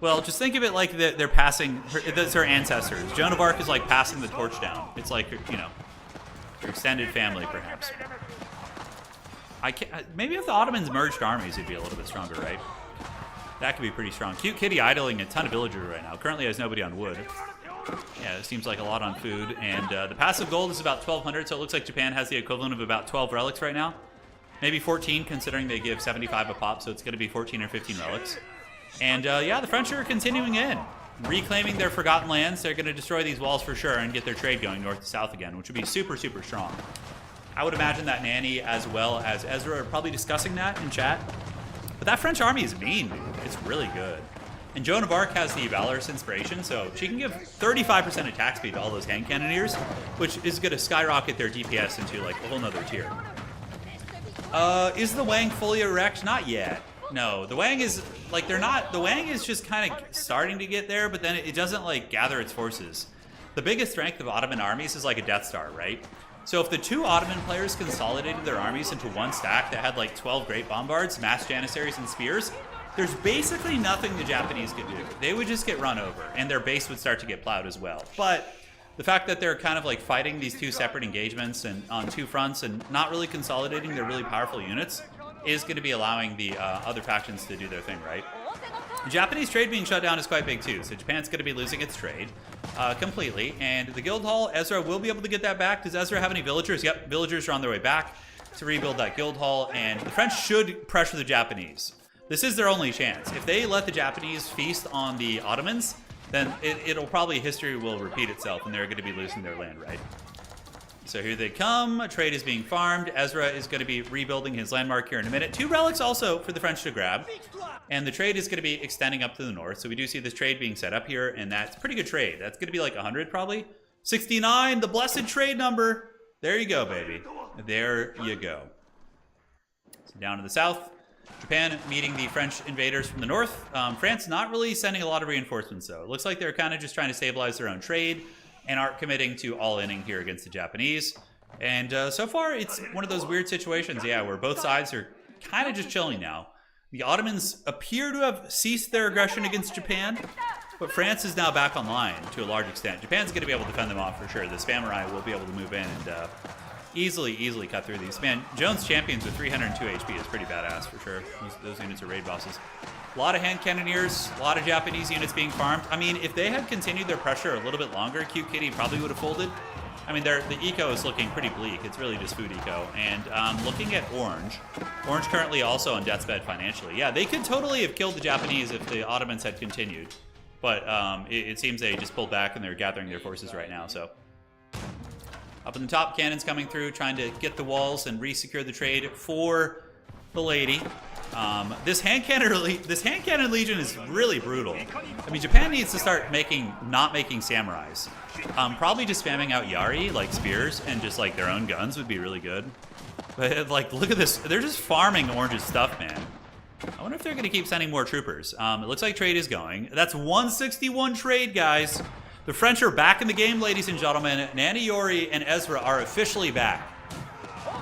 Well, just think of it like they're passing, that's her ancestors. Joan of Arc is like passing the torch down. It's like, you know, your extended family, perhaps. Maybe if the Ottomans merged armies, it'd be a little bit stronger, right? That could be pretty strong. Cute Kitty idling a ton of villagers right now. Currently has nobody on wood. Yeah, it seems like a lot on food. And the passive gold is about 1,200, so it looks like Japan has the equivalent of about 12 relics right now. Maybe 14, considering they give 75 a pop, so it's going to be 14 or 15 relics. And yeah, the French are continuing in. Reclaiming their forgotten lands. They're going to destroy these walls for sure and get their trade going north to south again, which would be super, super strong. I would imagine that Nanny as well as Ezra are probably discussing that in chat. But that French army is mean, dude. It's really good. And Joan of Arc has the Valorous Inspiration, so she can give 35% attack speed to all those hand cannoneers, which is going to skyrocket their DPS into like a whole nother tier. Is the Wang fully erect? Not yet. No, the Wang is, like, they're not, the Wang is just kind of starting to get there, but then it doesn't, like, gather its forces. The biggest strength of Ottoman armies is, like, a Death Star, right? So if the two Ottoman players consolidated their armies into one stack that had, like, 12 Great Bombards, mass Janissaries, and Spears, there's basically nothing the Japanese could do. They would just get run over, and their base would start to get plowed as well. But the fact that they're kind of, like, fighting these two separate engagements and on two fronts and not really consolidating their really powerful units is going to be allowing the other factions to do their thing, right? The Japanese trade being shut down is quite big too, so Japan's going to be losing its trade completely. And the guild hall, Ezra will be able to get that back. Does Ezra have any villagers? Yep, villagers are on their way back to rebuild that guild hall, and the French should pressure the Japanese. This is their only chance. If they let the Japanese feast on the Ottomans, then history will repeat itself, and they're going to be losing their land, right? So here they come. Trade is being farmed. Ezra is going to be rebuilding his landmark here in a minute. 2 relics also for the French to grab. And the trade is going to be extending up to the north. So we do see this trade being set up here, and that's a pretty good trade. That's going to be like 100 probably. 69, the blessed trade number. There you go, baby. There you go. So down to the south. Japan meeting the French invaders from the north. France not really sending a lot of reinforcements, though. It looks like they're kind of just trying to stabilize their own trade and aren't committing to all-inning here against the Japanese. And so far, it's one of those weird situations, yeah, where both sides are kind of just chilling now. The Ottomans appear to have ceased their aggression against Japan, but France is now back online to a large extent. Japan's going to be able to defend them off for sure. The Samurai will be able to move in and easily cut through these. Man, Jones Champions with 302 HP is pretty badass for sure. Those units are raid bosses. A lot of hand cannoneers, a lot of Japanese units being farmed. I mean, if they had continued their pressure a little bit longer, Cute Kitty probably would have folded. I mean, the eco is looking pretty bleak. It's really just food eco. And looking at Orange currently also on death's bed financially. Yeah, they could totally have killed the Japanese if the Ottomans had continued. But it seems they just pulled back and they're gathering their forces right now. So up in the top, cannons coming through, trying to get the walls and re-secure the trade for the lady. This hand cannon legion is really brutal. I mean, Japan needs to start not making samurais. Probably just spamming out Yari, like spears, and just like their own guns would be really good. But like, look at this. They're just farming Orange's stuff, man. I wonder if they're going to keep sending more troopers. It looks like trade is going. That's 161 trade, guys. The French are back in the game, ladies and gentlemen. Nani Yori and Ezra are officially back.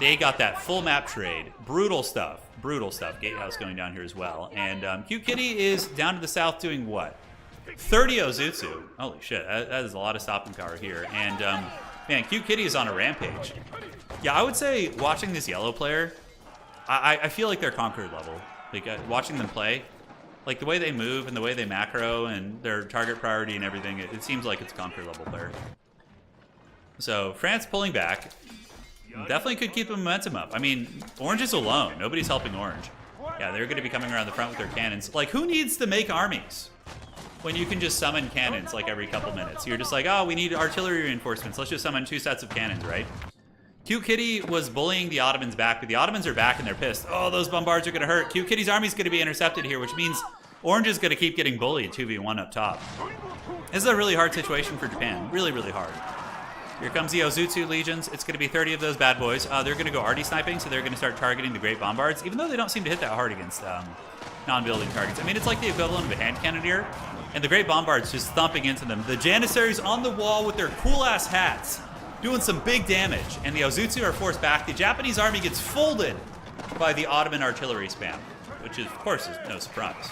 They got that full map trade. Brutal stuff. Brutal stuff. Gatehouse going down here as well. And Cute Kitty is down to the south doing what? 30 Ozutsu. Holy shit. That is a lot of stopping power here. And, man, Cute Kitty is on a rampage. Yeah, I would say watching this yellow player, I feel like they're Conqueror level. Like, watching them play, like the way they move and the way they macro and their target priority and everything, it seems like it's a Conqueror level player. So, France pulling back. Definitely could keep the momentum up. I mean, Orange is alone. Nobody's helping Orange. Yeah, they're going to be coming around the front with their cannons. Like, who needs to make armies when you can just summon cannons, like, every couple minutes? You're just like, oh, we need artillery reinforcements. Let's just summon 2 sets of cannons, right? Cute Kitty was bullying the Ottomans back, but the Ottomans are back and they're pissed. Oh, those bombards are going to hurt. Cute Kitty's army's going to be intercepted here, which means Orange is going to keep getting bullied 2v1 up top. This is a really hard situation for Japan. Really, really hard. Here comes the Ozutsu legions. It's going to be 30 of those bad boys. They're going to go arty sniping, so they're going to start targeting the great bombards, even though they don't seem to hit that hard against non-building targets. I mean, it's like the equivalent of a hand cannoneer, and the great bombards just thumping into them. The Janissaries on the wall with their cool-ass hats, doing some big damage, and the Ozutsu are forced back. The Japanese army gets folded by the Ottoman artillery spam, which is, of course, is no surprise.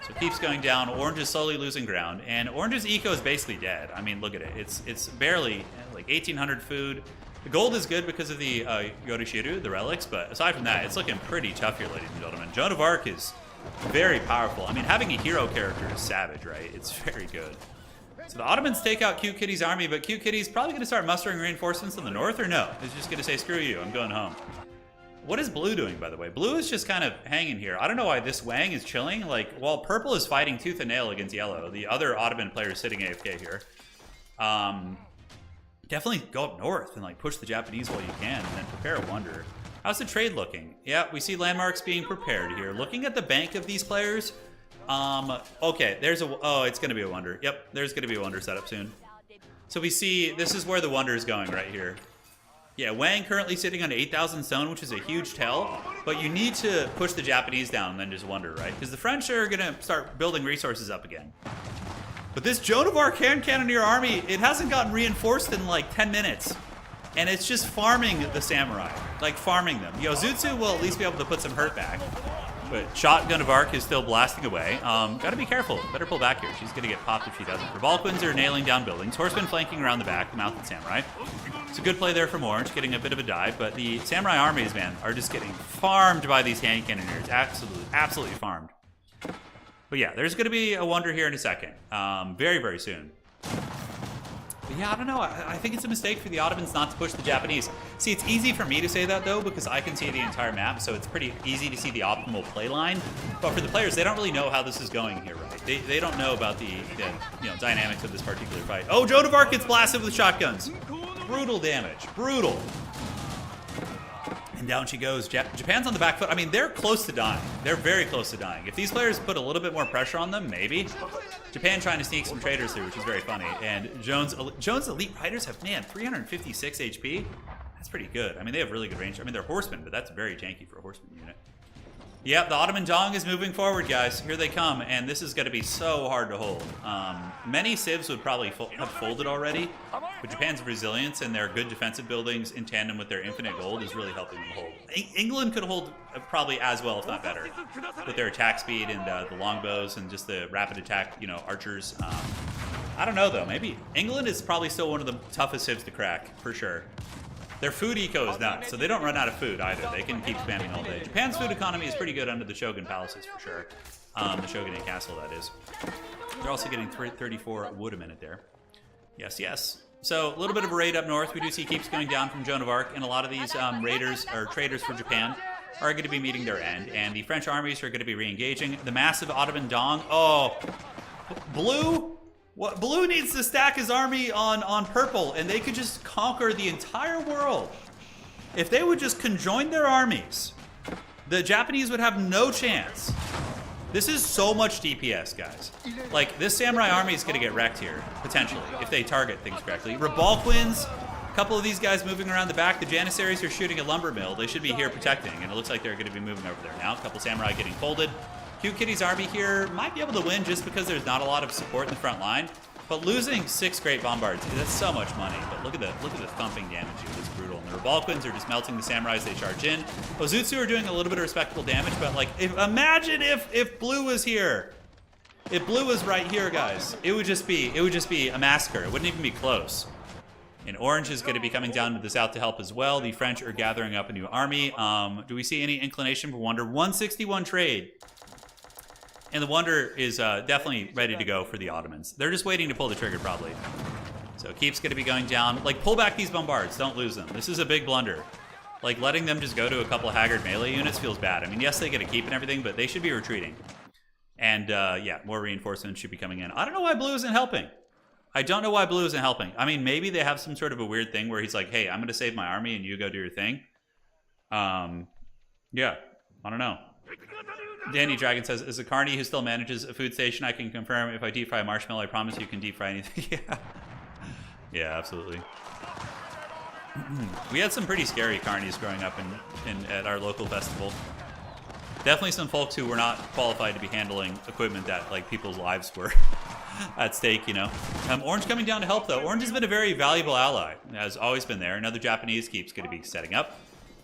So it keeps going down. Orange is slowly losing ground, and Orange's eco is basically dead. I mean, look at it. It's barely like 1,800 food. The gold is good because of the Yorishiru, the relics, but aside from that, it's looking pretty tough here, ladies and gentlemen. Joan of Arc is very powerful. I mean, having a hero character is savage, right? It's very good. So the Ottomans take out Cute Kitty's army, but Cute Kitty's probably going to start mustering reinforcements in the north, or no? It's just going to say, screw you, I'm going home. What is Blue doing, by the way? Blue is just kind of hanging here. I don't know why this Wang is chilling. Like, while Purple is fighting tooth and nail against Yellow, the other Ottoman player is sitting AFK here. Definitely go up north and, like, push the Japanese while you can, and then prepare a wonder. How's the trade looking? Yeah, we see landmarks being prepared here. Looking at the bank of these players, okay, there's a, oh, it's going to be a wonder. Yep, there's going to be a wonder set up soon. So we see, this is where the wonder is going right here. Yeah, Wang currently sitting on 8,000 stone, which is a huge tell, but you need to push the Japanese down and then just wonder, right? Because the French are going to start building resources up again. But this Joan of Arc hand cannoneer army, it hasn't gotten reinforced in like 10 minutes. And it's just farming the samurai, like farming them. Ozutsu will at least be able to put some hurt back. But Shotgun of Arc is still blasting away. Gotta be careful. Better pull back here. She's gonna get popped if she doesn't. Revolquins are nailing down buildings. Horsemen flanking around the back, the mounted samurai. It's a good play there from Orange, getting a bit of a dive, but the samurai armies, man, are just getting farmed by these hand cannoneers. Absolutely farmed. But yeah, there's going to be a wonder here in a second. Very, very soon. But yeah, I don't know. I think it's a mistake for the Ottomans not to push the Japanese. See, it's easy for me to say that, though, because I can see the entire map, so it's pretty easy to see the optimal play line. But for the players, they don't really know how this is going here, right? They don't know about the dynamics of this particular fight. Oh, Joan of Arc gets blasted with shotguns. Brutal damage. Brutal. And down she goes. Japan's on the back foot. I mean, they're close to dying. They're very close to dying. If these players put a little bit more pressure on them, maybe. Japan trying to sneak some traders through, which is very funny. And Joan's elite riders have, man, 356 HP. That's pretty good. I mean, they have really good range. I mean, they're horsemen, but that's very tanky for a horseman unit. Yep, the Ottoman Dong is moving forward, guys. Here they come, and this is going to be so hard to hold. Many civs would probably have folded already, but Japan's resilience and their good defensive buildings in tandem with their infinite gold is really helping them hold. England could hold probably as well, if not better, with their attack speed and the longbows and just the rapid attack, archers. I don't know, though. Maybe England is probably still one of the toughest civs to crack, for sure. Their food eco is nuts, so they don't run out of food either. They can keep spamming all day. Japan's food economy is pretty good under the Shogun palaces, for sure. The Shogunate castle, that is. They're also getting 34 wood a minute there. Yes, yes. So, a little bit of a raid up north. We do see keeps going down from Joan of Arc, and a lot of these raiders, or traders for Japan, are going to be meeting their end. And the French armies are going to be re-engaging. The massive Ottoman Dong. Oh, Blue? What, Blue needs to stack his army on purple, and they could just conquer the entire world. If they would just conjoin their armies, the Japanese would have no chance. This is so much DPS, guys. Like, this samurai army is going to get wrecked here, potentially, if they target things correctly. Rebalquins, a couple of these guys moving around the back. The Janissaries are shooting a lumber mill. They should be here protecting, and it looks like they're going to be moving over there now. A couple samurai getting folded. Cute Kitty's army here might be able to win just because there's not a lot of support in the front line. But losing 6 great bombards, that's so much money. But look at the thumping damage here. It's brutal. And the Rebalquins are just melting the samurais they charge in. Ozutsu are doing a little bit of respectable damage, but like, imagine if Blue was here. If Blue was right here, guys, it would just be a massacre. It wouldn't even be close. And Orange is going to be coming down to the south to help as well. The French are gathering up a new army. Do we see any inclination for Wonder? 161 trade. And the Wonder is definitely ready to go for the Ottomans. They're just waiting to pull the trigger, probably. So Keep's going to be going down. Like, pull back these bombards. Don't lose them. This is a big blunder. Like, letting them just go to a couple haggard melee units feels bad. I mean, yes, they get a keep and everything, but they should be retreating. And, yeah, more reinforcements should be coming in. I don't know why Blue isn't helping. I don't know why Blue isn't helping. I mean, maybe they have some sort of a weird thing where he's like, hey, I'm going to save my army and you go do your thing. Yeah, I don't know. Danny Dragon says, as a carny who still manages a food station, I can confirm if I deep fry a marshmallow, I promise you can deep fry anything. Yeah. Yeah, absolutely. We had some pretty scary carnies growing up at our local festival. Definitely some folks who were not qualified to be handling equipment that, like, people's lives were at stake, you know. Orange coming down to help, though. Orange has been a very valuable ally. Has always been there. Another Japanese keeps going to be setting up.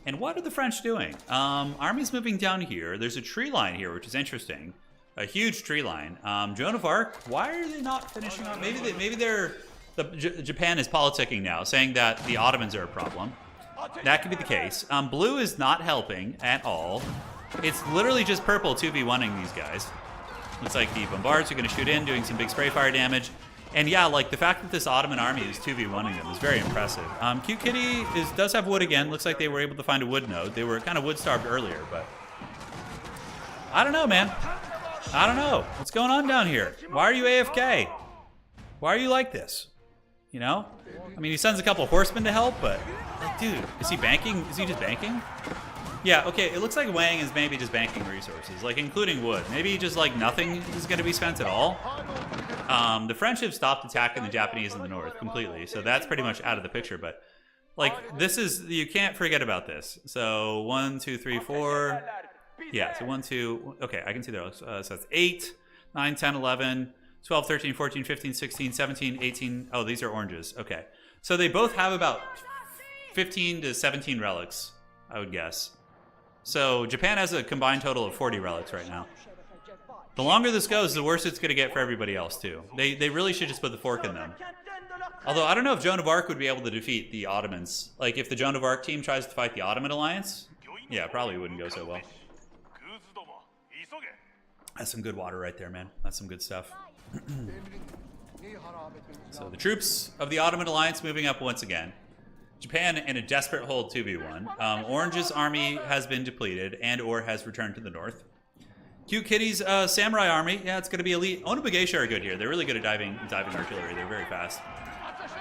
And what are the French doing? Army's moving down here. There's a tree line here, which is interesting. A huge tree line. Joan of Arc, why are they not finishing on? Maybe Japan is politicking now, saying that the Ottomans are a problem. That could be the case. Blue is not helping at all. It's literally just purple 2v1ing these guys. Looks like the bombards are going to shoot in, doing some big spray fire damage. And yeah, like, the fact that this Ottoman army is 2v1ing them is very impressive. Cute Kitty does have wood again. Looks like they were able to find a wood node. They were kind of wood-starved earlier, but I don't know, man. I don't know. What's going on down here? Why are you AFK? Why are you like this? You know? I mean, he sends a couple horsemen to help, but, like, dude, is he banking? Is he just banking? Yeah, okay, it looks like Wang is maybe just banking resources, like, including wood. Maybe just, like, nothing is going to be spent at all. The French have stopped attacking the Japanese in the north completely, so that's pretty much out of the picture, but, like, this is, you can't forget about this. So, 1, 2, 3, 4, yeah, so 1, 2, okay, I can see there, so that's 8, 9, 10, 11, 12, 13, 14, 15, 16, 17, 18, oh, these are oranges, okay. So they both have about 15 to 17 relics, I would guess. So Japan has a combined total of 40 relics right now. The longer this goes, the worse it's going to get for everybody else, too. They really should just put the fork in them. Although, I don't know if Joan of Arc would be able to defeat the Ottomans. Like, if the Joan of Arc team tries to fight the Ottoman alliance, yeah, probably wouldn't go so well. That's some good water right there, man. That's some good stuff. So the troops of the Ottoman Alliance moving up once again. Japan in a desperate hold 2v1. Orange's army has been depleted and or has returned to the north. Cute Kitty's samurai army, yeah, it's going to be elite. Onobugeisha are good here. They're really good at diving artillery. They're very fast.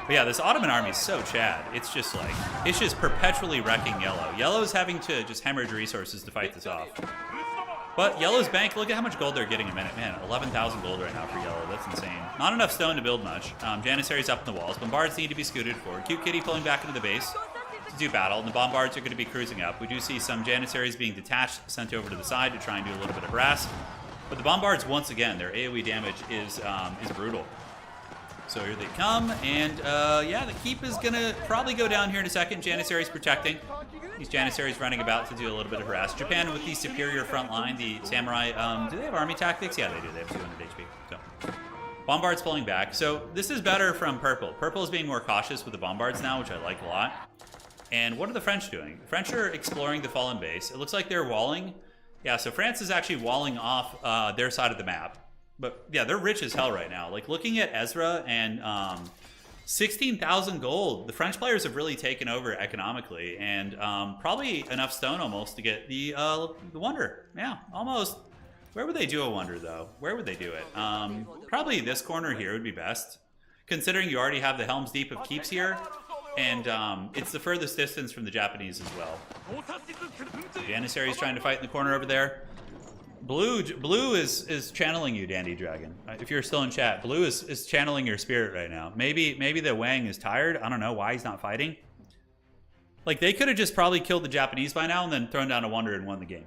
But yeah, this Ottoman army is so Chad. It's just like, it's just perpetually wrecking Yellow. Yellow's having to just hemorrhage resources to fight this off. But Yellow's bank, look at how much gold they're getting a minute. Man, 11,000 gold right now for Yellow. That's insane. Not enough stone to build much. Janissaries up in the walls. Bombards need to be scooted forward. Cute Kitty pulling back into the base to do battle. And the Bombards are going to be cruising up. We do see some Janissaries being detached, sent over to the side to try and do a little bit of harass. But the Bombards, once again, their AoE damage is brutal. So here they come, and yeah, the keep is gonna probably go down here in a second. Janissaries protecting. These Janissaries running about to do a little bit of harass. Japan with the superior front line, the samurai. Do they have army tactics? Yeah, they do. They have 200 HP. So Bombards pulling back. So this is better from Purple. Purple is being more cautious with the Bombards now, which I like a lot. And what are the French doing? The French are exploring the fallen base. It looks like they're walling. Yeah, so France is actually walling off their side of the map. But yeah, they're rich as hell right now. Like looking at Ezra and 16,000 gold, the French players have really taken over economically, and probably enough stone almost to get the wonder. Yeah, almost. Where would they do a wonder though? Where would they do it? Probably this corner here would be best, considering you already have the Helm's Deep of keeps here, and it's the furthest distance from the Japanese as well. Janissary's trying to fight in the corner over there. Blue is channeling you, Dandy Dragon. If you're still in chat, Blue is channeling your spirit right now. Maybe the Wang is tired. I don't know why he's not fighting. Like, they could have just probably killed the Japanese by now and then thrown down a wonder and won the game.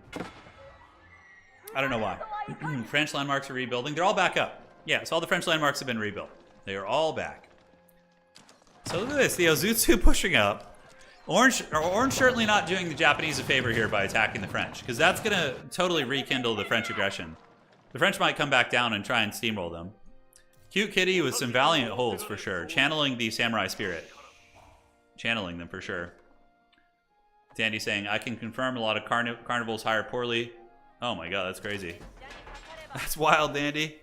I don't know why. French landmarks are rebuilding. They're all back up. Yeah, so all the French landmarks have been rebuilt. They are all back. So look at this. The Ozutsu pushing up. Orange certainly not doing the Japanese a favor here by attacking the French, because that's going to totally rekindle the French aggression. The French might come back down and try and steamroll them. Cute Kitty with some valiant holds for sure, channeling the samurai spirit. Channeling them for sure. Dandy saying, I can confirm a lot of carnivals hire poorly. Oh my god, that's crazy. That's wild, Dandy.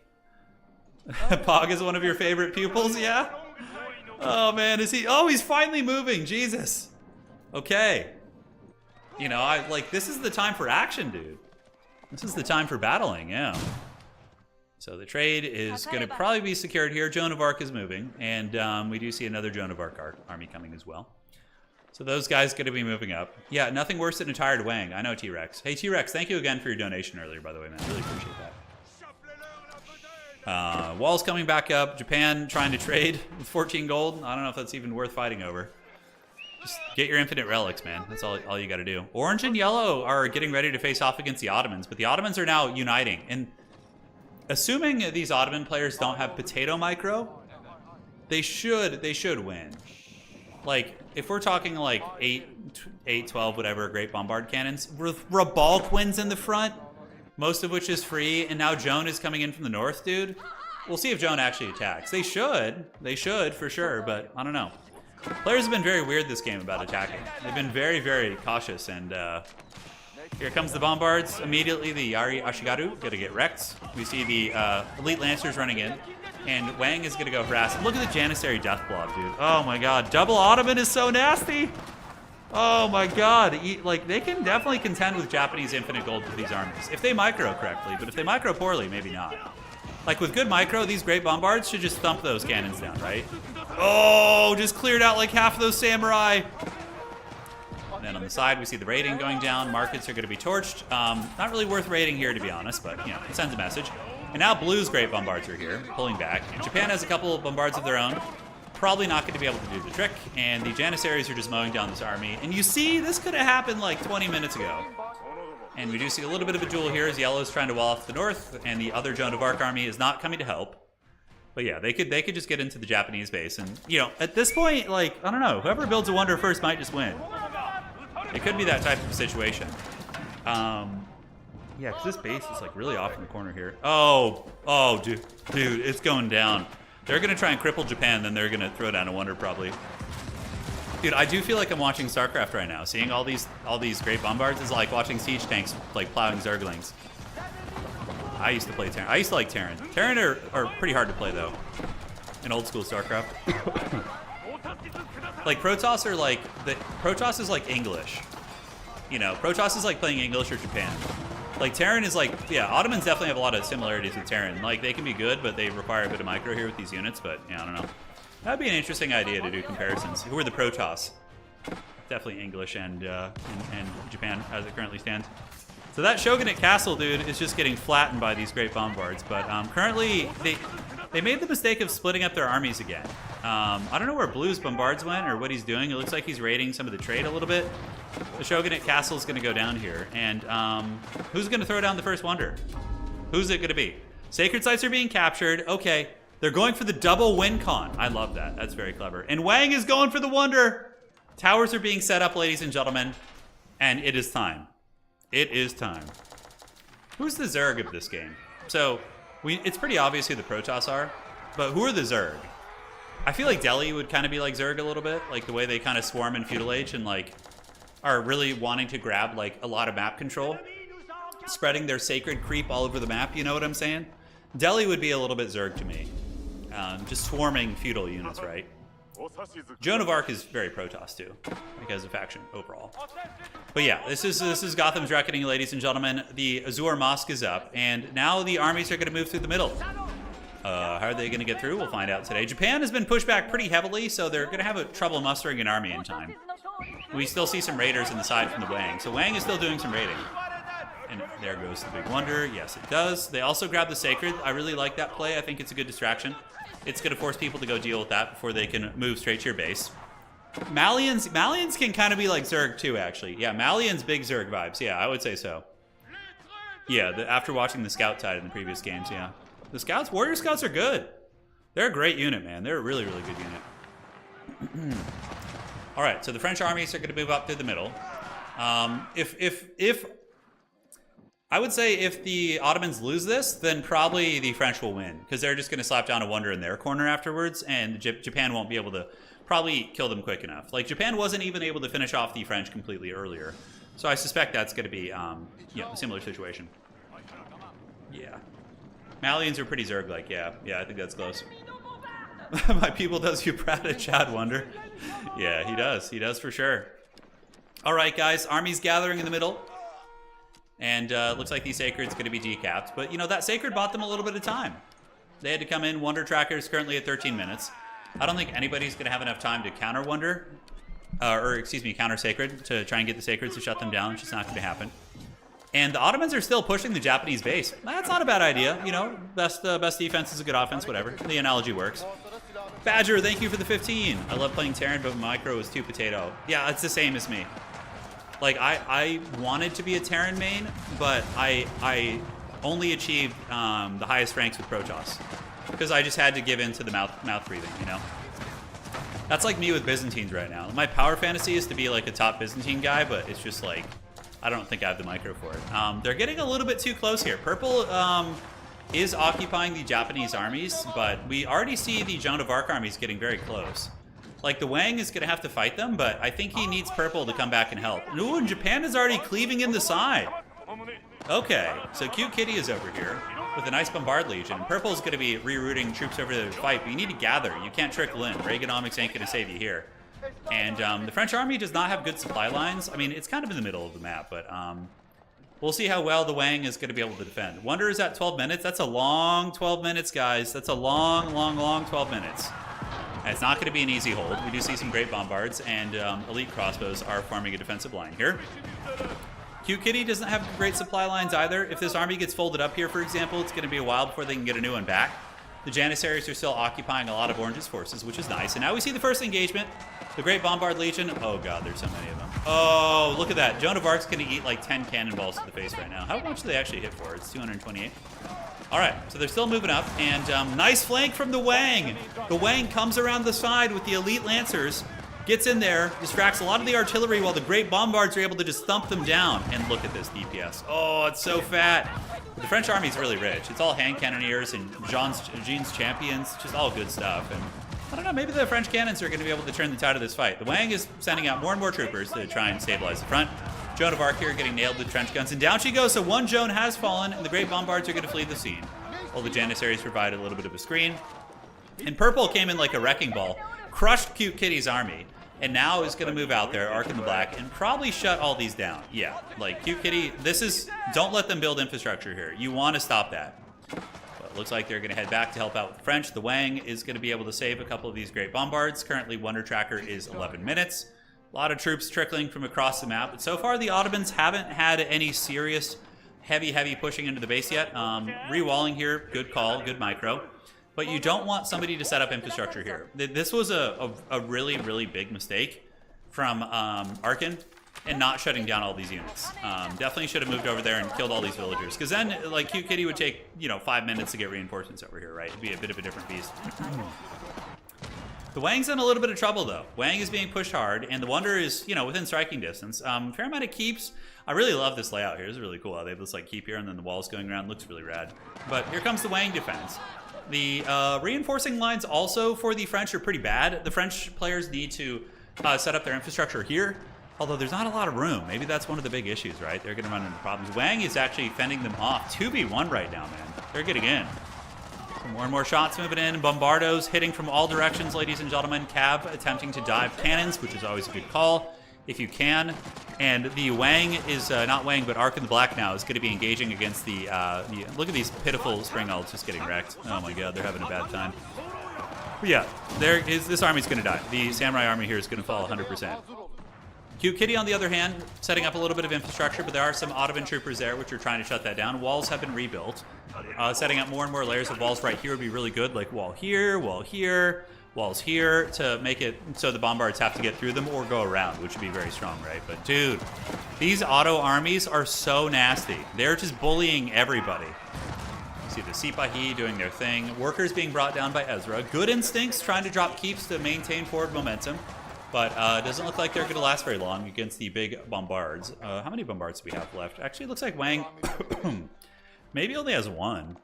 Pog is one of your favorite pupils, yeah? Oh man, is he? Oh, he's finally moving, Jesus. Okay. You know, this is the time for action, dude. This is the time for battling, yeah. So the trade is going to probably be secured here. Joan of Arc is moving, and we do see another Joan of Arc army coming as well. So those guys going to be moving up. Yeah, nothing worse than a tired Wang. I know, T-Rex. Hey, T-Rex, thank you again for your donation earlier, by the way, man. Really appreciate that. Walls coming back up. Japan trying to trade with 14 gold. I don't know if that's even worth fighting over. Just get your infinite relics, man. That's all you got to do. Orange and yellow are getting ready to face off against the Ottomans, but the Ottomans are now uniting. And assuming these Ottoman players don't have potato micro, they should win. Like, if we're talking like 8, 12, whatever, great bombard cannons, Rabalk wins in the front, most of which is free, and now Joan is coming in from the north, dude. We'll see if Joan actually attacks. They should for sure, but I don't know. Players have been very weird this game about attacking. They've been very, very cautious, and here comes the Bombards. Immediately, the Yari Ashigaru gonna get wrecked. We see the Elite Lancers running in, and Wang is gonna go harass. Look at the Janissary Death Blob, dude. Oh my god, double Ottoman is so nasty! Oh my god, like, they can definitely contend with Japanese infinite gold with these armies, if they micro correctly, but if they micro poorly, maybe not. Like, with good micro, these great Bombards should just thump those cannons down, right? Oh, just cleared out like half of those samurai. And then on the side, we see the raiding going down. Markets are going to be torched. Not really worth raiding here, to be honest, but, you know, it sends a message. And now Blue's great Bombards are here, pulling back. And Japan has a couple of Bombards of their own. Probably not going to be able to do the trick. And the Janissaries are just mowing down this army. And you see, this could have happened like 20 minutes ago. And we do see a little bit of a duel here as Yellow's trying to wall off the north, and the other Joan of Arc army is not coming to help. But yeah, they could just get into the Japanese base, and you know, at this point, like, I don't know, whoever builds a wonder first might just win. It could be that type of situation. Yeah, because this base is like really off in the corner here. Oh, dude, it's going down. They're gonna try and cripple Japan, then they're gonna throw down a wonder probably. Dude, I do feel like I'm watching StarCraft right now. Seeing all these great Bombards is like watching siege tanks like plowing Zerglings. I used to play Terran. I used to like Terran. Terran are pretty hard to play though. In old school StarCraft. Like Protoss are like Protoss is like English. You know, Protoss is like playing English or Japan. Like Terran is like, yeah, Ottomans definitely have a lot of similarities with Terran. Like they can be good, but they require a bit of micro here with these units. But yeah, I don't know. That'd be an interesting idea to do comparisons. Who are the Protoss? Definitely English and Japan as it currently stands. So that Shogunate Castle, dude, is just getting flattened by these great bombards. But currently, they made the mistake of splitting up their armies again. I don't know where Blue's bombards went or what he's doing. It looks like he's raiding some of the trade a little bit. The Shogunate Castle is going to go down here. And who's going to throw down the first wonder? Who's it going to be? Sacred sites are being captured. Okay. They're going for the double win con. I love that. That's very clever. And Wang is going for the wonder. Towers are being set up, ladies and gentlemen. And it is time. It is time. Who's the Zerg of this game? So, it's pretty obvious who the Protoss are. But who are the Zerg? I feel like Delhi would kind of be like Zerg a little bit. Like the way they kind of swarm in Feudal Age and like are really wanting to grab like a lot of map control. Spreading their sacred creep all over the map, you know what I'm saying? Delhi would be a little bit Zerg to me. Just swarming feudal units, right? Joan of Arc is very Protoss too, because of faction overall. But yeah, this is Gotham's Reckoning, ladies and gentlemen. The Azure Mosque is up, and now the armies are going to move through the middle. How are they going to get through? We'll find out today. Japan has been pushed back pretty heavily, so they're going to have trouble mustering an army in time. We still see some raiders in the side from the Wang, so Wang is still doing some raiding. And there goes the big wonder. Yes, it does. They also grab the Sacred. I really like that play. I think it's a good distraction. It's going to force people to go deal with that before they can move straight to your base. Malians can kind of be like Zerg too, actually. Yeah, Malians, big Zerg vibes. Yeah, I would say so. Yeah, after watching the Scout Tide in the previous games, yeah. The Scouts, Warrior Scouts are good. They're a great unit, man. They're a really, really good unit. All right, so the French armies are going to move up through the middle. If I would say if the Ottomans lose this, then probably the French will win, because they're just going to slap down a wonder in their corner afterwards, and Japan won't be able to probably kill them quick enough. Like, Japan wasn't even able to finish off the French completely earlier. So I suspect that's going to be a similar situation. Yeah. Malians are pretty Zerg-like, yeah. Yeah, I think that's close. My people does you proud of Chad Wonder. Yeah, he does. He does for sure. All right, guys. Armies gathering in the middle. And looks like the Sacred's going to be decapped. But, you know, that Sacred bought them a little bit of time. They had to come in. Wonder Tracker is currently at 13 minutes. I don't think anybody's going to have enough time to counter Wonder. Counter Sacred to try and get the Sacreds to shut them down. It's just not going to happen. And the Ottomans are still pushing the Japanese base. That's not a bad idea. You know, best defense is a good offense, whatever. The analogy works. Badger, thank you for the 15. I love playing Terran, but Micro is too potato. Yeah, it's the same as me. Like, I wanted to be a Terran main, but I only achieved the highest ranks with Protoss. Because I just had to give in to the mouth breathing, you know? That's like me with Byzantines right now. My power fantasy is to be like a top Byzantine guy, but it's just like, I don't think I have the micro for it. They're getting a little bit too close here. Purple is occupying the Japanese armies, but we already see the Joan of Arc armies getting very close. Like, the Wang is going to have to fight them, but I think he needs Purple to come back and help. Ooh, and Japan is already cleaving in the side. Okay, so Cute Kitty is over here with a nice Bombard Legion. Purple is going to be rerouting troops over to the fight, but you need to gather. You can't trickle in. Reaganomics ain't going to save you here. And the French army does not have good supply lines. I mean, it's kind of in the middle of the map, but we'll see how well the Wang is going to be able to defend. Wonder is at 12 minutes. That's a long 12 minutes, guys. That's a long, long, long 12 minutes. And it's not going to be an easy hold. We do see some great bombards, and elite crossbows are forming a defensive line here. Cute Kitty doesn't have great supply lines either. If this army gets folded up here, for example, it's going to be a while before they can get a new one back. The Janissaries are still occupying a lot of Orange's forces, which is nice. And now we see the first engagement. The Great Bombard Legion. Oh, God, there's so many of them. Oh, look at that. Joan of Arc's going to eat like 10 cannonballs to the face right now. How much do they actually hit for? It's 228. All right, so they're still moving up. And nice flank from the Wang. The Wang comes around the side with the elite Lancers. Gets in there, distracts a lot of the artillery while the Great Bombards are able to just thump them down. And look at this DPS. Oh, it's so fat. The French army is really rich. It's all hand cannoneers and Jean's champions, just all good stuff. And I don't know, maybe the French cannons are going to be able to turn the tide of this fight. The Wang is sending out more and more troopers to try and stabilize the front. Joan of Arc here getting nailed with trench guns, and down she goes. So one Joan has fallen, and the Great Bombards are going to flee the scene. While the Janissaries provide a little bit of a screen. And purple came in like a wrecking ball, crushed Cute Kitty's army, and now is going to move out there, Arc in the black, and probably shut all these down. Yeah, like Cute Kitty, this is, don't let them build infrastructure here. You want to stop that. But it looks like they're going to head back to help out with the French. The Wang is going to be able to save a couple of these Great Bombards. Currently, Wonder Tracker is 11 minutes. A lot of troops trickling from across the map. But so far, the Ottomans haven't had any serious heavy pushing into the base yet. Rewalling here, good call, good micro. But you don't want somebody to set up infrastructure here. This was a really big mistake from Arkin and not shutting down all these units. Definitely should have moved over there and killed all these villagers. Because then, like, Cute Kitty would take, 5 minutes to get reinforcements over here, right? It'd be a bit of a different beast. The Wang's in a little bit of trouble, though. Wang is being pushed hard, and the Wonder is, within striking distance. Fair amount of keeps. I really love this layout here. It's really cool how they have this, like, keep here, and then the walls going around. Looks really rad. But here comes the Wang defense. The reinforcing lines also for the French are pretty bad. The French players need to set up their infrastructure here, although there's not a lot of room. Maybe that's one of the big issues, right? They're going to run into problems. Wang is actually fending them off. 2v1 right now, man. They're getting in. More and more shots moving in. Bombardos hitting from all directions, ladies and gentlemen. Cav attempting to dive cannons, which is always a good call if you can. And the Wang is, not Wang, but Arc in the Black now is going to be engaging against the look at these pitiful spring ults just getting wrecked. Oh my god, they're having a bad time. But yeah, this army's going to die. The Samurai army here is going to fall 100%. Cute Kitty, on the other hand, setting up a little bit of infrastructure, but there are some Ottoman troopers there which are trying to shut that down. Walls have been rebuilt. Setting up more and more layers of walls right here would be really good, like wall here, walls here, to make it so the Bombards have to get through them or go around, which would be very strong, right? But dude, these Otto armies are so nasty. They're just bullying everybody. See the Sipahi doing their thing. Workers being brought down by Ezra. Good instincts, trying to drop keeps to maintain forward momentum. But it doesn't look like they're going to last very long against the big Bombards. How many Bombards do we have left? Actually, it looks like Wang maybe only has one.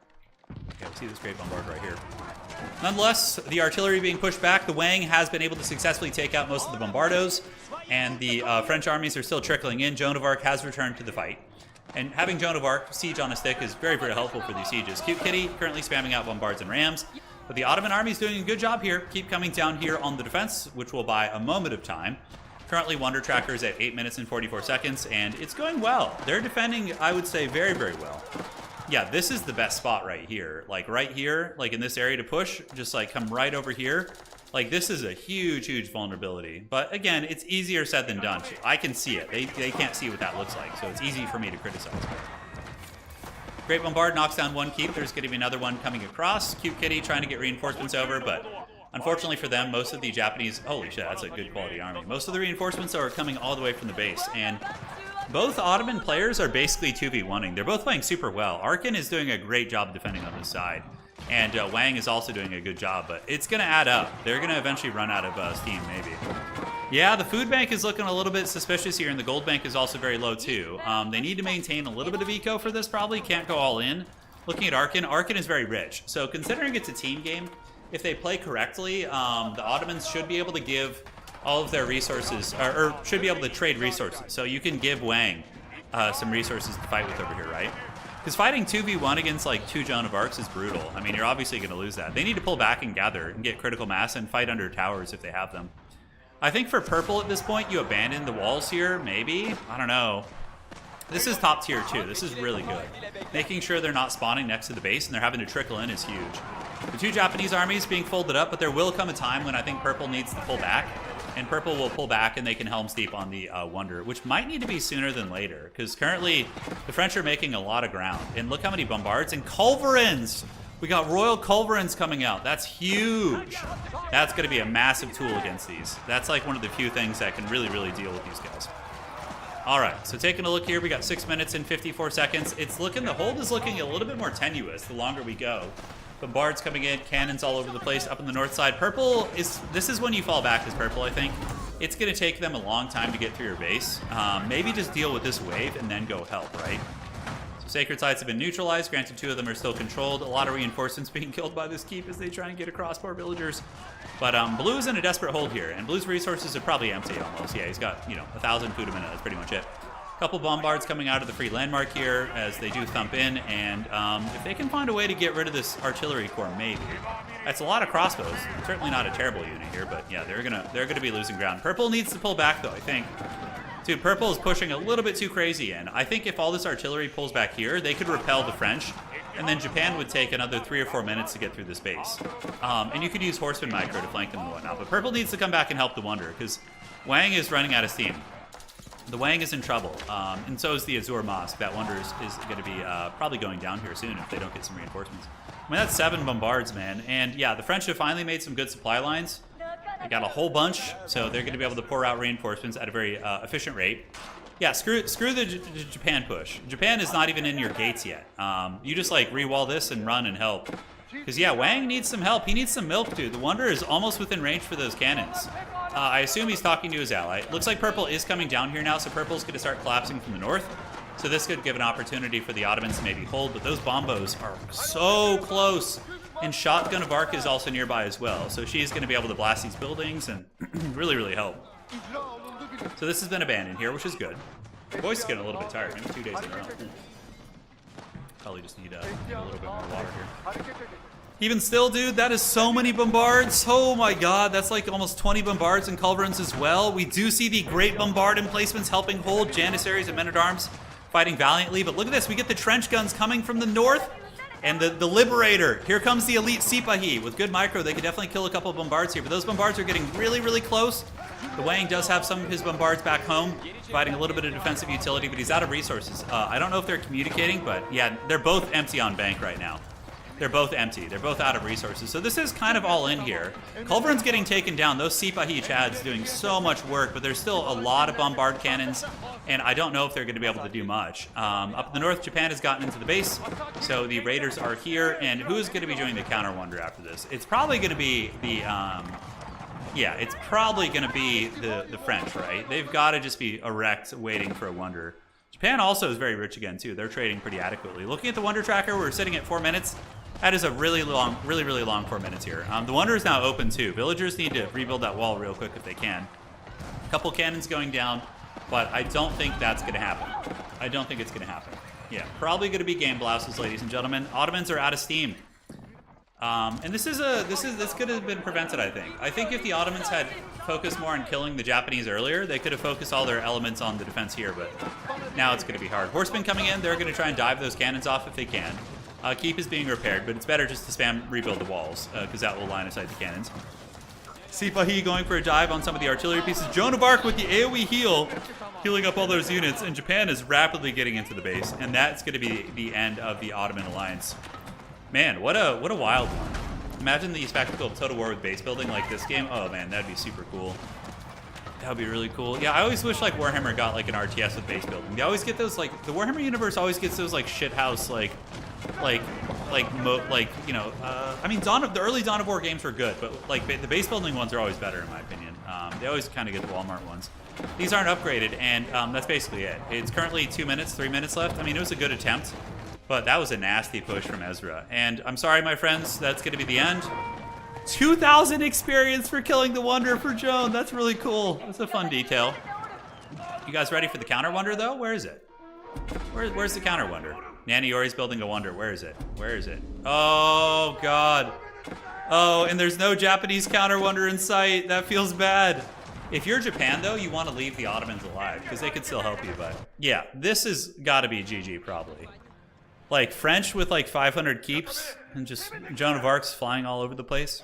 Okay, we see this Great Bombard right here. Nonetheless, the artillery being pushed back. The Wang has been able to successfully take out most of the Bombardos. And the French armies are still trickling in. Joan of Arc has returned to the fight. And having Joan of Arc siege on a stick is very helpful for these sieges. Cute Kitty currently spamming out Bombards and Rams. But the Ottoman army is doing a good job here. Keep coming down here on the defense, which will buy a moment of time. Currently, Wonder Tracker is at 8 minutes and 44 seconds, and it's going well. They're defending, I would say, very well. Yeah, this is the best spot right here. Like, right here, like in this area to push, just like come right over here. Like, this is a huge vulnerability. But again, it's easier said than done. I can see it. They can't see what that looks like, so it's easy for me to criticize. Great Bombard knocks down one keep. There's going to be another one coming across. Cute Kitty trying to get reinforcements over, but unfortunately for them, most of the Japanese... Holy shit, that's a good quality army. Most of the reinforcements are coming all the way from the base, and both Ottoman players are basically 2v1ing. They're both playing super well. Arkin is doing a great job defending on this side, and Wang is also doing a good job, but it's going to add up. They're going to eventually run out of steam, maybe. Yeah, the food bank is looking a little bit suspicious here, and the gold bank is also very low, too. They need to maintain a little bit of eco for this, probably. Can't go all in. Looking at Arkin, Arkin is very rich. So considering it's a team game, if they play correctly, the Ottomans should be able to give all of their resources, or should be able to trade resources. So you can give Wang some resources to fight with over here, right? Because fighting 2v1 against like 2 Joan of Arcs is brutal. I mean, you're obviously going to lose that. They need to pull back and gather and get critical mass and fight under towers if they have them. I think for purple at this point, you abandon the walls here, maybe? I don't know. This is top tier too. This is really good. Making sure they're not spawning next to the base and they're having to trickle in is huge. The 2 Japanese armies being folded up, but there will come a time when I think purple needs to pull back. And purple will pull back and they can Helm's Deep on the Wonder, which might need to be sooner than later. Because currently, the French are making a lot of ground. And look how many Bombards and Culverins! We got Royal Culverins coming out. That's huge. That's going to be a massive tool against these. That's like one of the few things that can really deal with these guys. All right, so taking a look here, we got 6 minutes and 54 seconds. It's looking, the hold is looking a little bit more tenuous the longer we go. Bombards coming in, cannons all over the place up on the north side. Purple is, this is when you fall back as purple, I think. It's going to take them a long time to get through your base. Maybe just deal with this wave and then go help, right? Sacred sites have been neutralized. Granted, 2 of them are still controlled. A lot of reinforcements being killed by this keep as they try and get across poor villagers. But blue is in a desperate hold here, and blue's resources are probably empty almost. Yeah, he's got, 1,000 food a minute. That's pretty much it. Couple bombards coming out of the free landmark here as they do thump in, and if they can find a way to get rid of this artillery corps, maybe. That's a lot of crossbows. Certainly not a terrible unit here, but yeah, they're gonna be losing ground. Purple needs to pull back though, I think. Dude, purple is pushing a little bit too crazy in. I think if all this artillery pulls back here, they could repel the French, and then Japan would take another 3 or 4 minutes to get through this base. And you could use horseman micro to flank them and whatnot, but purple needs to come back and help the Wonder, because Wang is running out of steam. The Wang is in trouble, and so is the Azure Mosque. That Wonder is going to be probably going down here soon if they don't get some reinforcements. I mean, that's 7 bombards, man. And yeah, the French have finally made some good supply lines. They got a whole bunch, so they're going to be able to pour out reinforcements at a very efficient rate. Yeah, screw the Japan push. Japan is not even in your gates yet. You just like re-wall this and run and help. Because yeah, Wang needs some help. He needs some milk, dude. The Wonder is almost within range for those cannons. I assume he's talking to his ally. Looks like purple is coming down here now, so purple's going to start collapsing from the north. So this could give an opportunity for the Ottomans to maybe hold, but those bombos are so close. And Shotgun of Arc is also nearby as well. So she's going to be able to blast these buildings and really, really help. So this has been abandoned here, which is good. My voice is getting a little bit tired. Maybe 2 days in a row. Probably just need a little bit more water here. Even still, dude, that is so many bombards. Oh my god, that's like almost 20 bombards and culverins as well. We do see the great bombard emplacements helping hold Janissaries and men-at-arms fighting valiantly. But look at this, we get the trench guns coming from the north. And the Liberator. Here comes the elite Sipahi. With good micro, they could definitely kill a couple of bombards here. But those bombards are getting really, really close. The Wang does have some of his bombards back home, providing a little bit of defensive utility, but he's out of resources. I don't know if they're communicating, but yeah, they're both empty on bank right now. They're both empty. They're both out of resources. So this is kind of all in here. Culverin's getting taken down. Those Sipahi Chads doing so much work, but there's still a lot of bombard cannons, and I don't know if they're going to be able to do much. Up in the north, Japan has gotten into the base, so the raiders are here, and who's going to be doing the counter Wonder after this? It's probably going to be the, yeah, it's probably going to be the French, right? They've got to just be erect, waiting for a Wonder. Japan also is very rich again, too. They're trading pretty adequately. Looking at the Wonder tracker, we're sitting at 4 minutes. That is a really long 4 minutes here. The Wonder is now open, too. Villagers need to rebuild that wall real quick if they can. A couple cannons going down, but I don't think that's going to happen. I don't think it's going to happen. Yeah, probably going to be game blouses, ladies and gentlemen. Ottomans are out of steam. And this could have been prevented, I think. I think if the Ottomans had focused more on killing the Japanese earlier, they could have focused all their elements on the defense here, but now it's going to be hard. Horsemen coming in, they're going to try and dive those cannons off if they can. Keep is being repaired, but it's better just to spam rebuild the walls, because that will line aside the cannons. Sipahi going for a dive on some of the artillery pieces. Joan of Arc with the AoE heal, healing up all those units, and Japan is rapidly getting into the base, and that's going to be the end of the Ottoman alliance. Man, what a wild one. Imagine the spectacle of Total War with base building like this game. Oh man, that'd be super cool. That would be really cool. Yeah, I always wish like Warhammer got like an RTS with base building. They always get those like, the Warhammer universe always gets those like shithouse you know, I mean, the early Dawn of War games were good, but like the base building ones are always better in my opinion. They always kind of get the Walmart ones. These aren't upgraded, and that's basically it. It's currently 2 minutes, 3 minutes left. I mean, it was a good attempt, but that was a nasty push from Ezra. And I'm sorry, my friends, that's going to be the end. 2,000 experience for killing the Wonder for Joan. That's really cool. That's a fun detail. You guys ready for the counter Wonder, though? Where is it? Where's the counter Wonder? Nanny Yori's building a Wonder. Where is it? Where is it? Oh, God. Oh, and there's no Japanese counter Wonder in sight. That feels bad. If you're Japan, though, you want to leave the Ottomans alive, because they could still help you, but... Yeah, this has got to be GG, probably. Like, French with, like, 500 keeps, and just Joan of Arc's flying all over the place.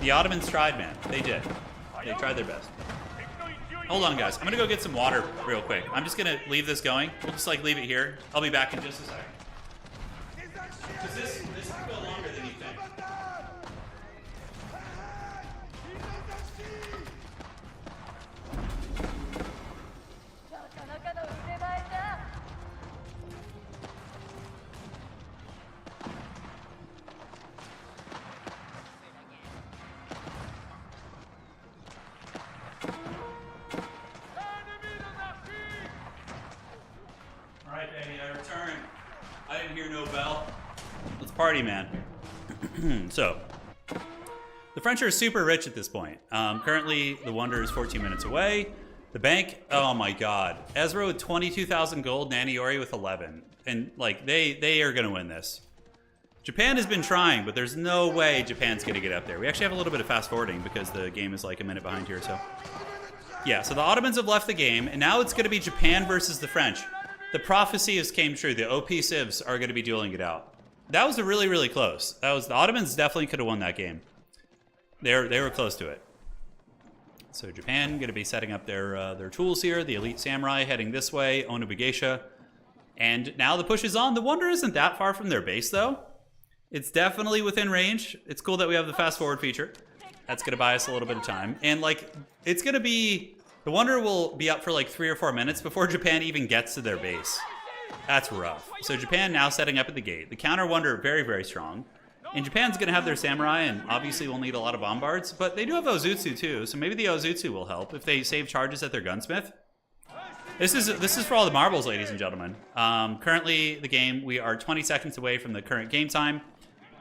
The Ottomans tried, man. They did. They tried their best. Hold on, guys. I'm going to go get some water real quick. I'm just going to leave this going. We'll just, like, leave it here. I'll be back in just a second. Because this could go longer than you think. No bell. Let's party, man. So, the French are super rich at this point. Currently, the Wonder is 14 minutes away. The bank, oh my god. Ezra with 22,000 gold, Naniori with 11. And, like, they are going to win this. Japan has been trying, but there's no way Japan's going to get up there. We actually have a little bit of fast forwarding because the game is like a minute behind here, so. Yeah, so the Ottomans have left the game, and now it's going to be Japan versus the French. The prophecy has came true. The OP civs are going to be dueling it out. That was really, really close. The Ottomans definitely could have won that game. They were close to it. So Japan going to be setting up their tools here. The elite samurai heading this way. Onobugeisha. And now the push is on. The Wonder isn't that far from their base, though. It's definitely within range. It's cool that we have the fast forward feature. That's going to buy us a little bit of time. And, like, it's going to be... The Wonder will be up for, like, 3 or 4 minutes before Japan even gets to their base. That's rough. So Japan now setting up at the gate. The counter Wonder, very, very strong. And Japan's going to have their samurai, and obviously will need a lot of bombards. But they do have Ozutsu, too. So maybe the Ozutsu will help if they save charges at their gunsmith. This is for all the marbles, ladies and gentlemen. Currently, the game, we are 20 seconds away from the current game time.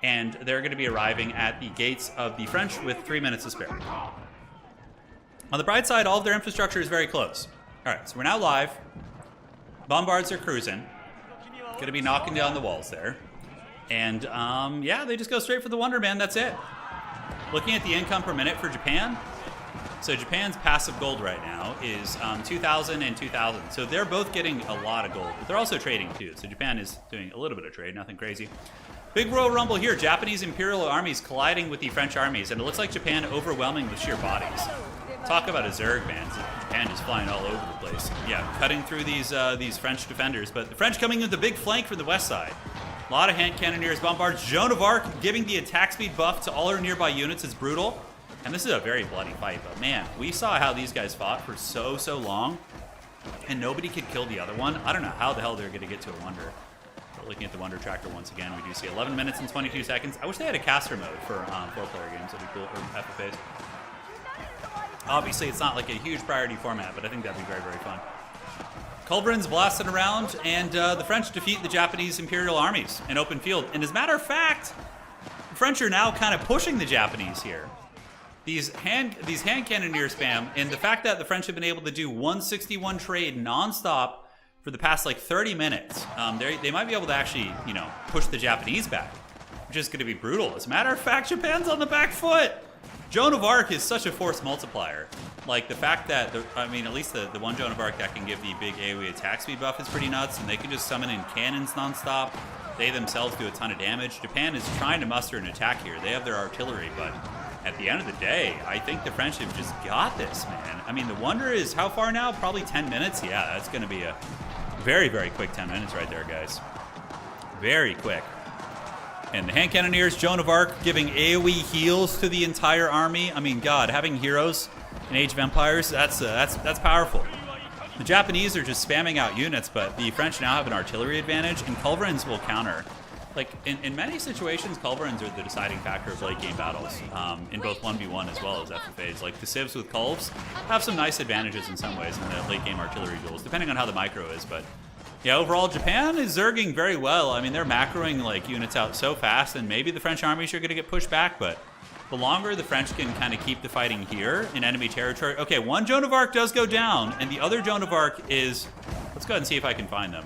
And they're going to be arriving at the gates of the French with 3 minutes to spare. On the bright side, all of their infrastructure is very close. All right, so we're now live. Bombards are cruising. Going to be knocking down the walls there. And, yeah, they just go straight for the Wonder, man. That's it. Looking at the income per minute for Japan. So Japan's passive gold right now is 2,000 and 2,000. So they're both getting a lot of gold. But they're also trading, too. So Japan is doing a little bit of trade, nothing crazy. Big Royal Rumble here. Japanese Imperial armies colliding with the French armies. And it looks like Japan overwhelming with sheer bodies. Talk about a Zerg, man. Japan is flying all over the place. Yeah, cutting through these French defenders. But the French coming with the big flank from the west side. A lot of hand cannoneers, bombards. Joan of Arc giving the attack speed buff to all her nearby units is brutal. And this is a very bloody fight. But man, we saw how these guys fought for so long. And nobody could kill the other one. I don't know how the hell they're going to get to a Wonder. Looking at the Wonder Tracker once again, we do see 11 minutes and 22 seconds. I wish they had a caster mode for 4-player games. That'd be cool, or FFAs. Obviously, it's not like a huge priority format, but I think that'd be very, very fun. Culverin's blasting around, and the French defeat the Japanese Imperial armies in open field. And as a matter of fact, the French are now kind of pushing the Japanese here. These hand cannoneer spam, and the fact that the French have been able to do 161 trade nonstop for the past, like, 30 minutes, they might be able to actually, you know, push the Japanese back, which is going to be brutal. As a matter of fact, Japan's on the back foot. Joan of Arc is such a force multiplier. Like, the fact that, at least the one Joan of Arc that can give the big AoE attack speed buff is pretty nuts, and they can just summon in cannons nonstop. They themselves do a ton of damage. Japan is trying to muster an attack here. They have their artillery, but at the end of the day, I think the French have just got this, man. I mean, the Wonder is how far now? Probably 10 minutes? Yeah, that's going to be a very, very quick 10 minutes right there, guys. Very quick. And the hand cannoneers, Joan of Arc, giving AoE heals to the entire army. I mean, God, having heroes in Age of Empires, that's powerful. The Japanese are just spamming out units, but the French now have an artillery advantage, and Culverins will counter. Like, in many situations, Culverins are the deciding factor of late game battles, in both 1v1 as well as FFAs. Like, the civs with Culvs have some nice advantages in some ways in the late game artillery duels, depending on how the micro is, but yeah, overall, Japan is zerging very well. I mean, they're macroing, like, units out so fast, and maybe the French armies are going to get pushed back, but the longer the French can kind of keep the fighting here in enemy territory. Okay, one Joan of Arc does go down, and the other Joan of Arc is... Let's go ahead and see if I can find them.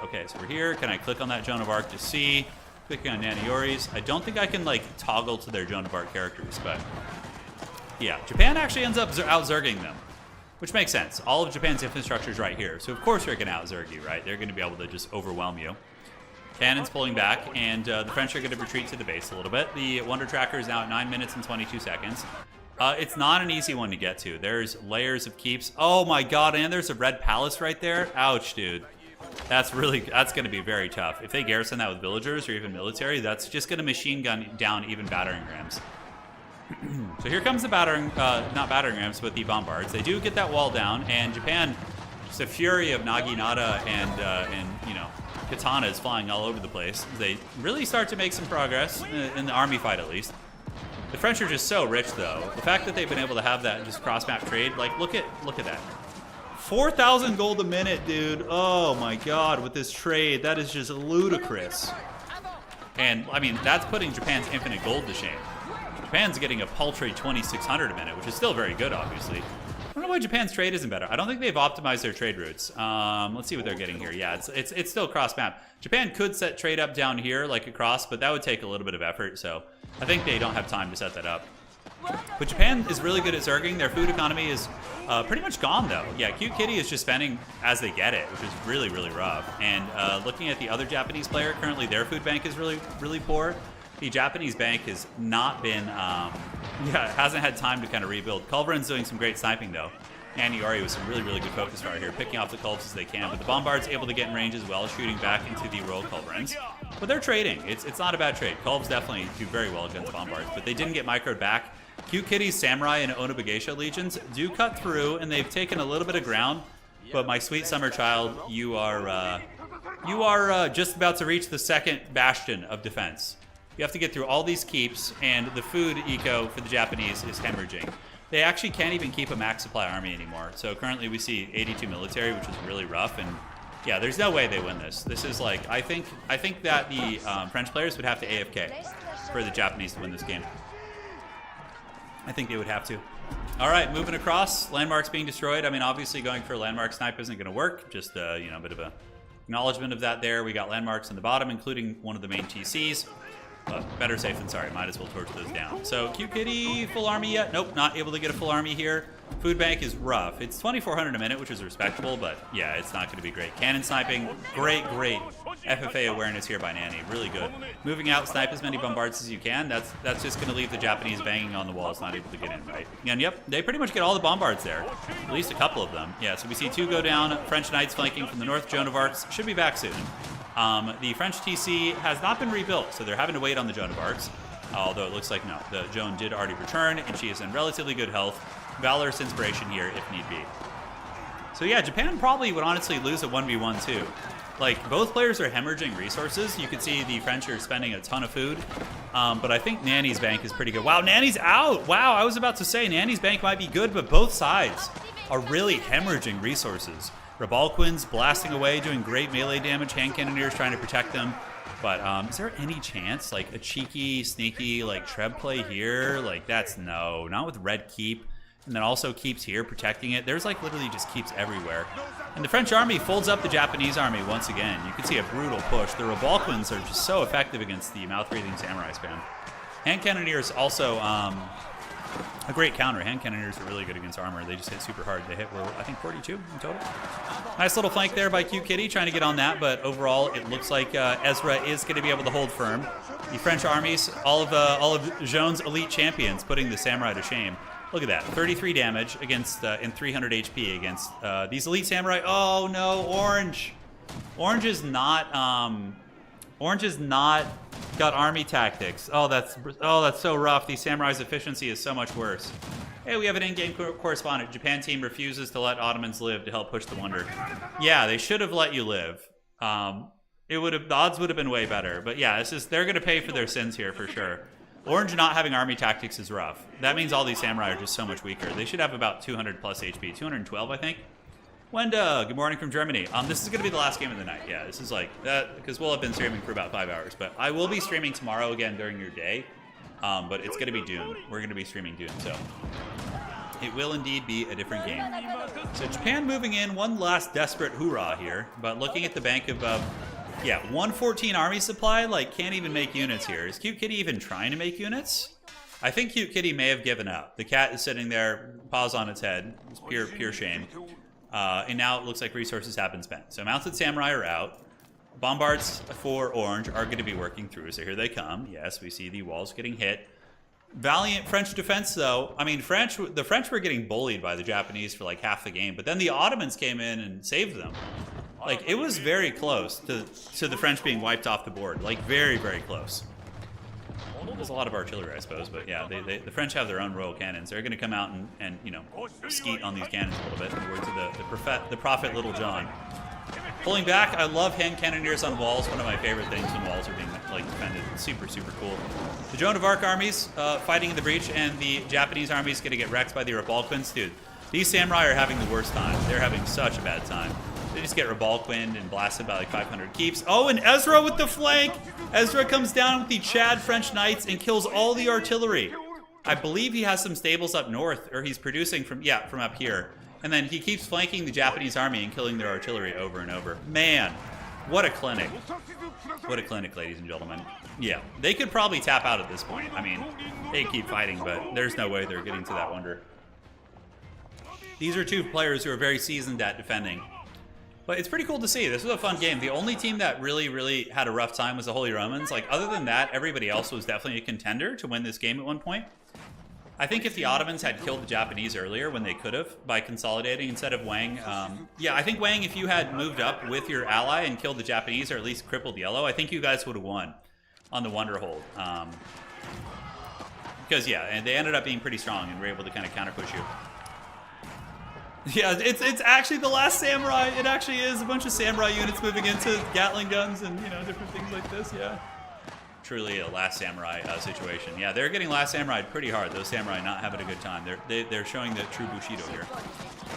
Okay, so we're here. Can I click on that Joan of Arc to see? Clicking on Naniori's. I don't think I can, like, toggle to their Joan of Arc characters, but... Yeah, Japan actually ends up out-zerging them. Which makes sense. All of Japan's infrastructure is right here. So, of course, they're going to out-zerg you, right? They're going to be able to just overwhelm you. Cannons pulling back, and the French are going to retreat to the base a little bit. The Wonder Tracker is now at 9 minutes and 22 seconds. It's not an easy one to get to. There's layers of keeps. Oh, my God, and there's a red palace right there. Ouch, dude. That's going to be very tough. If they garrison that with villagers or even military, that's just going to machine gun down even battering rams. So here comes the not battering rams, but the bombards. They do get that wall down, and Japan, just a fury of naginata and you know, katanas flying all over the place. They really start to make some progress in the army fight, at least. The French are just so rich, though. The fact that they've been able to have that just cross-map trade, like, look at that. 4,000 gold a minute, dude. Oh my God, with this trade, that is just ludicrous. And I mean, that's putting Japan's infinite gold to shame. Japan's getting a paltry 2,600 a minute, which is still very good, obviously. don't know why Japan's trade isn't better. I don't think they've optimized their trade routes. Let's see what they're getting here. Yeah, it's still cross map. Japan could set trade up down here like across, but that would take a little bit of effort. So I think they don't have time to set that up. But Japan is really good at zerging. Their food economy is pretty much gone, though. Yeah, Cute Kitty is just spending as they get it, which is really, really rough. And looking at the other Japanese player, currently their food bank is really, really poor. The Japanese bank has not been, hasn't had time to kind of rebuild. Culverin's doing some great sniping, though. Aniori with some really, really good focus fire here, picking off the Culvs as they can. But the Bombard's able to get in range as well, shooting back into the Royal Culverins. But they're trading. It's not a bad trade. Culvs definitely do very well against Bombards, but they didn't get microed back. Cute Kitty's Samurai and Onobagesha legions do cut through, and they've taken a little bit of ground. But my sweet summer child, you are just about to reach the second bastion of defense. You have to get through all these keeps, and the food eco for the Japanese is hemorrhaging. They actually can't even keep a max supply army anymore. So currently we see 82 military, which is really rough. And yeah, there's no way they win this. This is like, I think that the French players would have to AFK for the Japanese to win this game. I think they would have to. All right, moving across. Landmarks being destroyed. I mean, obviously going for a landmark snipe isn't going to work. Just, a bit of a acknowledgement of that there. We got landmarks on the bottom, including one of the main TCs. Better safe than sorry. Might as well torch those down. So, Cute Kitty, full army yet? Nope, not able to get a full army here. Food bank is rough. It's 2,400 a minute, which is respectable, but yeah, it's not going to be great. Cannon sniping, great FFA awareness here by Nanny. Really good. Moving out, snipe as many bombards as you can. That's just going to leave the Japanese banging on the walls, not able to get in, right? And yep, they pretty much get all the bombards there. At least a couple of them. Yeah, so we see 2 go down. French Knights flanking from the north. Joan of Arcs should be back soon. The French TC has not been rebuilt, so they're having to wait on the Joan of Arcs. Although it looks like no, the Joan did already return, and she is in relatively good health. Valorous inspiration here if need be. So yeah, Japan probably would honestly lose a 1v1 too. Like, both players are hemorrhaging resources. You can see the French are spending a ton of food. But I think Nanny's bank is pretty good. Wow, Nanny's out! Wow, I was about to say Nanny's bank might be good, but both sides are really hemorrhaging resources. Rabalquin's blasting away, doing great melee damage. Hand Cannoneers trying to protect them. But is there any chance, like, a cheeky, sneaky, like, Treb play here? Like, that's no. Not with Red Keep. And then also keeps here, protecting it. There's, like, literally just keeps everywhere. And the French army folds up the Japanese army once again. You can see a brutal push. The Rabalquins are just so effective against the mouth-breathing samurai spam. Hand Cannoneers also a great counter. Hand Cannoneers are really good against armor. They just hit super hard. They hit, I think, 42 in total. Nice little flank there by Cute Kitty, trying to get on that, but overall, it looks like Ezra is going to be able to hold firm. The French armies, all of Joan's elite champions, putting the samurai to shame. Look at that, 33 damage against and 300 HP against these elite samurai. Oh no, Orange. Orange is not got army tactics. Oh, that's so rough. These samurai's efficiency is so much worse. Hey, we have an in-game correspondent. Japan team refuses to let Ottomans live to help push the wonder. Yeah, they should have let you live. The odds would have been way better. But yeah, they're gonna pay for their sins here for sure. Orange not having army tactics is rough. That means all these samurai are just so much weaker. They should have about 200 plus HP. 212, I think. Wenda, good morning from Germany. This is going to be the last game of the night. Yeah, this is like that because we'll have been streaming for about 5 hours. But I will be streaming tomorrow again during your day. But it's going to be Dune. We're going to be streaming Dune, so it will indeed be a different game. So Japan moving in, one last desperate hoorah here. But looking at the bank of, 114 army supply, like can't even make units here. Is Cute Kitty even trying to make units? I think Cute Kitty may have given up. The cat is sitting there, paws on its head. It's pure shame. And now it looks like resources have been spent. So mounted samurai are out. Bombards for Orange are going to be working through. So here they come. Yes, we see the walls getting hit. Valiant French defense, though. I mean, the French were getting bullied by the Japanese for like half the game. But then the Ottomans came in and saved them. Like, it was very close to the French being wiped off the board. Like, very, very close. There's a lot of artillery, I suppose, but yeah, the French have their own royal cannons. They're going to come out and skeet on these cannons a little bit, in the words of the prophet Little John. Pulling back, I love hand cannoneers on walls. One of my favorite things when walls are being like defended. It's super, super cool. The Joan of Arc armies fighting in the breach, and the Japanese armies going to get wrecked by the Rabalquins. Dude, these samurai are having the worst time. They're having such a bad time. They just get Rabalquinned and blasted by like 500 keeps. Oh, and Ezra with the flank! Ezra comes down with the Chad French Knights and kills all the artillery. I believe he has some stables up north, or he's producing from up here. And then he keeps flanking the Japanese army and killing their artillery over and over. Man, what a clinic. What a clinic, ladies and gentlemen. Yeah, they could probably tap out at this point. I mean, they keep fighting, but there's no way they're getting to that wonder. These are two players who are very seasoned at defending. But it's pretty cool to see. This was a fun game. The only team that really had a rough time was the Holy Romans. Like, other than that, everybody else was definitely a contender to win this game at one point. I think if the Ottomans had killed the Japanese earlier when they could have by consolidating instead of Wang, yeah, I think Wang, if you had moved up with your ally and killed the Japanese or at least crippled Yellow, I think you guys would have won on the Wonder Hold. Because, yeah, and they ended up being pretty strong and were able to kind of counter-push you. Yeah, it's actually the last samurai. It actually is a bunch of samurai units moving into Gatling guns and, you know, different things like this, yeah. Truly a Last Samurai situation. Yeah, they're getting Last Samurai pretty hard. Those samurai not having a good time. They're showing the true Bushido here.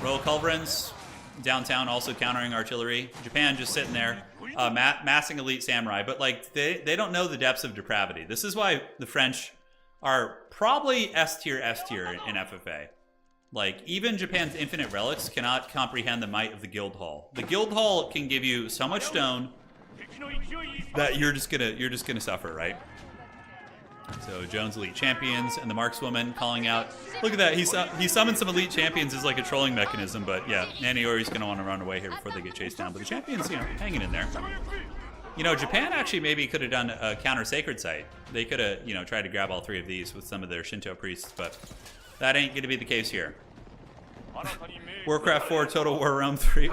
Royal Culverins downtown also countering artillery. Japan just sitting there, massing elite samurai. But like they don't know the depths of depravity. This is why the French are probably S tier in FFA. Like even Japan's infinite relics cannot comprehend the might of the Guild Hall. The Guild Hall can give you so much stone that you're just gonna suffer, right? So Jones elite champions and the markswoman calling out. Look at that, he summoned some elite champions as like a trolling mechanism, but yeah, Naniori's gonna want to run away here before they get chased down. But the champions, you know, hanging in there. You know, Japan actually maybe could have done a counter sacred site. They could have, you know, tried to grab all three of these with some of their Shinto priests, but that ain't gonna be the case here. Warcraft 4, Total War Realm 3.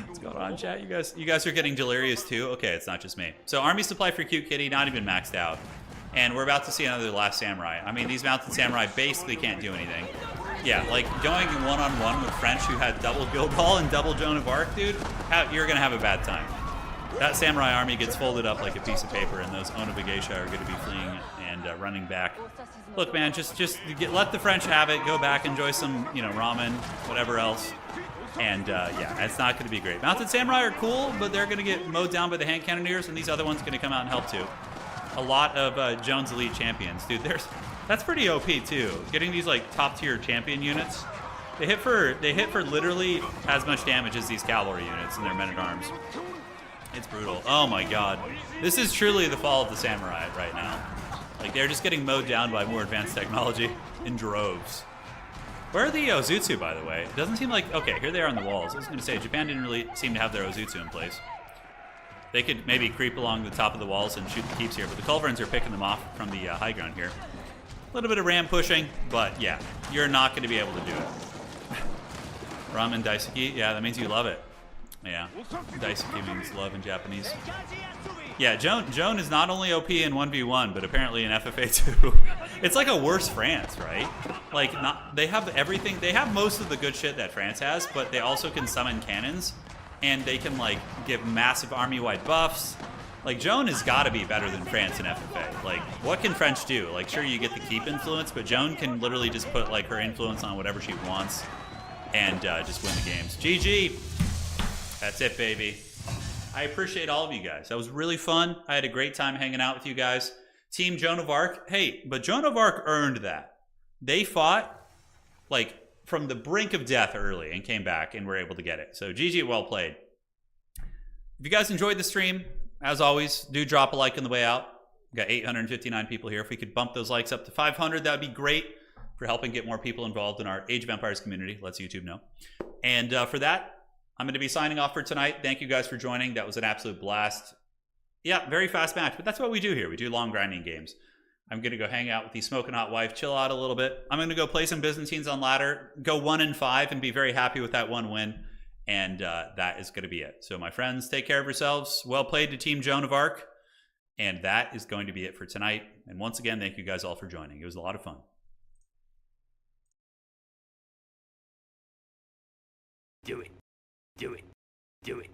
What's going on, chat? You guys are getting delirious too? Okay, it's not just me. So army supply for Cute Kitty, not even maxed out. And we're about to see another Last Samurai. I mean, these mounted samurai basically can't do anything. Yeah, like going one-on-one with French who had double Guild Hall and double Joan of Arc, dude, you're gonna have a bad time. That samurai army gets folded up like a piece of paper, and those Onobagesha are gonna be fleeing and running back. Look, man, just let the French have it. Go back, enjoy some, you know, ramen, whatever else. And yeah, it's not going to be great. Mounted Samurai are cool, but they're going to get mowed down by the hand cannoneers, and these other ones going to come out and help too. A lot of Jones elite champions, dude. That's pretty OP too. Getting these like top tier champion units, they hit for literally as much damage as these cavalry units and their men at arms. It's brutal. Oh my god, this is truly the fall of the samurai right now. Like they're just getting mowed down by more advanced technology in droves. Where are the Ozutsu, by the way? It doesn't seem like... Okay, here they are on the walls. I was going to say, Japan didn't really seem to have their Ozutsu in place. They could maybe creep along the top of the walls and shoot the keeps here, but the Culverins are picking them off from the high ground here. A little bit of ram pushing, but yeah, you're not going to be able to do it. Ramen Daisuki? Yeah, that means you love it. Yeah, Daisuki means love in Japanese. Yeah, Joan is not only OP in 1v1, but apparently in FFA too. It's like a worse France, right? Like, they have everything. They have most of the good shit that France has, but they also can summon cannons, and they can, like, give massive army-wide buffs. Like, Joan has got to be better than France in FFA. Like, what can French do? Like, sure, you get the keep influence, but Joan can literally just put, like, her influence on whatever she wants and just win the games. GG! That's it, baby. I appreciate all of you guys. That was really fun. I had a great time hanging out with you guys. Team Joan of Arc. Hey, but Joan of Arc earned that. They fought, like, from the brink of death early and came back and were able to get it. So GG, well played. If you guys enjoyed the stream, as always, do drop a like on the way out. We've got 859 people here. If we could bump those likes up to 500, that would be great for helping get more people involved in our Age of Empires community. Lets YouTube know. And for that, I'm going to be signing off for tonight. Thank you guys for joining. That was an absolute blast. Yeah, very fast match, but that's what we do here. We do long grinding games. I'm going to go hang out with the smoking hot wife, chill out a little bit. I'm going to go play some Byzantines on ladder, go 1-5 and be very happy with that one win. And that is going to be it. So my friends, take care of yourselves. Well played to Team Joan of Arc. And that is going to be it for tonight. And once again, thank you guys all for joining. It was a lot of fun. Do it. Do it. Do it.